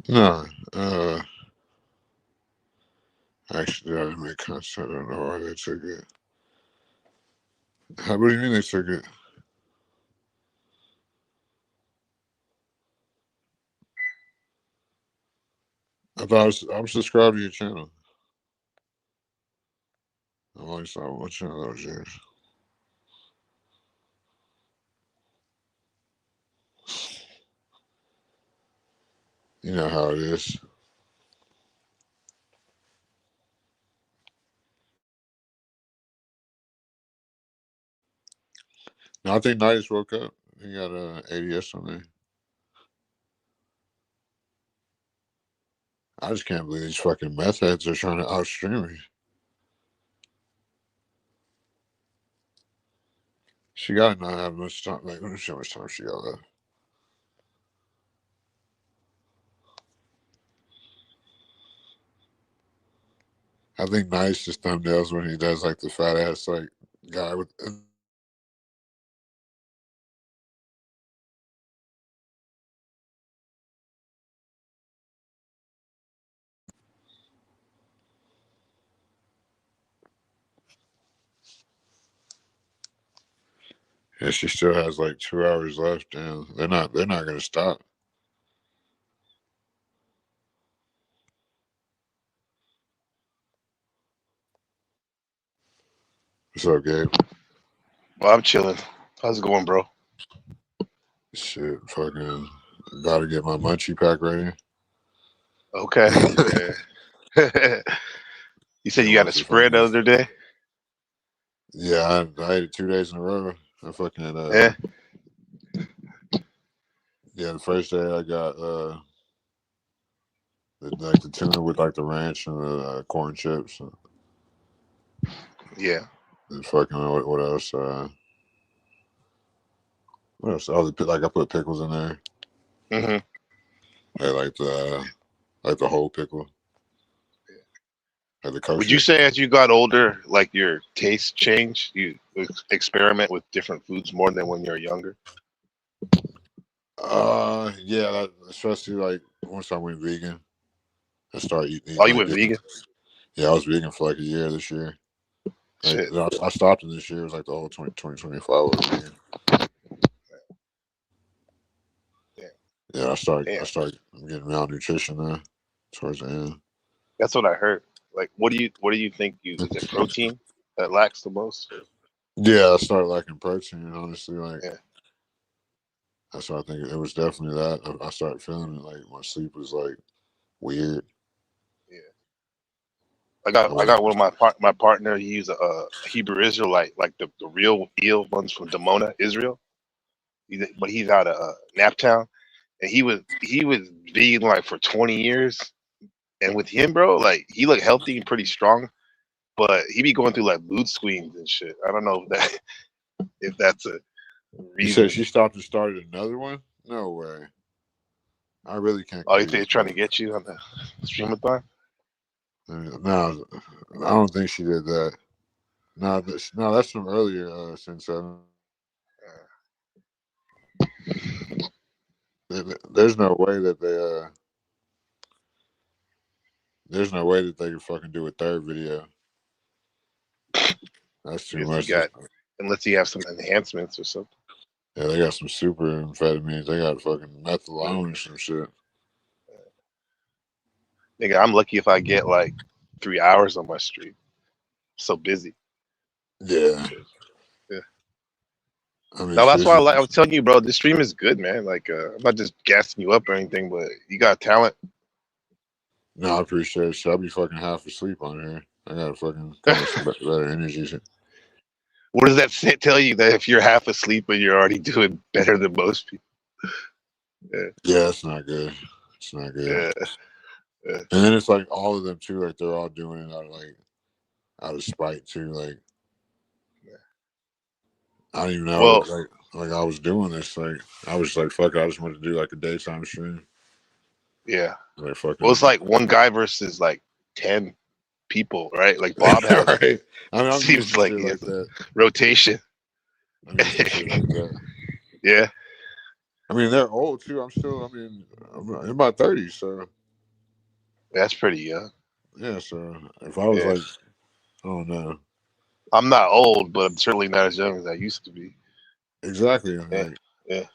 No, actually, I didn't make contact. I don't know why they took it. What do you mean they took it? I thought I'm subscribed to your channel. I only saw one channel that was yours. You know how it is. No, I think Knight just woke up. He got ADS on there. I just can't believe these fucking meth heads are trying to outstream me. She got not have much time. Like, let me see how much time she got left. I think Nice just thumbnails when he does like the fat ass like guy with. Yeah, she still has like 2 hours left, and they're not gonna stop. What's up, Gabe? Well, I'm chilling. How's it going, bro? Shit, fucking about to get my munchie pack ready. Okay. You said you got a spread the other day? Yeah, I ate it 2 days in a row. I fucking Yeah. yeah. The first day I got like the tuna with like the ranch and the corn chips. Yeah. And fucking what else? What else? Oh, like I put pickles in there. Mm-hmm. I like the whole pickle. Like the kosher. Would you say as you got older, like your taste changed? You experiment with different foods more than when you're younger? Yeah, especially like once I went vegan, I started eating Oh, you like went vegan? Yeah, I was vegan for like a year this year. Like, Shit. I stopped in this year. It was like the whole 2025 I was vegan. Yeah, I started getting malnutrition there towards the end. That's what I heard. Like, what do you think? Is it protein that lacks the most? Yeah, I started lacking protein. Honestly, like Yeah. that's what I think. It was definitely that. I started feeling it. Like my sleep was like weird. Yeah. I got one of my partner. He's a Hebrew Israelite, like the real deal ones from Dimona, Israel. But he's out of Naptown, and he was vegan like for 20 years. And with him, bro, like he looked healthy and pretty strong, but he be going through like mood swings and shit. I don't know if that's a You reason. said she stopped and started another one? No way. I really can't. Oh, you think they're trying to get you on the streamathon? No, I don't think she did that. No, that's from earlier since there's no way that there's no way that they can fucking do a third video. That's too much. Unless you have some enhancements or something. Yeah, they got some super amphetamines. They got fucking methadone or some shit. Nigga, I'm lucky if I get like 3 hours on my stream. So busy. Yeah. Yeah. I mean, now that's why I was telling you, bro. This stream is good, man. Like, I'm not just gassing you up or anything, but you got talent. No, I appreciate it. I'll be fucking half asleep on here. I gotta fucking come with some better energy. What does that tell you? That if you're half asleep and you're already doing better than most people? Yeah, it's not good. It's not good. Yeah. And then it's like all of them too. Like they're all doing it out of spite too. Like I don't even know. Like I was doing this. Like I was like, fuck it, I just wanted to do like a daytime stream. Yeah. Like fucking. Well, it's like one guy versus like 10 people, right? Like Bob has. Right. I mean, seems like he has a rotation. I mean, shit like that. Yeah. I mean, they're old too. I'm in my 30s, so that's pretty young. Yeah, so if I was like, I don't know. I'm not old, but I'm certainly not as young as I used to be. Exactly. Yeah. Like, yeah.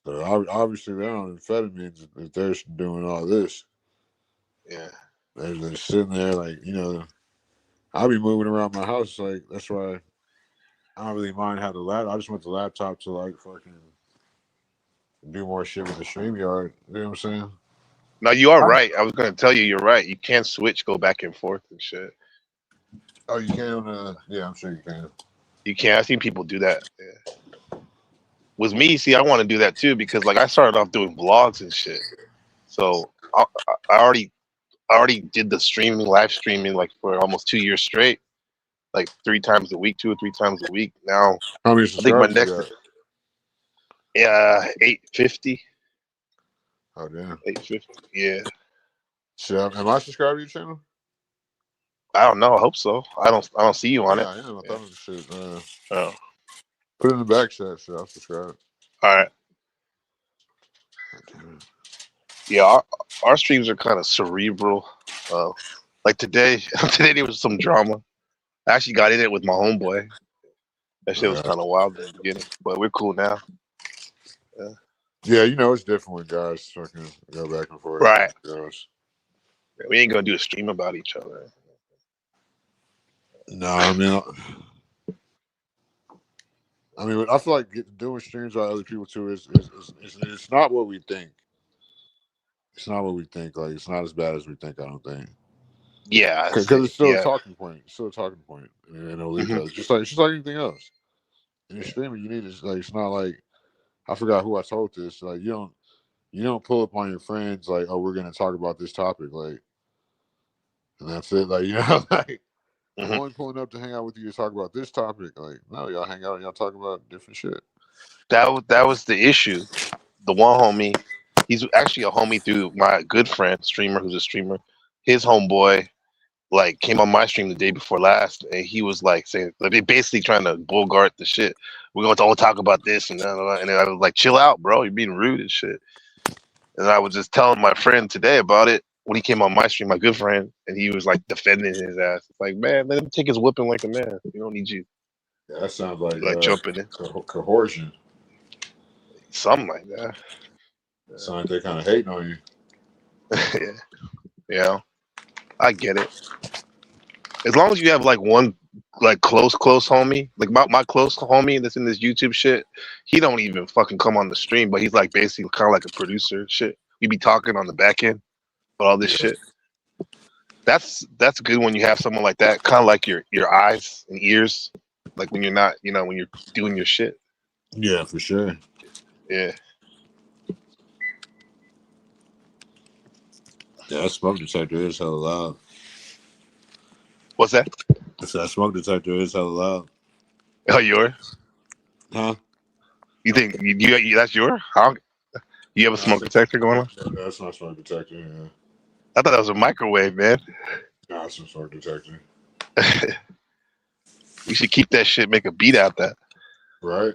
So obviously they're on amphetamines if they're doing all this. Yeah. They're sitting there like, I'll be moving around my house. Like that's why I don't really mind how the laptop. I just want the laptop to like fucking do more shit with the StreamYard. You know what I'm saying? No, you are right. I was gonna tell you, you're right. You can't switch, go back and forth and shit. Oh, you can? Yeah, I'm sure you can. You can. I've seen people do that. Yeah. With me, see, I want to do that too because like I started off doing vlogs and shit. So I already did the live streaming like for almost 2 years straight, like 3 times a week, 2 or 3 times a week. Now how many I subscribers think my next 850. Oh damn. 850. Yeah. Shit, am I subscribed to your channel? I don't know. I hope so. I don't see you on it. I am. I thought it was shit. Oh. Put it in the back chat. So I'll subscribe. All right. Yeah, our streams are kind of cerebral. Like today there was some drama. I actually got in it with my homeboy. That shit was kind of wild in the beginning, but we're cool now. Yeah, it's different when guys fucking go back and forth. Right. Girls. We ain't gonna do a stream about each other. No, I mean, I feel like doing streams by other people too is it's not what we think. It's not what we think. Like it's not as bad as we think. I don't think. Yeah, because it's still a yeah. talking point. It's still a talking point in Elite Mhm. Pass. Just like anything else. In your streaming, you need to like. It's not like I forgot who I told this. Like you don't pull up on your friends like, oh, we're gonna talk about this topic, like, and that's it. Like like I'm Mhm. only pulling up to hang out with you to talk about this topic. Like, no, y'all hang out and y'all talk about different shit. That was the issue. The one homie, he's actually a homie through my good friend, streamer who's a streamer. His homeboy like came on my stream the day before last, and he was like saying like they basically trying to bogart the shit. We're going to all talk about this and that, and then I was like, chill out, bro. You're being rude and shit. And I was just telling my friend today about it when he came on my stream, my good friend, and he was like defending his ass. It's like, man, let him take his whipping like a man. We don't need you Yeah, that sounds like jumping in. coercion. Something like that. Sounds like they kind of hating on you. Yeah. Yeah. I get it. As long as you have like one like close homie, like my close homie that's in this YouTube shit, he don't even fucking come on the stream, but he's like basically kind of like a producer and shit. We be talking on the back end about all this Yeah. shit. That's good when you have someone like that, kind of like your eyes and ears, like when you're not, when you're doing your shit. Yeah, for sure. Yeah. Yeah, that smoke detector is hella loud. What's that? That smoke detector is hella loud. Oh, yours? Huh? You think you that's yours? How you have a smoke detector going on? That's not smoke detector. Yeah. I thought that was a microwave, man. Nah, it's a smoke detector. You should keep that shit. Make a beat out that. Right?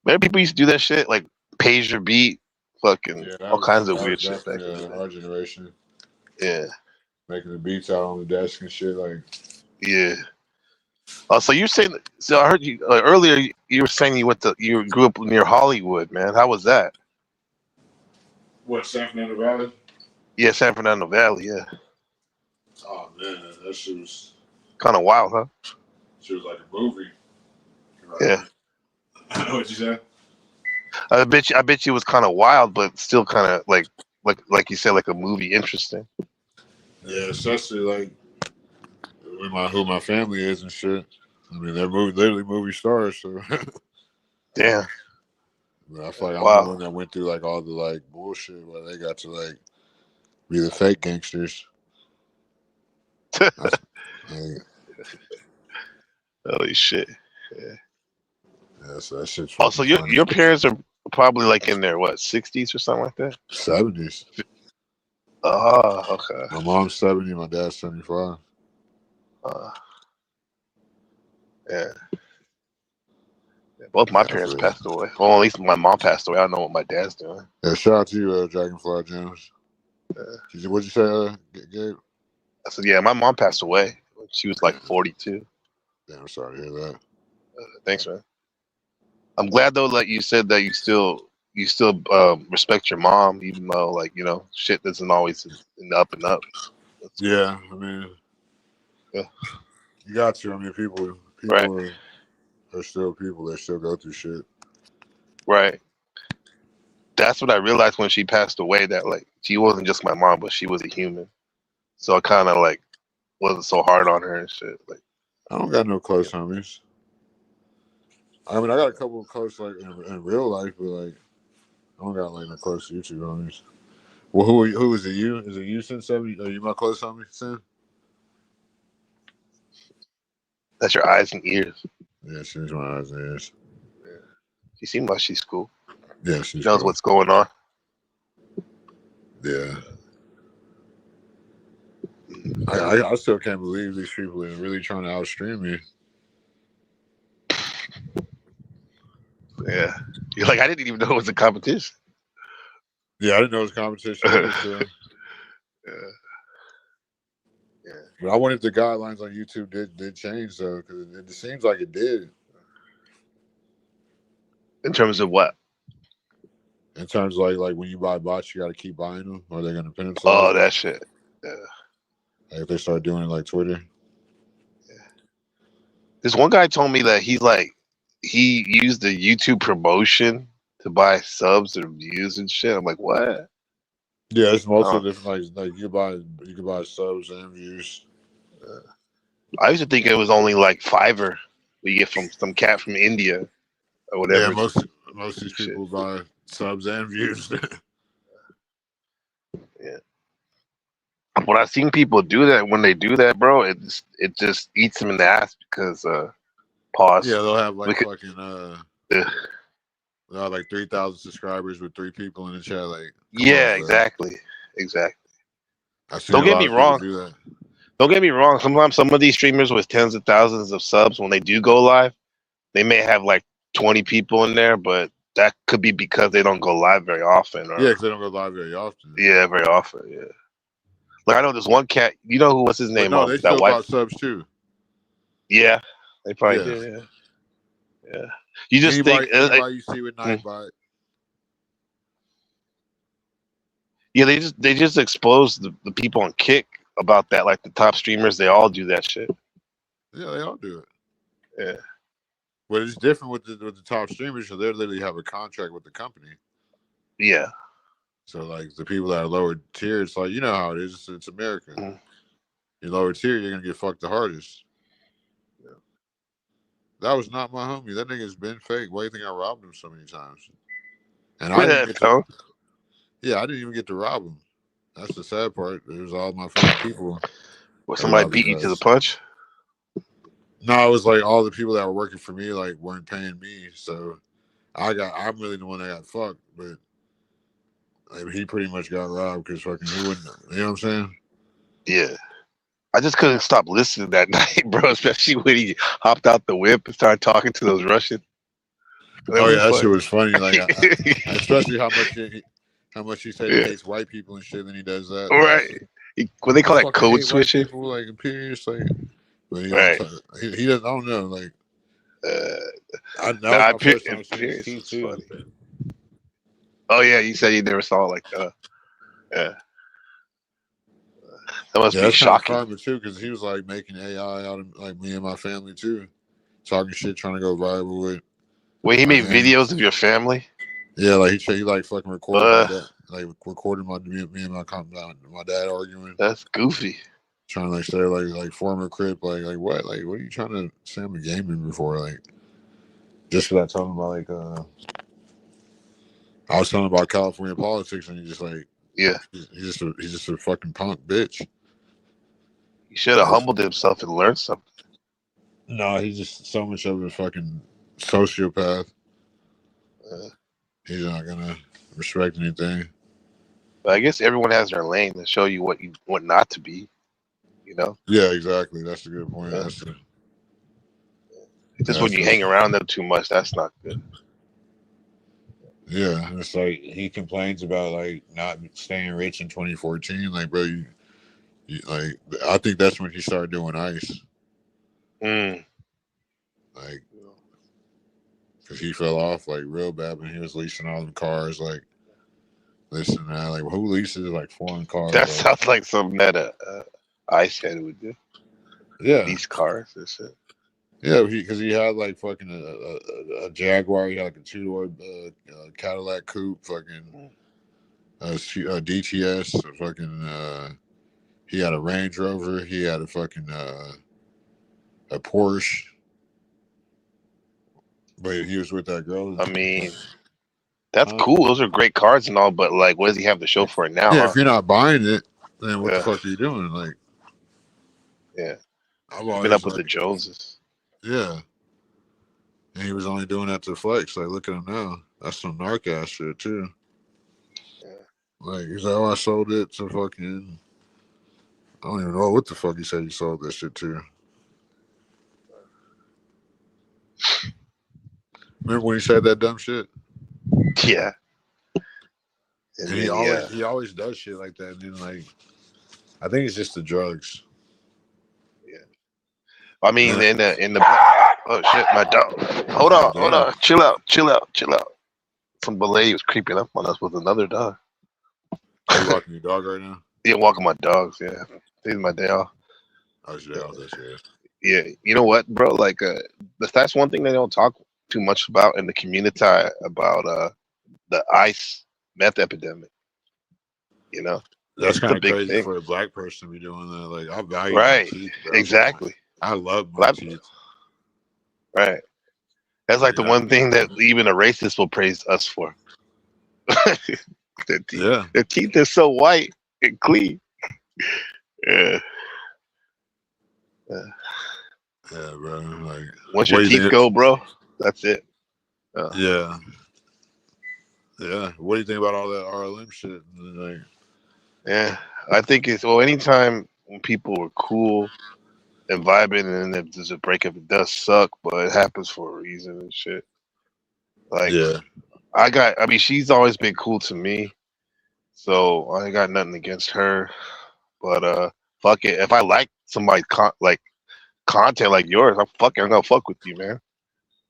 Man, people used to do that shit like pager beat, fucking all kinds of weird shit back in the day. Our generation. Yeah, Making the beats out on the desk and shit. Like, yeah. So you're saying? So I heard you earlier. You were saying you grew up near Hollywood, man. How was that? what, San Fernando Valley? Yeah, San Fernando Valley. Yeah, Oh, man. That shit was kind of wild, huh? like a movie. Yeah. What'd you say? I bet you it was kind of wild, but still kind of like you said, like a movie, interesting. Yeah, especially like who my family is and shit. I mean, they're literally movie stars. So, Damn. but I feel like Wow. I'm the one that went through like all the like bullshit where they got to like be the fake gangsters. Like, Holy shit. yeah, so that shit's Also, your parents are probably like in their 60s or something like that. 70s. Oh, okay. My mom's 70, my dad's 75. Yeah. Both my parents passed away. Well, at least my mom passed away. I don't know what my dad's doing. Yeah, shout out to you, Dragonfly Jones. What'd you say, Gabe? I said, yeah, my mom passed away. She was like 42. Damn, I'm sorry to hear that. Thanks, man. I'm glad though that you said that you still respect your mom, even though like shit doesn't always in the up and up. Yeah, I mean, yeah, you got to. I mean, people right. are still people. They still go through shit. Right. That's what I realized when she passed away. That like she wasn't just my mom, but she was a human. So I kind of like wasn't so hard on her and shit. Like I don't got no close homies. I mean, I got a couple of close like in real life, but like I don't got like no close YouTube homies. Well, who is it? You? Is it you, Sin 70? Are you my close homie, Sin? That's your eyes and ears. Yeah, she's my eyes and ears. Yeah. She seems like she's cool. Yeah, she knows what's going on. Yeah. I still can't believe these people are really trying to outstream me. Yeah. You're like, I didn't even know it was a competition. Yeah, I didn't know it was a competition either, so. Yeah. But I wonder if the guidelines on YouTube did change though, because it seems like it did. In terms of what? In terms of like when you buy bots, you got to keep buying them, or they're gonna penalize. Oh, that shit. Yeah. Like if they start doing it like Twitter. Yeah. This one guy told me that he used the YouTube promotion to buy subs or views and shit. I'm like, what? Yeah, it's multiple Oh. different like you can buy subs and views. I used to think it was only like Fiverr we get from some cat from India or whatever. Yeah, most of these Shit. people buy subs and views. When I've seen people do that, when they do that, bro, it just eats them in the ass because pause. Yeah, they'll have like We could- fucking Ugh. they'll have like 3,000 subscribers with 3 people in the chat. Like, come Yeah, on, bro. exactly. I've seen Don't a get lot me of people wrong. do that. Don't get me wrong. Sometimes some of these streamers with tens of thousands of subs, when they do go live, they may have like 20 people in there, but that could be because they don't go live very often. Or, Yeah, because they don't go live very often. yeah, very often. Yeah. Like I know this one cat. You know what's his But name? no, they That still wife. bought subs too. Yeah, they probably Yeah. do. Yeah. You just anybody you see with Nightbot. Yeah, they just exposed the people on Kick about that. Like the top streamers, they all do that shit. Yeah, they all do it. Yeah. But it's different with the top streamers, so they literally have a contract with the company. Yeah. So like the people that are lower tier, it's like you know how it is. It's America. Mhm. You're lower tier, you're gonna get fucked the hardest. Yeah. That was not my homie. That nigga's been fake. Why do you think I robbed him so many times? And I didn't get to, I didn't even get to rob him. That's the sad part. It was all my fucking people. Was somebody beat you to the punch? No, it was like all the people that were working for me like weren't paying me, so I'm really the one that got fucked, but like, he pretty much got robbed because fucking he wouldn't. You know what I'm saying? Yeah. I just couldn't stop listening that night, bro. Especially when he hopped out the whip and started talking to those Russians. Oh yeah, that shit was funny. Like, especially how much he said he hates white people and shit, and he does that. Right. What they call that code switching? People, like imperious, like, but he right. He doesn't. I don't know. Like, Imperious too. Funny. Oh yeah, you said you never saw it like that. Yeah. That must be shocking. Kind of too, because he was like making AI out of like me and my family too, talking shit, trying to go viral with. Wait, he made videos of your family? Yeah, like he like fucking recorded like recording me and my dad arguing. That's goofy. Trying to like say like former Crip, like what are you trying to say I'm a gaming before? Like just because I told him about like I was telling him about California politics, and he just like he's just a fucking punk bitch. He should have humbled himself and learned something. No, he's just so much of a fucking sociopath. He's not gonna respect anything. But I guess everyone has their lane to show you what you want not to be. You know? Yeah, exactly. That's a good point. Yeah. Just when you hang around them too much, that's not good. Yeah, it's like he complains about like not staying rich in 2014. Like, bro, you like I think that's when he started doing ice. Like, because he fell off like real bad when he was leasing all them cars. Like, listen, man, like who leases like foreign cars? That sounds like something that Ice head would do. Yeah, these cars and shit. Yeah, because he had like fucking a Jaguar. He had like a two-door Cadillac coupe, fucking DTS, fucking. He had a Range Rover. He had a fucking a Porsche. But he was with that girl. I mean, that's cool. Those are great cars and all, but like, what does he have to show for it now? Yeah, if you're not buying it, then what the fuck are you doing? Like, yeah, I've been up with the Joneses. Yeah, and he was only doing that to flex. Like, look at him now. That's some narc ass shit too. Yeah. Like, he's like, oh, I sold it to fucking. I don't even know what the fuck he said he sold that shit to. Remember when he said that dumb shit? Yeah. And he always does shit like that. And then like, I think it's just the drugs. Yeah. I mean, in the oh shit, my dog. Hold on. Chill out. Some lady was creeping up on us with another dog. Are you walking your dog right now? Yeah, walking my dogs. Yeah, this is my day off. Oh, it's your day off. That's it. Yeah, you know what, bro? Like, that's one thing they don't talk too much about in the community about the ice meth epidemic. You know, That's it's kind a of big crazy thing. for a black person to be doing that. Like, I value my Right. teeth, bro. Exactly. I love my But teeth. right. That's like the Yeah. one thing that even a racist will praise us for. Their teeth. Yeah. Their teeth are so white and clean. Yeah. Yeah, bro. Like, Once what your do you teeth think? go, bro, that's it. Yeah. Yeah. What do you think about all that RLM shit? Like, Yeah. I think it's anytime when people are cool and vibing, and then if there's a breakup, it does suck, but it happens for a reason and shit. Like yeah. I mean, she's always been cool to me, so I ain't got nothing against her. But fuck it, if I like somebody like content like yours, I'm gonna fuck with you, man.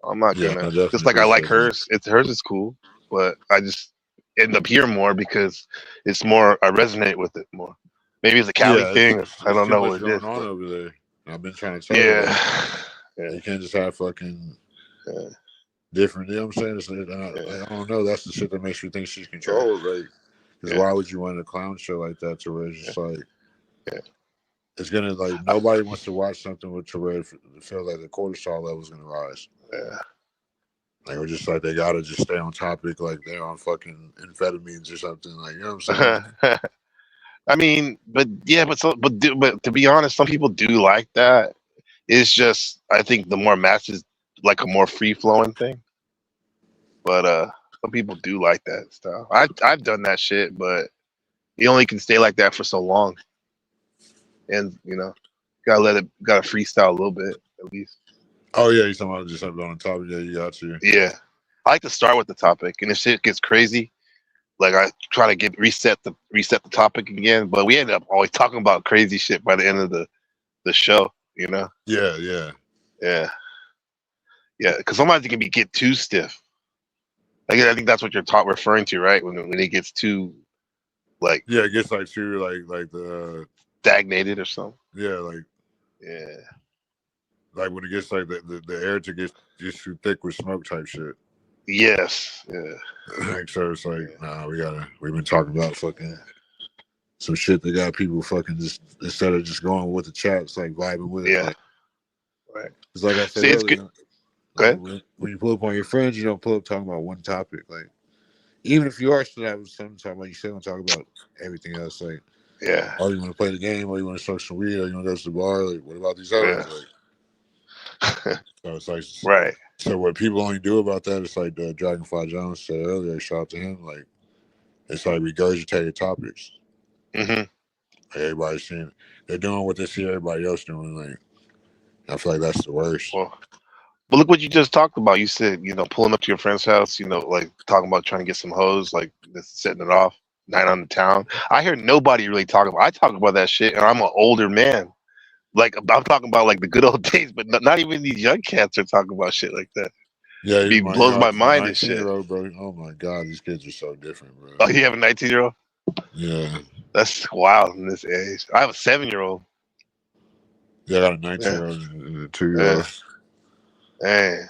I'm not Yeah. gonna I definitely just like I like appreciate that. hers. Hers is cool, but I just end up hearing more because it's more. I resonate with it more. Maybe it's a Cali Yeah. thing. I It's don't too know much what it is. going on But over there. I've been trying to tell you, like, yeah, yeah, you can't just have fucking yeah, different. You know what I'm saying? yeah, I don't know. That's the shit that makes me think she's controlled. Like, because yeah, why would you want a clown show like that to where it's just like, yeah. it's gonna, like, nobody wants to watch something with Terrell to feel like the cortisol level is gonna rise. Yeah. Like, we're just like, they gotta just stay on topic, like they're on fucking amphetamines or something. Like, you know what I'm saying? I mean, but yeah, but to be honest, some people do like that. It's just I think the more matches like a more free flowing thing. But some people do like that stuff. I've done that shit, but you only can stay like that for so long. And gotta freestyle a little bit at least. Oh yeah, you talking about just something on top? Yeah, you got to. Yeah. I like to start with the topic, and if shit gets crazy, like I try to reset the topic again. But we end up always talking about crazy shit by the end of the show. Yeah, yeah, Yeah, yeah. Because sometimes it can get too stiff. Like I think that's what you're referring to, right? When it gets too like yeah. It gets like too like the stagnated or something. yeah Yeah, like when it gets like the air to get just too thick with smoke type shit. yes, yeah, Like, so it's like, nah, we've been talking about fucking some shit that got people fucking just, instead of just going with the chat, it's like vibing with it. yeah. Like, Right. it's like I said See, it's good. earlier, Go ahead. when you pull up on your friends, you don't pull up talking about one topic. Like, even if you are still having something to talk about, you still don't talk about everything else. Like, Yeah, oh, you want to play the game, or you want to smoke some weed, or you want to go to the bar. Like, what about these others? yeah. Like, so it's like, Right. so what people only do about that is like Dragonfly Jones said earlier. Shout out to him. Like, it's like regurgitated topics. Mm-hmm. Everybody's seeing, they're doing what they see everybody else doing. Like, I feel like that's the worst. Well, but look what you just talked about. You said, pulling up to your friend's house, like talking about trying to get some hoes, like just setting it off, night on the town. I hear nobody really talking about. I talk about that shit, and I'm an older man. Like I'm talking about like the good old days, but not even these young cats are talking about shit like that. Yeah, It blows my mind and shit. 19-year-old, bro. Oh my god, these kids are so different, bro. Oh, you have a 19-year-old? Yeah. That's wild in this age. I have a 7-year-old. Yeah, I got a 19-year-old and a 2-year-old. Man.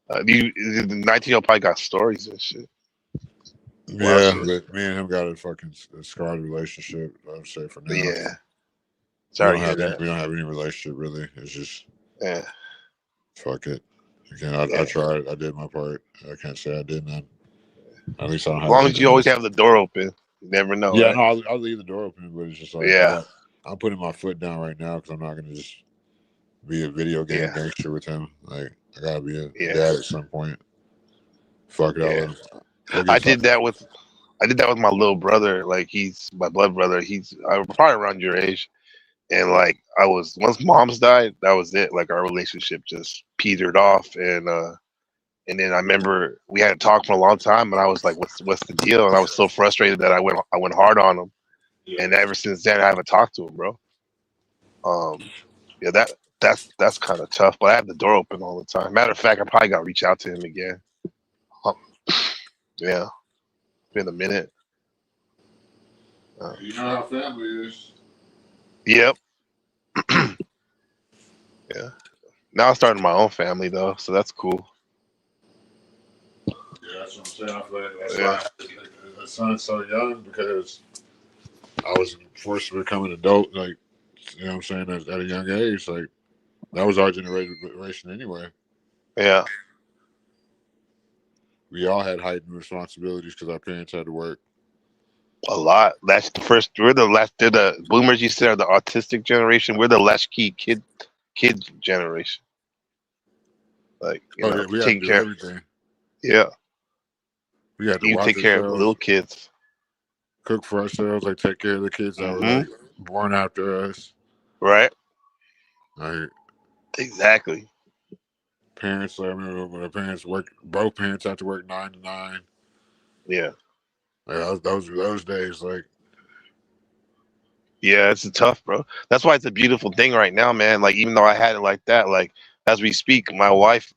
The 19-year-old probably got stories and shit. Yeah, Wow, but me and him got a fucking scarred relationship, I would say, for now. Yeah. We Sorry don't to have hear any, that. we don't have any relationship, really. It's just, Yeah. fuck it. Again, I tried. I did my part. I can't say I did none. At least I don't have As long as anything you always else. have the door open. You never know. Yeah, Right? no, I'll leave the door open, but it's just like, Yeah. I'm putting my foot down right now because I'm not going to just be a video game Yeah. gangster with him. Like, I got to be a Yeah. dad at some point. Fuck it, I'll let him. I did that with my little brother. Like he's my blood brother. He's probably around your age. And like once mom's died, that was it. Like our relationship just petered off. And then I remember we hadn't talked for a long time, and I was like, "What's the deal?" And I was so frustrated that I went hard on him. And ever since then, I haven't talked to him, bro. Yeah, that's kind of tough. But I have the door open all the time. Matter of fact, I probably got to reach out to him again. Yeah, been a minute. You know how family is. Yep. Yeah. Now I'm starting my own family though, so that's cool. Yeah, that's what I'm saying. I feel like that's why the son's so young, because I was forced to become an adult, like, you know what I'm saying, at a young age. Like, that was our generation anyway. Yeah, We all had heightened responsibilities because our parents had to work. a lot. That's the first. We're the last. They're the boomers. You said are the autistic generation. We're the latchkey kid generation. Like Oh yeah, we had to take do care. everything. Yeah, We had to you watch take care of ourselves, little kids. cook for ourselves, like take care of the kids that were Hmm. like born after us. Right. Like Exactly. parents, I remember when our parents worked. Both parents had to work 9 to 9. Yeah. Like those days. Like Yeah, it's tough, bro. That's why it's a beautiful thing right now, man. Like even though I had it like that, like as we speak, my wife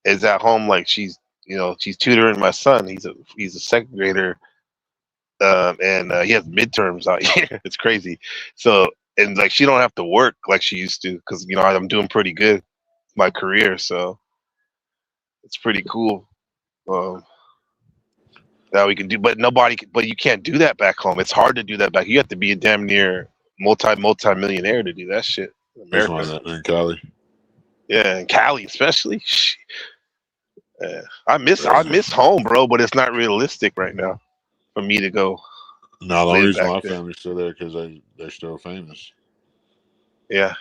is at home. Like she's tutoring my son. He's a second grader, and he has midterms out here. It's crazy. So and like she don't have to work like she used to because I'm doing pretty good in my career. So it's pretty cool. Um, that we can do, but but you can't do that back home. It's hard to do that back. You have to be a damn near multi-millionaire to do that shit in this America. one in Cali. Yeah, in Cali especially. I miss Yeah. home, bro, but it's not realistic right now for me to go No, the only live reason back my there. family's still there because they're still famous. Yeah,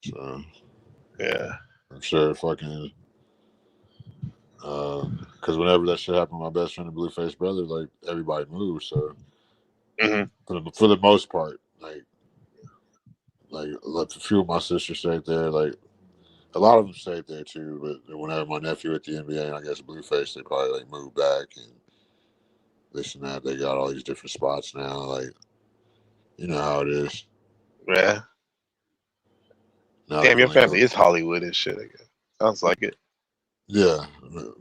So yeah, I'm sure fucking because whenever that shit happened, with my best friend and Blueface brother, like everybody moved. So hmm for the most part, like a few of my sisters stayed there. Like a lot of them stayed there too. But whenever my nephew at the NBA and I guess Blueface, they probably like moved back and this and that. They got all these different spots now. Like you know how it is. yeah. Now they Damn, can your link family up. is Hollywood and shit. I guess. Sounds like it. Yeah, but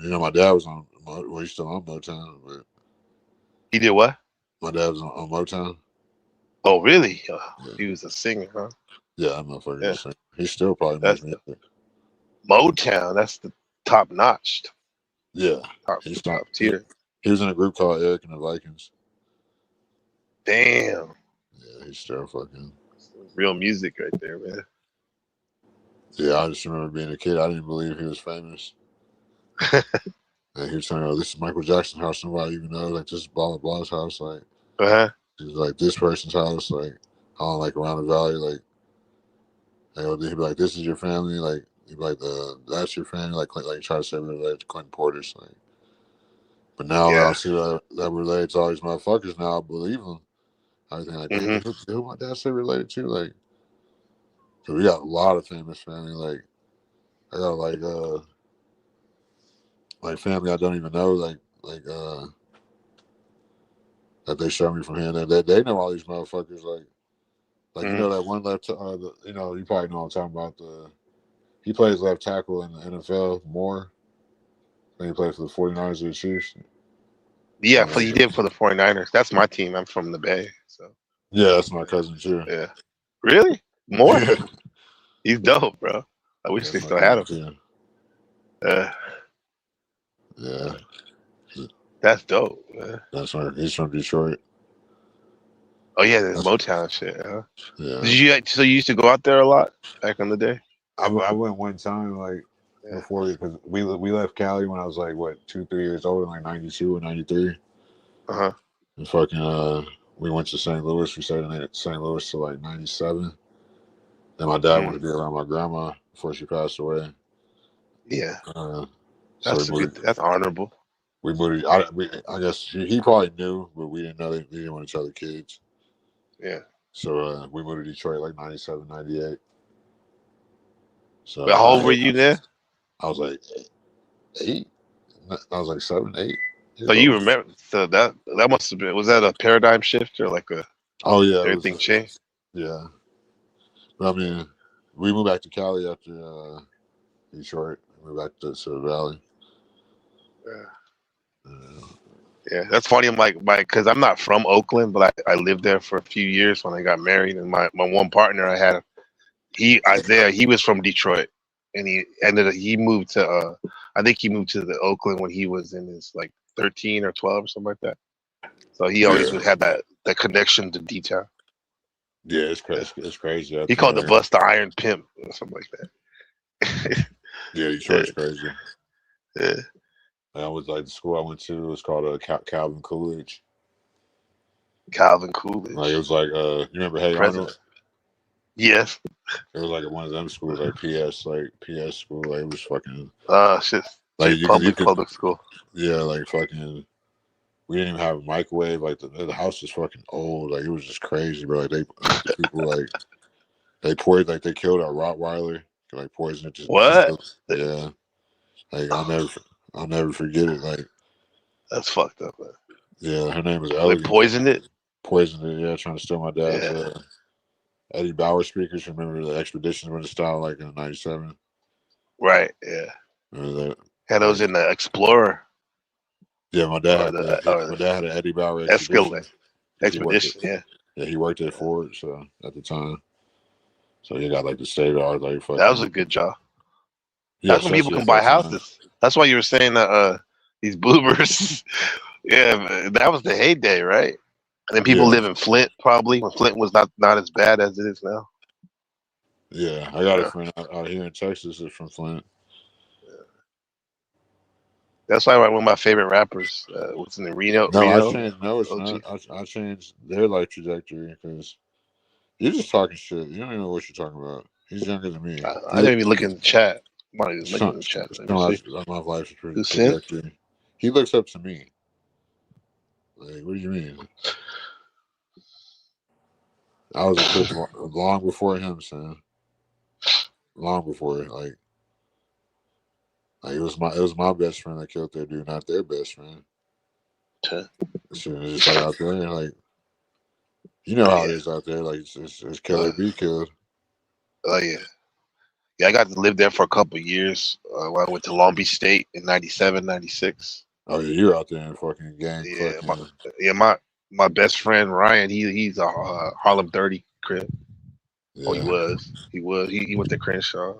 my dad was on. Well, he's still on Motown, but He did what? my dad was on Motown. Oh, really? Yeah, He was a singer, huh? yeah, that motherfucker's Yeah, the same. He still probably makes that's the music. Motown. That's the top notch, Yeah, he's still. top tier. He was in a group called Eric and the Vikings. Damn, Yeah, he's still fucking. real music right there, man. Yeah, I just remember being a kid. I didn't believe he was famous. And he was telling me, "Oh, this is Michael Jackson's house." Nobody even knows. Like this is blah blah blah's house. Like Uh-huh. this is like this person's house. Like on like around the valley. Like he'd be like, "This is your family." Like he'd be like, "That's your family." Like try to say we're related to Clinton Portis. Like, but now that I Yeah. see that we're related to all these motherfuckers, now I believe them. Everything like, Hmm. who my dad say related to? Like, so we got a lot of famous family. Like, I got like family I don't even know. Like that they show me from here. And they know all these motherfuckers. Like you know that one left. You probably know what I'm talking about. He plays left tackle in the NFL more. Then he plays for the 49ers or the Chiefs. Yeah, he did for the 49ers. That's my team. I'm from the Bay. So Yeah, that's my cousin too. yeah. Really? More? Yeah, He's dope, bro. I wish they that's my still had cousin him. too. Yeah, That's dope, man. he's from Detroit. Oh yeah, there's Motown shit, huh? Yeah. So you used to go out there a lot back in the day? I went one time, like before, because we left Cali when I was like 2-3 years old in like 92 or 93. Uh-huh. And fucking we went to St. Louis. We stayed in St. Louis till like 97. Then my dad wanted to be around my grandma before she passed away. Yeah. So That's honorable. We moved. I guess he probably knew, but we didn't know they didn't want each other kids. Yeah. So we moved to Detroit like 97, 98. So How old were you then? I was like 8. I was like 7, 8. So you remember? So that must have been. Was that a paradigm shift or like a? Oh yeah, everything changed. Yeah, but I mean, we moved back to Cali after Detroit. We moved back to the Valley. Yeah, that's funny. I'm like, because I'm not from Oakland, but I lived there for a few years when I got married, and my one partner I had, he was from Detroit, and he moved to I think he moved to the Oakland when he was in his like 13 or 12 or something like that. So he always would have that connection to D-Town. Yeah, it's crazy out He called the there. bus the Iron Pimp or something like that. Yeah, Detroit's crazy. Yeah. I was like the school I went to was called Calvin Coolidge. Calvin Coolidge. Like it was like you remember Hey President. Arnold? Yes. It was like one of them schools, like PS school. Like it was fucking Shit. like Public school. Yeah, like fucking. We didn't even have a microwave. Like the house was fucking old. Like it was just crazy, bro. Like people like they killed our Rottweiler. Like poisoned it. What? Yeah. Like I'll never forget it. Like that's fucked up, man. Yeah, her name was Ellie. They poisoned it? Poisoned it, yeah, trying to steal my dad's Eddie Bauer speakers. Remember the Expeditions went to style like in '97? Right, yeah. Remember that? Had those in the Explorer. Yeah, my dad had an Eddie Bauer Expedition. Yeah, he worked at Ford, so at the time. So he got like the state of art, like fucking. That was a good job. Yeah, that's when people can buy houses. That's why you were saying that these boomers. Yeah, that was the heyday, right? And then people live in Flint, probably when Flint was not as bad as it is now. Yeah, I got a friend out here in Texas is from Flint. That's why one of my favorite rappers was in the Reno. No, Reno. It's not. I changed their life trajectory because you're just talking shit. You don't even know what you're talking about. He's younger than me. I didn't even look in the chat. I'm not even looking in the chat. My life's trajectory. He looks up to me. Like, what do you mean? I was a kid long before him, son. Long before it, it was my best friend that killed their dude, not their best friend. Shit, it's just like out there, like you know how it is out there. Like it's kill or be killed. Oh yeah, yeah. I got to live there for a couple of years. When I went to Long Beach State in '97, '96. Oh yeah, you're out there in fucking gang. Yeah, my best friend Ryan. He's a Harlem 30 crib. Yeah. Oh, he was. He went to Crenshaw.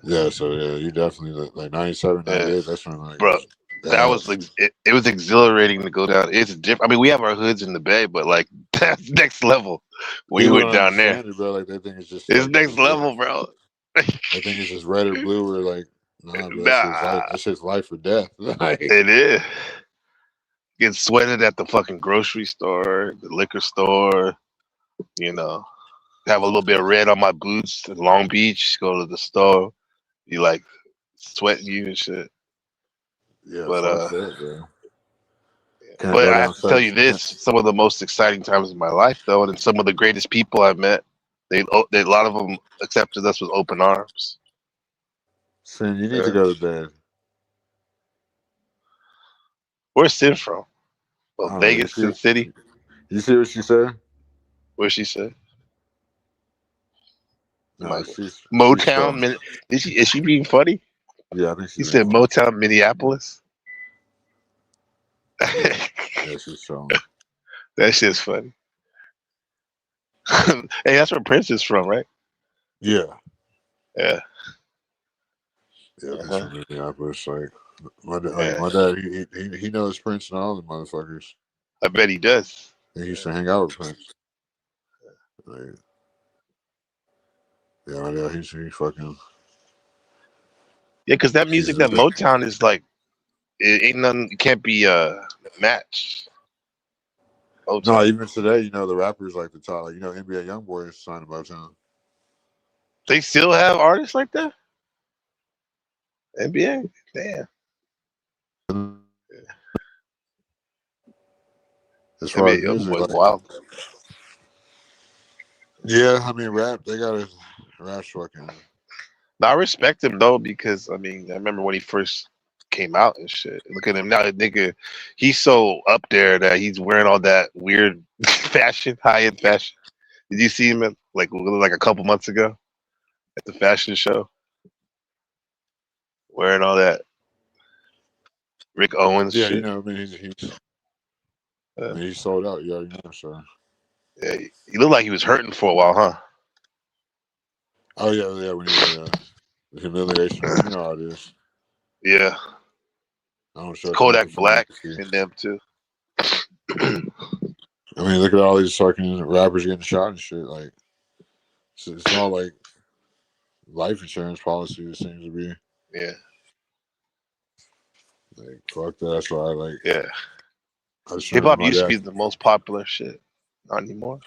Yeah, so you definitely like 97, 98. That's when bro. That was like it was exhilarating to go down. It's different. I mean, we have our hoods in the Bay, but like that's next level. We went down there, bro. Like they think it's just it's next level, bro. I think it's just red or blue. Or like, nah, bro, that's just life or death. It is. Get sweated at the fucking grocery store, the liquor store. You know, have a little bit of red on my boots in Long Beach. Go to the store, you like sweating you and shit. Yeah, but but I have to tell you this: some of the most exciting times of my life, though, and some of the greatest people I've met, they a lot of them accepted us with open arms. Sin, you need to go to bed. Where's Sin from? Well, Vegas, Sin City. You see what she said? What she said? No, Motown. Is she being funny? Yeah, I think she said Motown, Minneapolis. Yeah, she's strong. That shit's funny. Hey, that's where Prince is from, right? Yeah. Yeah. Yeah, he's from Minneapolis. Like my dad, he knows Prince and all the motherfuckers. I bet he does. He used to hang out with Prince. Like, yeah, he's fucking. Yeah, because that music, that Motown is like, it ain't nothing. It can't be matched. Motown. No, even today, you know, the rappers like the top, like, you know, NBA YoungBoy is signed to Motown. They still have artists like that. NBA, damn. As far as music, like, wild. Yeah, I mean, rap. They got a rap fucking. Now, I respect him though, because I mean, I remember when he first came out and shit. Look at him now, nigga. He's so up there that he's wearing all that weird fashion, high-end fashion. Did you see him at, like a couple months ago at the fashion show, wearing all that Rick Owens? Yeah, shit? You know, I mean, he's sold out. Yeah, you know, so. Yeah, he looked like he was hurting for a while, huh? Oh yeah. When he was humiliation, you know how it is. Yeah. I don't show Kodak Black in them too. I mean, look at all these fucking rappers getting shot and shit. Like, it's all like life insurance policy. It seems to be. Yeah. Like, fuck that. That's why I like. Yeah. I was trying Hip to hop my used to dad. be the most popular shit. Not anymore.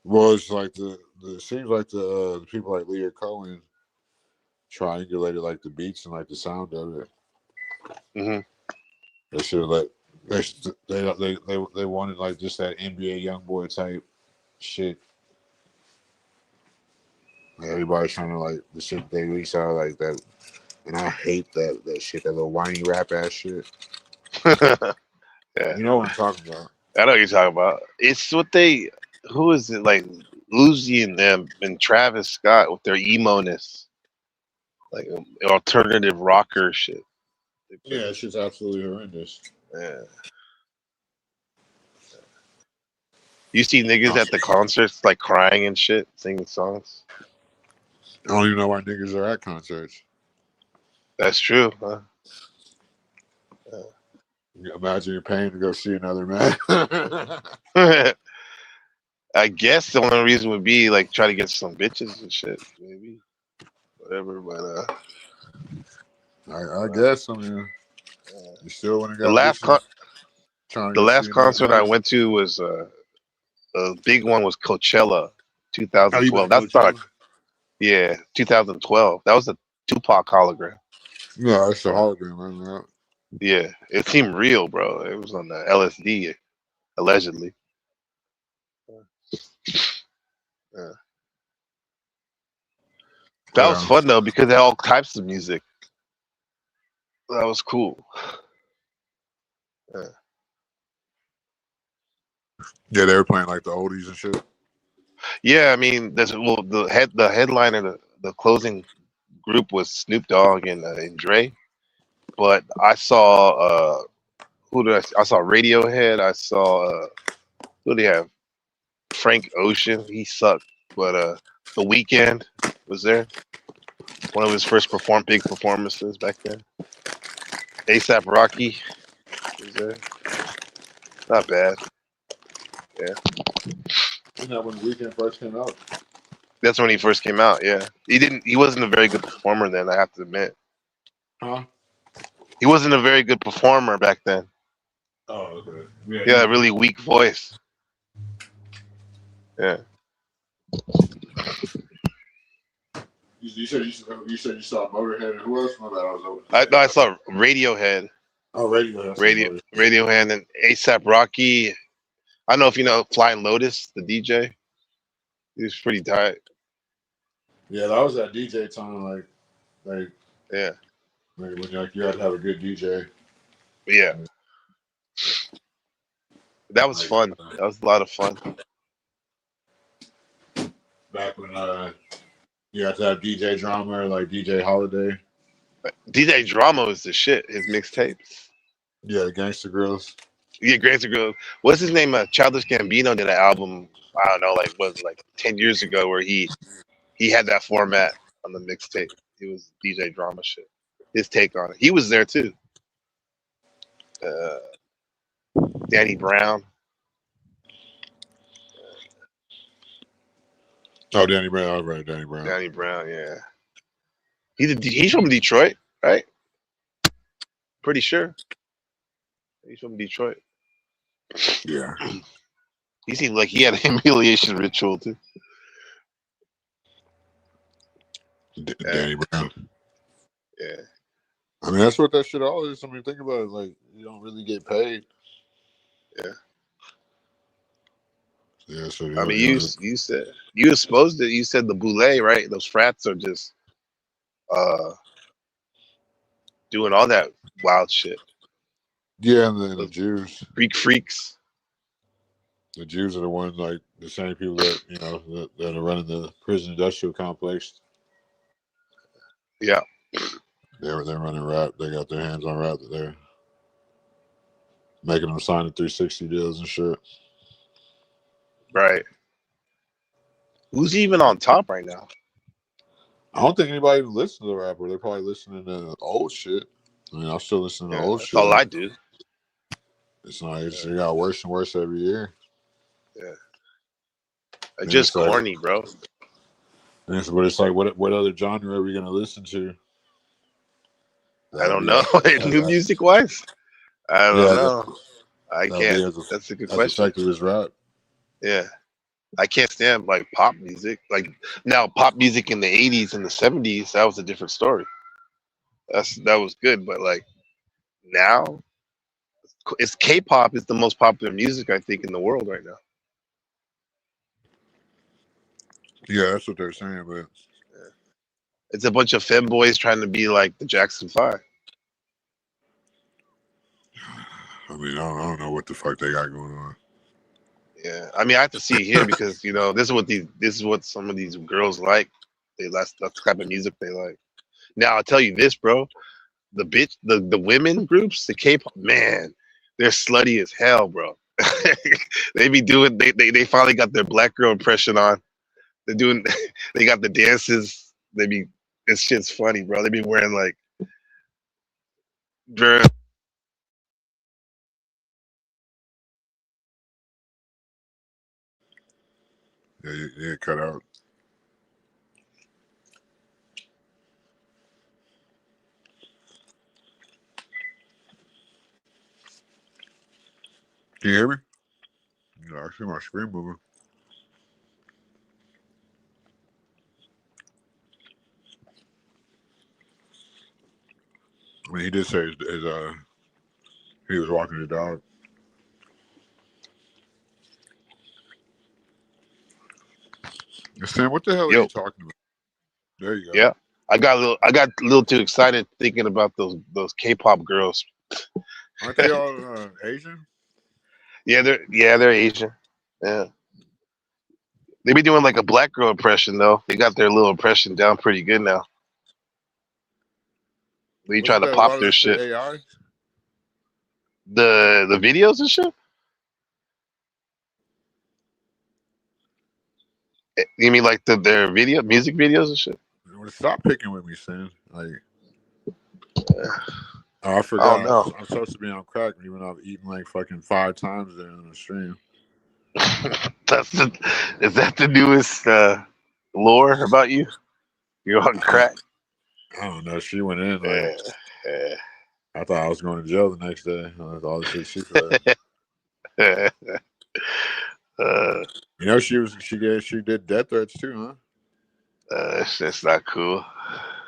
Well, it's like it seems like the people like Leah Cohen triangulated like the beats and like the sound of it. Mm-hmm. They should have let they wanted like just that NBA YoungBoy type shit. Like, everybody's trying to like the shit they release out like that, and I hate that shit, that little whiny rap ass shit. Yeah. You know what I'm talking about? I know what you're talking about. It's what they. Who is it? Like Uzi and them and Travis Scott with their emo-ness, like alternative rocker shit. Yeah, that shit's absolutely horrendous. Yeah. You see niggas at the concerts like crying and shit, singing songs. I don't even know why niggas are at concerts. That's true, huh? Imagine you're paying to go see another man. I guess the only reason would be like try to get some bitches and shit, maybe, whatever. But I guess. I mean, you still want to the go last trying the to last see concert I another went to was a big one was Coachella, Oh, you 2012. been That's not Coachella? 2012. That was a Tupac hologram. No, it's a hologram. I don't know. Yeah, it seemed real, bro. It was on the LSD, allegedly. Yeah. That was Yeah. fun though because they had all types of music. That was cool. Yeah, they were playing like the oldies and shit. Yeah, I mean, the headline of the closing group was Snoop Dogg and Dre, but I saw I saw Radiohead. I saw who do they have? Frank Ocean. He sucked, but The Weeknd was there. One of his first big performances back then. ASAP Rocky was there. Not bad. Isn't that when the Weekend first came out? That's when he first came out. Yeah, he wasn't a very good performer then. I have to admit, Huh? he wasn't a very good performer back then. Oh, okay. He had a really weak voice. Yeah. You said you saw Motorhead and who else? My bad, I was over. I saw Radiohead, Oh, Radiohead, and ASAP Rocky. I don't know if you know Flying Lotus, the DJ. He was pretty tight. Yeah, that was that DJ time. Like Yeah, when you had to have a good DJ. yeah. That was fun. That was a lot of fun. Back when you had to have DJ Drama or like DJ Holiday. DJ Drama was the shit. His mixtapes. Yeah, Gangsta Grills. Yeah, Gangsta Girl. What's his name? Childish Gambino did an album. I don't know, like 10 years ago, where he had that format on the mixtape. It was DJ Drama shit. His take on it. He was there too. Danny Brown. Oh, Danny Brown. I was right, Danny Brown. Danny Brown, yeah. He's from Detroit, right? Pretty sure. He's from Detroit. Yeah. He seemed like he had a humiliation ritual too. Danny Brown. Yeah. I mean, that's what that shit all is. I mean, think about it. Like, you don't really get paid. Yeah. Yeah. So I mean, you said you exposed it. You said the boule, right? Those frats are just doing all that wild shit. Yeah, and then the Jews. Greek freaks. The Jews are the ones, like the same people that that are running the prison industrial complex. Yeah. They're running rap. They got their hands on rap. That they're making them sign the 360 deals and shit. Right. Who's even on top right now? I don't think anybody even listens to the rapper. They're probably listening to old shit. I mean, I'm still listening to old That's shit. all I do. It's like it got worse and worse every year. Yeah. And Just it's like, corny, bro. but it's like, what other genre are we gonna listen to? I That'll don't be know. New as music wise, I don't yeah, know. I that'll be can't. That's a good question. effective as rap. Yeah, I can't stand like pop music. Like now, pop music in the '80s and the '70s, that was a different story. That was good, but like now, it's K-pop is the most popular music I think in the world right now. Yeah, that's what they're saying. But It's a bunch of femboys trying to be like the Jackson 5. I mean, I don't know what the fuck they got going on. Yeah, I mean, I have to see it here because this is what some of these girls like. That's the type of music they like. Now I'll tell you this, bro. The women groups, the K-pop, man, they're slutty as hell, bro. They be doing they finally got their black girl impression on. They're doing they got the dances. This shit's funny, bro. They be wearing like dress. Yeah, you cut out. Can you hear me? Yeah, I see my screen moving. I mean, he did say he was walking the dog. Sam, what the hell are Yo, you talking about? There you go. yeah. I got a little too excited thinking about those K-pop girls. Aren't they all Asian? They're Asian. Yeah. They be doing like a black girl impression though. They got their little impression down pretty good now. They try Wasn't to that a lot pop of their that shit shit. AI? The videos and shit. You mean like their music videos and shit? Stop picking with me, Sam. Like, I I don't forgot. know. I'm supposed to be on crack even though I've eaten like fucking 5 times there on the stream. Is that the newest lore about you? You're on crack. I don't know. She went in Yeah, like I thought I was going to jail the next day. All the shit she said. yeah. You know, she did death threats too, huh? That's not cool.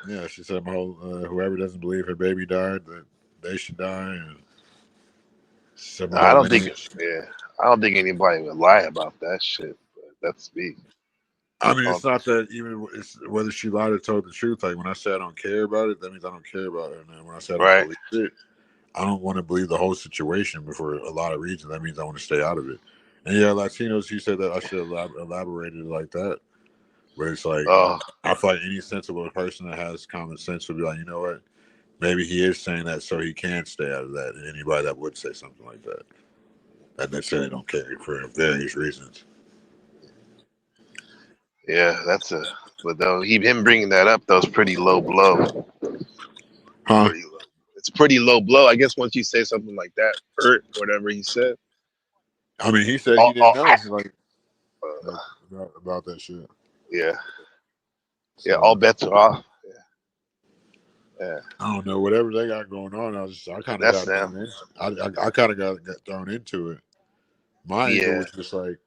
Yeah, she said whoever doesn't believe her baby died, that they should die. And some I don't think anybody would lie about that shit. But that's me. I mean, it's not that it's whether she lied or told the truth. Like when I say I don't care about it, that means I don't care about it. And then when I say I don't Right. believe it, I don't want to believe the whole situation. But for a lot of reasons, that means I want to stay out of it. And yeah, Latinos, you said that I should have elaborated like that. Where it's like, I feel like any sensible person that has common sense would be like, you know what? Maybe he is saying that so he can stay out of that. And anybody that would say something like that, that they say they don't care for various reasons. Yeah, but though him bringing that up, that was pretty low blow. Huh? Pretty low. It's pretty low blow. I guess once you say something like that, hurt whatever he said. I mean, he said he didn't know about that shit. Yeah. So, Yeah, all bets are off. Yeah. I don't know, whatever they got going on. I kind of got thrown in. I kind of got thrown into it. My angle was just like,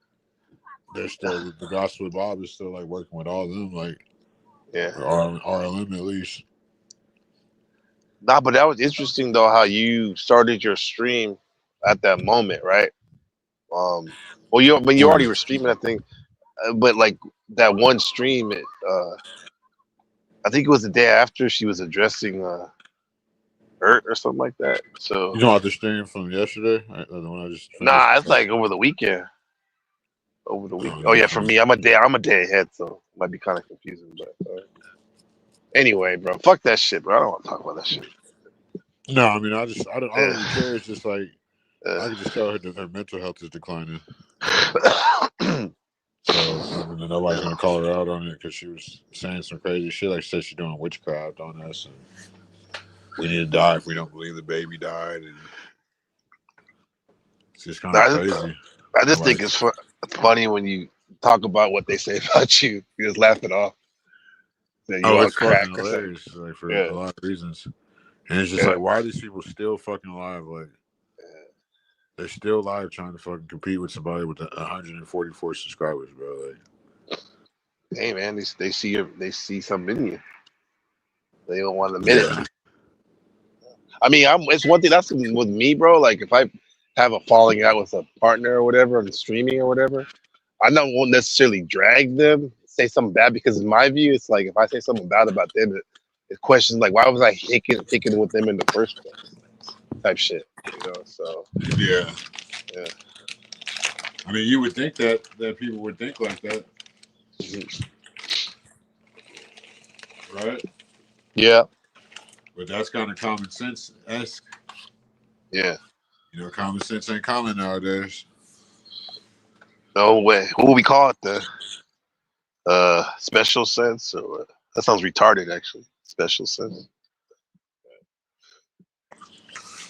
they're still the Gospel of Bob is still like working with all of them, like RLM at least. Nah, but that was interesting though how you started your stream at that moment, right? Well, you already were streaming, I think, but like that one stream, I think it was the day after she was addressing Hurt or something like that. So you know about the stream from yesterday? The one I just finished? Nah, it's like over the weekend. Oh yeah, for me, I'm a day ahead, so it might be kind of confusing. But anyway, bro, fuck that shit, bro. I don't want to talk about that shit. No, I mean, I don't really care. It's just like I can just tell her that her mental health is declining. So nobody's gonna call her out on it because she was saying some crazy shit. Like she said, she's doing witchcraft on us, and we need to die if we don't believe the baby died. And It's just kind No, of I crazy. just Like, think it's funny when you talk about what they say about you. You just laugh it off. That you oh, are it's fucking crack or something. hilarious. Like for Yeah, a lot of reasons. And it's just yeah. like, why are these people still fucking alive? Like, they're still alive trying to fucking compete with somebody with 144 subscribers, bro. Like, Hey man, they see something in you. They don't want to admit it. yeah, I mean, it's one thing that's with me, bro. Like if I have a falling out with a partner or whatever, I'm streaming or whatever, I won't necessarily drag them, say something bad because in my view, it's like if I say something bad about them, it questions like why was I picking with them in the first place, type shit. So yeah. yeah. I mean, you would think that people would think like that, right? Yeah, But that's kind of common sense esque. yeah. You know, common sense ain't common nowadays. No way. What would we call it? The special sense, or what? That sounds retarded, actually. Special sense.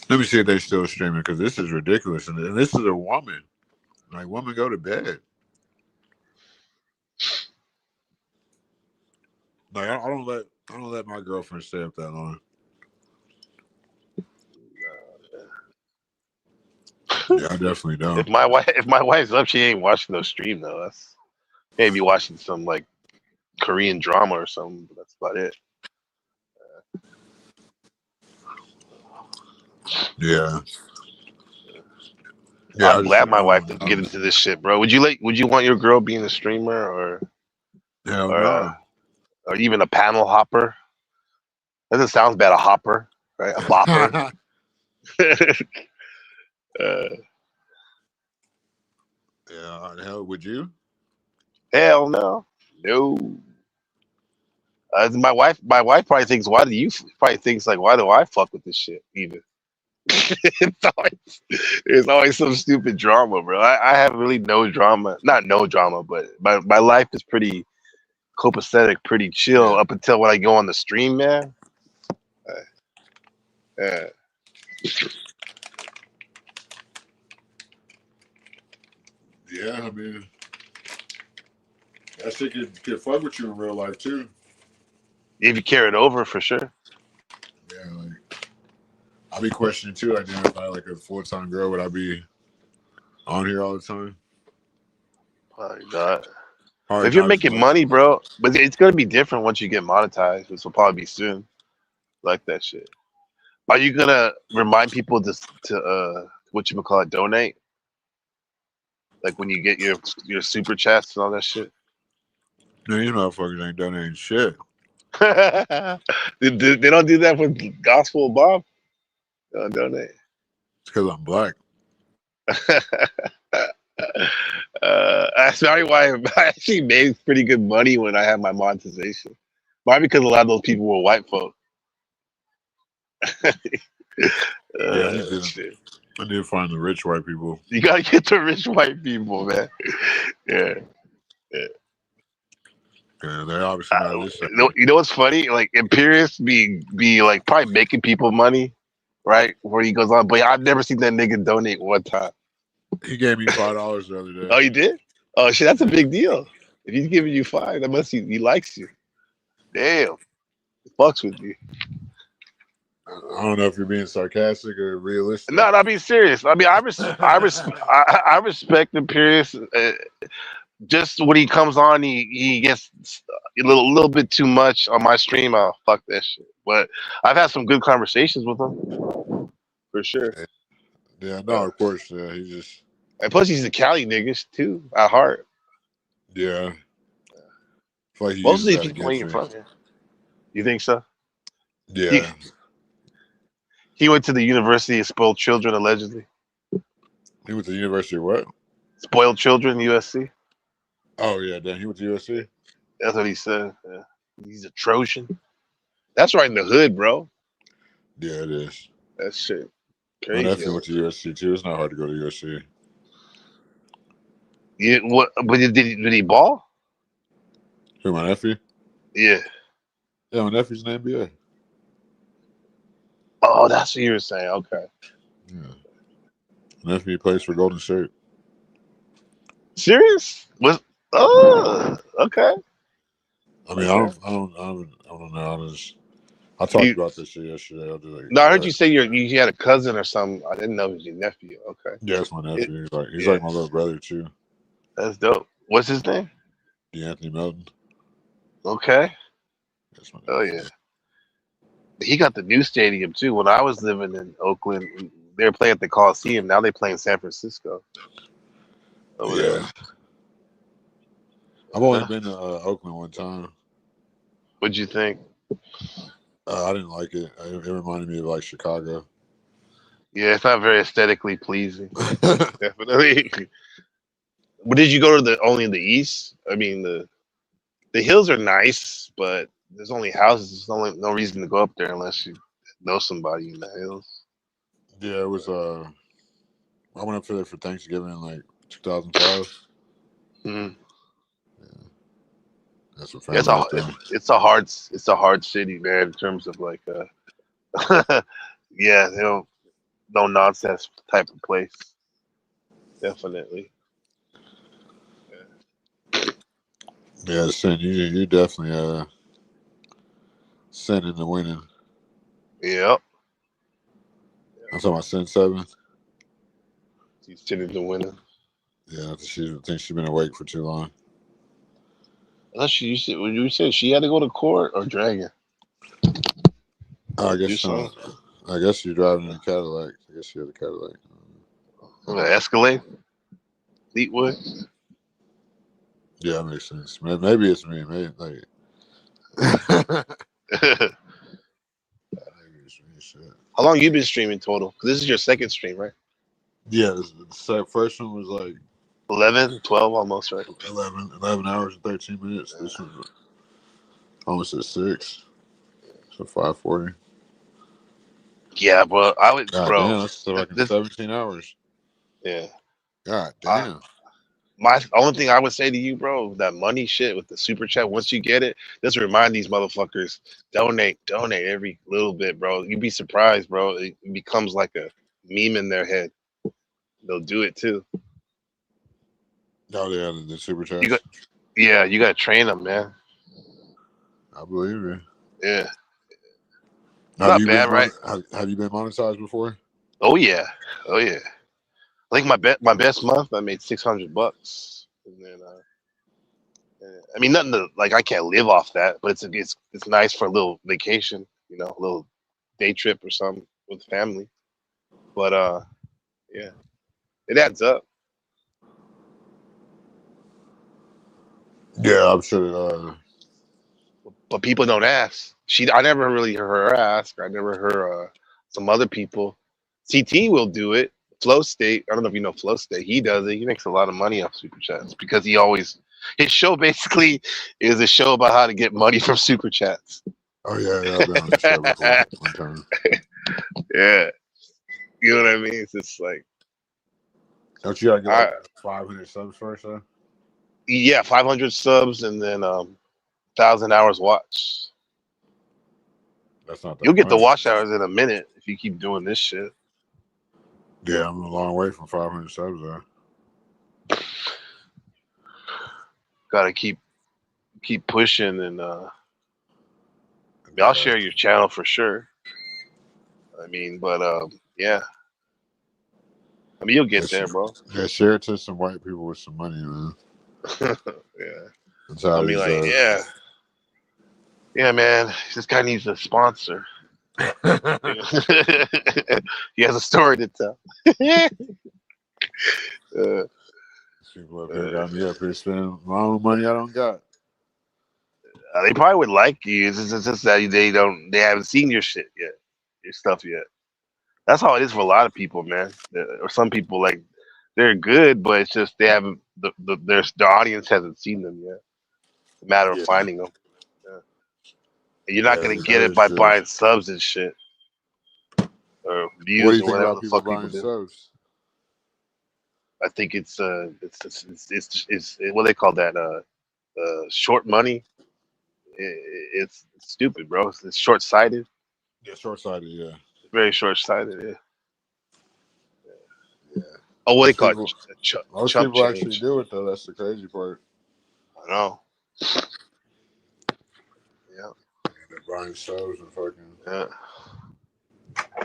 Let me see if they're still streaming because this is ridiculous, and this is a woman. Like, woman, go to bed. Like, I don't let my girlfriend stay up that long. Yeah, I definitely don't. If my wife's up, she ain't watching no stream though. That's maybe watching some like Korean drama or something. But that's about it. Yeah. Yeah, I'm glad my wife didn't get into this shit, bro. Would you want your girl being a streamer Hell or no. or even a panel hopper? Doesn't sound bad, a hopper, right? A bopper. Yeah, hell, would you? Hell no, no. My wife probably thinks, probably thinks like, why do I fuck with this shit? Even there's always some stupid drama, bro. I have really no drama, not no drama, but my life is pretty copacetic, pretty chill Yeah. up until when I go on the stream, man. Yeah. Yeah, I mean, that shit could fuck with you in real life too. If you carry it over, for sure. Yeah, like I'll be questioning too. Like, damn, if I had like a full-time girl, would I be on here all the time? Probably not. Probably If you're not as making much. money, bro, but it's gonna be different once you get monetized, which will probably be soon. Like that shit. Are you gonna remind people to what you call it, donate? Like when you get your super chats and all that shit. Man, you motherfuckers ain't donating shit. They don't do that with Gospel Bob. They don't donate. It's because I'm black. That's probably why I actually made pretty good money when I had my monetization. Probably because a lot of those people were white folk. Yeah, I need Shit. to find the rich white people. You gotta get the rich white people, man. Yeah. Yeah, they're obviously not listening. You know what's funny? Like Imperius be like probably making people money, right? Where he goes on, but I've never seen that nigga donate one time. He gave me $5 the other day. Oh, you did? Oh shit, that's a big deal. If he's giving you $5, that must he likes you. Damn, he fucks with you. I don't know if you're being sarcastic or realistic. No, I'm being serious. I mean, I respect Imperius. Just when he comes on, he gets a little bit too much on my stream. I'll fuck that shit. But I've had some good conversations with him, for sure. Yeah, no, of course. Yeah, he just. And plus, he's a Cali niggas too, at heart. Yeah. I feel like he Most of uses these that people ain't against me. from here. You think so? Yeah. He went to the University of Spoiled Children, allegedly. He went to the University of what? Spoiled Children, USC. Oh, yeah, damn. He went to USC? That's what he said. Yeah. He's a Trojan. That's right in the hood, bro. Yeah, it is. That shit My crazy. nephew went to USC too. It's not hard to go to USC. Yeah, what? But did he ball? Who, my nephew? Yeah. Yeah, my nephew's in the NBA. Oh, that's what you were saying. Okay. Yeah. Nephew plays for Golden State. Serious? Was okay. I mean, Okay. I don't know. I Do talked you, about this shit yesterday. I'll do it. no, I heard you say you had a cousin or something. I didn't know it was your nephew. Okay. Yeah, it's my It, nephew. He's yeah, like my little brother too. that's dope. What's his name? DeAnthony Melton. Okay. That's my Oh nephew. yeah. He got the new stadium too. When I was living in Oakland, they were playing at the Coliseum. Now they play in San Francisco. Over there. Yeah. I've only Huh? been to Oakland one time. What'd you think? I didn't like it. It reminded me of like Chicago. Yeah, it's not very aesthetically pleasing. Definitely. But did you go to only the east? I mean, the hills are nice, but there's only houses. There's no reason to go up there unless you know somebody in the hills. Yeah, it was. I went up there for Thanksgiving in like 2005. Mhm. That's what Yeah, family was doing. it's a hard city, man. In terms of like, yeah, no nonsense type of place. Definitely. Yeah, Sin, you definitely Sin in the winning. Yep. I'm talking about Sin 7. She's sitting the winner. Yeah, I think she's been awake for too long. I thought when you said she had to go to court or Dragon. I Do guess something. I guess you're driving in a Cadillac. I guess you had a Cadillac. Escalade, Fleetwood. Yeah, that makes sense. Maybe it's me. Maybe like. Maybe it's me. Shit. How long you been streaming total? 'Cause this is your second stream, right? Yeah, the first one was like 11, 12 almost, right? 11 hours and 13 minutes. This was almost at 6. So 5:40. Yeah, bro. God Bro. damn, that's like 17 hours. Yeah. God damn. My only thing I would say to you, bro, that money shit with the super chat, once you get it, just remind these motherfuckers, donate every little bit, bro. You'd be surprised, bro. It becomes like a meme in their head. They'll do it too. Oh, yeah, the super chats. You got to train them, man. I believe it. Yeah. Have Not bad, right? Have you been monetized before? Oh yeah. I think my best month I made $600, and then I mean nothing to like. I can't live off that, but it's nice for a little vacation, a little day trip or something with family. But yeah, it adds up. Yeah, I'm sure. But people don't ask. I never really heard her ask. I never heard some other people. CT will do it. Flow State. I don't know if you know Flow State. He does it. He makes a lot of money off super chats because his show basically is a show about how to get money from super chats. Oh yeah, I've been on the show before one time. Yeah, you know what I mean. It's just like, don't you gotta get like 500 subs first, though? Yeah, 500 subs and then 1,000 hours watched. That's not that You'll get the much. watch hours in a minute if you keep doing this shit. Yeah, I'm a long way from 500 subs though. Gotta keep pushing, and I'll share your channel for sure. I mean, but yeah. I mean, you'll get there, bro. Yeah, share it to some white people with some money, man. Yeah. That's how I mean, like, yeah, man. This guy needs a sponsor. He has a story to tell. People up here got me up here spending my own money I don't got. They probably would like you. It's just that they haven't seen your shit yet, your stuff yet. That's how it is for a lot of people, man. Or some people, like, they're good, but it's just they haven't. Their audience hasn't seen them yet. It's a matter of finding them. Yeah. And you're not gonna get it by buying subs and shit, or views. What do you or think whatever about the people fuck buying do. subs? I think it's what they call that short money. It's stupid, bro. It's short sighted. Yeah, short sighted. Yeah, Very short sighted. Yeah. yeah. Oh, what they Most call people, it? most Chump people actually change. do it though. That's the crazy part. I know. Yeah. They're buying subs and fucking. Yeah.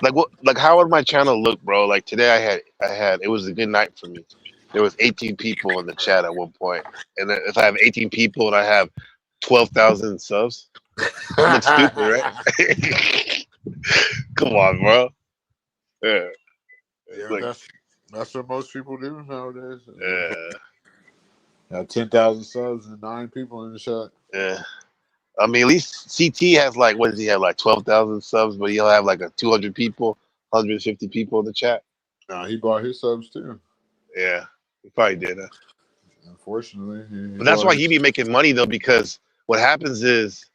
Like what? Like how would my channel look, bro? Like today, I had. It was a good night for me. There was 18 people in the chat at one point, and then if I have 18 people and I have 12,000 subs, I look stupid, right? Come on, bro. Yeah. It's Yeah, like, that's what most people do nowadays. yeah, Got 10,000 subs and 9 people in the chat. yeah. I mean, at least CT has like, what does he have? Like 12,000 subs, but he'll have like a 200 people, 150 people in the chat. Nah, he bought his subs too. Yeah, he probably did. Unfortunately, he But that's bought why his. he be making money though, because what happens is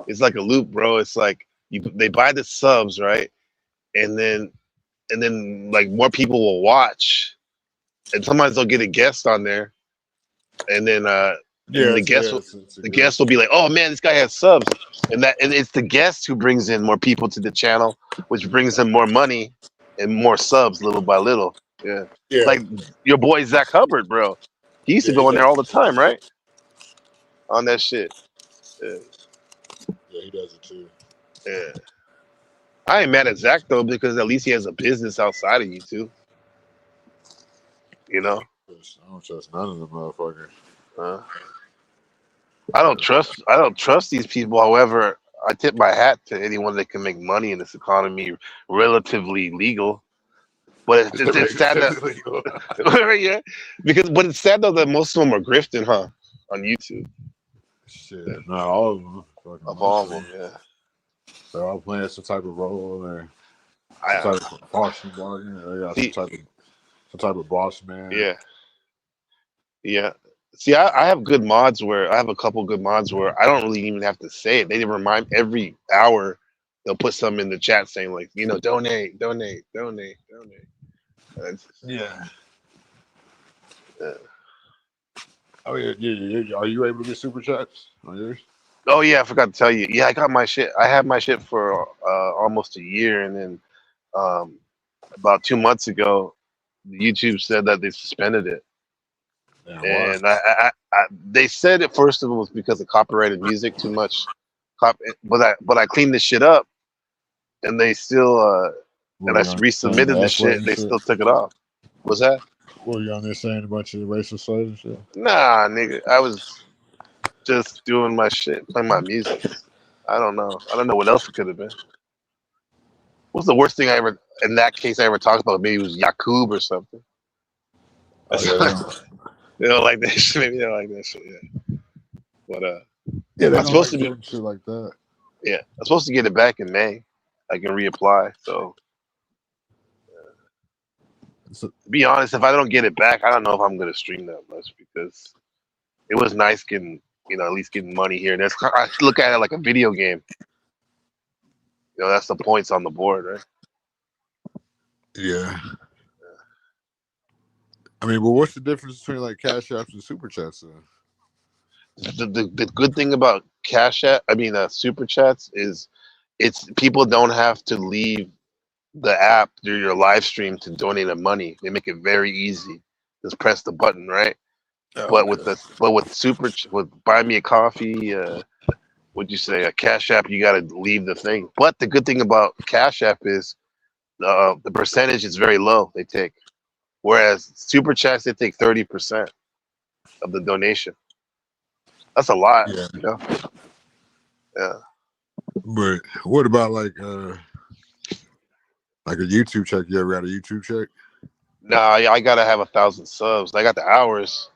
it's like a loop, bro. It's like they buy the subs, right? And then like more people will watch, and sometimes they'll get a guest on there, and then Yeah, it's a the good. guest will be like, oh man, this guy has subs, and it's the guest who brings in more people to the channel, which brings them more money and more subs little by little. Yeah, Yeah, like your boy Zach Hubbard, bro. He used to yeah, he go in there does. all the time, right? On that shit. Yeah, Yeah, he does it too. yeah. I ain't mad at Zach though because at least he has a business outside of YouTube. You know, I don't trust none of them motherfuckers. uh, I don't trust these people. However, I tip my hat to anyone that can make money in this economy, relatively legal. But it's sad that Illegal. yeah, because but it's sad though that most of them are grifting, huh, on YouTube. Shit, not all of them. Fucking Of most all of of them, them. yeah. They're all playing some type of role or some I type of boss. You know, they got see, some type of boss man. yeah, yeah. See, I have good mods where I have a couple good mods where I don't really even have to say it. They remind every hour they'll put something in the chat saying like, donate, donate, donate, donate. It's, Yeah. uh, Oh yeah. Are you able to get super chats on yours? oh yeah, I forgot to tell you. Yeah, I got my shit. I had my shit for almost a year, and then um, about 2 months ago, YouTube said that they suspended it. Yeah, why? And they said at first it was because of copyrighted music too much, but I cleaned this shit up, and they still and Were I you on saying resubmitted the the F word shit. and They shit? still took it off. Was that? Were you on there saying a bunch of racist slurs and shit? Nah, nigga. I was just doing my shit, playing my music. I don't know. I don't know what else it could have been. What's the worst thing I ever, in that case, I ever talked about? Maybe it was Yakub or something. Oh That's yeah, they don't like that shit. Maybe they don't like that shit. Yeah. But yeah. They I'm don't supposed like to be. certain shit like that. Yeah, I'm supposed to get it back in May. I can reapply. So So, to be honest, if I don't get it back, I don't know if I'm gonna stream that much because it was nice getting, at least getting money here. That's I look at it like a video game. That's the points on the board, right? yeah. I mean, but what's the difference between like cash apps and super chats? Then? The good thing about Cash App, Super Chats is it's people don't have to leave the app through your live stream to donate the money. They make it very easy. Just press the button, right? Oh, But okay. with Buy Me a Coffee, what'd you say, a Cash App, you got to leave the thing. But the good thing about Cash App is the percentage is very low. They take, whereas Super Chats they take 30% of the donation. That's a lot, Yeah. Yeah. But what about like a YouTube check? You ever got a YouTube check? Nah, I gotta have 1,000 subs. I got the hours,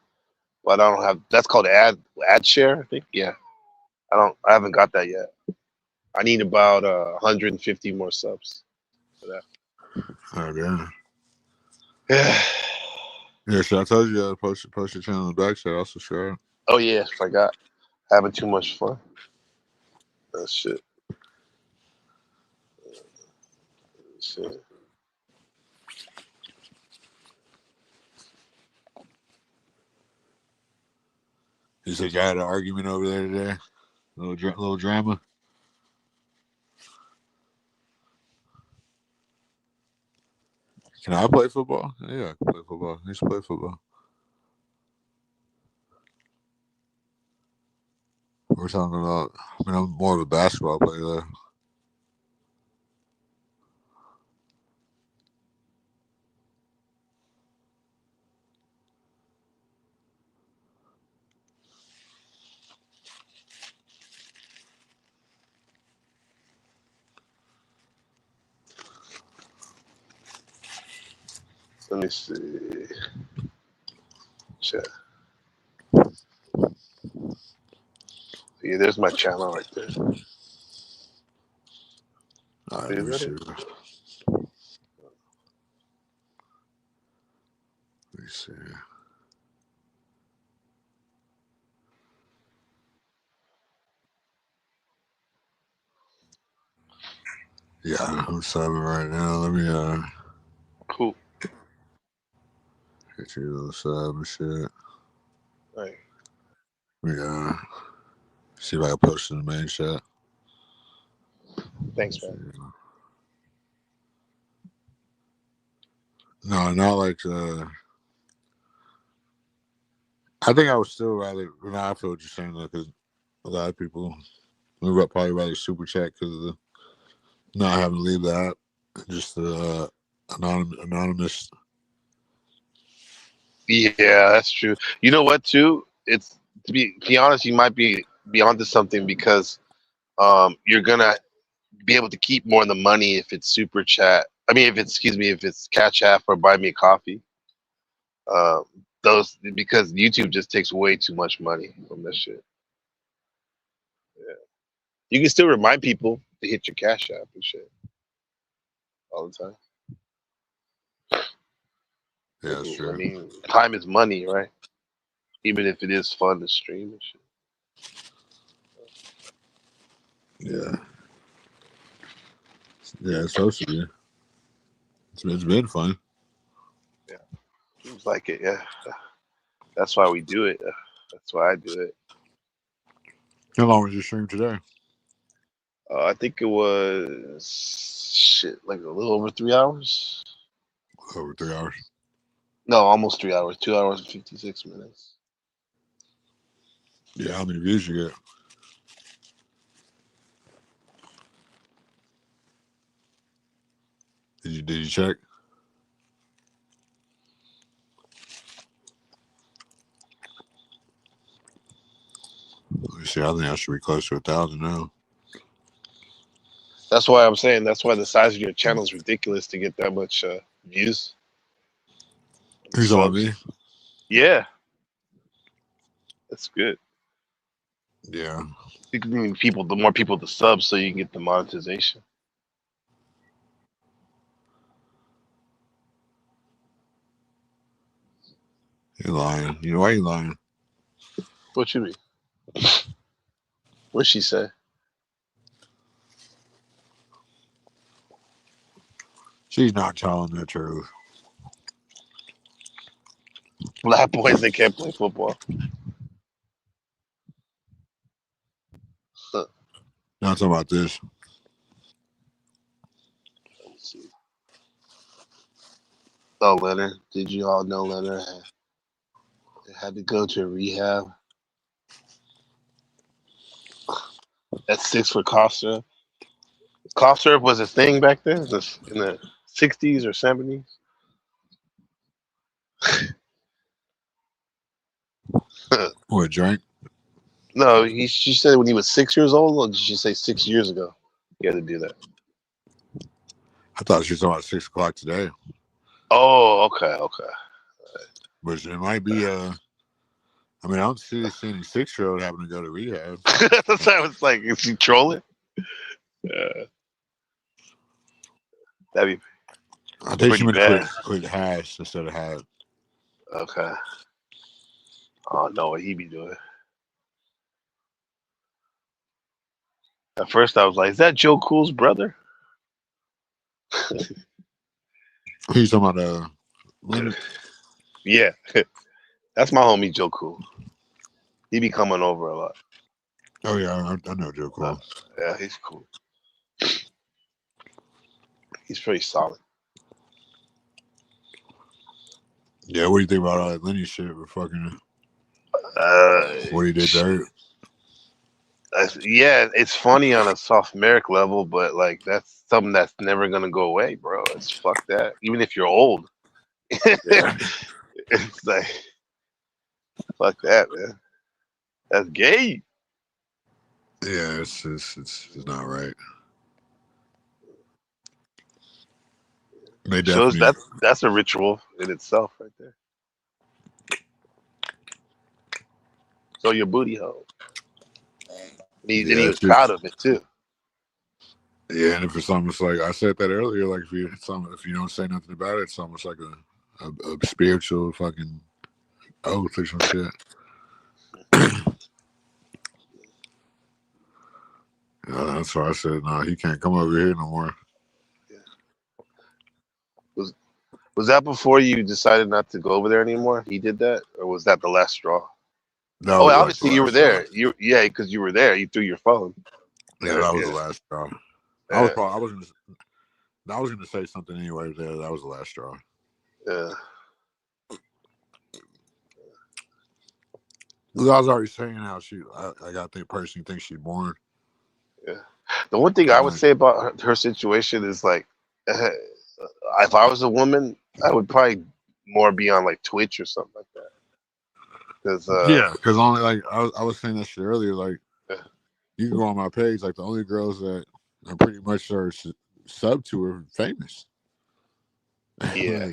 but I don't have. That's called ad share, I think. Yeah, I haven't got that yet. I need about 150 more subs for that. Oh damn. Yeah. Yeah, so I told you to post your channel in the back chat. I'll subscribe. Oh yeah, I forgot. Having too much fun. That shit. Shit. You said you had an argument over there today. Little drama. Can I play football? Yeah, I can play football. I used to play football. We're talking about. I mean, I'm more of a basketball player though. Let me see. Chat. Yeah, there's my channel right there. All right, Is let me that see. it? Let me see. Yeah, I'm subbing right now. Let me Cool. hit you with a sub and shit. All right. Let me see if I can post in the main chat. Thanks, man. No, not like I think I would still rather. No, I feel what you're saying though, because a lot of people would probably rather super chat because of the not having to leave the app, just the anonymous. Yeah, that's true. You know what, too? It's to be honest, you might be onto something because you're gonna be able to keep more of the money if it's super chat. I mean, if it's Cash App or Buy Me a Coffee. Um, those because YouTube just takes way too much money from this shit. Yeah, you can still remind people to hit your Cash App and shit all the time. Yeah, that's I true. mean, time is money, right? Even if it is fun to stream and shit. Yeah, yeah, it's supposed to be. It's been fun. Yeah, seems like it. Yeah, that's why we do it. That's why I do it. How long was your stream today? I think it was shit like a little over 3 hours. Over 3 hours. No, almost 3 hours. 2 hours and 56 minutes. Yeah, how many views you get? Did you check? Let me see. I think I should be close to 1,000 now. That's why I'm saying that's why the size of your channel is ridiculous to get that much views. Who's on me? Yeah, that's good. Yeah. You can bring the more people to sub, so you can get the monetization. You're lying. You know why you lying? What you mean? What'd she say? She's not telling the truth. Black boys that can't play football. Huh. Not talking about this. Let's see. Oh, Leonard. Did you all know Leonard had to go to rehab? That's 6 for cough syrup. Cough syrup was a thing back then, in the 60s or 70s. What, drink? No, she said when he was 6 years old, or did she say 6 years ago? He had to do that. I thought she was talking about 6 o'clock today. Oh, okay. But it might be, I mean, I don't see any 6-year-old having to go to rehab. That's why I was like, is she trolling? That'd be I think she pretty meant to bad. put hash instead of hat. Okay. I don't know what he be doing. At first, I was like, is that Joe Cool's brother? He's talking about Leonard. Yeah. That's my homie, Joe Cool. He be coming over a lot. Oh, yeah, I know Joe Cool. Yeah, he's cool. He's pretty solid. Yeah, what do you think about all that Lenny shit with fucking what he did Shit. there? Yeah, it's funny on a sophomoric level, but like that's something that's never gonna go away, bro. It's fuck that. Even if you're old, Yeah. it's like fuck that, man. That's gay. Yeah, it's not right. They Shows definitely that's a ritual in itself, right there. So your booty hole, and he yeah, was proud of it too. yeah, and for some it's like I said that earlier, like if you don't say nothing about it, it's almost like a spiritual fucking oath or some shit. That's why I said, no, he can't come over here no more. Was that before you decided not to go over there anymore? He did that, or was that the last straw? That Oh, was like the obviously you were last straw. there. Yeah, because you were there. You threw your phone. Yeah, that was the last straw. Yeah. I was gonna say something anyway. That was the last straw. Yeah. Because I was already saying how I got the person thinks she's born. Yeah. The one thing I would say about her situation is like, if I was a woman, I would probably more be on like Twitch or something like that. Because Yeah, because only like I was saying that shit earlier. Like yeah. you can go on my page. Like the only girls that are pretty much are sub to are famous. Yeah.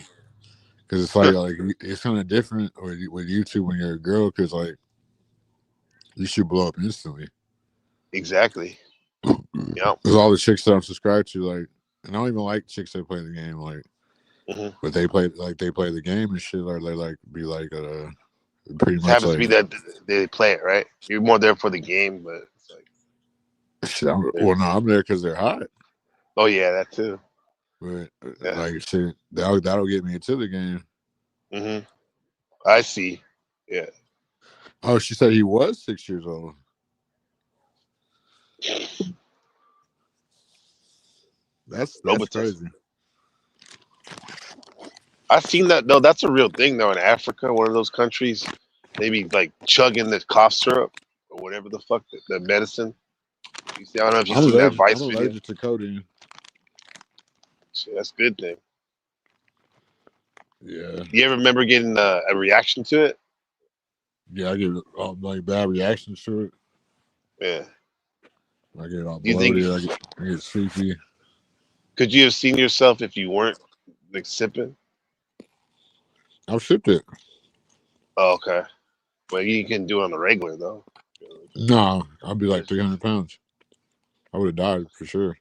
Because it's like it's kind of different with YouTube when you're a girl. Because like you should blow up instantly. Exactly. Yeah. Because all the chicks that I'm subscribed to, like, and I don't even like chicks that play the game, like, but they play the game and shit. Or they like be like pretty It much happens to like be that they play it right. You're more there for the game, but it's like, shit. Well, no, I'm there because they're hot. oh yeah, that too. But Yeah. like shit, that'll get me into the game. I see. Yeah. Oh, she said he was 6 years old. That's crazy. I've seen that though. That's a real thing though in Africa, one of those countries. They be like chugging the cough syrup or whatever the fuck the medicine. You see, I don't know if you've seen that Vice I'm video. allergic to codeine. Shit, that's a good thing. Yeah. You ever remember getting a reaction to it? Yeah, I get like bad reactions to it. Yeah. I get all Do you think bloated. I get sleepy. could you have seen yourself if you weren't like sipping? I've sipped it. Oh, okay. Well, you can do it on the regular though. No, I'd be like 300 pounds. I would have died for sure.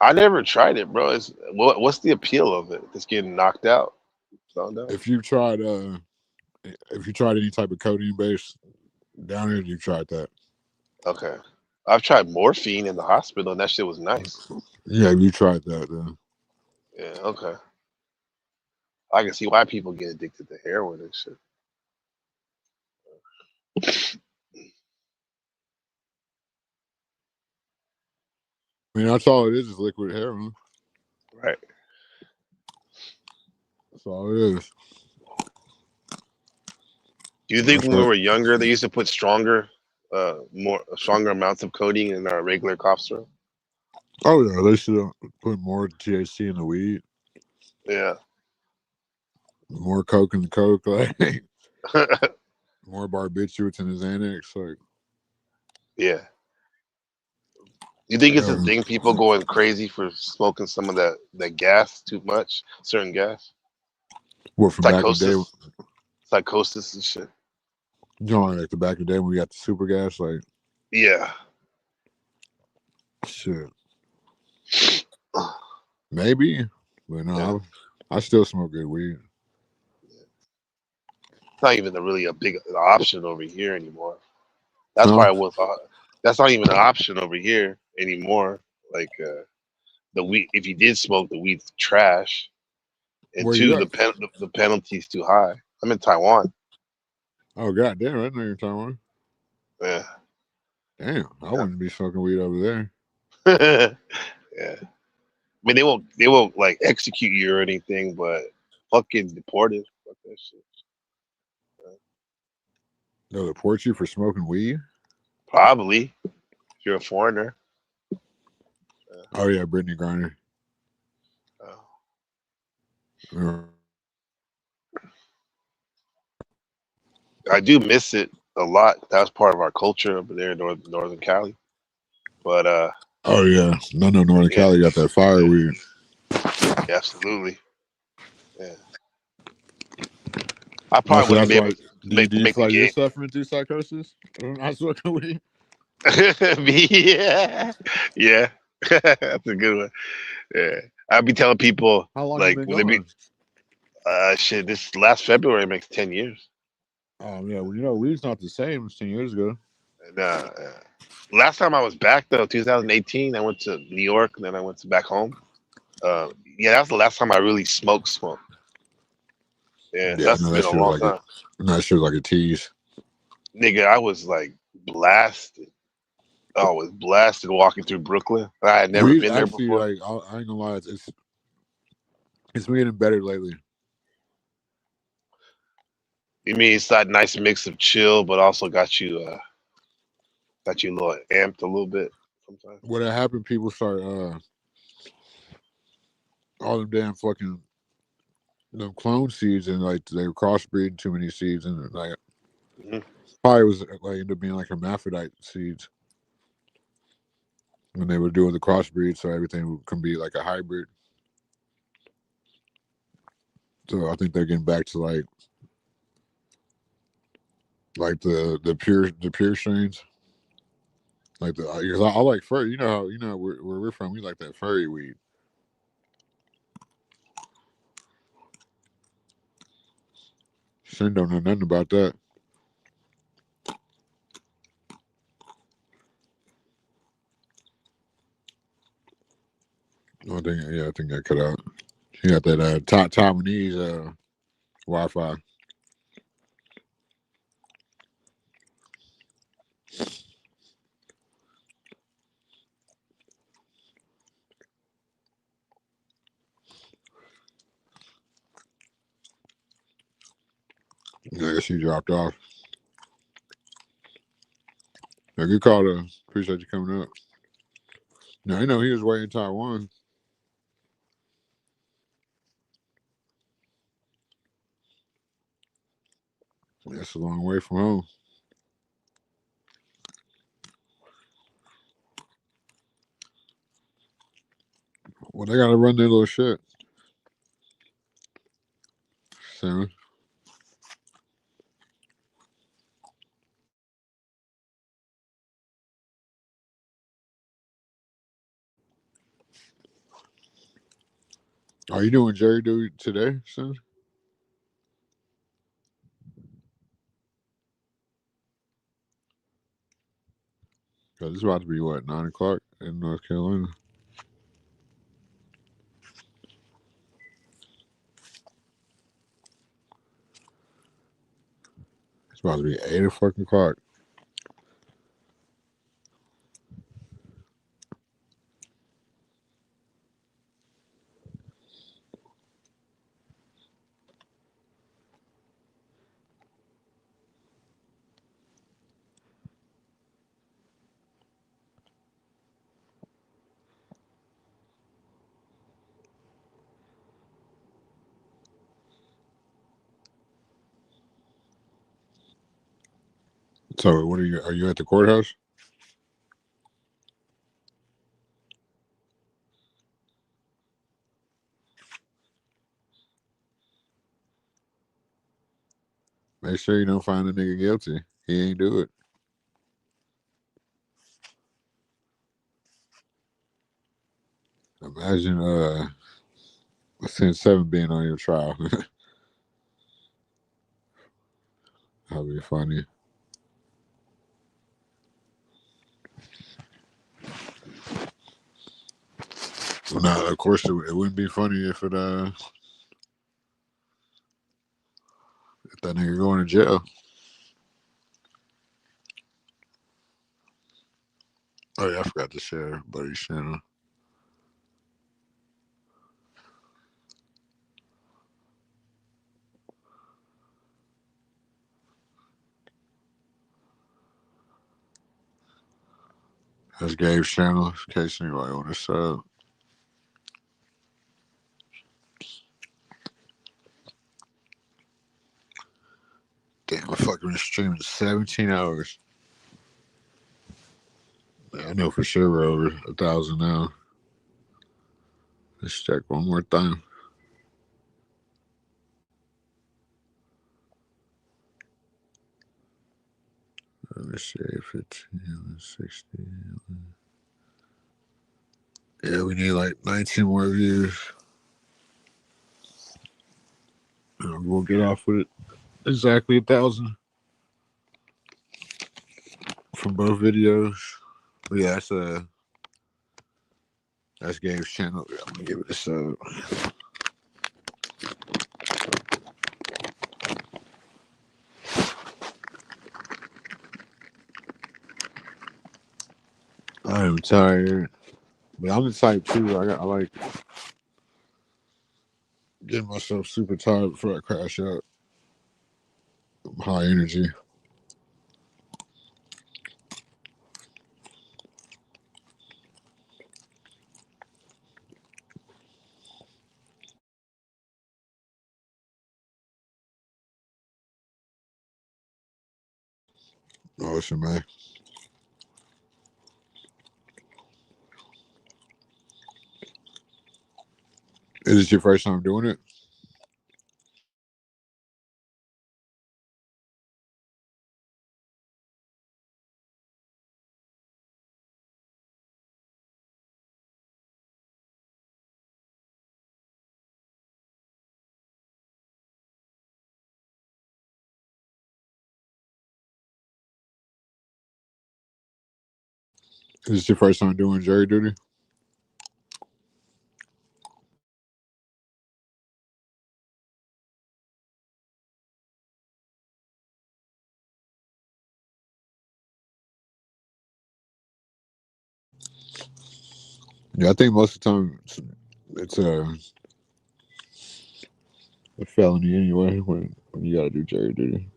I never tried it, bro. What's the appeal of it? Just getting knocked out. If you tried any type of codeine base down here, you tried that. Okay. I've tried morphine in the hospital and that shit was nice. Yeah, you tried that then. Yeah, okay. I can see why people get addicted to heroin and shit. I mean, that's all it is liquid heroin. Right. That's all it is. Do you think when we were younger, they used to put stronger amounts of codeine in our regular cough syrup? Oh yeah, they should have put more THC in the weed. Yeah. More coke in the coke, like more barbiturates in the Xanax, like. Yeah. You think it's a thing people going crazy for smoking some of that gas too much, certain gas? What from Psychosis, back in the day? Psychosis and shit. You know, like the back in the day when we got the super gas, like. Yeah. Shit. Maybe, but no, yeah. I still smoke good weed. It's not even really a big option over here anymore. That's why that's not even an option over here anymore. Like the weed, if you did smoke, the weed's trash, and where two, the penalty's too high. I'm in Taiwan. Oh goddamn! I know you're in Taiwan. Yeah. Damn, I wouldn't be smoking weed over there. Yeah. I mean, they won't like execute you or anything, but fucking deported. Fuck that shit. They'll deport you for smoking weed. Probably if you're a foreigner. Oh yeah, Brittany Griner. Uh, I do miss it a lot. That was part of our culture over there in Northern Cali. But oh yeah, no, Northern yeah, Cali got that fire weed. yeah, absolutely. Yeah, I Oh, probably so wouldn't that's be able why. to Do you make feel the like you're game. suffering through psychosis? I smoking weed. Yeah, yeah, that's a good one. Yeah, I'd be telling people How long you like been when they be going? shit. This last February makes 10 years. Yeah, well, you know, weed's not the same as 10 years ago. And last time I was back though, 2018, I went to New York, and then I went to back home. Yeah, that was the last time I really smoked. Yeah, Yeah, that's no, been that a shit was long like a, time. that shit was like a tease. Nigga, I was like blasted. I was blasted walking through Brooklyn. I had never Weed been there actually, before. like, I ain't gonna lie, it's been getting better lately. You mean it's that nice mix of chill, but also got you a little amped a little bit sometimes. What had happened? People start all them damn fucking them clone seeds, and like they were crossbreeding too many seeds, and like Hmm. probably was like ended up being like hermaphrodite seeds when they were doing the crossbreed, so everything can be like a hybrid. So I think they're getting back to like the pure strains. Like because I like furry. You know how where we're from. We like that furry weed. Sin don't know nothing about that. I think I cut out. He got that Taiwanese Wi-Fi. I guess he dropped off. Yeah, good call though. Appreciate you coming up. Now I know he was way in Taiwan. That's a long way from home. Well, they gotta run their little shit. Sam. Are you doing Jerry Do today, son? Cause it's about to be what 9 o'clock in North Carolina. It's about to be 8 o'clock. So what are you? Are you at the courthouse? Make sure you don't find the nigga guilty. He ain't do it. Imagine Sin 7 being on your trial. That'd be funny. No, of course it wouldn't be funny if that nigga going to jail. Oh yeah, I forgot to share Buddy's channel. That's Gabe's channel, in case anybody want to sub. Damn, I fucking been streaming 17 hours. I know for sure we're over 1,000 now. Let's check one more time. Let me see, 15, 16. Yeah, we need like 19 more views. We'll get off with it. Exactly 1,000 from both videos. But yeah, that's Gabe's channel. I'm gonna give it a sub. I'm tired, but I'm the type too. I like getting myself super tired before I crash out. I'm high energy. Awesome, man. Is this your first time doing it? Is this your first time doing jury duty? Yeah, I think most of the time it's a felony anyway when you gotta do jury duty.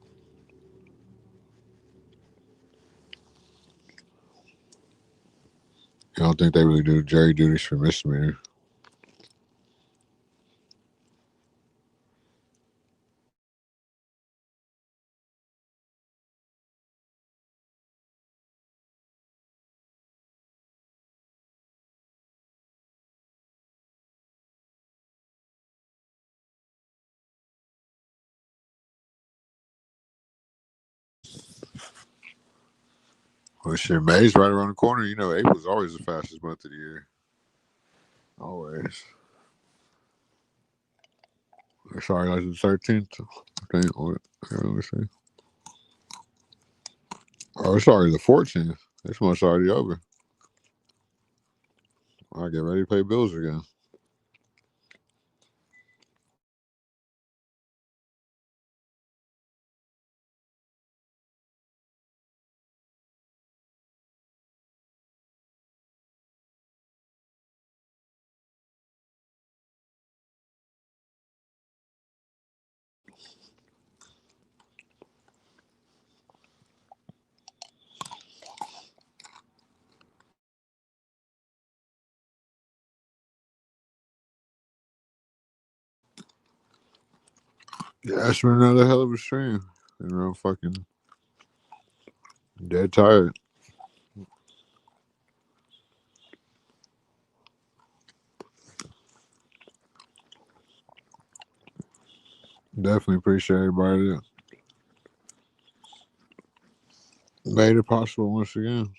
I don't think they really do jury duties for misdemeanor. Well, shit, May's right around the corner. You know, April's always the fastest month of the year. Always. Sorry, like the 13th. Okay, what? Let me see. Oh, sorry, the 14th. This month's already over. I get ready to pay bills again. Yeah, it's been another hell of a stream. And I'm fucking dead tired. Definitely appreciate everybody that made it possible once again.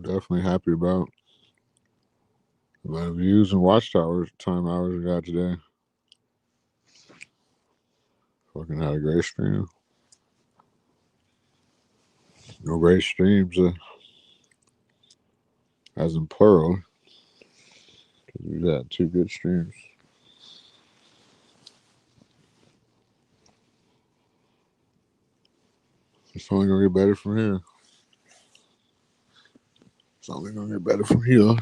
Definitely happy about the amount of views and watch time hours we got today. Fucking had a great stream. No great streams, as in plural. We got 2 good streams. It's only gonna get better from here. It's only gonna get better from here.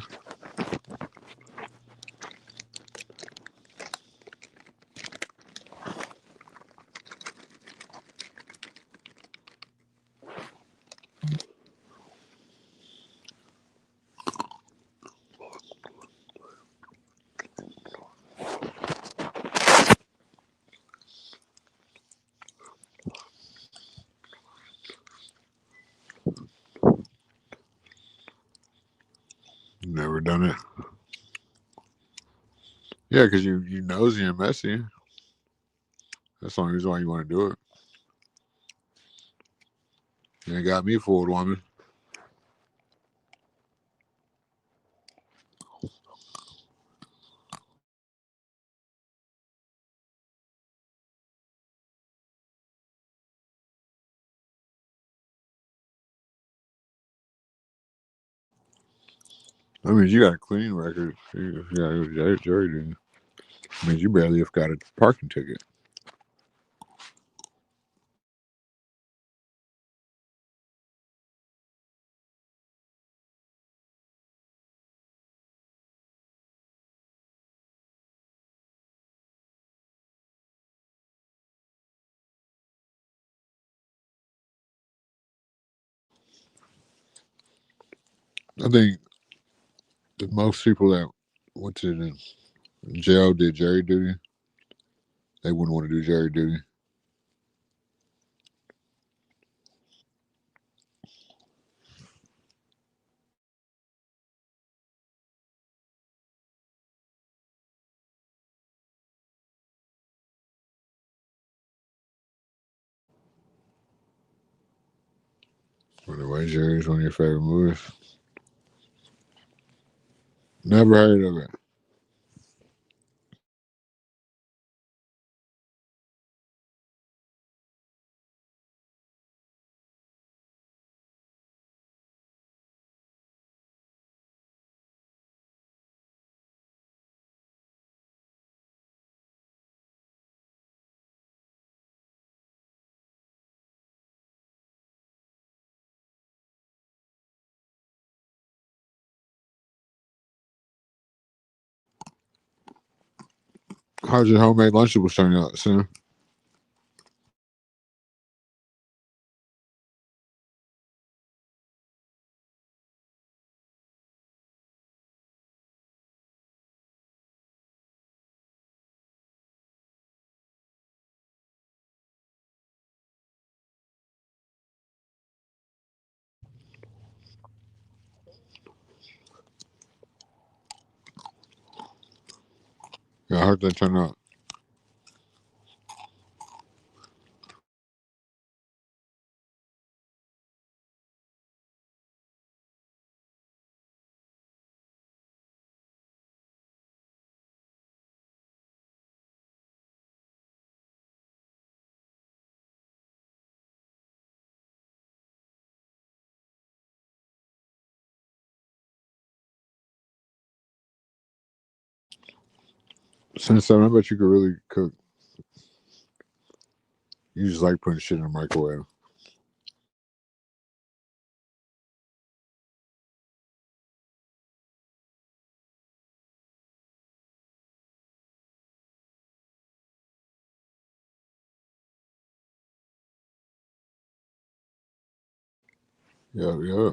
Never done it. Yeah, because you nosy and messy. That's the only reason why you want to do it. You ain't got me fooled, woman. I mean, you got a clean record. You got a jury duty. I mean, you barely have got a parking ticket. I think that most people that went to the jail did jury duty. They wouldn't want to do jury duty. By the way, jury is one of your favorite movies. Never heard of it. How's your homemade Lunchables turning out, Sam? Yeah, I heard they turned out. Since I bet you could really cook. You just like putting shit in the microwave. Yeah, yeah.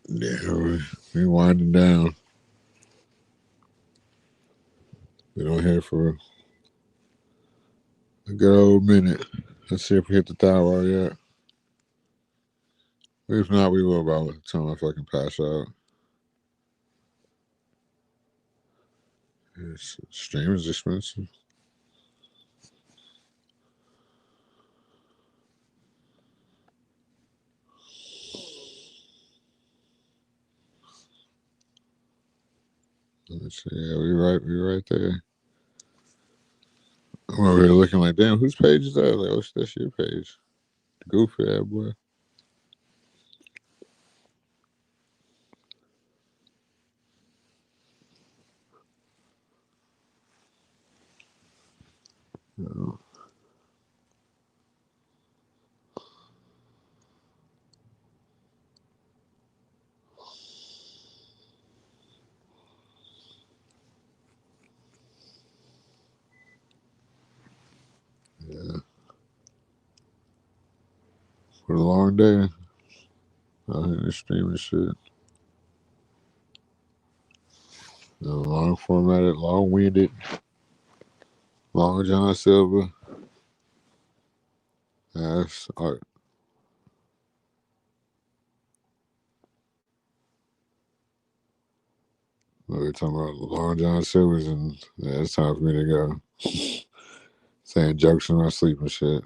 Yeah, we winding down. Been on here for a good old minute. Let's see if we hit the tower yet. If not, we will by the time I fucking pass out. Stream is expensive. Let's see. Yeah, we right there. I'm over here looking like, damn, whose page is that? Like, oh, that's your page. Goofy ass boy. Yeah. Yeah. For a long day. Out here streaming shit. Long formatted, long winded, Long John Silver. That's art. We were talking about Long John Silver's, and yeah, it's time for me to go. Saying jokes in my sleep and shit.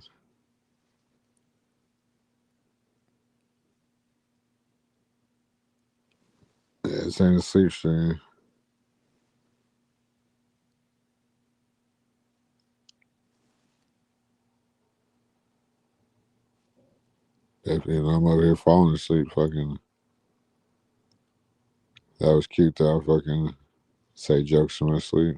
Yeah, this ain't a sleep stream. If I'm over here falling asleep, fucking. That was cute though. I fucking say jokes in my sleep.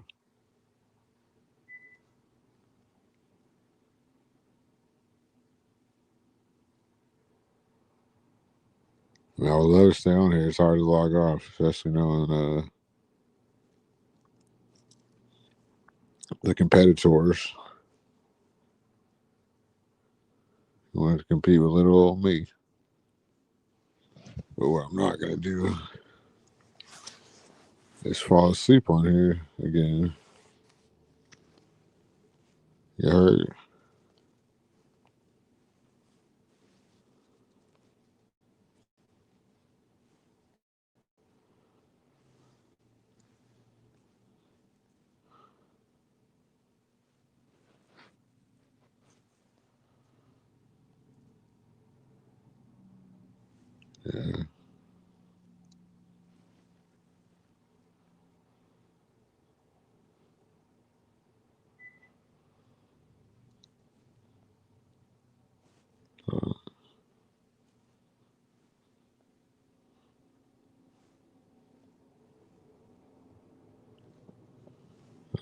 I mean, I would love to stay on here. It's hard to log off, especially knowing the competitors who want to compete with little old me. But what I'm not gonna do is fall asleep on here again. You heard? Yeah.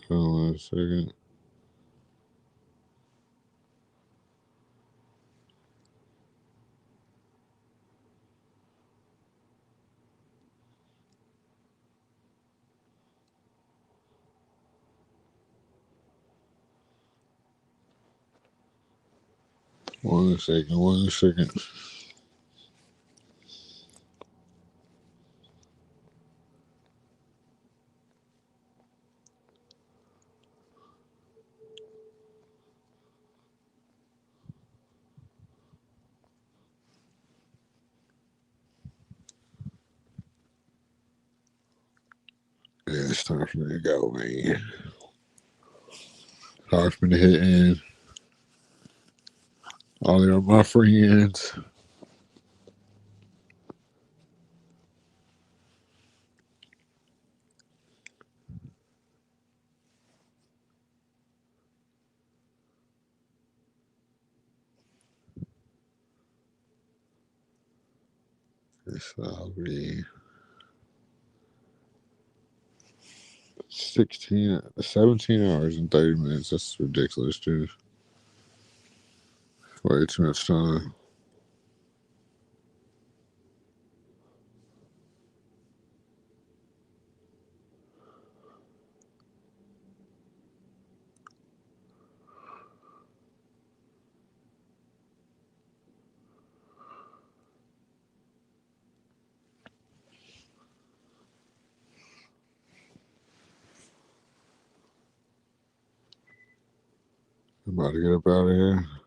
Hold on a second. One second. Yeah, it's time for me to go, man. Hard for me to hit in. All of my friends. This will be 17 hours and 30 minutes. That's ridiculous, dude. Way too much time. I'm about to get up out of here.